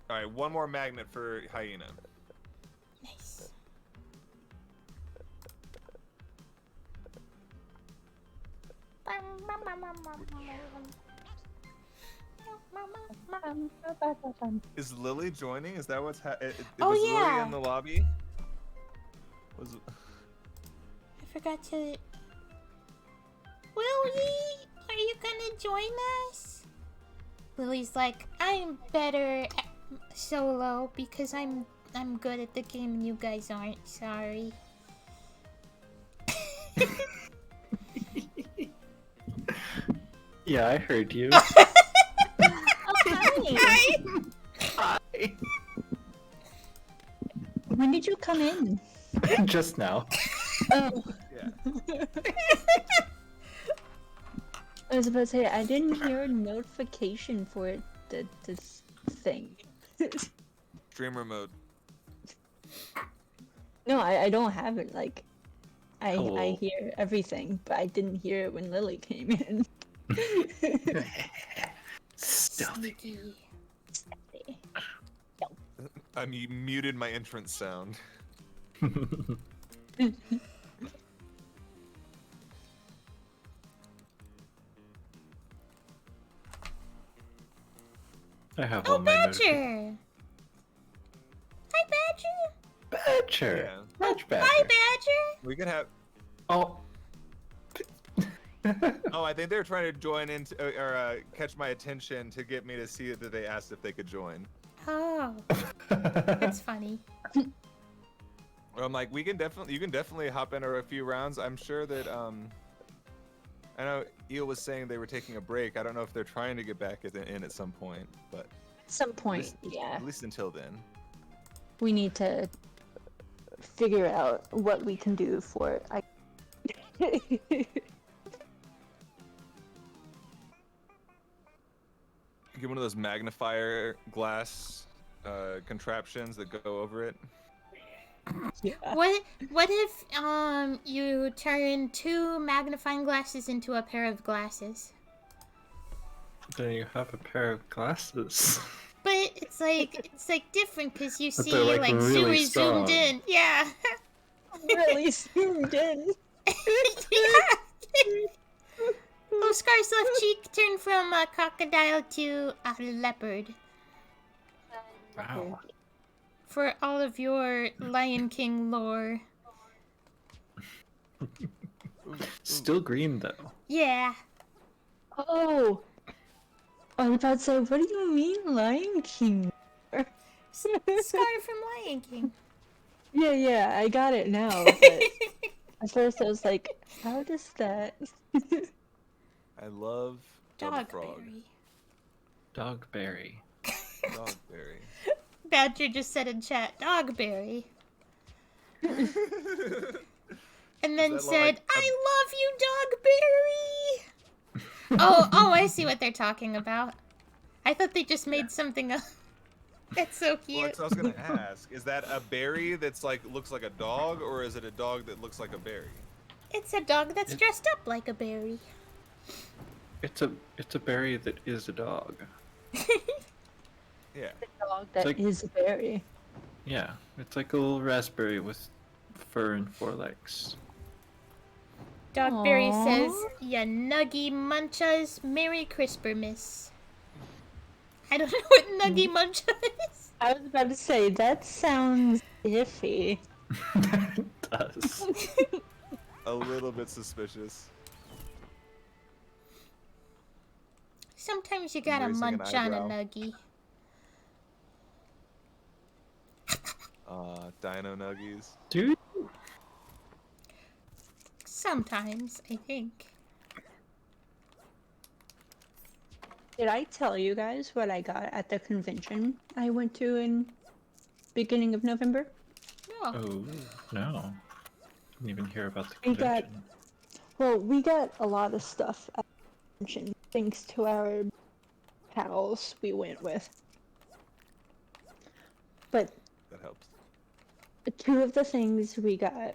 All right, one more magnet for Hyena. Nice. Is Lily joining? Is that what's was yeah. Lily in the lobby? Was I forgot to. Lily, are you gonna join us? Lily's like, I'm better at solo because I'm good at the game and you guys aren't. Sorry. Yeah, I heard you. Hi. Hi. When did you come in? Just now. Oh. Yeah. I was about to say, I didn't hear a notification for it, this thing. Streamer mode. No, I don't have it, like, I Hello. hear everything, but I didn't hear it when Lily came in. Stealthy. I muted my entrance sound. I have all my Badger. Hi, Badger. Badger. Yeah. Much Badger. Hi, Badger. We could have. Oh. Oh, I think they were trying to join in or catch my attention to get me to see that they asked if they could join. Oh, that's funny. Well, I'm like, you can definitely hop in a few rounds. I'm sure that I know Eel was saying they were taking a break. I don't know if they're trying to get back in at some point, but At some point, yeah. At least until then. We need to figure out what we can do for it. Get one of those magnifier glass contraptions that go over it. Yeah. What if you turn 2 magnifying glasses into a pair of glasses? Then you have a pair of glasses. But it's like different because you But see they're, like, like really zoomed strong. in. Yeah. Really zoomed in. Yeah. Oscar's left cheek turned from a crocodile to a leopard. Wow. For all of your Lion King lore. Still green though. Yeah. Oh! I was about to say, what do you mean Lion King? Scar from Lion King. Yeah, I got it now, but at first I was like, how does that... I love Frog. Dogberry. Dogberry. Badger just said in chat, Dogberry. And then said, like I love you, Dogberry! Oh, I see what they're talking about. I thought they just made something up. That's so cute. Well, that's what I was gonna ask. Is that a berry that's like looks like a dog, or is it a dog that looks like a berry? It's a dog that's dressed up like a berry. It's a berry that is a dog. Yeah. The dog that like- is a berry. Yeah, it's like a little raspberry with fur and 4 legs. Dogberry Aww. says, ya nuggy munchas, Merry Crispmas. I don't know what nuggy muncha is. I was about to say, that sounds iffy. It does. A little bit suspicious. Sometimes you gotta Raising an munch on a eyebrow. nuggy. Dino Nuggies. Dude. Sometimes, I think. Did I tell you guys what I got at the convention I went to in beginning of November? No. Oh, no. Didn't even hear about the We got- convention. Well, we got a lot of stuff. attention thanks to our pals we went with. But That helps. 2 of the things we got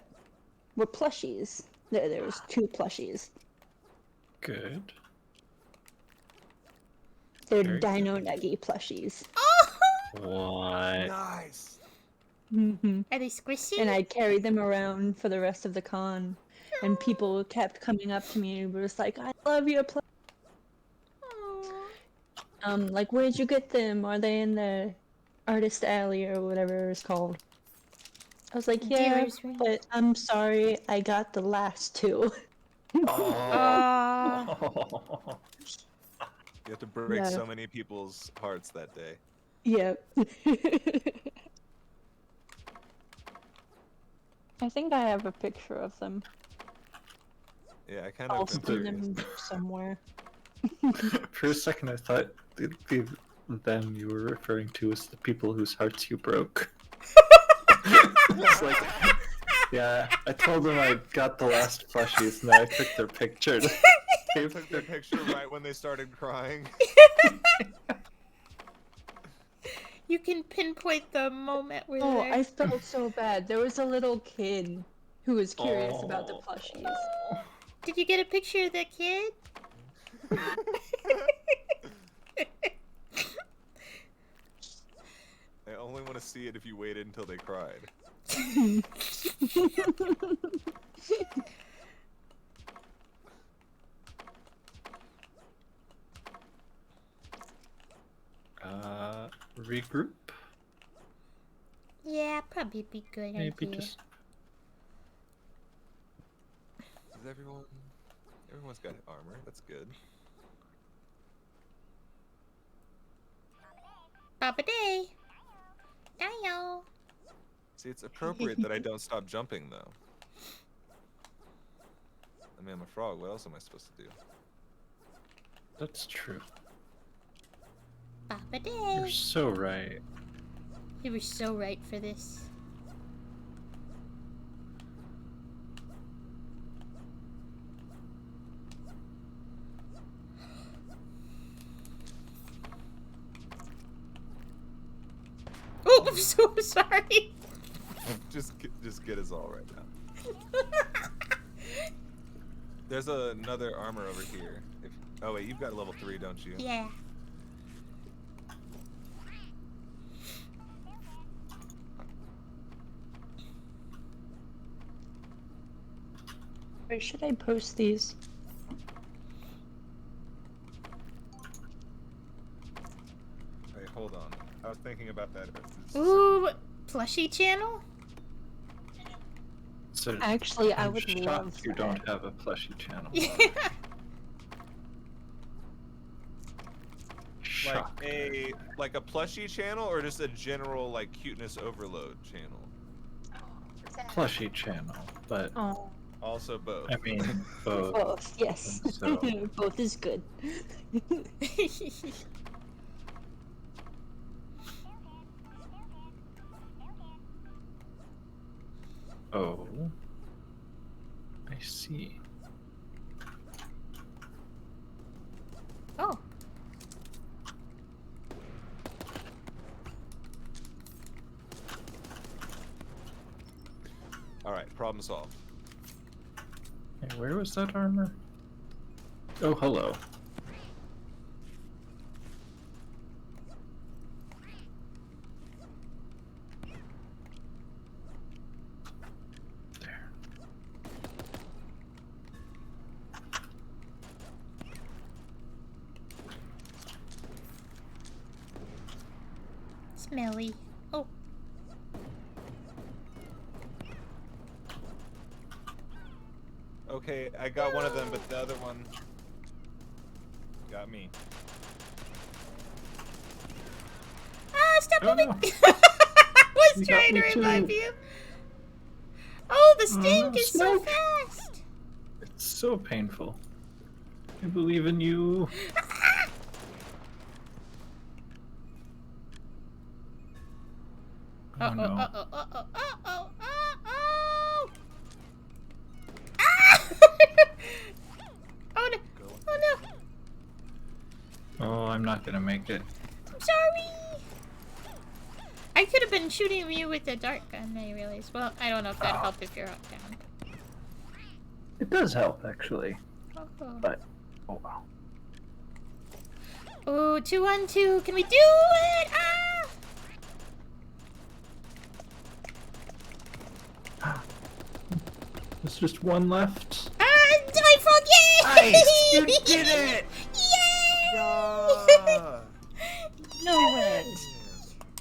were plushies. There was 2 plushies. Good. They're Very Dino Nuggy plushies. What? Nice. Are they squishy? And I carried them around for the rest of the con. And people kept coming up to me and was like, I love your plush. Like, where'd you get them? Are they in the artist alley or whatever it's called? I was like, yeah, Dealer's room. but I'm sorry, I got the last 2. Oh. You have to break Yeah. so many people's hearts that day. Yep. I think I have a picture of them. Yeah, I kind I'll of see them somewhere. For a second, I thought them you were referring to as the people whose hearts you broke. It's like, yeah, I told them I got the last plushies, and then I took their picture. They took their picture right when they started crying. You can pinpoint the moment where Oh, they're... I felt so bad. There was a little kid who was curious about the plushies. Did you get a picture of that kid? I only want to see it if you waited until they cried. Regroup? Yeah, probably be good Maybe idea. just... Is everyone... Everyone's got armor, that's good. Papa Day. Dio. See, it's appropriate that I don't stop jumping, though. I mean, I'm a frog, what else am I supposed to do? That's true. Papa Day. You're so right. You were so right for this. Oh, I'm so sorry. Just get us all right now. There's another armor over here. Oh wait, you've got level 3, don't you? Yeah. Where should I post these? Wait, hold on. I was thinking about that. Ooh, plushie channel? So Actually, I I'm would shocked love you that. don't have a plushie channel. Shock. Like a plushie channel or just a general like cuteness overload channel? Plushie channel, but Oh, Also both. I mean both. both, yes. And so- Both is good. Oh, I see. Oh. Alright, problem solved. Hey, where was that armor? Oh, hello. There. Smelly. Oh. Okay, I got one of them, but the other one got me. Ah, stop Oh, moving! no. I was You got trying to me revive too. you. Oh, the Oh, stink no, is so Smoke. fast. It's so painful. I believe in you. Oh Uh-oh, no. uh-oh, uh-oh, uh-oh, uh-oh. Ah! Oh no! Oh no! I'm not gonna make it. I'm sorry. I could have been shooting you with the dart gun, I realized. Well, I don't know if that'd help if you're up down. It does help, actually. Oh. But, oh well. Oh, 2-on-2. Can we do it? Ah! There's just one left. I forget! Nice! You did it! Yay! Yeah. No way.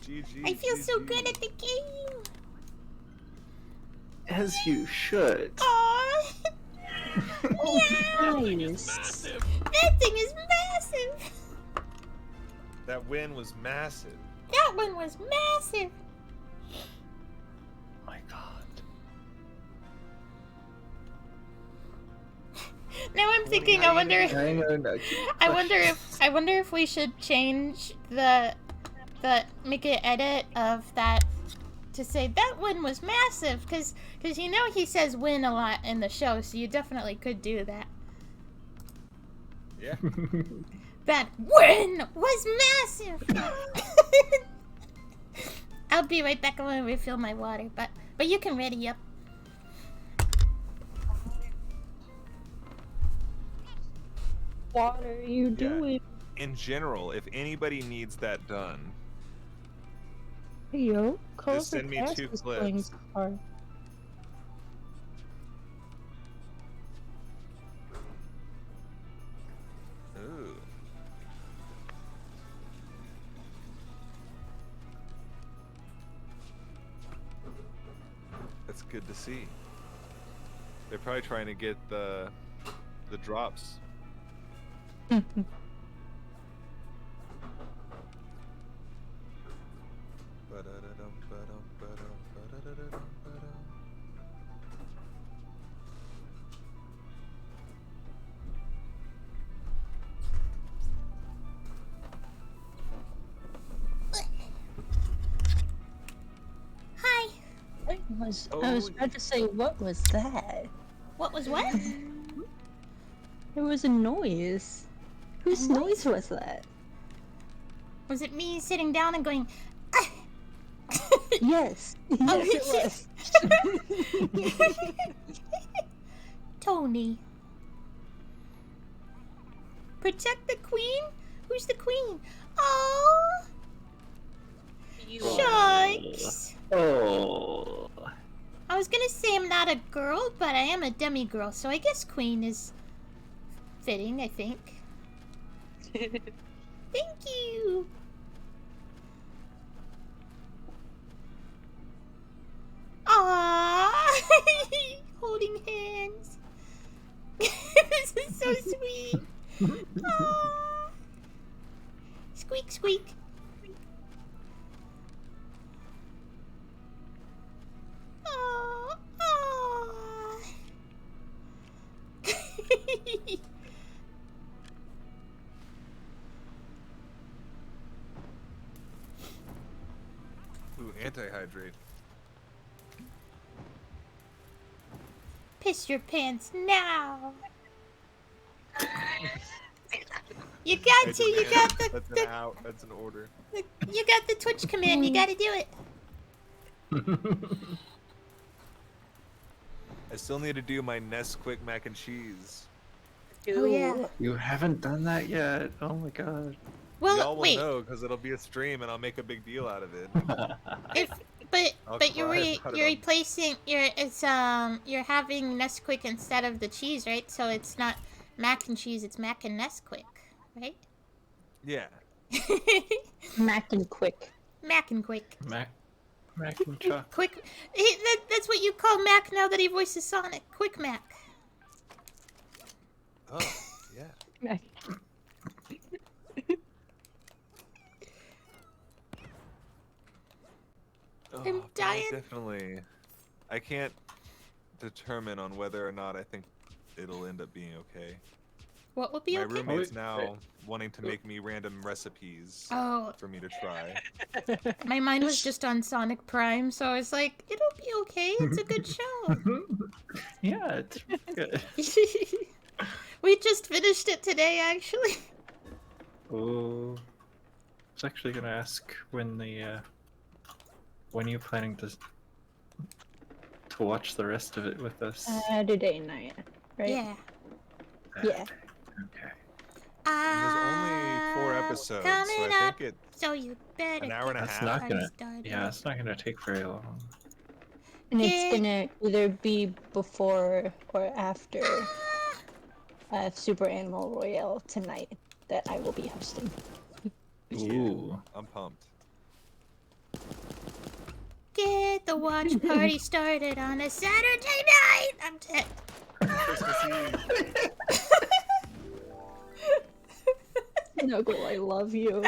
GG. I feel so good at the game. As you should. Aww. Nice. That thing is massive. That win was massive. That one was massive. My God. Now I'm thinking. I wonder if we should change the make an edit of that to say that win was massive, because you know he says win a lot in the show, so you definitely could do that. Yeah. That win was massive. I'll be right back. I want to refill my water, but you can ready up. What are you doing? In general, if anybody needs that done, Hey, yo, just send me 2 clips. Ooh. That's good to see. They're probably trying to get the drops. Hi. I was about to say, what was that? What was what? There was a noise. Whose noise was that? Was it me sitting down and going? Yes. Oh, Yes, it was. Tony. Protect the queen? Who's the queen? Oh. Shucks. Oh. I was gonna say I'm not a girl, but I am a demi-girl, so I guess queen is fitting, I think. Thank you. Aww. Holding hands. This is so sweet. Aww. Squeak, squeak. Aww. Aww. Ooh, anti-hydrate. Piss your pants now. You got to. You got That's an out. That's an order. You got the Twitch command. You got to do it. I still need to do my Nesquik mac and cheese. Oh yeah. You haven't done that yet. Oh my God. Well, Y'all will wait. know because it'll be a stream and I'll make a big deal out of it. But you're put it you're on. replacing you're having Nesquik instead of the cheese, right? So it's not mac and cheese, it's mac and Nesquik, right? Yeah. Mac and quick. Mac and quick. Mac and Chuck. Quick. That's what you call Mac now that he voices Sonic. Quick Mac. Oh, yeah. Mac. Oh, I'm but dying. Definitely. I can't determine on whether or not I think it'll end up being okay. What would be My okay? roommate's now wanting to make me random recipes Oh. for me to try. My mind was just on Sonic Prime, so I was like, it'll be okay. It's a good show. Yeah, it's good. We just finished it today, actually. Oh, I was actually gonna ask when are you planning to watch the rest of it with us? Saturday night, right? Yeah. Yeah. Okay. And there's only 4 episodes, so coming I up, think so you better an hour and a get That's half. not party gonna. started. Yeah, it's not gonna take very long. And it's Get- gonna either be before or after Super Animal Royale tonight that I will be hosting. Ooh. I'm pumped. Get the watch party started on a Saturday night. I'm dead. Christmas Eve. Snuggle, I love you.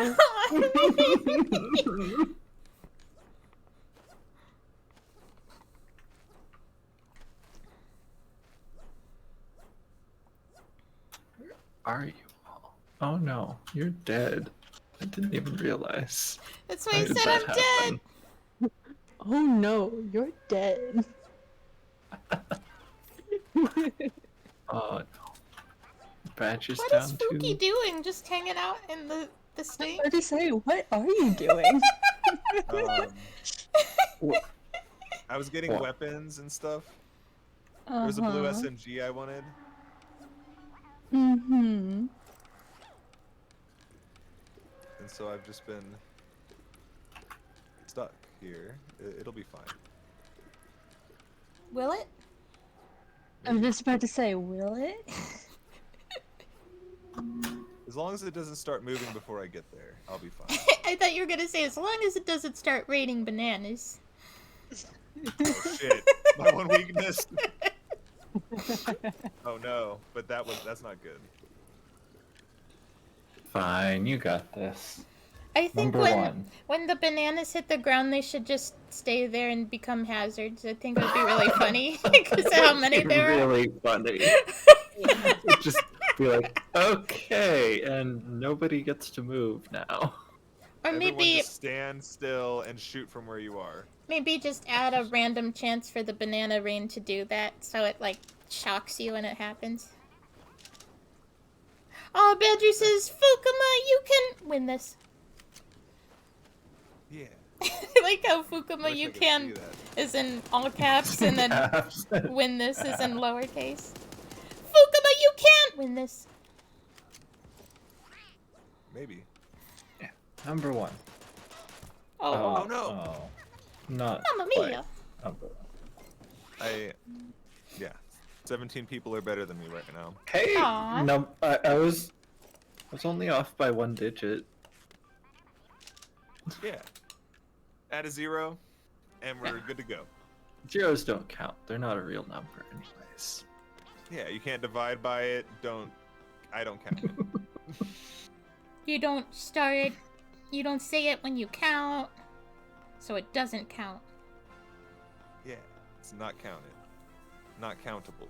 Are you all? Oh no, you're dead. I didn't even realize. That's why How I did said that I'm dead. happen? Oh no, you're dead. Oh no. Badger's What down is Spooky too. doing? Just hanging out in the state? Hard to say, what are you doing? I was getting What? weapons and stuff. There was a blue Uh-huh. SMG I wanted. Mm-hmm. And so I've just been stuck here. It'll be fine. Will it? I was just about to say, will it? As long as it doesn't start moving before I get there, I'll be fine. I thought you were gonna say as long as it doesn't start raining bananas. Oh shit. My one weakness. Oh no, but that's not good. Fine, you got this. I think Number when 1. when the bananas hit the ground, they should just stay there and become hazards. I think it would be really funny because of how many there are. Really funny. Just be like, okay, and nobody gets to move now. Or Everyone maybe just stand still and shoot from where you are. maybe just add a random chance for the banana rain to do that, so it like shocks you when it happens. Oh, Badger says, Fukuma, you can win this. Yeah. I like how Fukuma, Wish I you could can see that. is in all caps, and then Caps. win this is in lowercase. Fukuma, you can't win this. Maybe. Number 1. Oh, no. Oh. Not Mamma quite. mia. Number 1. Yeah. 17 people are better than me right now. Hey, Aw. no, I was only off by 1 digit. Yeah. Add a 0, and we're good to go. Zeros don't count. They're not a real number, anyways. Yeah, you can't divide by it. I don't count it. You don't say it when you count, so it doesn't count. Yeah, it's not counted. Not countable.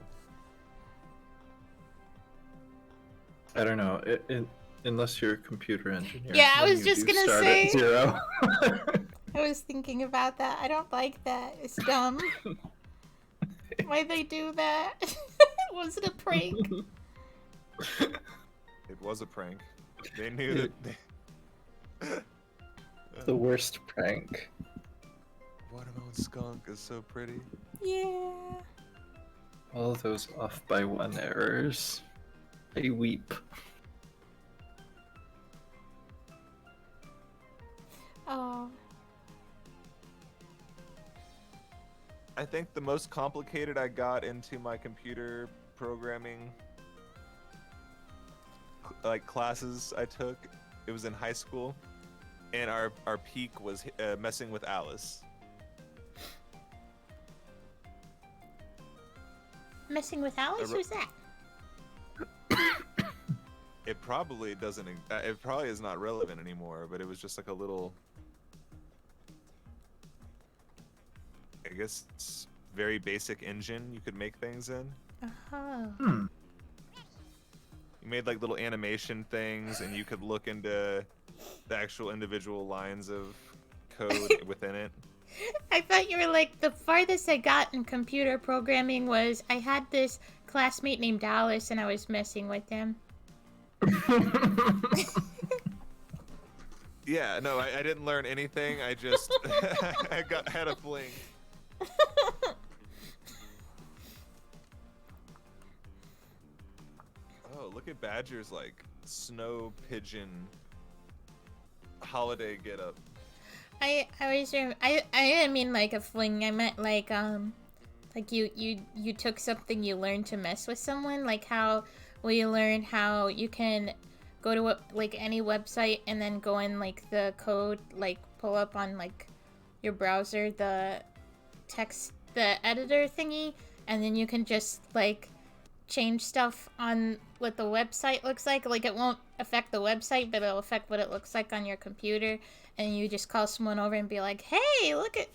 I don't know. Unless you're a computer engineer. Yeah, I then was you just do gonna start say. at 0. I was thinking about that. I don't like that. It's dumb. Why'd they do that? Was it a prank? It was a prank. They knew that. The worst prank. Watermelon skunk is so pretty. Yeah. All those off by 1 errors. I weep. Oh. I think the most complicated I got into my computer programming classes I took, it was in high school, and our peak was messing with Alice. Messing with Alice? Who's that? It probably doesn't. It probably is not relevant anymore. But it was just like a little. I guess it's very basic engine you could make things in. Uh-huh. You made like little animation things, and you could look into the actual individual lines of code within it. I thought you were like, the farthest I got in computer programming was I had this classmate named Alice and I was messing with him. Yeah, no, I didn't learn anything. I just had a fling. Oh, look at Badger's like snow pigeon holiday getup. I didn't mean like a fling. I meant like you took something you learned to mess with someone, like how we learned how you can go to like any website and then go in like the code, like pull up on like your browser the text, the editor thingy, and then you can just like change stuff on what the website looks like. Like it won't affect the website, but it'll affect what it looks like on your computer. And you just call someone over and be like, "Hey, look at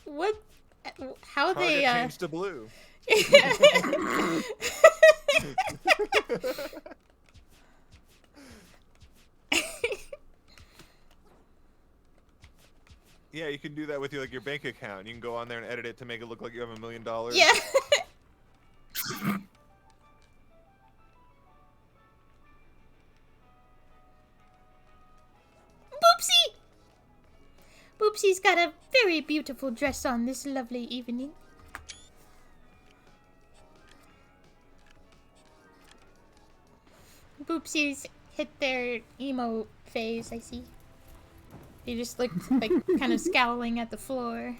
how Target they changed to blue." Yeah, you can do that with your bank account. You can go on there and edit it to make it look like you have $1 million. Yeah. Boopsie! Boopsie's got a very beautiful dress on this lovely evening. Boopsies hit their emo phase, I see. They just look like kind of scowling at the floor.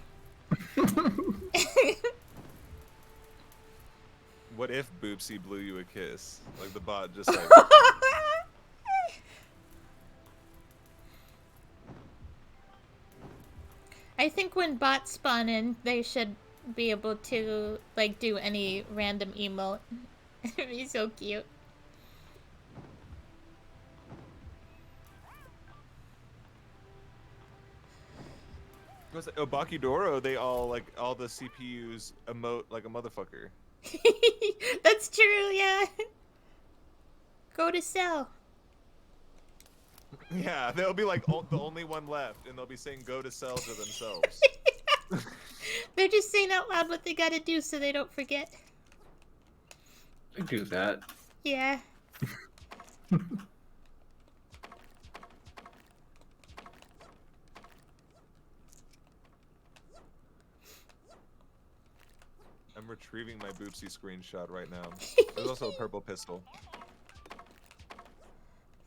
What if Boopsie blew you a kiss? Like the bot just like... I think when bots spawn in, they should be able to like do any random emote. It'd be so cute. Obakeidoro, they all the CPUs emote like a motherfucker. That's true, yeah. Go to cell. Yeah, they'll be like the only one left, and they'll be saying "go to cell" to themselves. They're just saying out loud what they gotta do so they don't forget. I do that. Yeah. I'm retrieving my Boopsie screenshot right now. There's also a purple pistol.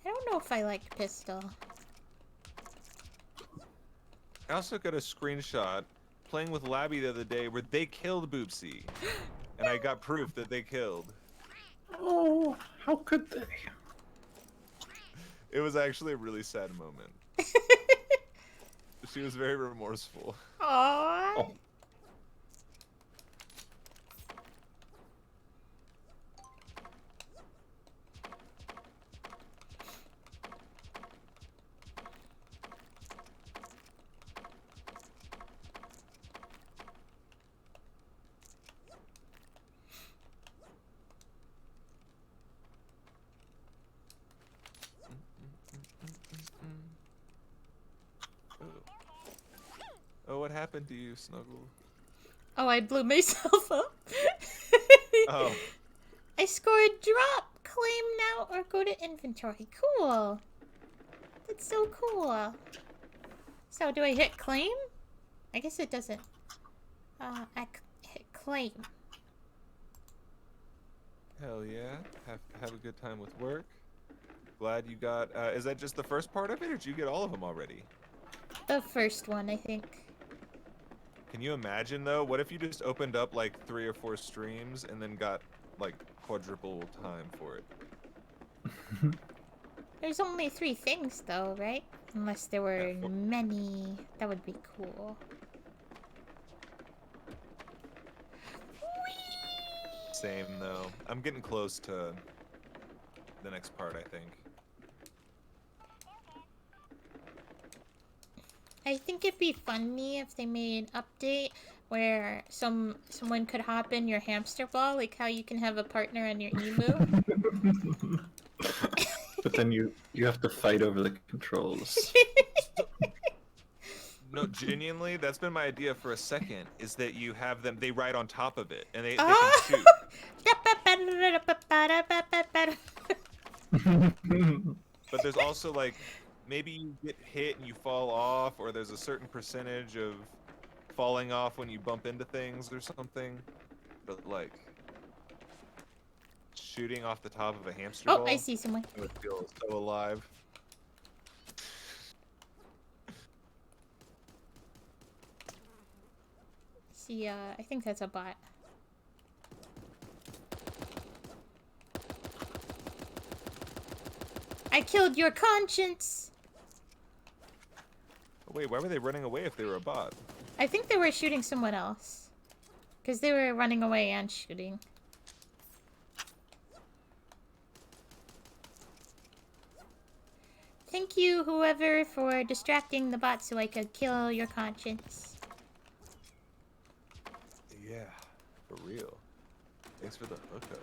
I don't know if I like pistol. I also got a screenshot playing with Labby the other day where they killed Boopsie. And I got proof that they killed. Oh, how could they? It was actually a really sad moment. She was very remorseful. Aww. Oh. Oh, what happened to you, Snuggle? Oh, I blew myself up. Oh. I scored drop. Claim now or go to inventory. Cool. That's so cool. So do I hit claim? I guess it doesn't. I hit claim. Hell yeah. Have a good time with work. Glad you got... is that just the first part of it, or did you get all of them already? The first one, I think. Can you imagine, though? What if you just opened up, like, 3 or 4 streams and then got, like, quadruple time for it? There's only 3 things, though, right? Unless there were many. That would be cool. Same, though. I'm getting close to the next part, I think. I think it'd be funny if they made an update where someone could hop in your hamster ball, like how you can have a partner on your emu. But then you have to fight over the controls. No, genuinely, that's been my idea for a second, is that you have them, they ride on top of it, and they Oh! can shoot. But there's also, like, maybe you get hit and you fall off, or there's a certain percentage of falling off when you bump into things or something. But like shooting off the top of a hamster Oh, ball, I see someone. it would feel so alive. See, I think that's a bot. I killed your conscience! Oh, wait, why were they running away if they were a bot? I think they were shooting someone else. Because they were running away and shooting. Thank you, whoever, for distracting the bot so I could kill your conscience. Yeah, for real. Thanks for the hookup.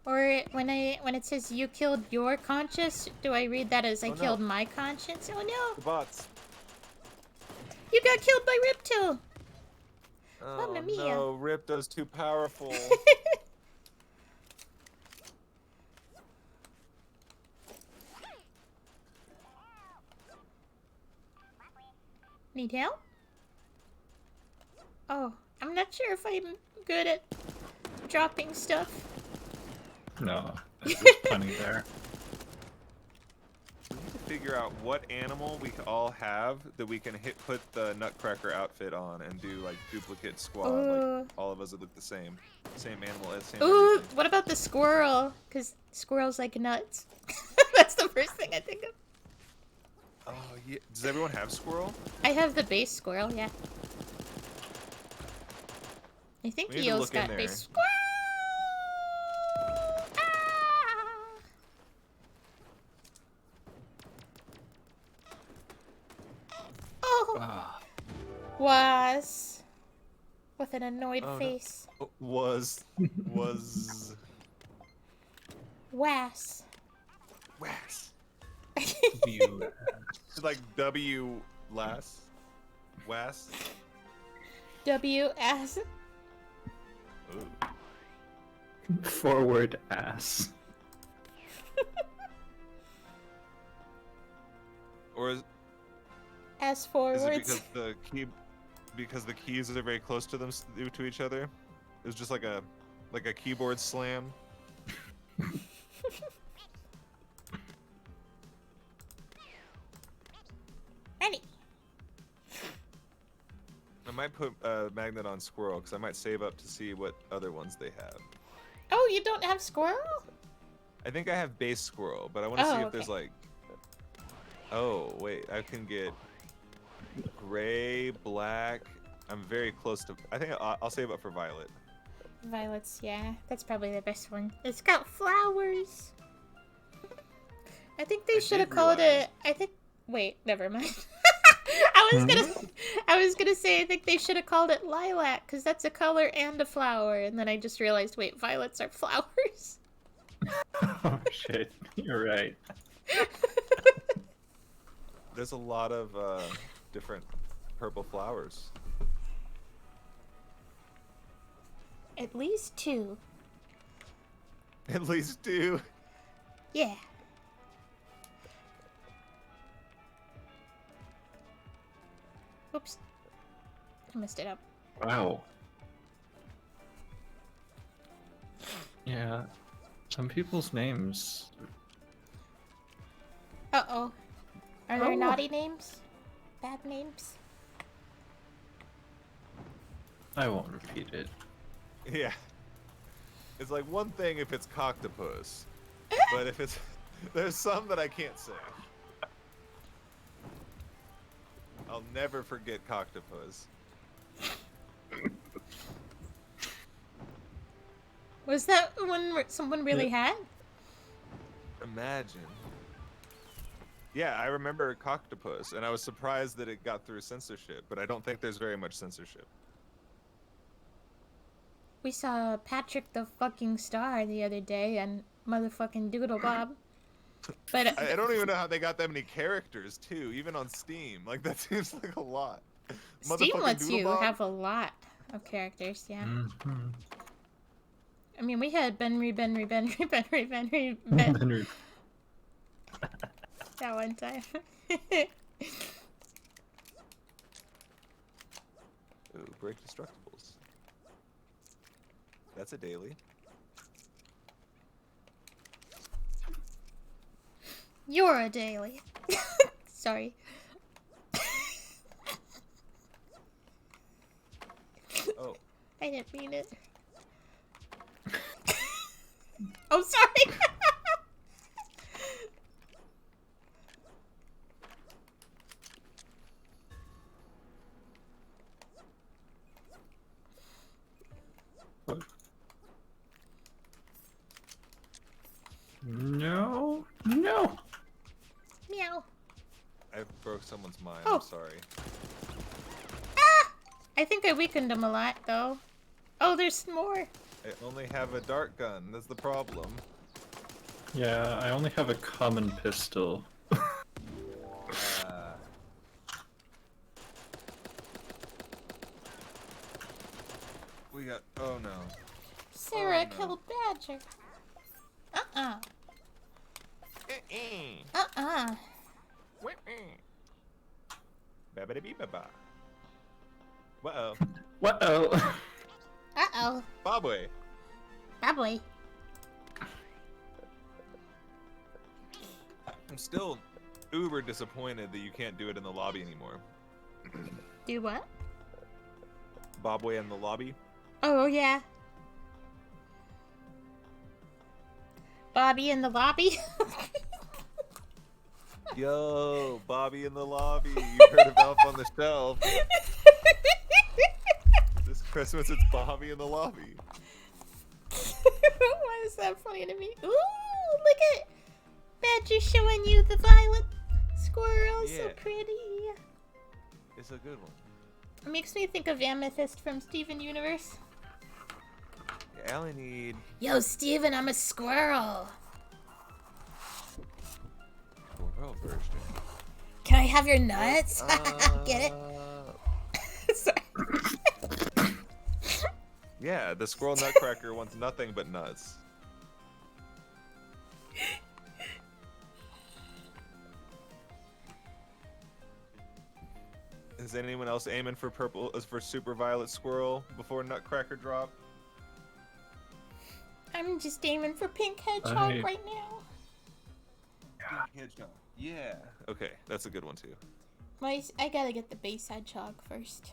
Or when it says you killed your conscience, do I read that as I no. killed my conscience? Oh no! The bots. You got killed by Ripto! Oh Mamma mia. no, Ripto's too powerful. Need help? Oh, I'm not sure if I'm good at dropping stuff. No, there's just plenty there. We need to figure out what animal we all have that we can put the Nutcracker outfit on and do like duplicate squad. Like all of us would look the same. Same animal, same Ooh, everything. what about the squirrel? Because squirrels like nuts. That's the first thing I think of. Oh, yeah. Does everyone have squirrel? I have the base squirrel, yeah. I think We need to Eel's look in got there. base squirrel. Oh, Ah, was with an annoyed Oh, no. face. Oh, was Was. was you It's like W last was. W-S. Ooh. forward ass. Or is S it forwards. because the keys are very close to them to each other? It was just like a keyboard slam. Ready. I might put a magnet on squirrel because I might save up to see what other ones they have. Oh, you don't have squirrel? I think I have base squirrel, but I want to see if there's okay. like. Oh wait, I can get gray, black. I'm very close to. I think I'll save up for violet. Violets, yeah. That's probably the best one. It's got flowers. I think they I should have did called realize- it. I think. Wait, never mind. I was gonna say I think they should have called it lilac because that's a color and a flower, and then I just realized wait, violets are flowers. Oh shit, you're right. There's a lot of different purple flowers. At least 2. At least 2. Yeah. Oops. I messed it up. Wow. Yeah, some people's names. Uh-oh. Are there Oh. naughty names? Bad names? I won't repeat it. Yeah. It's like one thing if it's coctopus, but if it's there's some that I can't say. I'll never forget coctopus. Was that one someone really had? Imagine. Yeah, I remember coctopus, and I was surprised that it got through censorship, but I don't think there's very much censorship. We saw Patrick the fucking Star the other day and motherfucking Doodle Bob. But I don't even know how they got that many characters too, even on Steam. Like that seems like a lot. Steam Motherfucking lets you Doodlebop? have a lot of characters, yeah. Mhm. I mean, we had Benry Henry. that one time. Ooh, break destructibles. That's a daily. You're a daily. Sorry. Oh. I didn't mean it. Oh, sorry. No. No. Meow. I broke someone's mind. Oh. I'm sorry. I think I weakened him a lot, though. Oh, there's more. I only have a dart gun. That's the problem. Yeah, I only have a common pistol. We got. Oh no. Sarah Oh, no. killed Badger. Uh-uh. Babba-da-bee-ba-ba. Uh-oh. What-oh? Uh-oh. Bobway. Probably. I'm still uber disappointed that you can't do it in the lobby anymore. Do what? Bobway in the lobby? Oh, yeah. Bobby in the lobby? Yo, Bobby in the lobby. You heard of Elf on the Shelf. This Christmas it's Bobby in the lobby. Why is that funny to me? Ooh, look at Badger showing you the violet squirrel. So Yeah. pretty. It's a good one. It makes me think of Amethyst from Steven Universe. Yeah, I only need Yo, Steven, I'm a squirrel. Squirrel version. Can I have your nuts? Get it? Sorry. Yeah, the squirrel nutcracker wants nothing but nuts. Is anyone else aiming for purple for super violet squirrel before nutcracker drop? I'm just aiming for pink hedgehog I- right now. Hedgehog. Yeah. Okay, that's a good one too. I gotta get the base hedgehog first.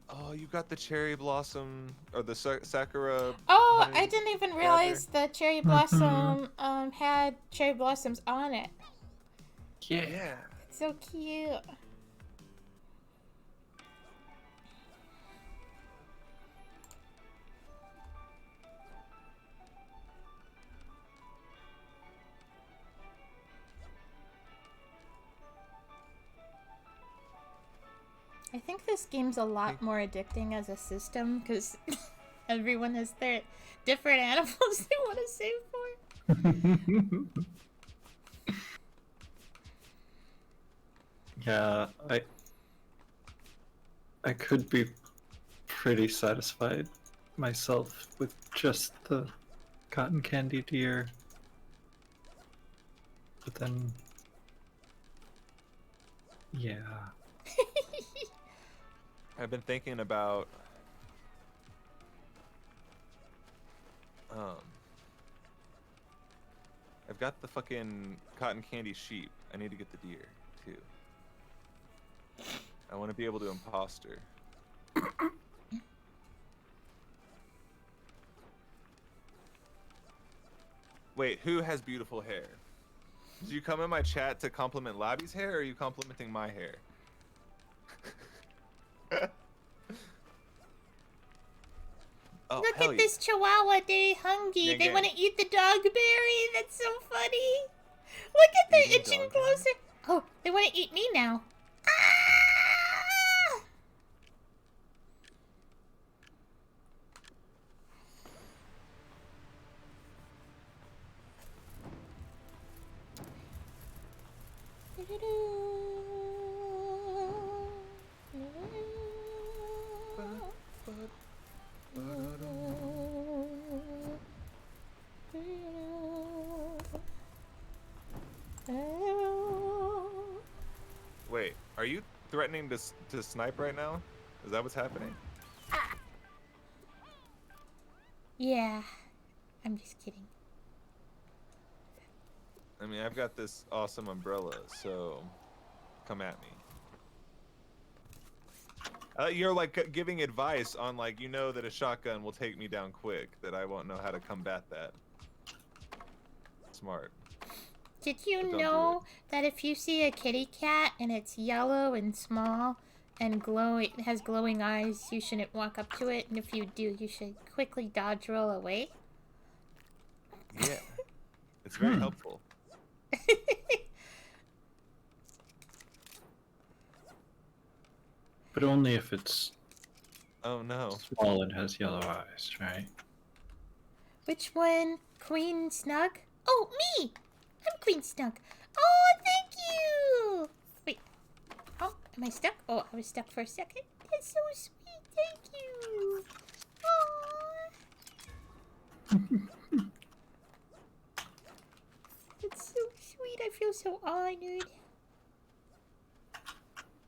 Oh, you got the cherry blossom or the sakura. Oh, honey I didn't even realize the cherry blossom had cherry blossoms on it. Yeah. So cute. I think this game's a lot more addicting as a system because everyone has their different animals they want to save for. Yeah, I could be pretty satisfied myself with just the cotton candy deer. But then yeah. I've been thinking about I've got the fucking cotton candy sheep. I need to get the deer too. I want to be able to imposter. Wait, who has beautiful hair? Did you come in my chat to compliment Labby's hair, or are you complimenting my hair? Oh, Look hell at yeah. this chihuahua, they hungry. Gang, They gang. want to eat the dogberry. That's so funny. Look at they're Eating itching dogberry? closer. Oh, they want to eat me now. Ah! threatening to snipe right now? Is that what's happening? Yeah. I'm just kidding. I mean, I've got this awesome umbrella, so come at me. You're like giving advice on like, you know that a shotgun will take me down quick, that I won't know how to combat that. Smart. Did you But don't do know that if you see a kitty cat and it's yellow and small and it has glowing eyes, you shouldn't walk up to it, and if you do, you should quickly dodge roll away? Yeah. It's very helpful. But only if it's Oh no. small and has yellow eyes, right? Which one? Queen Snug? Oh, me! I'm Queen Snug. Oh, thank you! Wait. Oh, am I stuck? Oh, I was stuck for a second. That's so sweet. Thank you. Aww. That's so sweet. I feel so honored.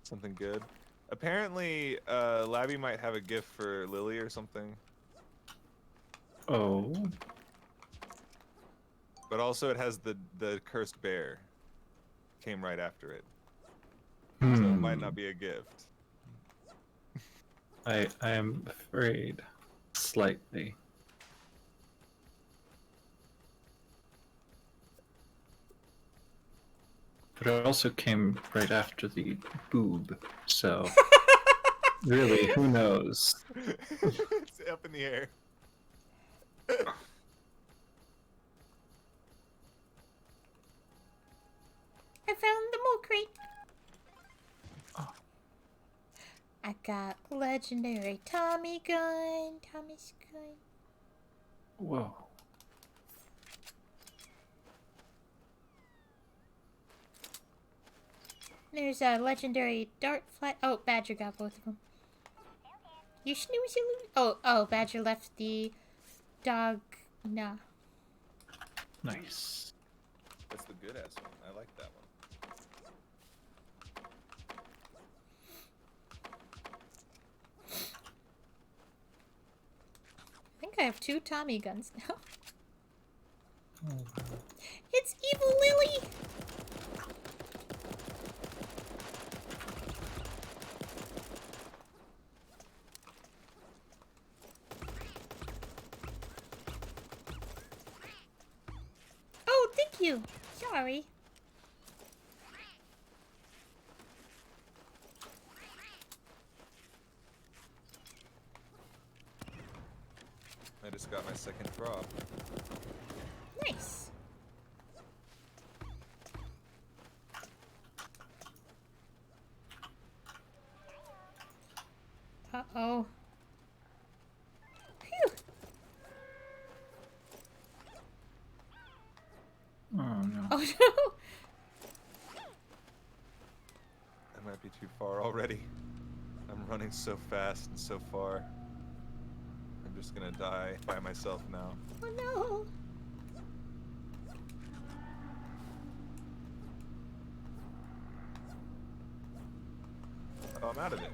Something good. Apparently, Labby might have a gift for Lily or something. Oh. But also it has the cursed bear. Came right after it. So it might not be a gift. I am afraid. Slightly. But it also came right after the boob, so really, who knows? It's up in the air. I found the mole crate. I got legendary Tommy gun. Tommy's gun. Whoa. There's a legendary dart fly. Oh, Badger got both of them. You snooze, you lose. Oh, Badger left the dog. Nah. Nice. That's the good ass one. I like that one. I think I have 2 Tommy guns now. Oh. It's Evil Lily! Oh, thank you. Sorry. I just got my second drop. Nice. Uh-oh. Phew. Oh no. Oh no. That might be too far already. I'm running so fast and so far. I'm just gonna die by myself now. Oh no. Oh, I'm out of it.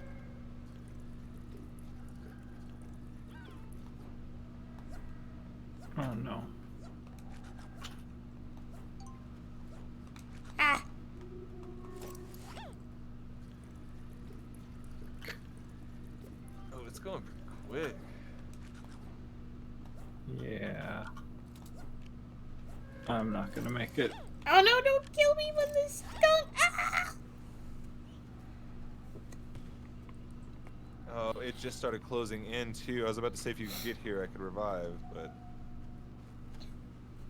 Oh no. Ah. Oh, it's going pretty quick. Yeah. I'm not gonna make it. Oh no, don't kill me with this skunk. Ah. Oh, it just started closing in too. I was about to say if you could get here, I could revive, but.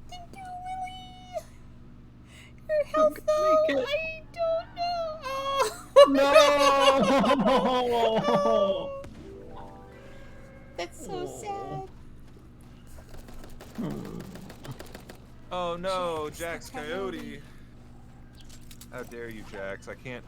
Thank you, Lily. Your health, though, I don't know. Oh. No! That's so sad. Oh no, Jax Coyote. How dare you, Jax? I can't.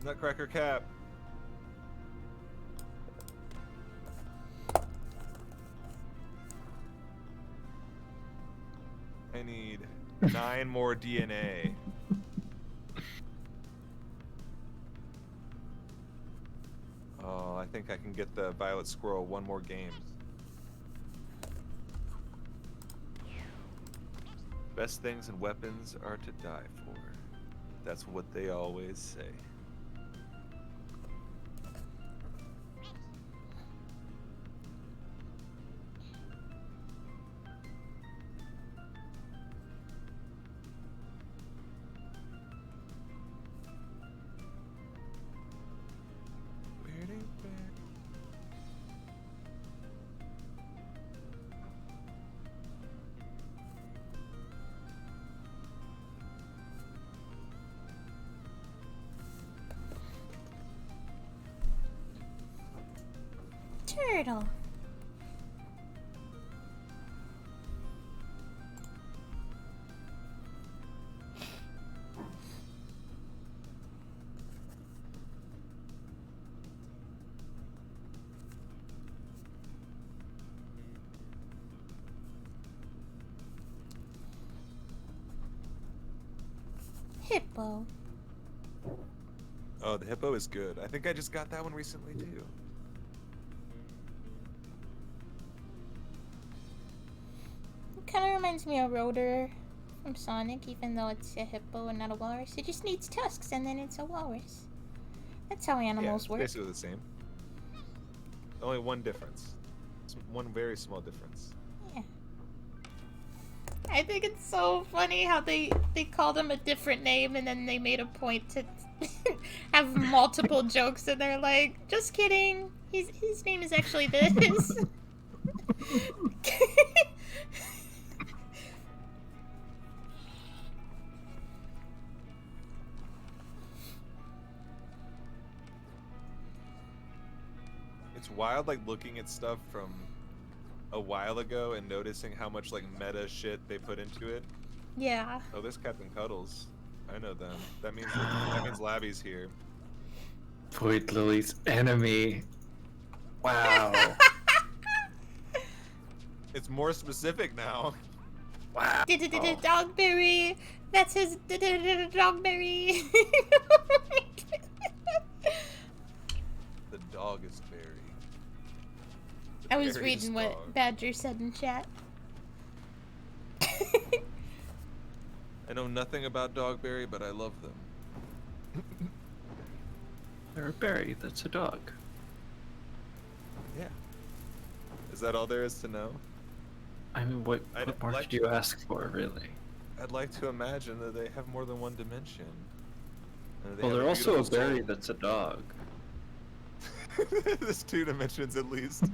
Nutcracker cap. I need 9 more DNA. Oh, I think I can get the Violet Squirrel 1 more game. Best things and weapons are to die for. That's what they always say. Turtle. Hippo. Oh, the hippo is good. I think I just got that one recently too. Kind of reminds me of Rotor from Sonic, even though it's a hippo and not a walrus. It just needs tusks and then it's a walrus. That's how animals work. Basically the same. Only one difference. It's one very small difference. Yeah. I think it's so funny how they called him a different name and then they made a point to have multiple jokes and they're like, just kidding. His name is actually this. It's wild, like, looking at stuff from a while ago and noticing how much, like, meta shit they put into it. Yeah. Oh, there's Captain Cuddles. I know them. That means Labby's here. Void Lily's enemy. Wow. It's more specific now. Wow. Dogberry. That's his Dogberry. The dog is Berry. I was reading what Badger said in chat. I know nothing about Dogberry, but I love them. They're a berry, that's a dog. Yeah. Is that all there is to know? I mean, what more could you ask for, really? I'd like to imagine that they have more than one dimension. Well, they're also a berry that's a dog. There's 2 dimensions at least.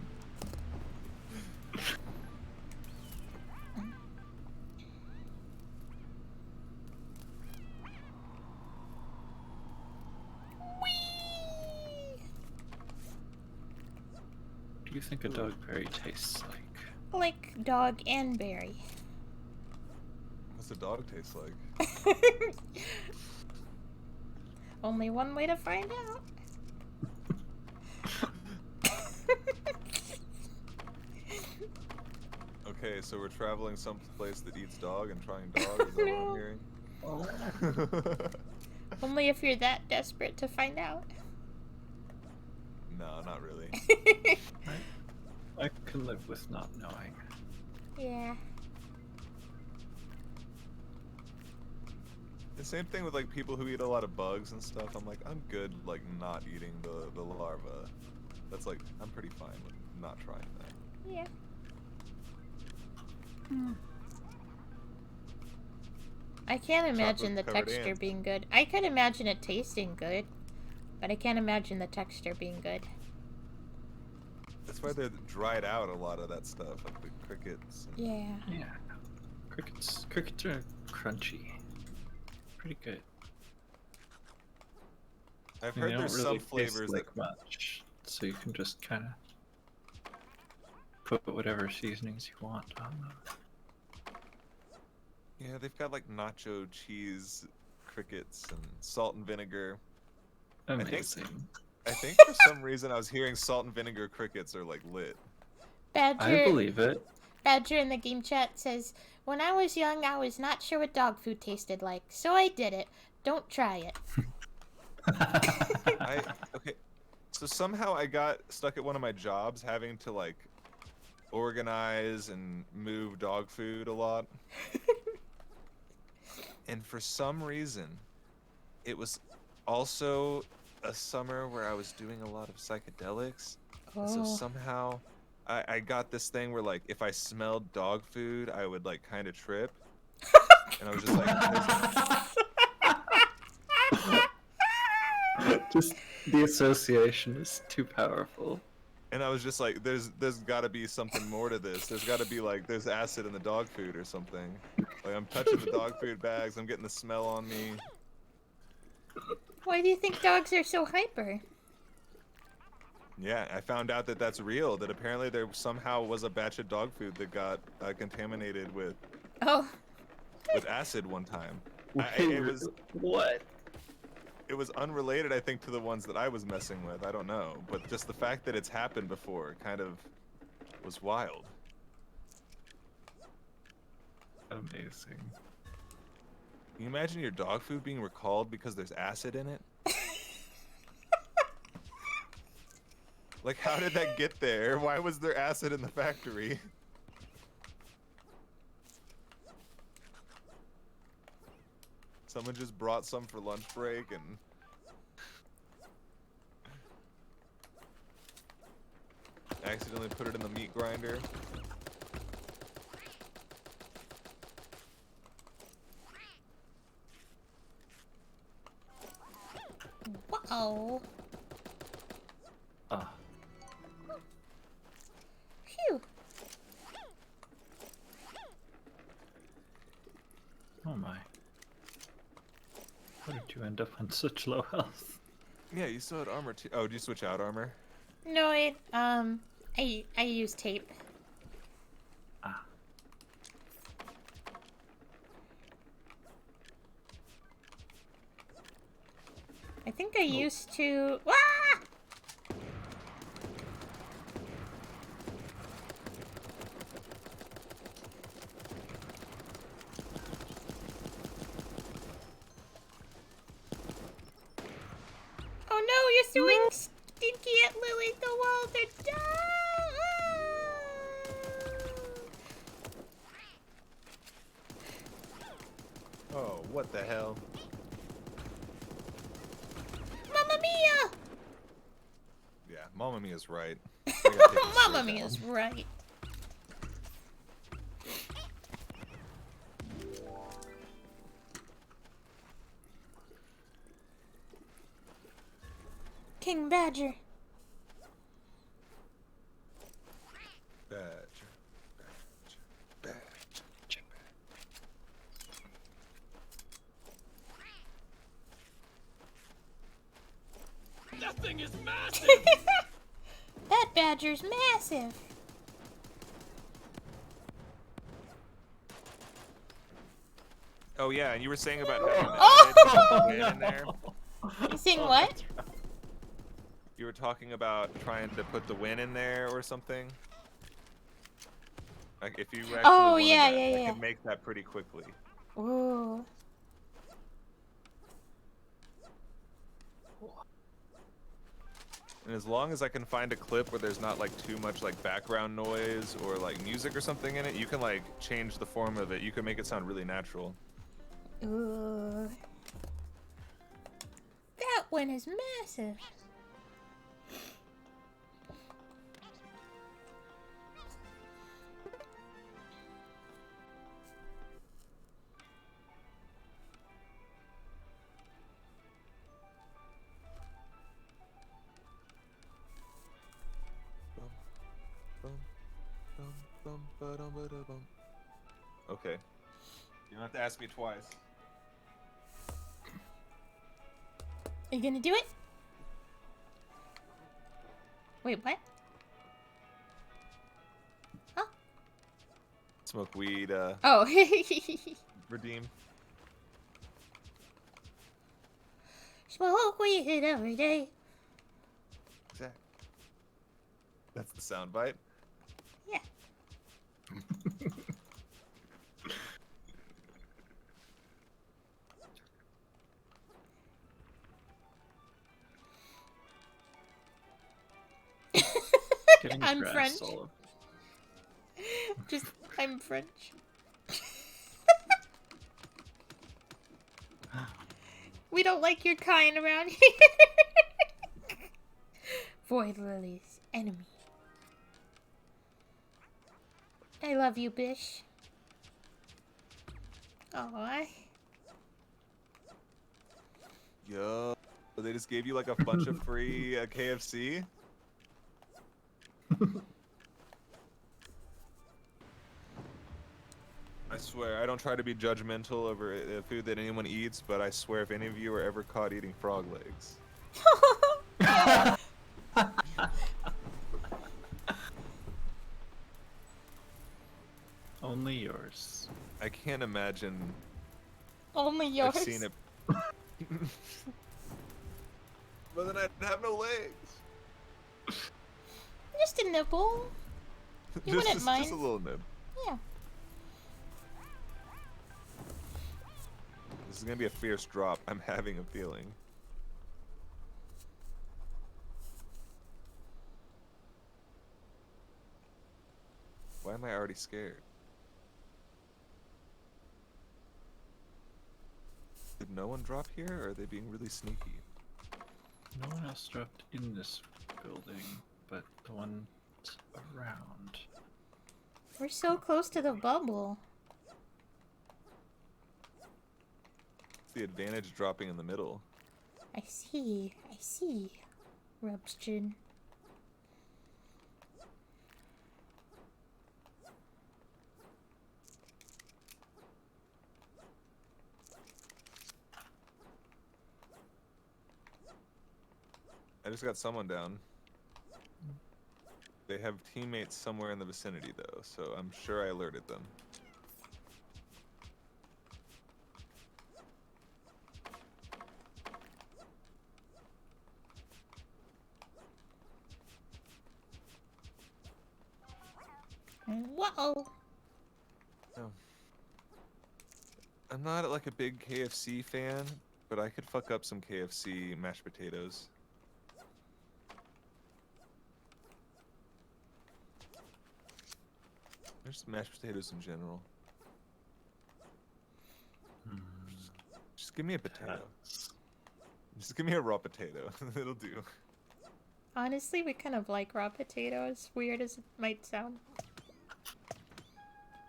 What do you think a dog berry tastes like? Like dog and berry. What's a dog taste like? Only one way to find out. Okay, so we're traveling someplace that eats dog and trying dog, is that what I'm hearing? Only if you're that desperate to find out. No, not really. I can live with not knowing. Yeah. The same thing with like people who eat a lot of bugs and stuff. I'm like, I'm good like not eating the larva. That's like, I'm pretty fine with not trying that. Yeah. I can't imagine the texture being good. I could imagine it tasting good, but I can't imagine the texture being good. That's why they're dried out a lot of that stuff, like the crickets. Yeah. Yeah. Crickets are crunchy. Pretty good. I've heard there's some flavors like much, so you can just kind of put whatever seasonings you want on them. Yeah, they've got like nacho cheese crickets and salt and vinegar. Amazing. I think for some reason I was hearing salt and vinegar crickets are like lit. Badger, I believe it. Badger in the game chat says, "When I was young, I was not sure what dog food tasted like, so I did it. Don't try it." Okay, so somehow I got stuck at one of my jobs having to like organize and move dog food a lot. And for some reason, it was also a summer where I was doing a lot of psychedelics. And so somehow I got this thing where like if I smelled dog food, I would like kind of trip. And I was just like, Just the association is too powerful. and I was just like, there's got to be something more to this. There's got to be like, there's acid in the dog food or something. Like I'm touching the dog food bags, I'm getting the smell on me. Why do you think dogs are so hyper? Yeah, I found out that that's real. That apparently there somehow was a batch of dog food that got contaminated with acid one time. It was what? It was unrelated, I think, to the ones that I was messing with. I don't know, but just the fact that it's happened before kind of was wild. Amazing. Can you imagine your dog food being recalled because there's acid in it? Like, how did that get there? Why was there acid in the factory? Someone just brought some for lunch break and... accidentally put it in the meat grinder. Whoa. Ah. Phew. Oh my. How did you end up on such low health? Yeah, you still had armor too. Oh, did you switch out armor? No, I use tape. Ah. I think I used to. Ah! Oh no, you're throwing Stinky at Lily the wall. They're Oh, what the hell? Mamma Mia! Yeah, Mamma Mia's right. Mamma Mia's right. King Badger. Badger. That thing is massive! That badger's massive. Oh yeah, and you were saying about having that in there. You saying what? You were talking about trying to put the win in there or something. Like if you actually wanted yeah, that, yeah, I yeah. could make that pretty quickly. Ooh. And as long as I can find a clip where there's not like too much like background noise or like music or something in it, you can like change the form of it. You can make it sound really natural. Ooh. That one is massive. Okay. You don't have to ask me twice. Are you gonna do it? Wait, what? Huh? Smoke weed, Oh. redeem. Smoke weed every day. Exactly. That's the soundbite. Yeah. Getting I'm grass French. all over. Just, I'm French. We don't like your kind around here. Void Lily's enemy. I love you, Bish. Aw. Yo, they just gave you like a bunch of free KFC? I swear, I don't try to be judgmental over food that anyone eats, but I swear if any of you are ever caught eating frog legs. Only yours. I can't imagine. Only yours. I've seen it. But then I'd have no legs. Just a nibble. You wouldn't mind. Just a little nib. Yeah. This is gonna be a fierce drop. I'm having a feeling. Why am I already scared? Did no one drop here, or are they being really sneaky? No one else dropped in this building, but the ones around. We're so close to the bubble. It's the advantage dropping in the middle. I see. I see. Rubston. I just got someone down. They have teammates somewhere in the vicinity, though, so I'm sure I alerted them. Whoa! Oh. I'm not like a big KFC fan, but I could fuck up some KFC mashed potatoes. There's mashed potatoes in general. Just give me a potato. Just give me a raw potato. It'll do. Honestly, we kind of like raw potatoes, weird as it might sound.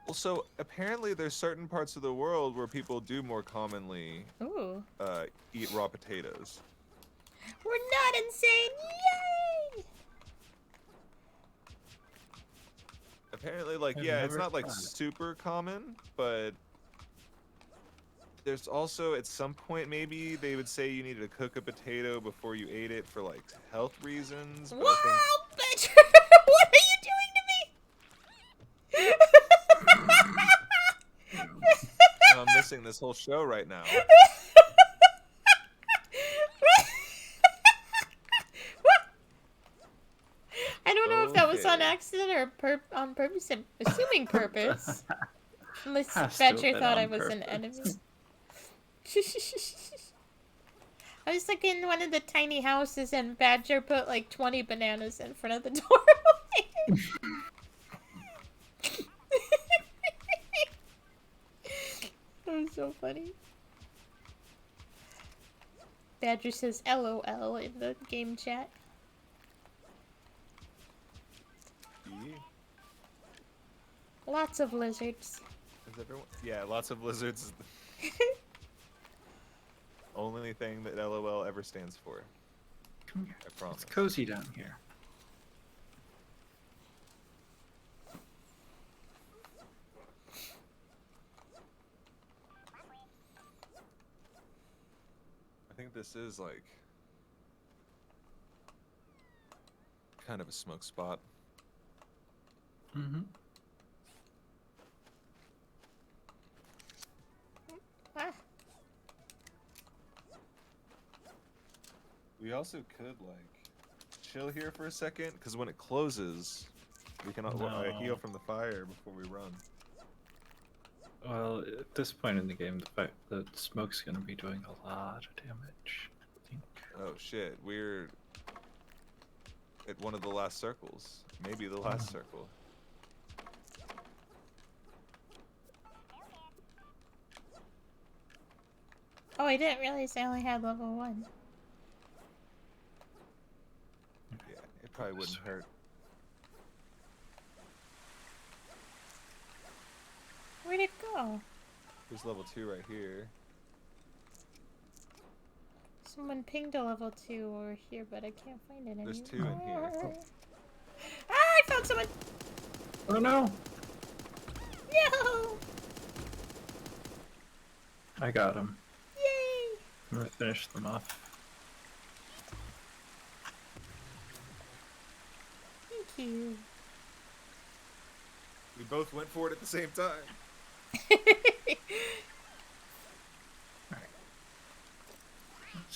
Well, so apparently there's certain parts of the world where people do more commonly Ooh. Eat raw potatoes. We're not insane! Yay! Apparently, like, I've yeah, it's never not like tried it. super common, but there's also at some point maybe they would say you needed to cook a potato before you ate it for like health reasons. But Whoa, I bitch! What are you doing to me? think I'm missing this whole show right now. I don't know if that was on Okay. accident or on purpose. I'm assuming purpose. Unless Has to have Badger been thought on I was an enemy. purpose. I was like in one of the tiny houses and Badger put like 20 bananas in front of the door. That was so funny. Badger says LOL in the game chat. Yeah. Lots of lizards. Is everyone? Yeah, lots of lizards. Only thing that LOL ever stands for. Come here. I promise. It's cozy down here. I think this is like kind of a smoke spot. Mm-hmm. Ah. We also could chill here for a second, because when it closes, we can heal from the fire before we run. Well, at this point in the game, the smoke's gonna be doing a lot of damage, I think. Oh shit, we're at one of the last circles. Maybe the last circle. Oh, I didn't realize I only had level 1. Yeah, it probably wouldn't hurt. Where'd it go? There's level 2 right here. Someone pinged a level 2 over here, but I can't find it anymore. There's 2 in here. Ah, I found someone! Oh no! No! I got him. Yay! I'm gonna finish them off. Thank you. We both went for it at the same time.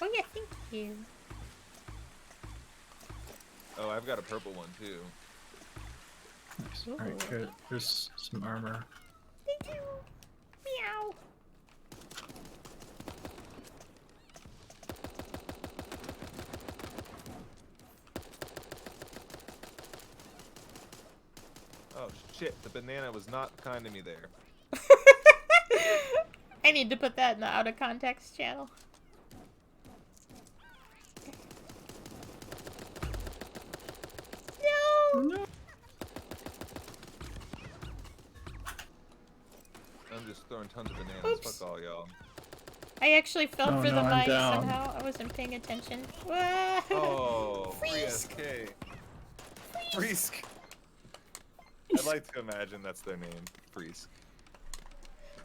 Oh yeah, thank you. Oh, I've got a purple one too. Nice. Alright, good. There's some armor. Thank you. Meow. Oh shit, the banana was not kind to me there. I need to put that in the out of context channel. No! I'm just throwing tons of bananas. Oops. Fuck all y'all. I actually fell Oh, for no, the I'm mice down. somehow. I wasn't paying attention. Oh, free Frisk. SK. Frisk. I'd like to imagine that's their name, Frisk.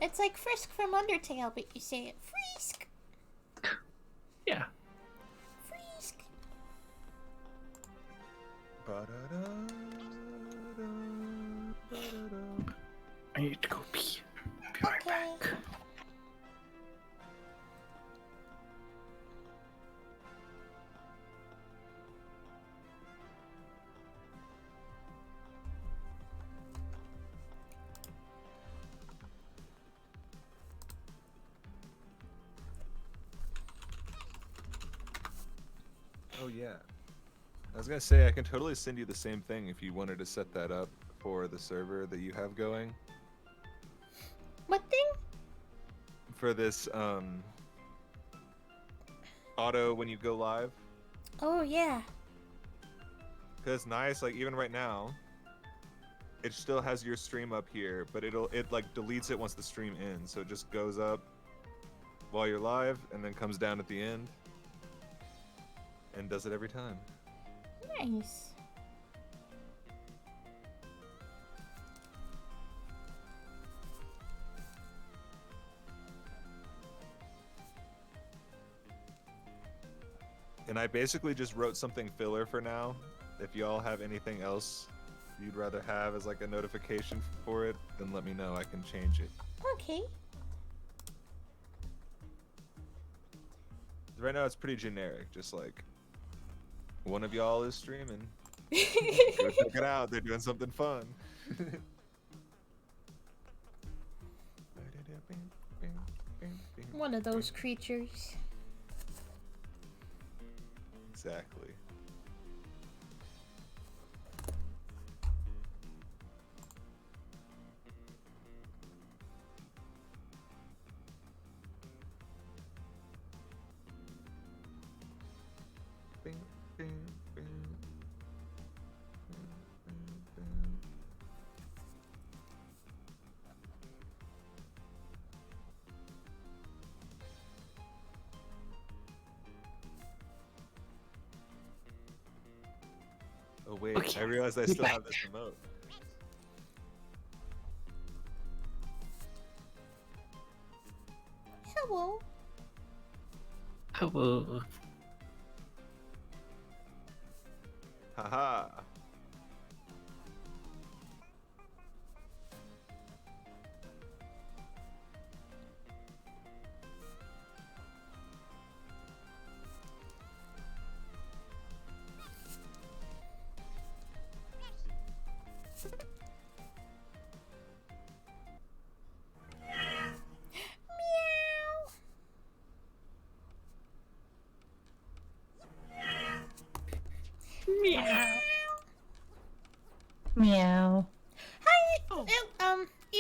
It's like Frisk from Undertale, but you say it Frisk. Yeah. Frisk. I need to go pee. Be right back. Oh yeah. I was gonna say I can totally send you the same thing if you wanted to set that up for the server that you have going. What thing? For this auto when you go live. Oh yeah. Cause it's nice, like even right now, it still has your stream up here, but it like deletes it once the stream ends, so it just goes up while you're live and then comes down at the end. And does it every time. Nice. And I basically just wrote something filler for now. If y'all have anything else you'd rather have as like a notification for it, then let me know. I can change it. Okay. Right now it's pretty generic, just like one of y'all is streaming. Go check it out. They're doing something fun. One of those creatures. Exactly. Oh wait, Okay. I realized I still have this remote. Hello. Hello. Haha. Meow. Hi.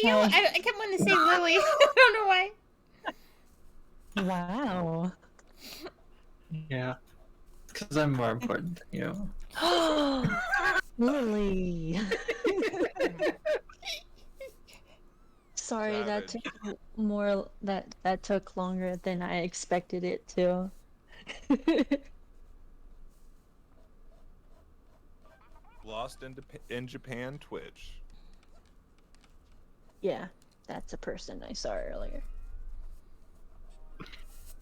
Eel. I kept wanting to say Lily. I don't know why. Wow. Yeah. Because I'm more important than you. Lily. Sorry, that Savage. took more. That took longer than I expected it to. Lost in Japan Twitch. Yeah, that's a person I saw earlier.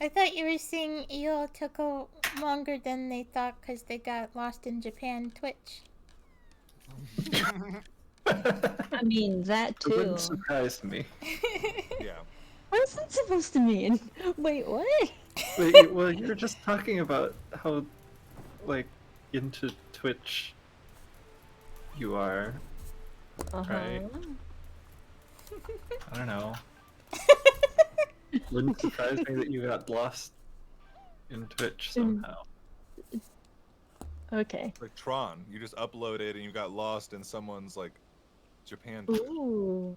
I thought you were saying Eel took longer than they thought because they got lost in Japan Twitch. I mean, that It too. wouldn't surprise me. Yeah. What's that supposed to mean? Wait, what? Wait, well, you were just talking about how, like, into Twitch you are, right? I don't know. Wouldn't surprise me that you got lost in Twitch somehow. Okay. Like Tron, you just uploaded and you got lost in someone's like Japan Twitch. Ooh.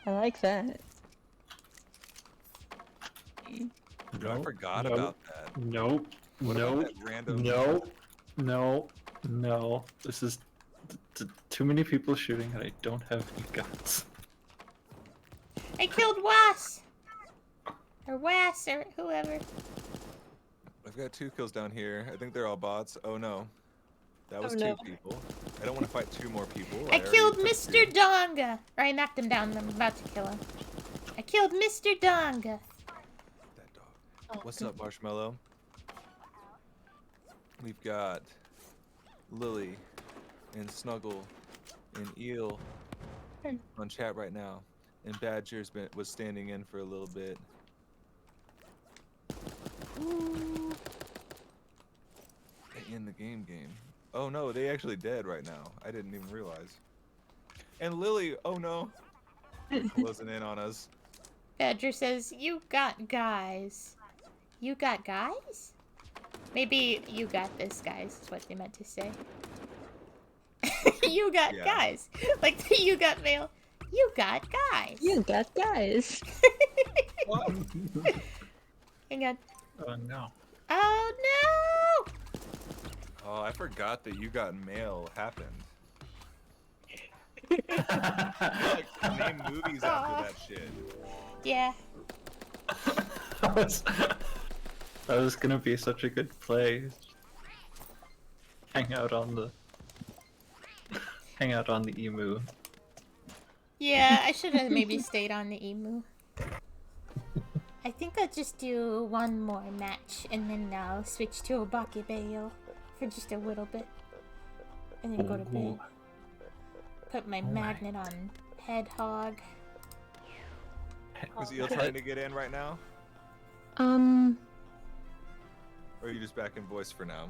I like that. Dude, I forgot about that. Nope. What about that random? No. This is too many people shooting, and I don't have any guns. I killed Was! Or Was, or whoever. I've got 2 kills down here. I think they're all bots. Oh no. That was 2 people. I don't want to fight 2 more people. I already killed took Mr. 2. Donga! Or I knocked him down and I'm about to kill him. I killed Mr. Donga! That dog. What's up, Marshmallow? We've got Lily and Snuggle and Eel on chat right now. And Badger's was standing in for a little bit. In the game. Oh no, they actually dead right now. I didn't even realize. And Lily, oh no, closing in on us. Badger says, you got guys. You got guys? Maybe you got this, guys, is what they meant to say. You got guys. Like, you got mail. You got guys. You got guys. What? Hang on. Oh no. Oh no! Oh, I forgot that you got mail happened. Like, name movies after that shit. Yeah. That was gonna be such a good play. Hang out on the emu. Yeah, I should have maybe stayed on the emu. I think I'll just do one more match and then I'll switch to Obakeidoro for just a little bit. And then go to bed. Put my magnet on Hedgehog. Was Eel trying to get in right now? Or are you just back in voice for now?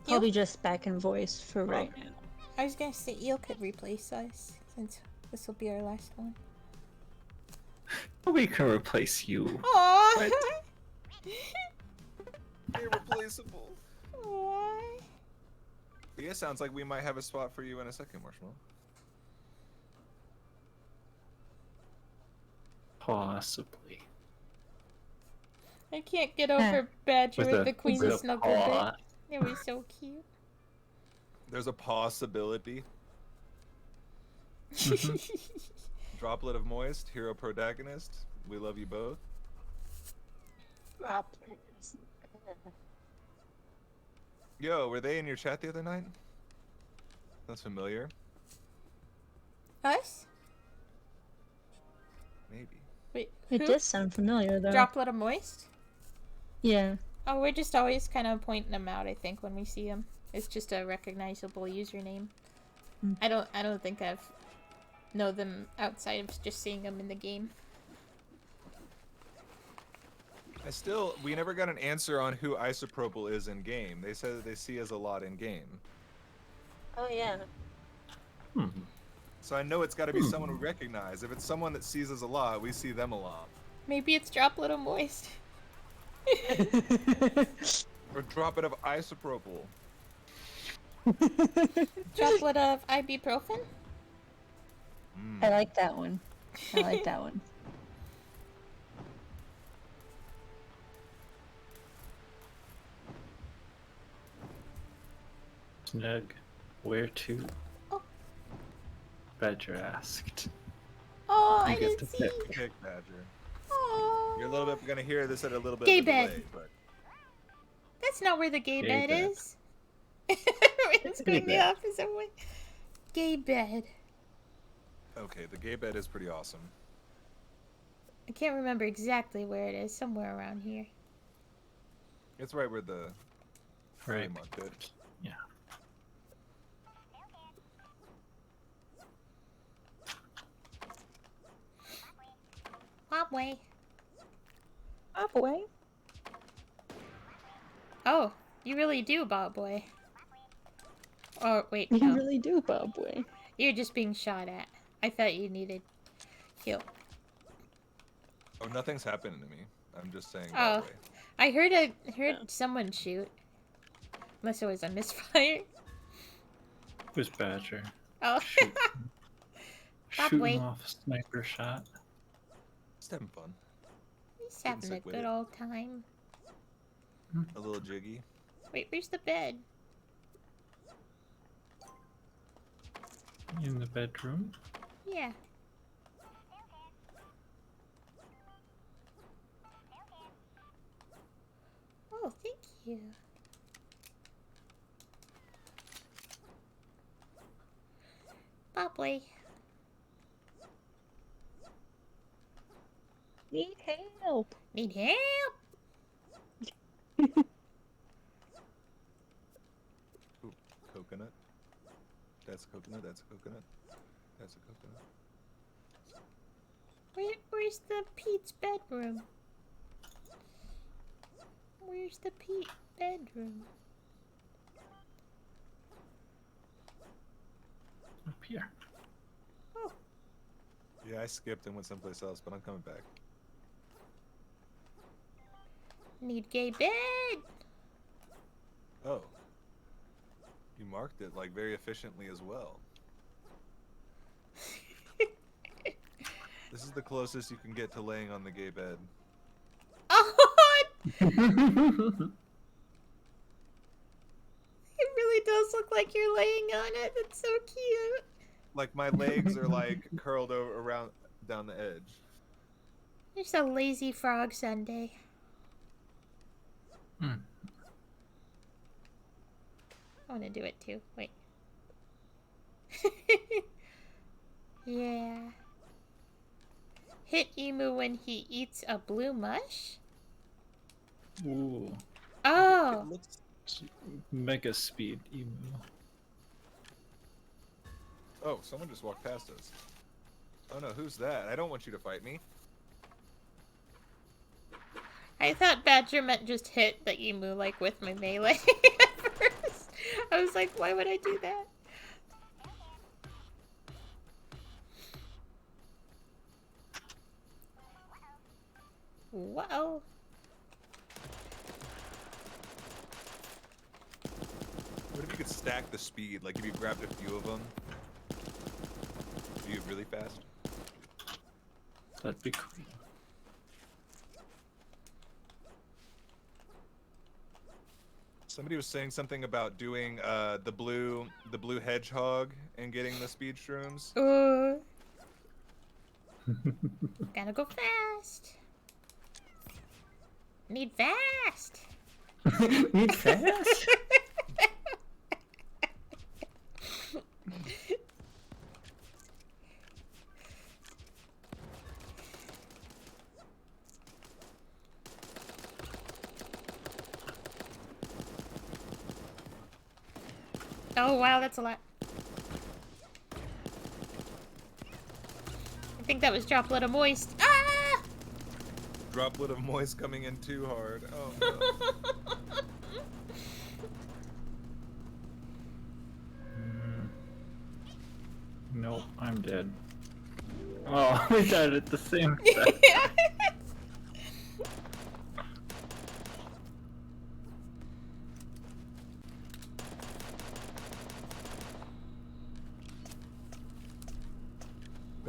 Probably just back in voice for right now. I was gonna say Eel could replace us since this will be our last one. We can replace you. Aww. Irreplaceable. Why? Yeah, sounds like we might have a spot for you in a second, Marshmallow. Possibly. I can't get over Badger with the Queen's with a Snuggle paw. bit. It was so cute. There's a possibility. Droplet of Moist, hero protagonist. We love you both. Yo, were they in your chat the other night? That's familiar. Us? Maybe. Wait, It who? does sound familiar though. Droplet of Moist? Yeah. Oh, we're just always kind of pointing them out, I think, when we see them. It's just a recognizable username. I don't think I've know them outside of just seeing them in the game. We never got an answer on who Isopropyl is in game. They said that they see us a lot in game. Oh yeah. So I know it's got to be someone we recognize. If it's someone that sees us a lot, we see them a lot. Maybe it's Droplet of Moist. Or Droplet of Isopropyl. Droplet of ibuprofen? I like that one. I like that one. Snug, where to? Oh. Badger asked. Oh, You I get didn't to see. pick. Pick Badger. Oh. You're a little bit gonna hear this at a little bit Gay of a delay, bed. but That's not where the gay Gay bed bed. is. It's Gay going the bed. opposite way. Gay bed. okay, the gay bed is pretty awesome. I can't remember exactly where it is. Somewhere around here. It's right where the Right. monk did. Yeah. Bob way. Bob away. Oh, you really do, Bob boy. Oh, wait, You no. really do, Bob way. You're just being shot at. I thought you needed heal. Oh, nothing's happening to me. I'm just saying. Oh. That way. I heard someone shoot. Unless it was a misfire. It was Badger. Oh. Shoot. Bob Shooting way. off a sniper shot. Just having fun. He's having a sick with good it. old time. A little jiggy. Wait, where's the bed? In the bedroom. Yeah. Oh, thank you. Bobbly. Need help. Need help? Ooh, coconut. That's coconut. That's coconut. That's a coconut. Where's the Pete's bedroom? Where's the Pete bedroom? Up here. Oh, Yeah, I skipped and went someplace else, but I'm coming back. need gay bed. Oh. You marked it like very efficiently as well. This is the closest you can get to laying on the gay bed. Oh, it really does look like you're laying on it. That's so cute. Like my legs are like curled over around down the edge. There's a lazy frog Sunday. Hmm. I want to do it too. Wait. Yeah. Hit emu when he eats a blue mush? Ooh. Oh. It looks Mega speed emu. Oh, someone just walked past us. Oh no, who's that? I don't want you to fight me. I thought Badger meant just hit the emu, like, with my melee at first. I was like, why would I do that? Whoa. What if you could stack the speed? Like if you grabbed a few of them, do you really fast? That'd be cool. Somebody was saying something about doing the blue hedgehog and getting the speed shrooms. Gotta go fast. Need fast. Need fast? Oh wow, that's a lot. I think that was Droplet of Moist. Ah! Droplet of moist coming in too hard. Oh no. Nope, I'm dead. Oh, we died at the same time.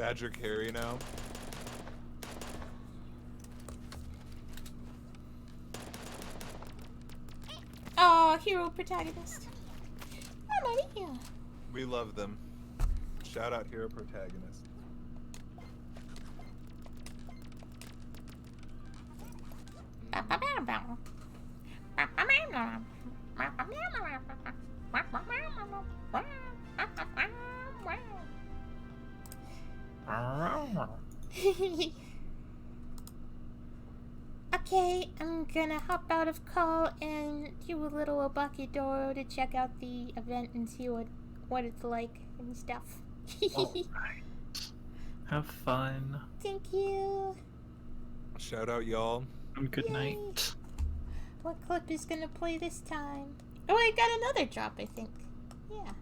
Badger carry now. Oh, hero protagonist. I'm Maria. We love them. Shout out hero protagonist. Okay, I'm gonna hop out of call and do a little Obakeidoro to check out the event and see what it's like and stuff. Alright. Have fun. Thank you. Shout out, y'all. And good Yay. night. What clip is gonna play this time? Oh, I got another drop, I think. Yeah.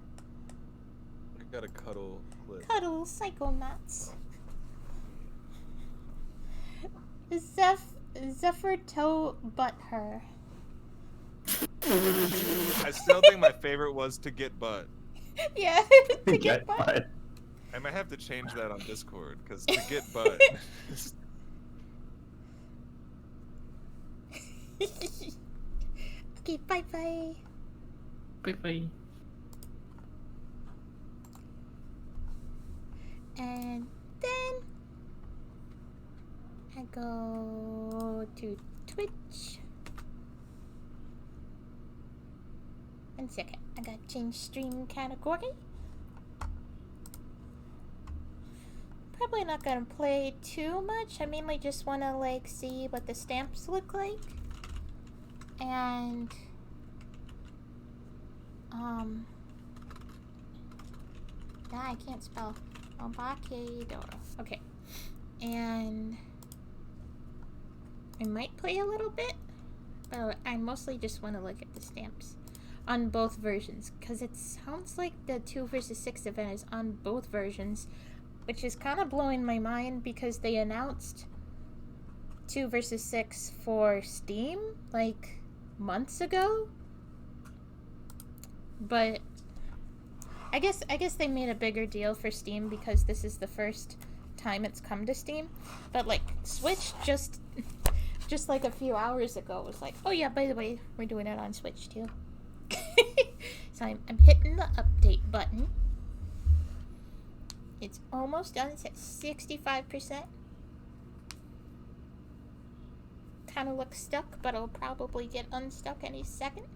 I got a cuddle clip. Cuddle Psychonauts. Zephyr toe butt her. I still think my favorite was to get butt. Yeah, to get butt. I might have to change that on Discord, because to get butt. Okay, bye bye. Bye bye. And then I go to Twitch. 1 second, I gotta change stream category. Probably not gonna play too much. I mainly just wanna like see what the stamps look like. And I can't spell. Obakeidoro. Okay. And I might play a little bit, but I mostly just want to look at the stamps on both versions, because it sounds like the 2 versus 6 event is on both versions, which is kind of blowing my mind because they announced 2 versus 6 for Steam like months ago. But I guess they made a bigger deal for Steam because this is the first time it's come to Steam. But like Switch just like a few hours ago was like, oh yeah, by the way, we're doing it on Switch too. So I'm hitting the update button. It's almost done. It's at 65%. Kind of looks stuck, but it'll probably get unstuck any second.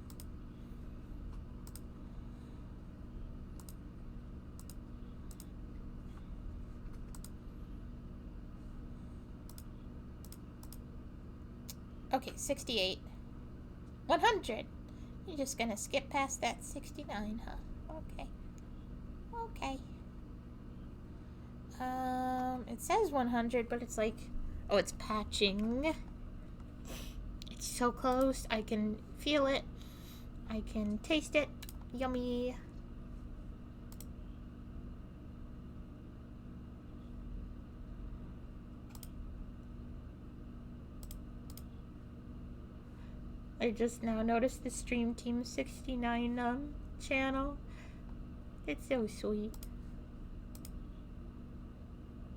Okay, 68. 100. You're just gonna skip past that 69, huh? Okay. Okay. It says 100, but it's like, oh, it's patching. It's so close. I can feel it. I can taste it. Yummy. I just now noticed the Stream Team 69 channel. It's so sweet.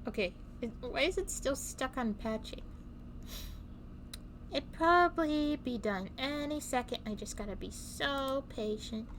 Okay, why is it still stuck on patching? It'd probably be done any second. I just gotta be so patient.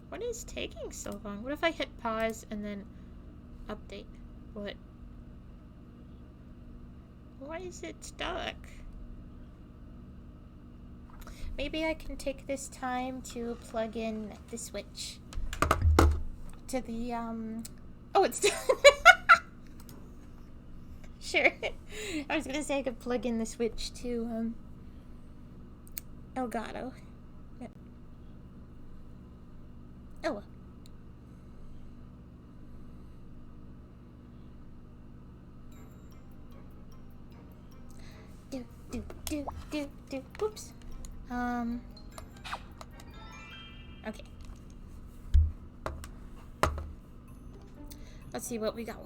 What is taking so long? What if I hit pause and then update? What? Why is it stuck? Maybe I can take this time to plug in the Switch to the oh, it's done. Sure. I was gonna say I could plug in the Switch to Elgato. Oh well. Do. Whoops. Okay. Let's see what we got.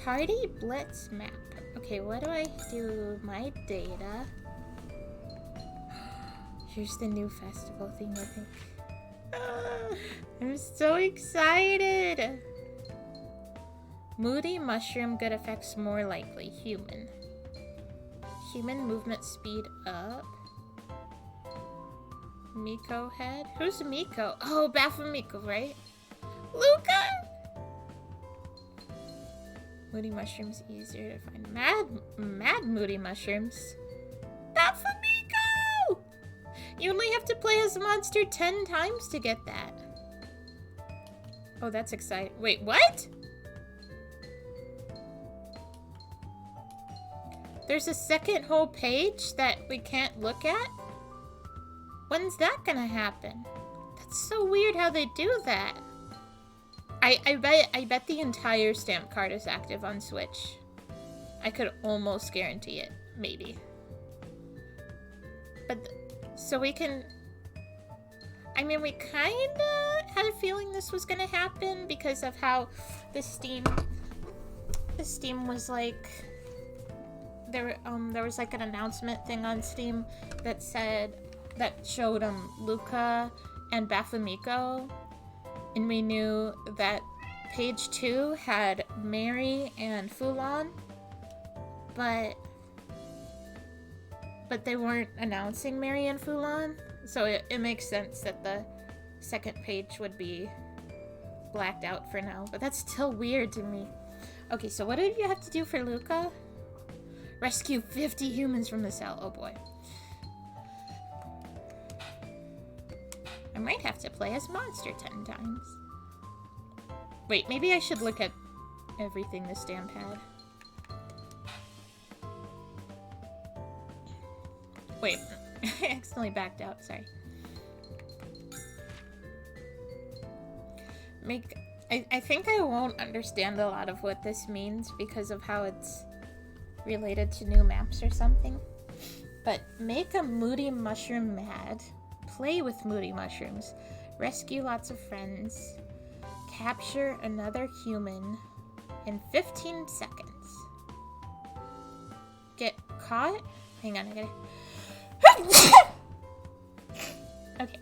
Party Blitz map. Okay, what do I do? My data. Here's the new festival thing, I think. I'm so excited! Moody mushroom, good effects more likely. Human. Human movement speed up. Miko head? Who's Miko? Oh, Baphomet, right? Luca! Moody mushrooms easier to find. Mad moody mushrooms. Baphomet! You only have to play as a monster 10 times to get that. Oh, that's exciting. Wait, what? There's a second whole page that we can't look at? When's that gonna happen? That's so weird how they do that. I bet the entire stamp card is active on Switch. I could almost guarantee it. Maybe. But... so we can... I mean, we kinda had a feeling this was gonna happen because of how the Steam was like... There was like an announcement thing on Steam that said... that showed Luca and Baphomet, and we knew that page 2 had Mary and Fulon, but they weren't announcing Mary and Fulon, so it makes sense that the second page would be blacked out for now, but that's still weird to me. Okay, so what did you have to do for Luca? Rescue 50 humans from the cell. Oh boy. I might have to play as monster 10 times. Wait, maybe I should look at everything the stamp had. Wait, I accidentally backed out, sorry. I think I won't understand a lot of what this means because of how it's related to new maps or something. But make a moody mushroom mad. Play with moody mushrooms. Rescue lots of friends. Capture another human in 15 seconds. Get caught? Hang on, I gotta... Okay.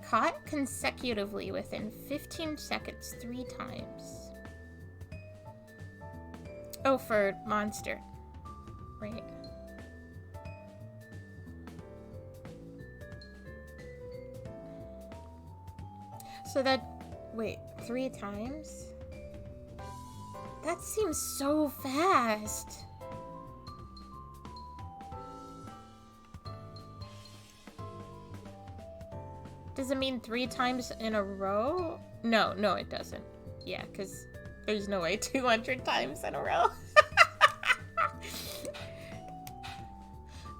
Caught consecutively within 15 seconds 3 times. Oh, for monster. Right. So that... wait, 3 times? That seems so fast. Does it mean 3 times in a row? No, it doesn't. Yeah, because there's no way 200 times in a row.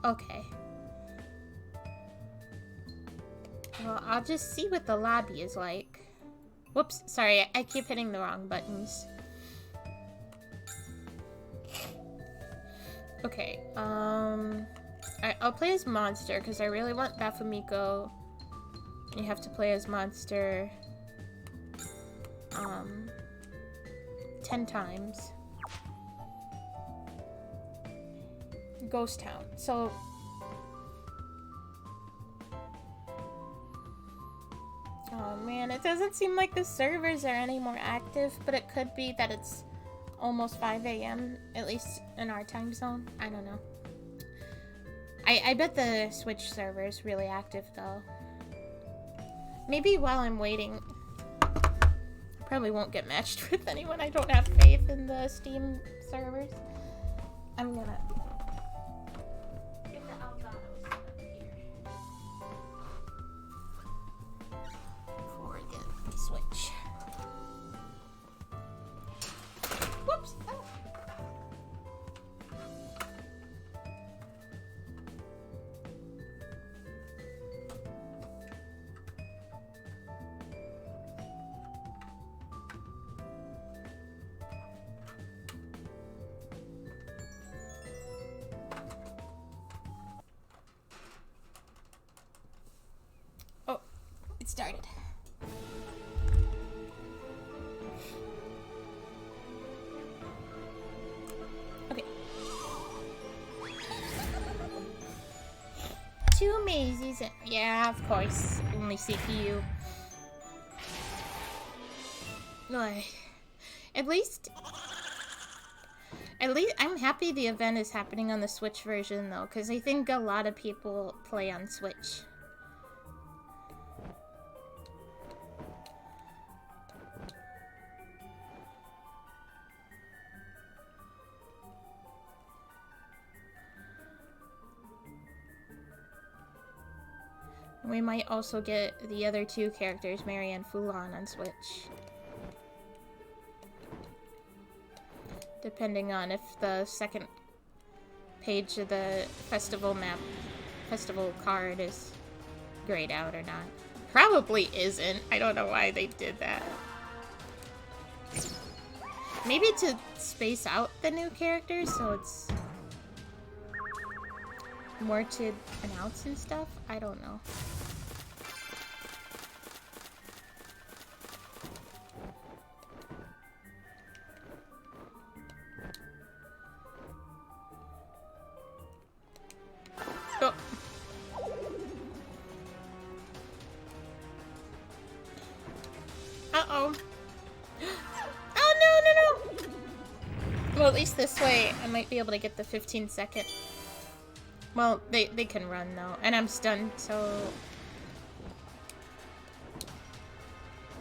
Okay. Well, I'll just see what the lobby is like. Whoops, sorry, I keep hitting the wrong buttons. Okay, I'll play as monster, because I really want Baphomet. You have to play as monster 10 times. Ghost Town. So oh man, it doesn't seem like the servers are any more active, but it could be that it's almost 5 a.m. at least in our time zone. I don't know. I bet the Switch server is really active though. Maybe while I'm waiting, I probably won't get matched with anyone. I don't have faith in the Steam servers. I'm gonna get the Elgato set up here before I get the Switch. Whoops! Oh. efficient. Yeah, of course. Only CPU. Ugh. At least I'm happy the event is happening on the Switch version though, because I think a lot of people play on Switch. We might also get the other two characters, Mary and Fulan, on Switch. Depending on if the second page of the festival card is grayed out or not. Probably isn't. I don't know why they did that. Maybe to space out the new characters so it's more to announce and stuff? I don't know. Oh. Uh-oh. Oh, no, no, no! Well, at least this way, I might be able to get the 15-second. Well, they can run, though. And I'm stunned, so...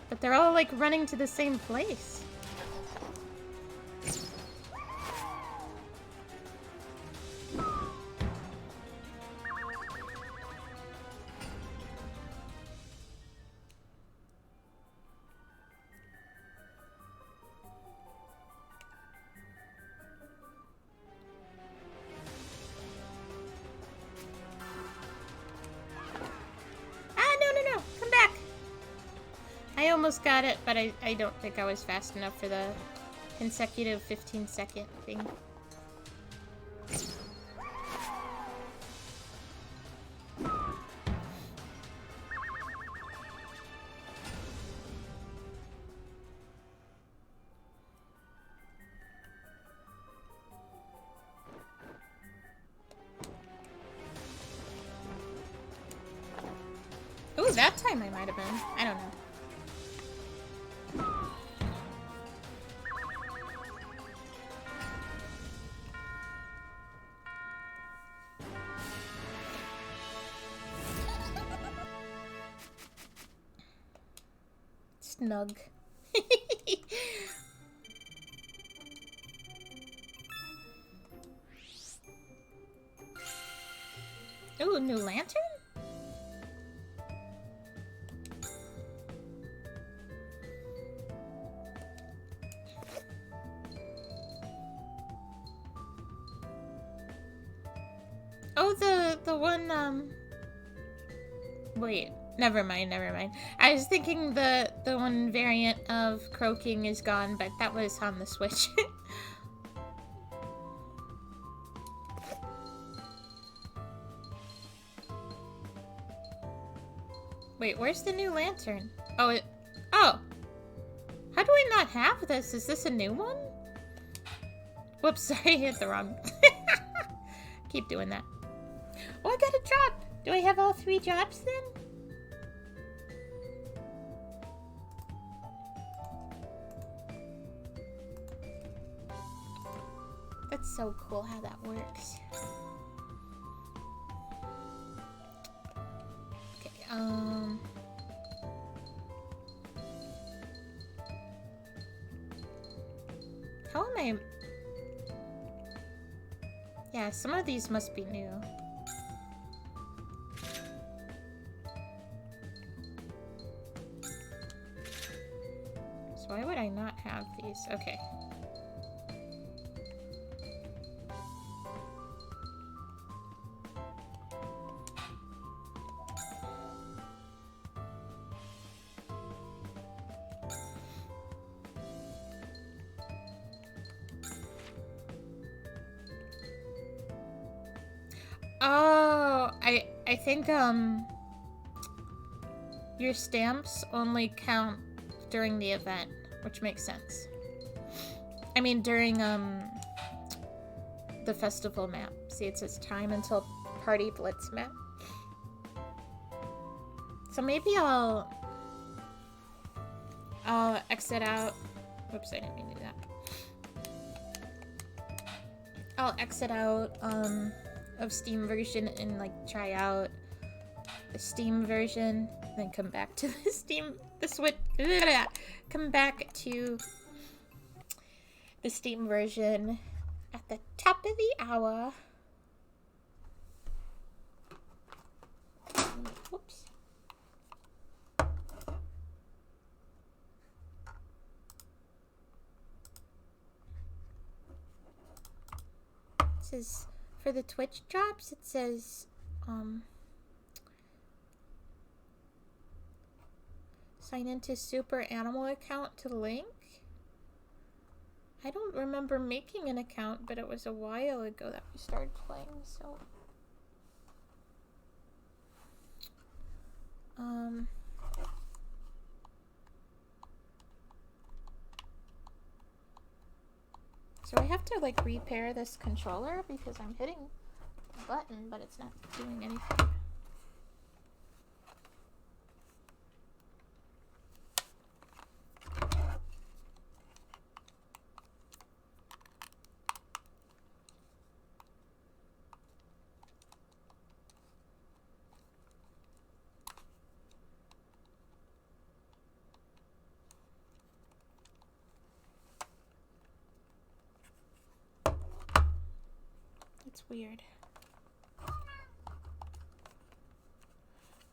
But they're all, like, running to the same place. I almost got it, but I don't think I was fast enough for the consecutive 15-second thing. Ooh, that time I might have been. I don't know. Snug. Ooh, new lantern? Oh, the one, wait. Never mind. I was thinking the one variant of croaking is gone, but that was on the Switch. Wait, where's the new lantern? Oh, oh! How do I not have this? Is this a new one? Whoops, sorry, I hit the wrong. Keep doing that. Oh, I got a drop! Do I have all 3 drops then? That's so cool how that works. Okay, how am I? Yeah, some of these must be new. So why would I not have these? Okay. Oh, I think your stamps only count during the event, which makes sense. I mean during the festival map. See, it says time until party blitz map. So maybe I'll exit out. Whoops, I didn't mean to do that. I'll exit out of Steam version and like try out the Steam version, then come back to the Switch. Come back to the Steam version at the top of the hour. Whoops. It says for the Twitch drops, it says sign into Super Animal account to link. I don't remember making an account, but it was a while ago that we started playing, so so I have to like repair this controller because I'm hitting the button, but it's not doing anything. It's weird.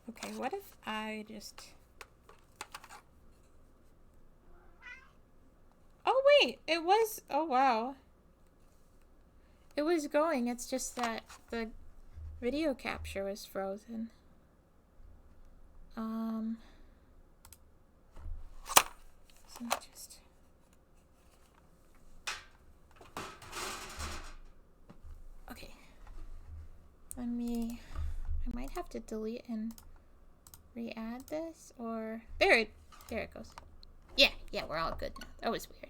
Okay, what if I just... Oh wait, it was... Oh wow. It was going, it's just that the video capture was frozen. So just... Okay. Let me... I might have to delete and re-add this, or... There it goes. Yeah, we're all good now. That was weird.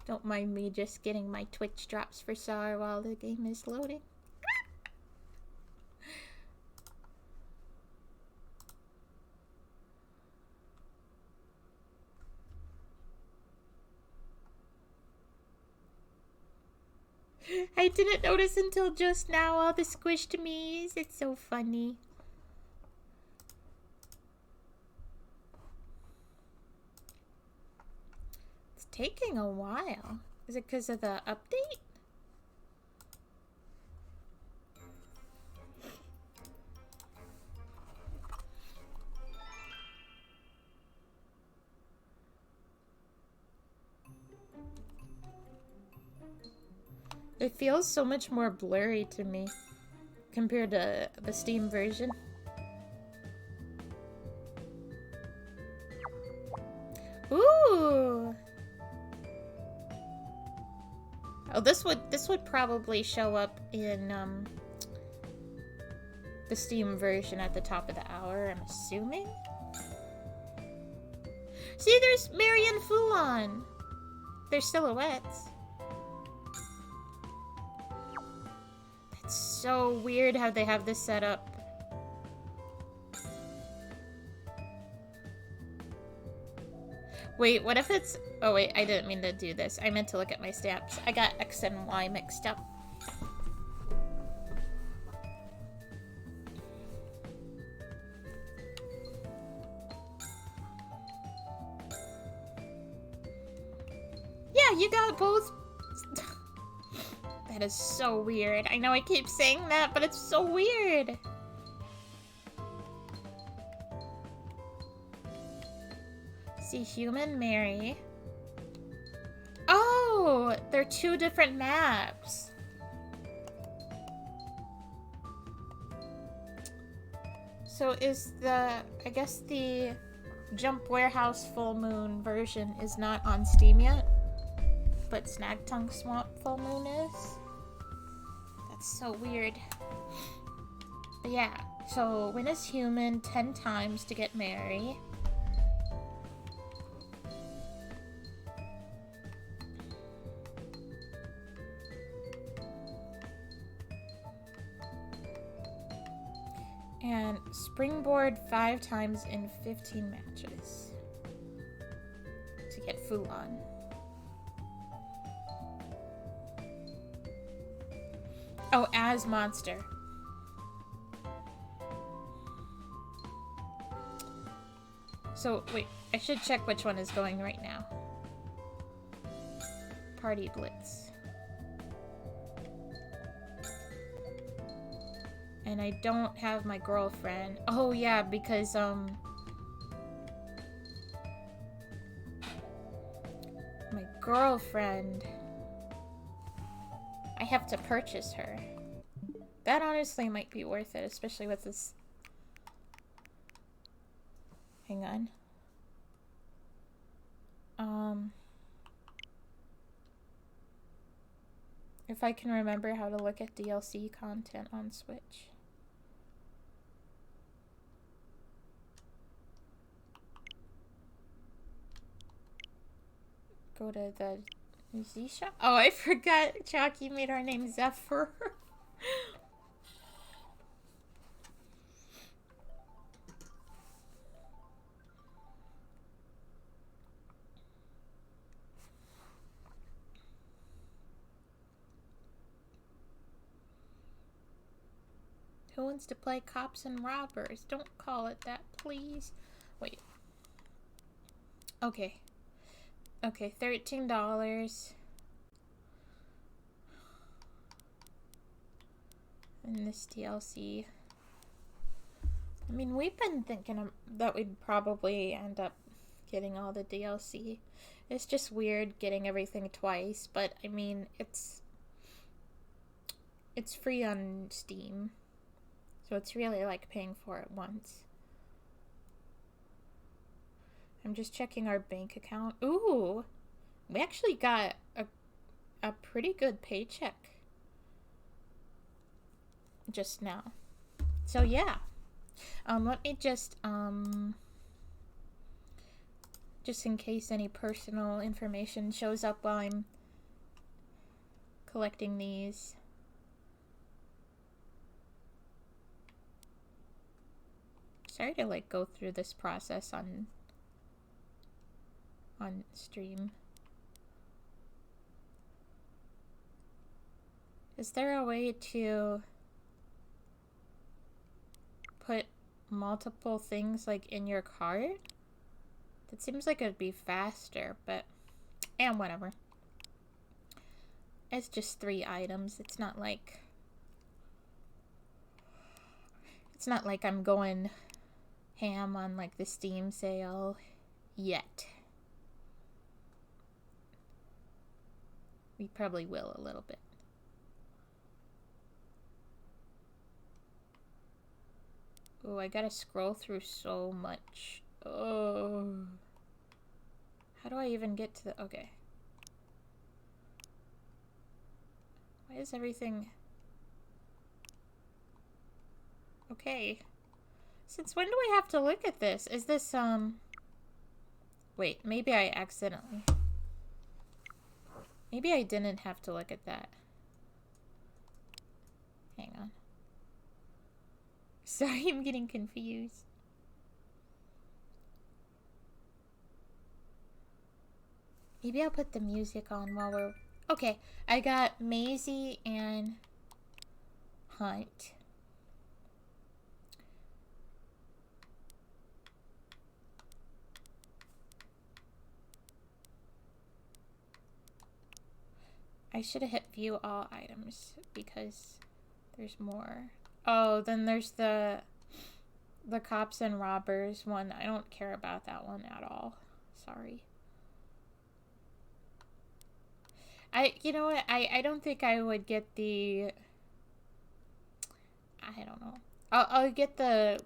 Don't mind me just getting my Twitch drops for SAR while the game is loading. I didn't notice until just now all the squished me's. It's so funny. Taking a while. Is it because of the update? It feels so much more blurry to me compared to the Steam version. Ooh! Oh, this would probably show up in the Steam version at the top of the hour, I'm assuming. See, there's Mary and Foulon. They're silhouettes. That's so weird how they have this set up. Wait, what if it's... Oh wait, I didn't mean to do this. I meant to look at my stats. I got X and Y mixed up. Yeah, you got both. That is so weird. I know I keep saying that, but it's so weird. See, Human Mary. Oh, they're two different maps. So is I guess the Jump Warehouse Full Moon version is not on Steam yet? but Snagtongue Swamp full moon is. That's so weird. But yeah, so win as human 10 times to get married. And springboard 5 times in 15 matches to get Fulan. Oh, as monster. So, wait, I should check which one is going right now. Party Blitz. And I don't have my girlfriend. Oh, yeah, because, my girlfriend, I have to purchase her. That honestly might be worth it, especially with this. Hang on. If I can remember how to look at DLC content on Switch. Go to the Z shop. Oh, I forgot Chalky made our name Zephyr. Who wants to play cops and robbers? Don't call it that, please. Wait. Okay. Okay, $13. And this DLC. I mean, we've been thinking that we'd probably end up getting all the DLC. It's just weird getting everything twice, but I mean, it's free on Steam. So it's really like paying for it once. I'm just checking our bank account. Ooh, we actually got a pretty good paycheck just now. So yeah, let me just in case any personal information shows up while I'm collecting these. Sorry to like go through this process on stream. Is there a way to put multiple things like in your cart? That seems like it'd be faster, but and whatever. It's just 3 items. It's not like I'm going ham on like the Steam sale yet. We probably will a little bit. Oh, I gotta scroll through so much. Oh. How do I even get to the... Okay. Why is everything... Okay. Since when do I have to look at this? Is this, Wait, maybe I accidentally... Maybe I didn't have to look at that. Hang on. Sorry, I'm getting confused. Maybe I'll put the music on while we're... Okay, I got Maisie and Hunt. I should have hit view all items because there's more. Oh, then there's the cops and robbers one. I don't care about that one at all. Sorry. You know what? I don't think I would get the... I don't know. I'll get the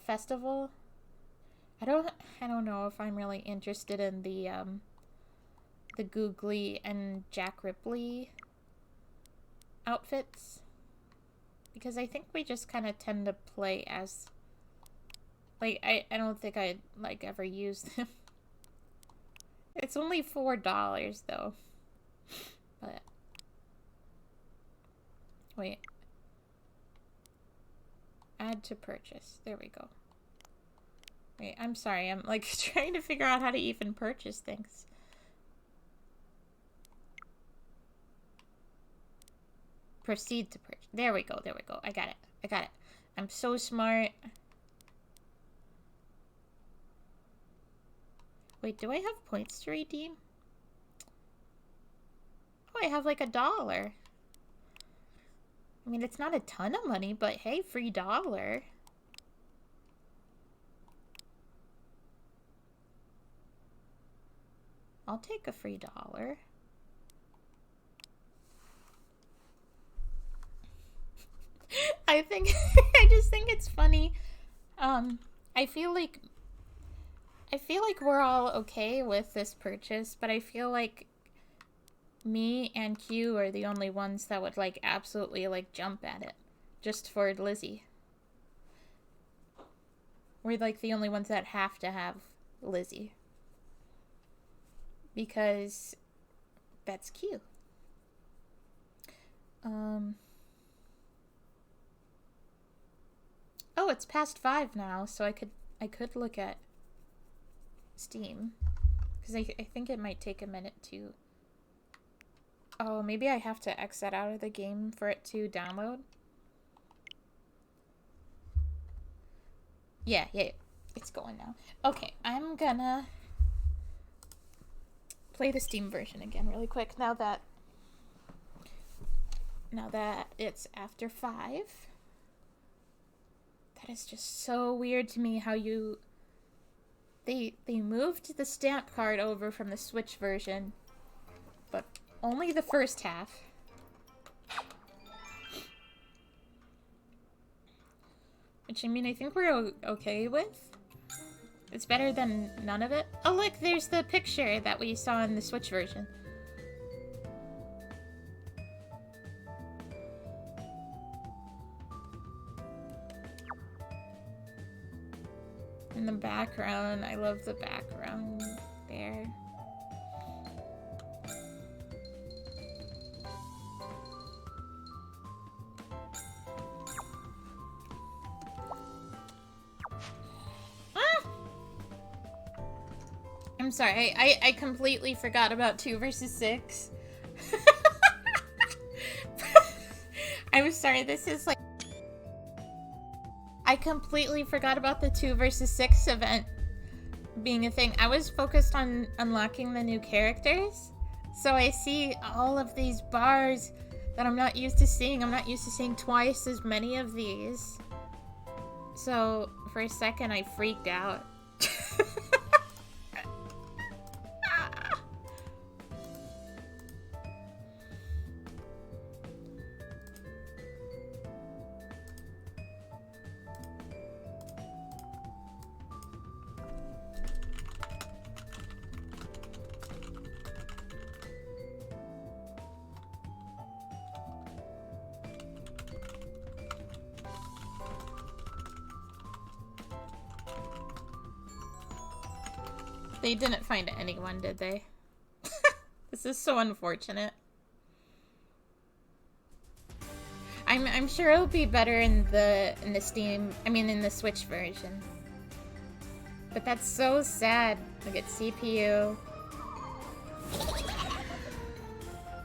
festival. I don't know if I'm really interested in the the Googly and Jack Ripley outfits. Because I think we just kind of tend to play as... Like, I don't think I'd, like, ever use them. It's only $4, though. But... Wait. Add to purchase. There we go. Wait, I'm sorry. I'm, like, trying to figure out how to even purchase things. Proceed to purchase. There we go. There we go. I got it. I got it. I'm so smart. Wait, do I have points to redeem? Oh, I have like $1. I mean, it's not a ton of money, but hey, free $1. I'll take a free $1. I think I just think it's funny. I feel like we're all okay with this purchase, but I feel like me and Q are the only ones that would like absolutely like jump at it just for Lizzie. We're like the only ones that have to have Lizzie. Because that's Q. Oh, it's past 5 now, so I could look at Steam. Because I think it might take a minute to... Oh, maybe I have to exit out of the game for it to download? Yeah, it's going now. Okay, I'm gonna play the Steam version again really quick now that it's after 5. That is just so weird to me how they moved the stamp card over from the Switch version, but only the first half. Which, I mean, I think we're okay with. It's better than none of it. Oh, look, there's the picture that we saw in the Switch version. In the background, I love the background there. I'm sorry, I completely forgot about 2 versus 6. I'm sorry, this is like... I completely forgot about the 2 versus 6 event being a thing. I was focused on unlocking the new characters, so I see all of these bars that I'm not used to seeing. I'm not used to seeing twice as many of these. So, for a second, I freaked out. They didn't find anyone, did they? This is so unfortunate. I'm sure it'll be better in the Steam, I mean in the Switch version. But that's so sad. Look at CPU.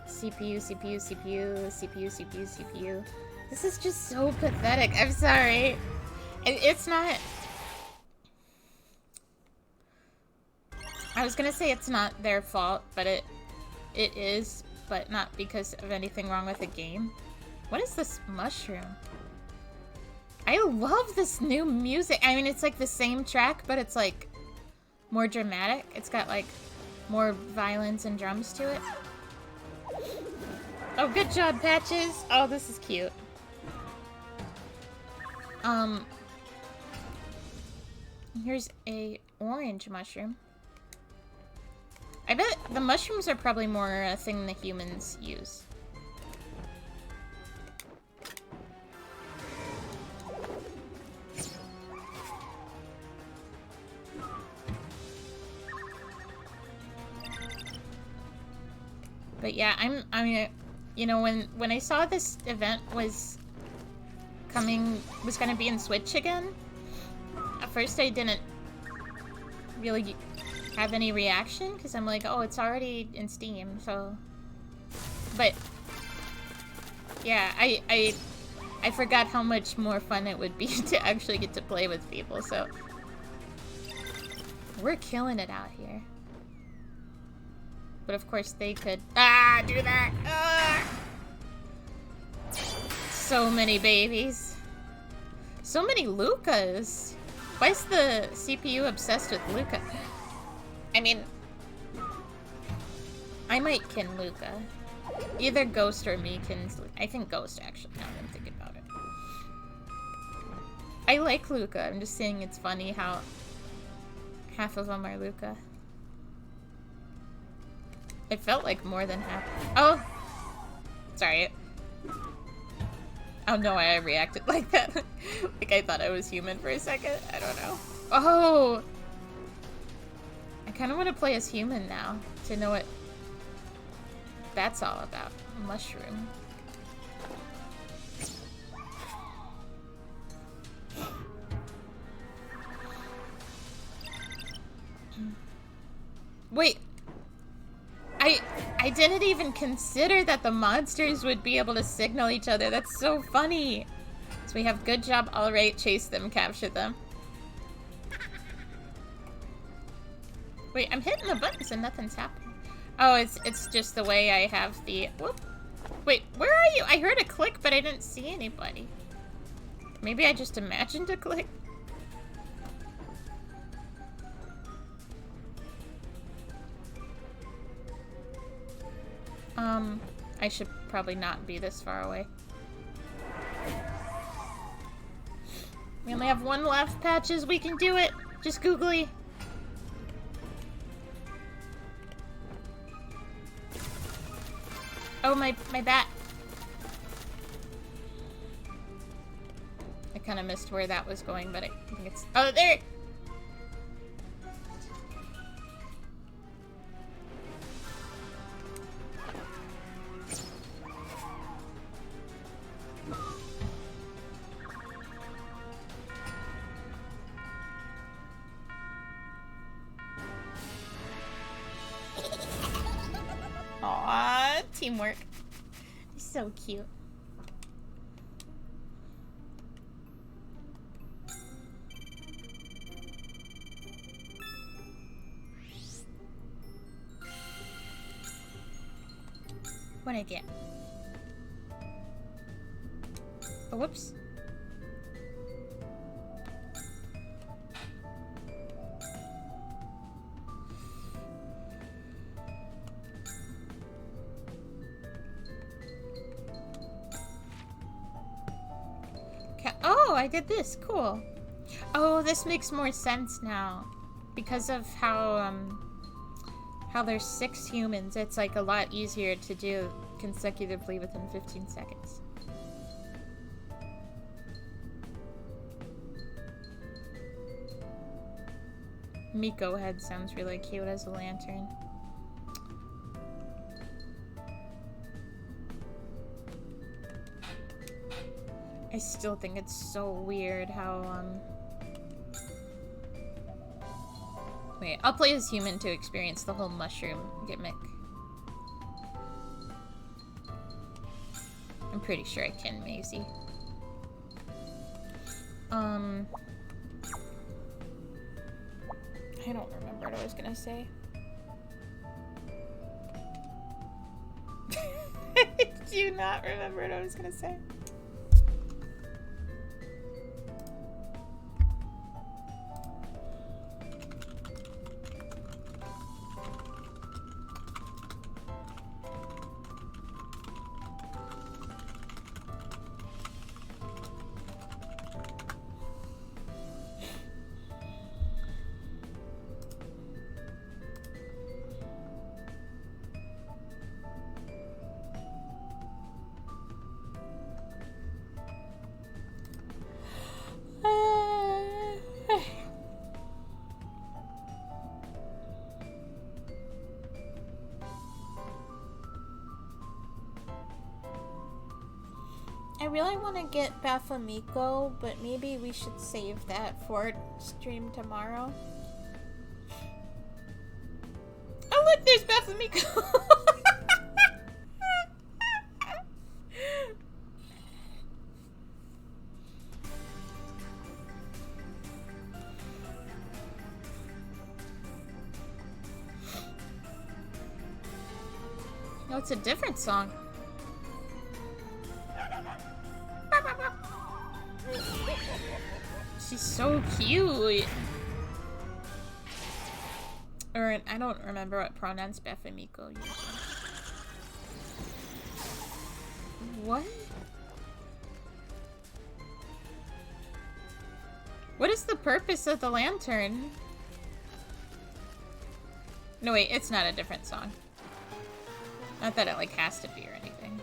CPU, CPU, CPU, CPU, CPU, CPU. This is just so pathetic. I'm sorry. It's not... I was gonna say it's not their fault, but it is, but not because of anything wrong with the game. What is this mushroom? I love this new music. I mean, it's like the same track, but it's like more dramatic. It's got like more violins and drums to it. Oh, good job, Patches. Oh, this is cute. Here's a orange mushroom. I bet the mushrooms are probably more a thing the humans use. But yeah, I'm you know, when I saw this event was gonna be in Switch again, at first I didn't really have any reaction, because I'm like, oh, it's already in Steam, so... But... Yeah, I forgot how much more fun it would be to actually get to play with people, so... We're killing it out here. But of course they could... Ah, do that! Ah! So many babies. So many Lukas. Why is the CPU obsessed with Luca? I mean... I might kin Luca. Either Ghost or me kins... I think Ghost, actually, now that I'm thinking about it. I like Luca. I'm just saying it's funny how... half of them are Luca. It felt like more than half. Oh! Sorry. I don't know why I reacted like that. Like I thought I was human for a second. I don't know. Oh! I kind of want to play as human now. To know what that's all about. Mushroom. Wait. I didn't even consider that the monsters would be able to signal each other. That's so funny. So we have good job, alright, chase them, capture them. Wait, I'm hitting the buttons and nothing's happening. Oh, it's just the way I have the... Whoop. Wait, where are you? I heard a click, but I didn't see anybody. Maybe I just imagined a click. I should probably not be this far away. We only have one left, Patches. We can do it. Just googly. Oh, my bat. I kind of missed where that was going, but I think it's... Oh, there! Aww, teamwork. So cute. What'd I get? Oh, whoops. Oh, I did this. Cool. Oh, this makes more sense now. Because of how there's 6 humans, it's like a lot easier to do consecutively within 15 seconds. Miko head sounds really cute as a lantern. I still think it's so weird how, Wait, I'll play as human to experience the whole mushroom gimmick. I'm pretty sure I can, Maisie. I don't remember what I was gonna say. I do not remember what I was gonna say. really want to get Baphomico, but maybe we should save that for stream tomorrow. Oh look, there's Baphomico! No, it's a different song. She's so cute. Or I don't remember what pronouns Baphomico uses. What? What is the purpose of the lantern? No wait, it's not a different song. Not that it like has to be or anything.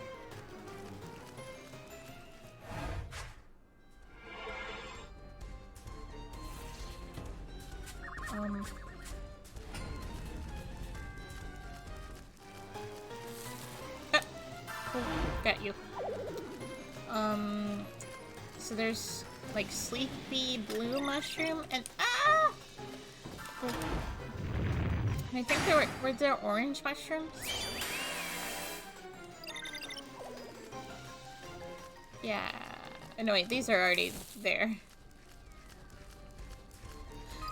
Got you. So there's like sleepy blue mushroom and and I think were there orange mushrooms? Yeah. No wait, these are already there.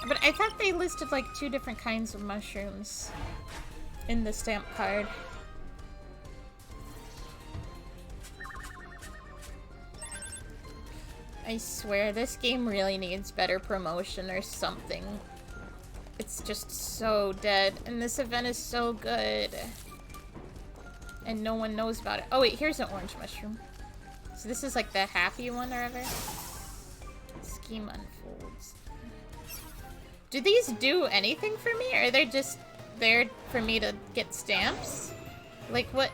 But I thought they listed like 2 different kinds of mushrooms in the stamp card. I swear, this game really needs better promotion or something. It's just so dead, and this event is so good. And no one knows about it. Oh wait, here's an orange mushroom. So this is like the happy one or whatever. Scheme unfolds. Do these do anything for me, or are they just there for me to get stamps? Like what?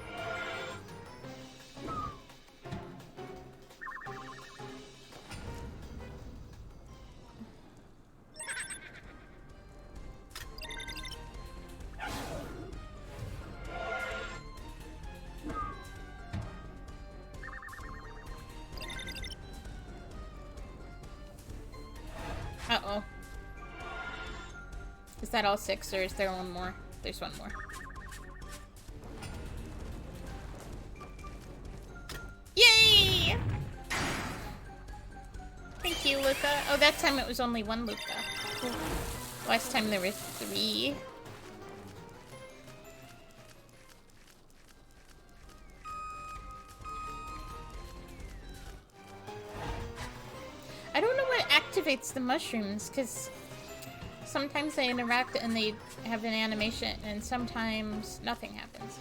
Uh-oh. Is that all 6, or is there one more? There's one more. Yay! Thank you, Luca. Oh, that time it was only 1 Luca. Cool. Last time there were 3. I don't know what activates the mushrooms, because sometimes they interact and they have an animation, and sometimes nothing happens.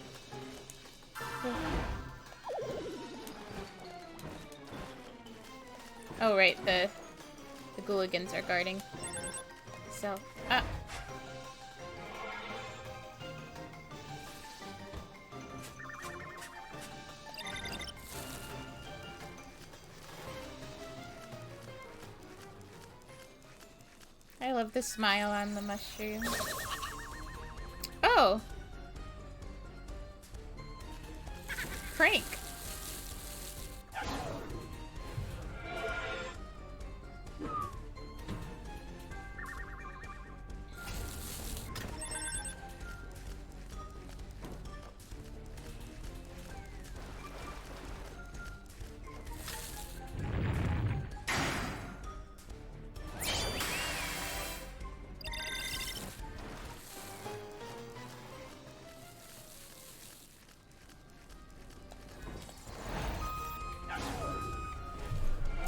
Oh right, the Gooligans are guarding. So, I love the smile on the mushroom. Oh! Frank!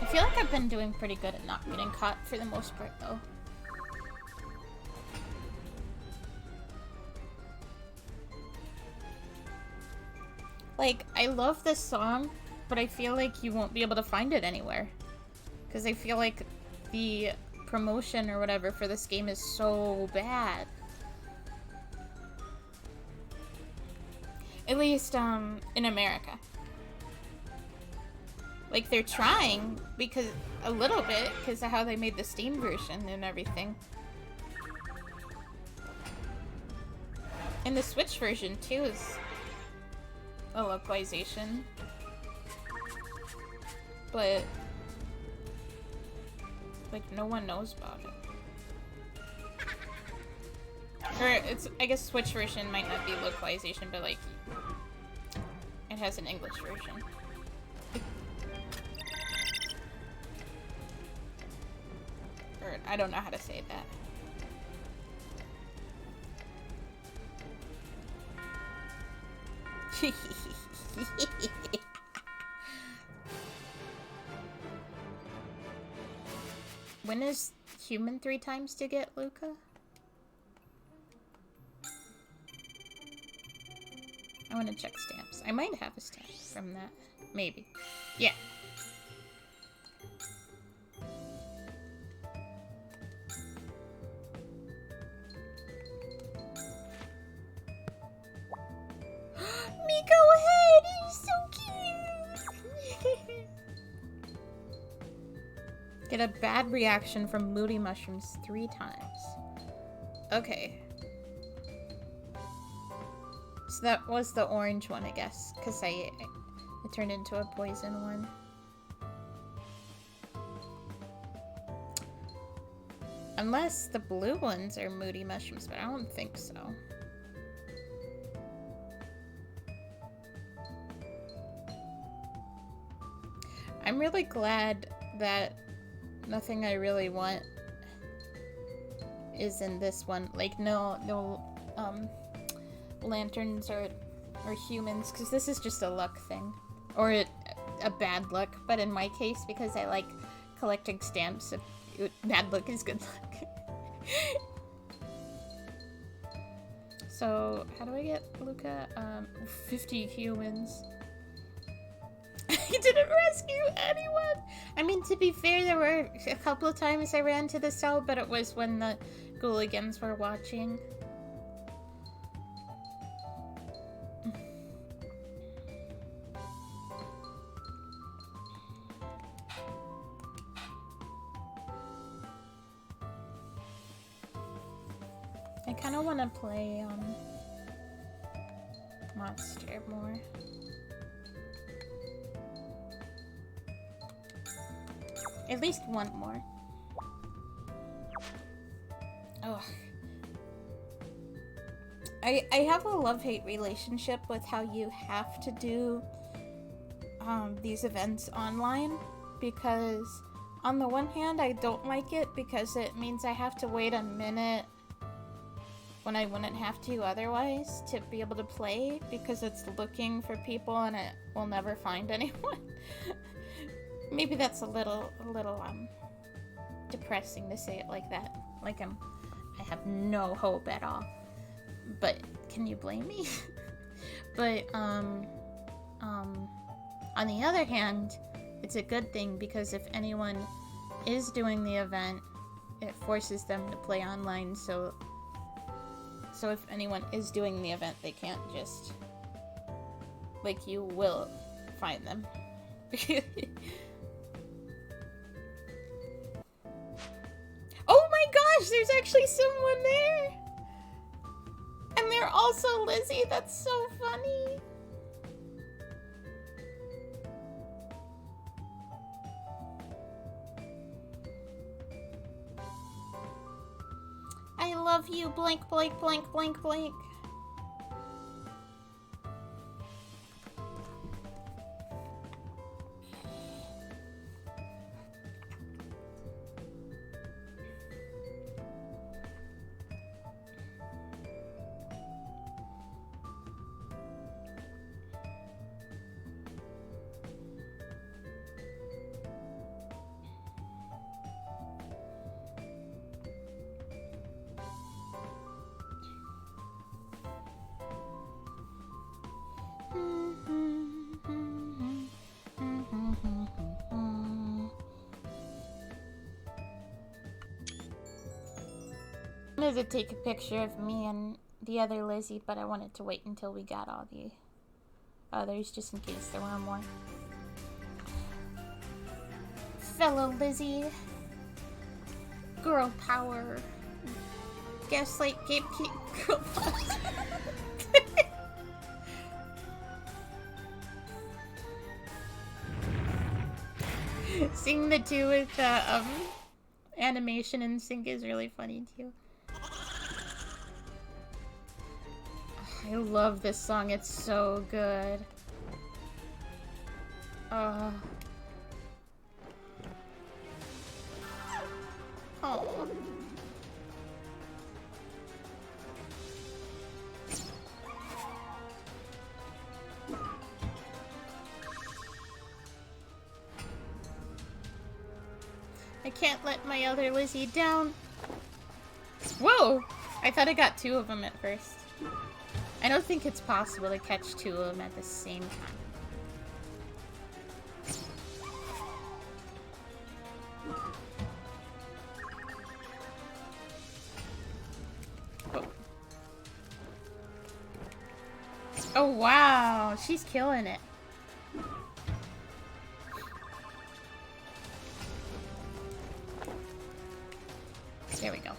I feel like I've been doing pretty good at not getting caught for the most part, though. Like, I love this song, but I feel like you won't be able to find it anywhere. Because I feel like the promotion or whatever for this game is so bad. At least, in America. Like, they're trying, because a little bit, because of how they made the Steam version and everything. And the Switch version, too, is a localization. but like no one knows about it. Or it's, I guess Switch version might not be localization, but like it has an English version. Or I don't know how to say that. When is human 3 times to get Luca? I want to check stamps. I might have a stamp from that. Maybe. Yeah. Miko head! He's so cute! Get a bad reaction from moody mushrooms 3 times. Okay. So that was the orange one, I guess, because it turned into a poison one. Unless the blue ones are moody mushrooms, but I don't think so. I'm really glad that nothing I really want is in this one. Like, no lanterns or humans, because this is just a luck thing. Or a bad luck, but in my case, because I like collecting stamps, bad luck is good luck. So, how do I get Luca? 50 humans. He didn't rescue anyone! I mean, to be fair, there were a couple of times I ran to the cell, but it was when the Ghouligans were watching. I kind of want to play Monster more. At least one more. Ugh. I have a love-hate relationship with how you have to do these events online, because on the one hand I don't like it because it means I have to wait a minute when I wouldn't have to otherwise to be able to play, because it's looking for people and it will never find anyone. Maybe that's a little depressing to say it like that. Like I have no hope at all. But can you blame me? But on the other hand, it's a good thing, because if anyone is doing the event, it forces them to play online. So if anyone is doing the event, they can't just, like, you will find them. Oh my gosh, there's actually someone there! And they're also Lizzie, that's so funny! I love you, blank, blank, blank, blank, blank. I wanted to take a picture of me and the other Lizzie, but I wanted to wait until we got all the others, just in case there were more. Fellow Lizzie. Girl power. Gaslight gatekeep girl power. Seeing the two with the animation in sync is really funny too. I love this song. It's so good. Oh. I can't let my other Lizzie down. Whoa! I thought I got two of them at first. I don't think it's possible to catch two of them at the same time. Oh wow, she's killing it. There we go.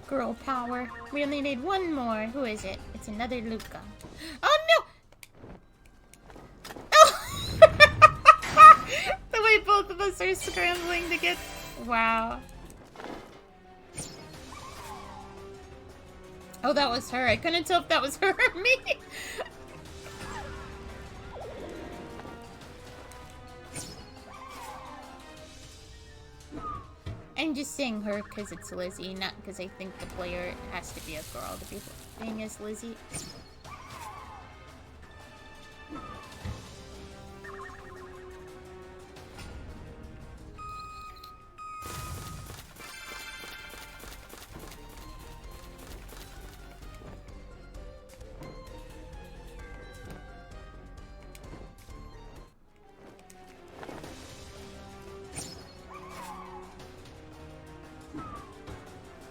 Girl power. We only need one more. Who is it? It's another Luca. Oh no! Oh! The way both of us are scrambling to get... Wow. Oh, that was her. I couldn't tell if that was her or me. I'm just saying her because it's Lizzie, not because I think the player has to be a girl to be playing as Lizzie.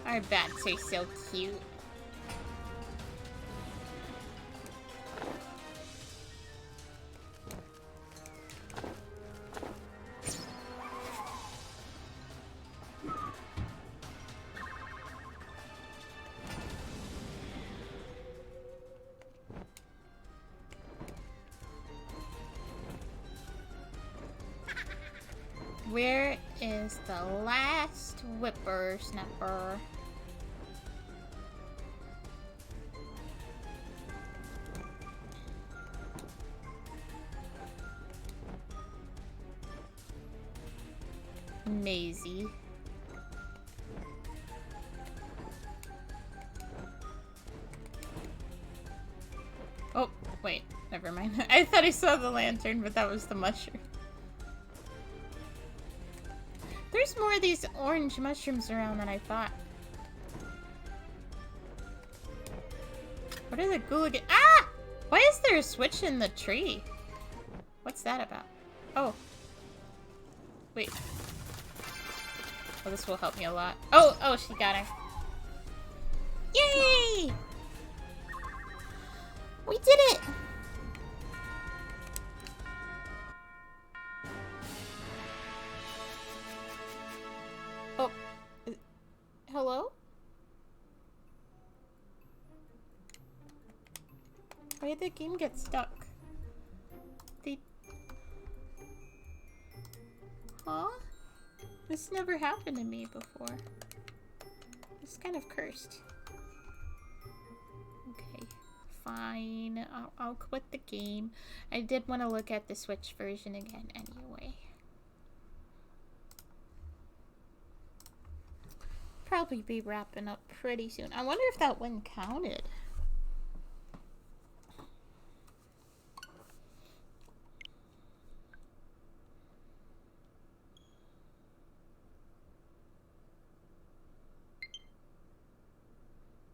Our bats are so cute. Where is the last whippersnapper? Maisie. Oh, wait, never mind. I thought I saw the lantern, but that was the mushroom. There's more of these orange mushrooms around than I thought. What are the Gulaga? Ah! Why is there a switch in the tree? What's that about? Oh. Wait. Oh, this will help me a lot. Oh, she got her. Yay! We did it! Oh. Hello? Why did the game get stuck? Huh? This never happened to me before. It's kind of cursed. Okay, fine. I'll quit the game. I did want to look at the Switch version again anyway. Probably be wrapping up pretty soon. I wonder if that one counted.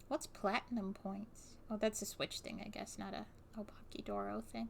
What's platinum points? Oh, that's a Switch thing, I guess, not a Obakeidoro thing.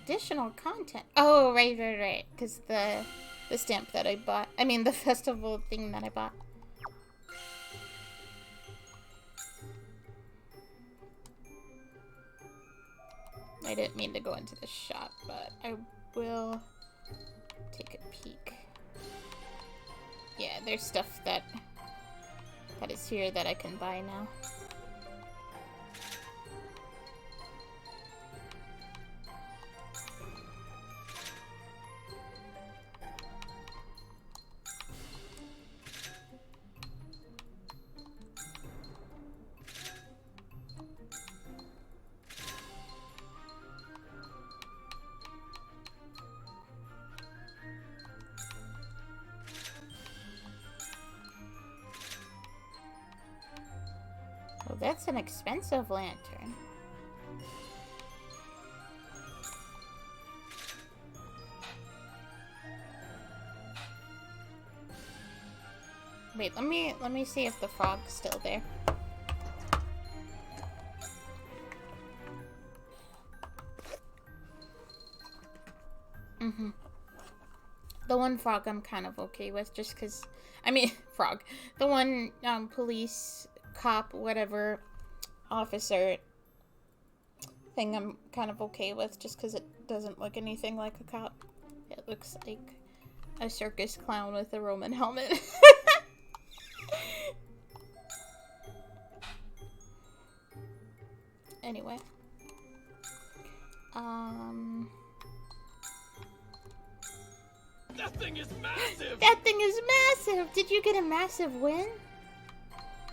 additional content. Oh, right. Because the stamp that I bought. I mean, the festival thing that I bought. I didn't mean to go into the shop, but I will take a peek. Yeah, there's stuff that is here that I can buy now. Oh, that's an expensive lantern. Wait, let me see if the frog's still there. The one frog I'm kind of okay with, just because, I mean, frog. The one police, cop, whatever, officer thing I'm kind of okay with, just because it doesn't look anything like a cop. It looks like a circus clown with a Roman helmet. Anyway. That thing is massive! That thing is massive! Did you get a massive win?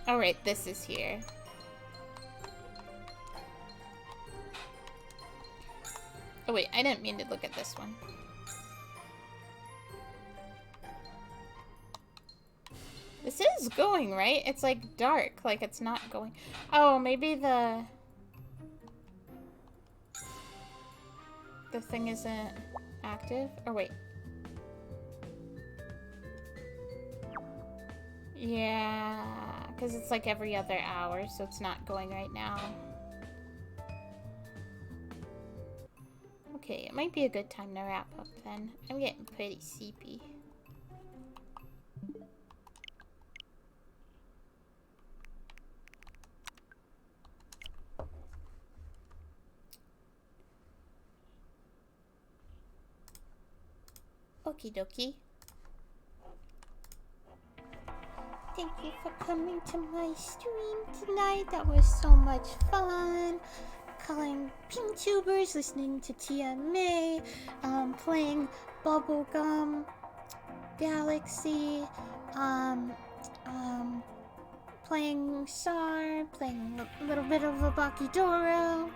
Alright, this is here. Oh wait, I didn't mean to look at this one. This is going, right? It's like dark, like it's not going. Oh, maybe the thing isn't active? Or wait. Yeah, because it's like every other hour, so it's not going right now. Okay, it might be a good time to wrap up then. I'm getting pretty sleepy. Okie dokie. Thank you for coming to my stream tonight. That was so much fun. Calling pngtubers, listening to TMA, playing Bubblegum Galaxy, playing SAR, playing a little bit of Obakeidoro.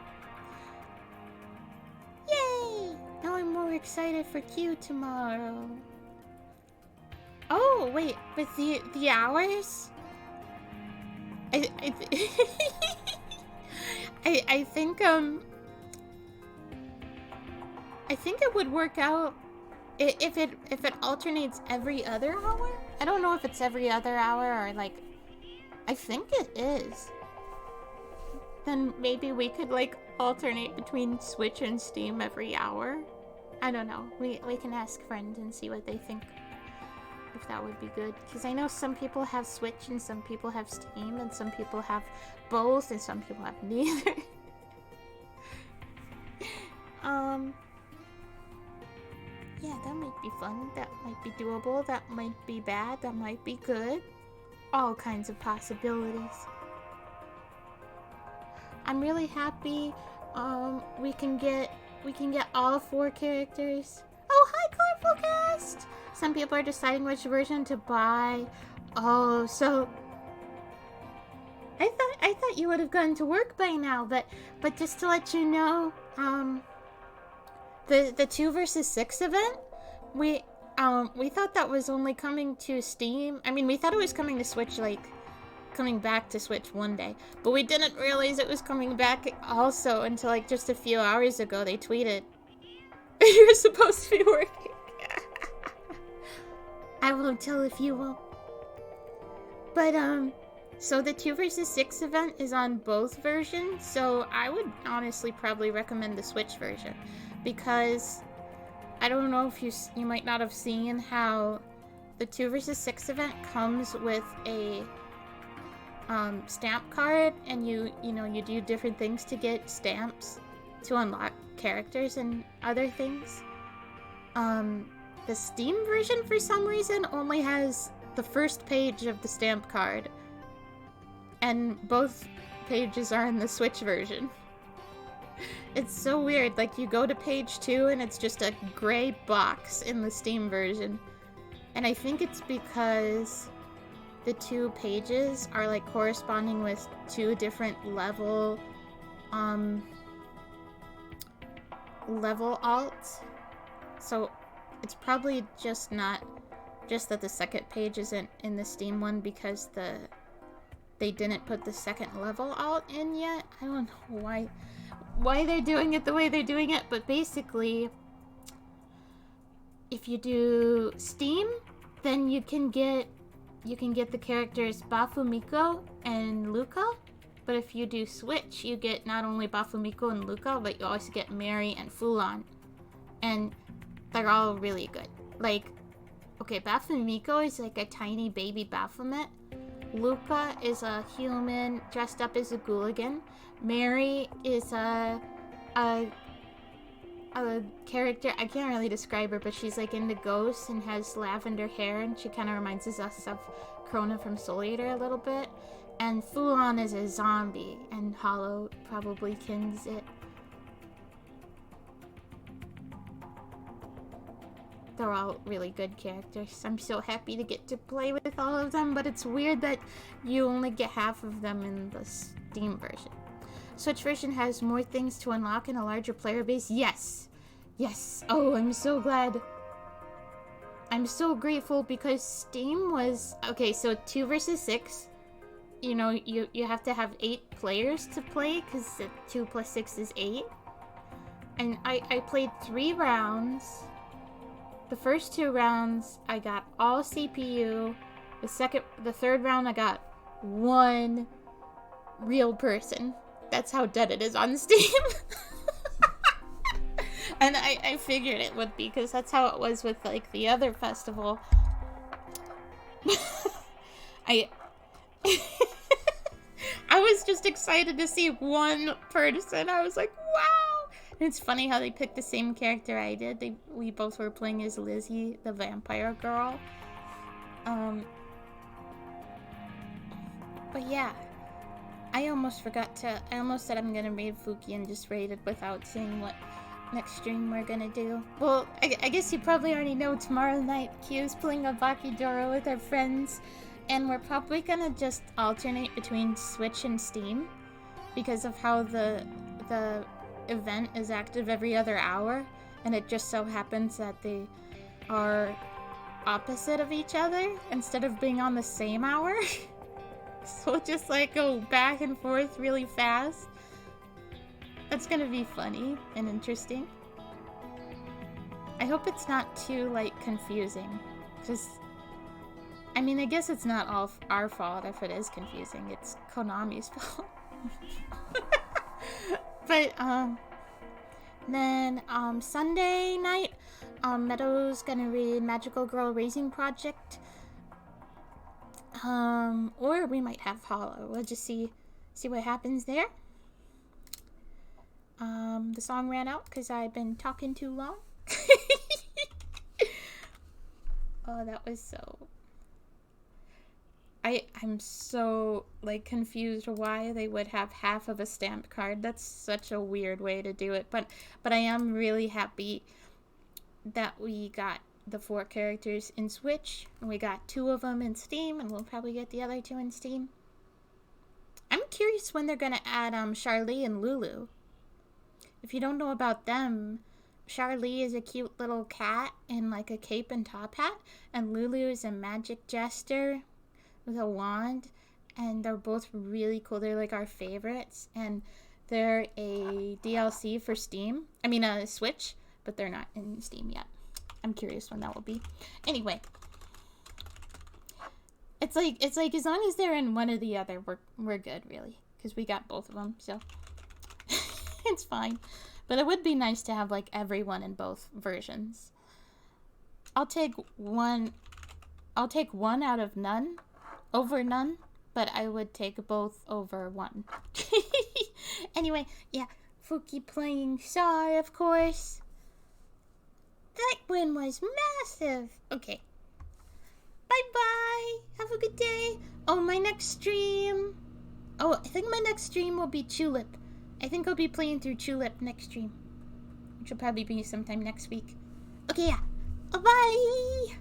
Yay! Now I'm more excited for Q tomorrow. Oh, wait, with the hours? I think, I think it would work out if it alternates every other hour? I don't know if it's every other hour or, like, I think it is. Then maybe we could, like, alternate between Switch and Steam every hour? I don't know. We can ask friends and see what they think. If that would be good, because I know some people have Switch and some people have Steam and some people have both and some people have neither. Yeah, that might be fun, that might be doable, that might be bad, that might be good. All kinds of possibilities. I'm really happy we can get all 4 characters. Oh, hi Colorfulcast! Some people are deciding which version to buy. Oh, so I thought you would have gone to work by now, but just to let you know, the 2 versus 6 event, we thought that was only coming to Steam. I mean, we thought it was coming to Switch, like coming back to Switch one day, but we didn't realize it was coming back also until like just a few hours ago. They tweeted you're supposed to be working. I won't tell if you will. But, so the 2 versus 6 event is on both versions, so I would honestly probably recommend the Switch version. because I don't know if you might not have seen how the 2 versus 6 event comes with a stamp card, and you do different things to get stamps to unlock characters and other things. The Steam version, for some reason, only has the first page of the stamp card, and both pages are in the Switch version. It's so weird. Like, you go to page 2 and it's just a gray box in the Steam version. And I think it's because the 2 pages are like corresponding with 2 different level alts. So it's probably just that the second page isn't in the Steam one because they didn't put the second level alt in yet. I don't know why they're doing it the way they're doing it, but basically, if you do Steam, then you can get the characters Bafumiko and Luca. But if you do Switch, you get not only Bafumiko and Luca, but you also get Mary and Fulan. And they're all really good. Like, okay, Bafumiko is like a tiny baby Baphomet. Luca is a human dressed up as a Gooligan. Mary is a character, I can't really describe her, but she's like into ghosts and has lavender hair, and she kind of reminds us of Krona from Soul Eater a little bit. And Fulan is a zombie, and Hollow probably kins it. They're all really good characters. I'm so happy to get to play with all of them, but it's weird that you only get half of them in the Steam version. Switch version has more things to unlock and a larger player base. Yes. Yes. Oh, I'm so glad. I'm so grateful because Steam was... Okay, so 2 versus 6. You know, you have to have 8 players to play because 2 plus 6 is 8. And I played 3 rounds. The first 2 rounds, I got all CPU. The third round, I got 1 real person. That's how dead it is on Steam. And I figured it would be, because that's how it was with, like, the other festival. I was just excited to see 1 person. I was like, wow! And it's funny how they picked the same character I did. We both were playing as Lizzie, the vampire girl. But yeah. I almost said I'm gonna raid Fuki and just raid it without saying what next stream we're gonna do. Well, I guess you probably already know tomorrow night Q's playing Obakeidoro with our friends, and we're probably gonna just alternate between Switch and Steam because of how the event is active every other hour, and it just so happens that they are opposite of each other instead of being on the same hour. So we'll just like go back and forth really fast. That's gonna be funny and interesting. I hope it's not too like confusing, because I mean, I guess it's not all our fault if it is confusing. It's Konami's fault. But then Sunday night, Meadow's gonna read Magical Girl Raising Project. Or we might have Hollow. We'll just see what happens there. The song ran out because I've been talking too long. Oh, that was so... I'm so, like, confused why they would have half of a stamp card. That's such a weird way to do it. But I am really happy that we got the 4 characters in Switch, and we got 2 of them in Steam, and we'll probably get the other 2 in Steam. I'm curious when they're gonna add Charlie and Lulu. If you don't know about them, Charlie is a cute little cat in like a cape and top hat, and Lulu is a magic jester with a wand, and they're both really cool. They're like our favorites, and they're a DLC for Steam. I mean, Switch, but they're not in Steam yet. I'm curious when that will be. Anyway, it's like as long as they're in one or the other, we're good, really, because we got both of them, so it's fine. But it would be nice to have, like, everyone in both versions. I'll take one out of none, over none, but I would take both over one. Anyway, yeah, Fuki playing Sar, of course. That win was massive. Okay. Bye-bye. Have a good day. Oh, my next stream. Oh, I think my next stream will be Tulip. I think I'll be playing through Tulip next stream. Which will probably be sometime next week. Okay, yeah. Bye-bye.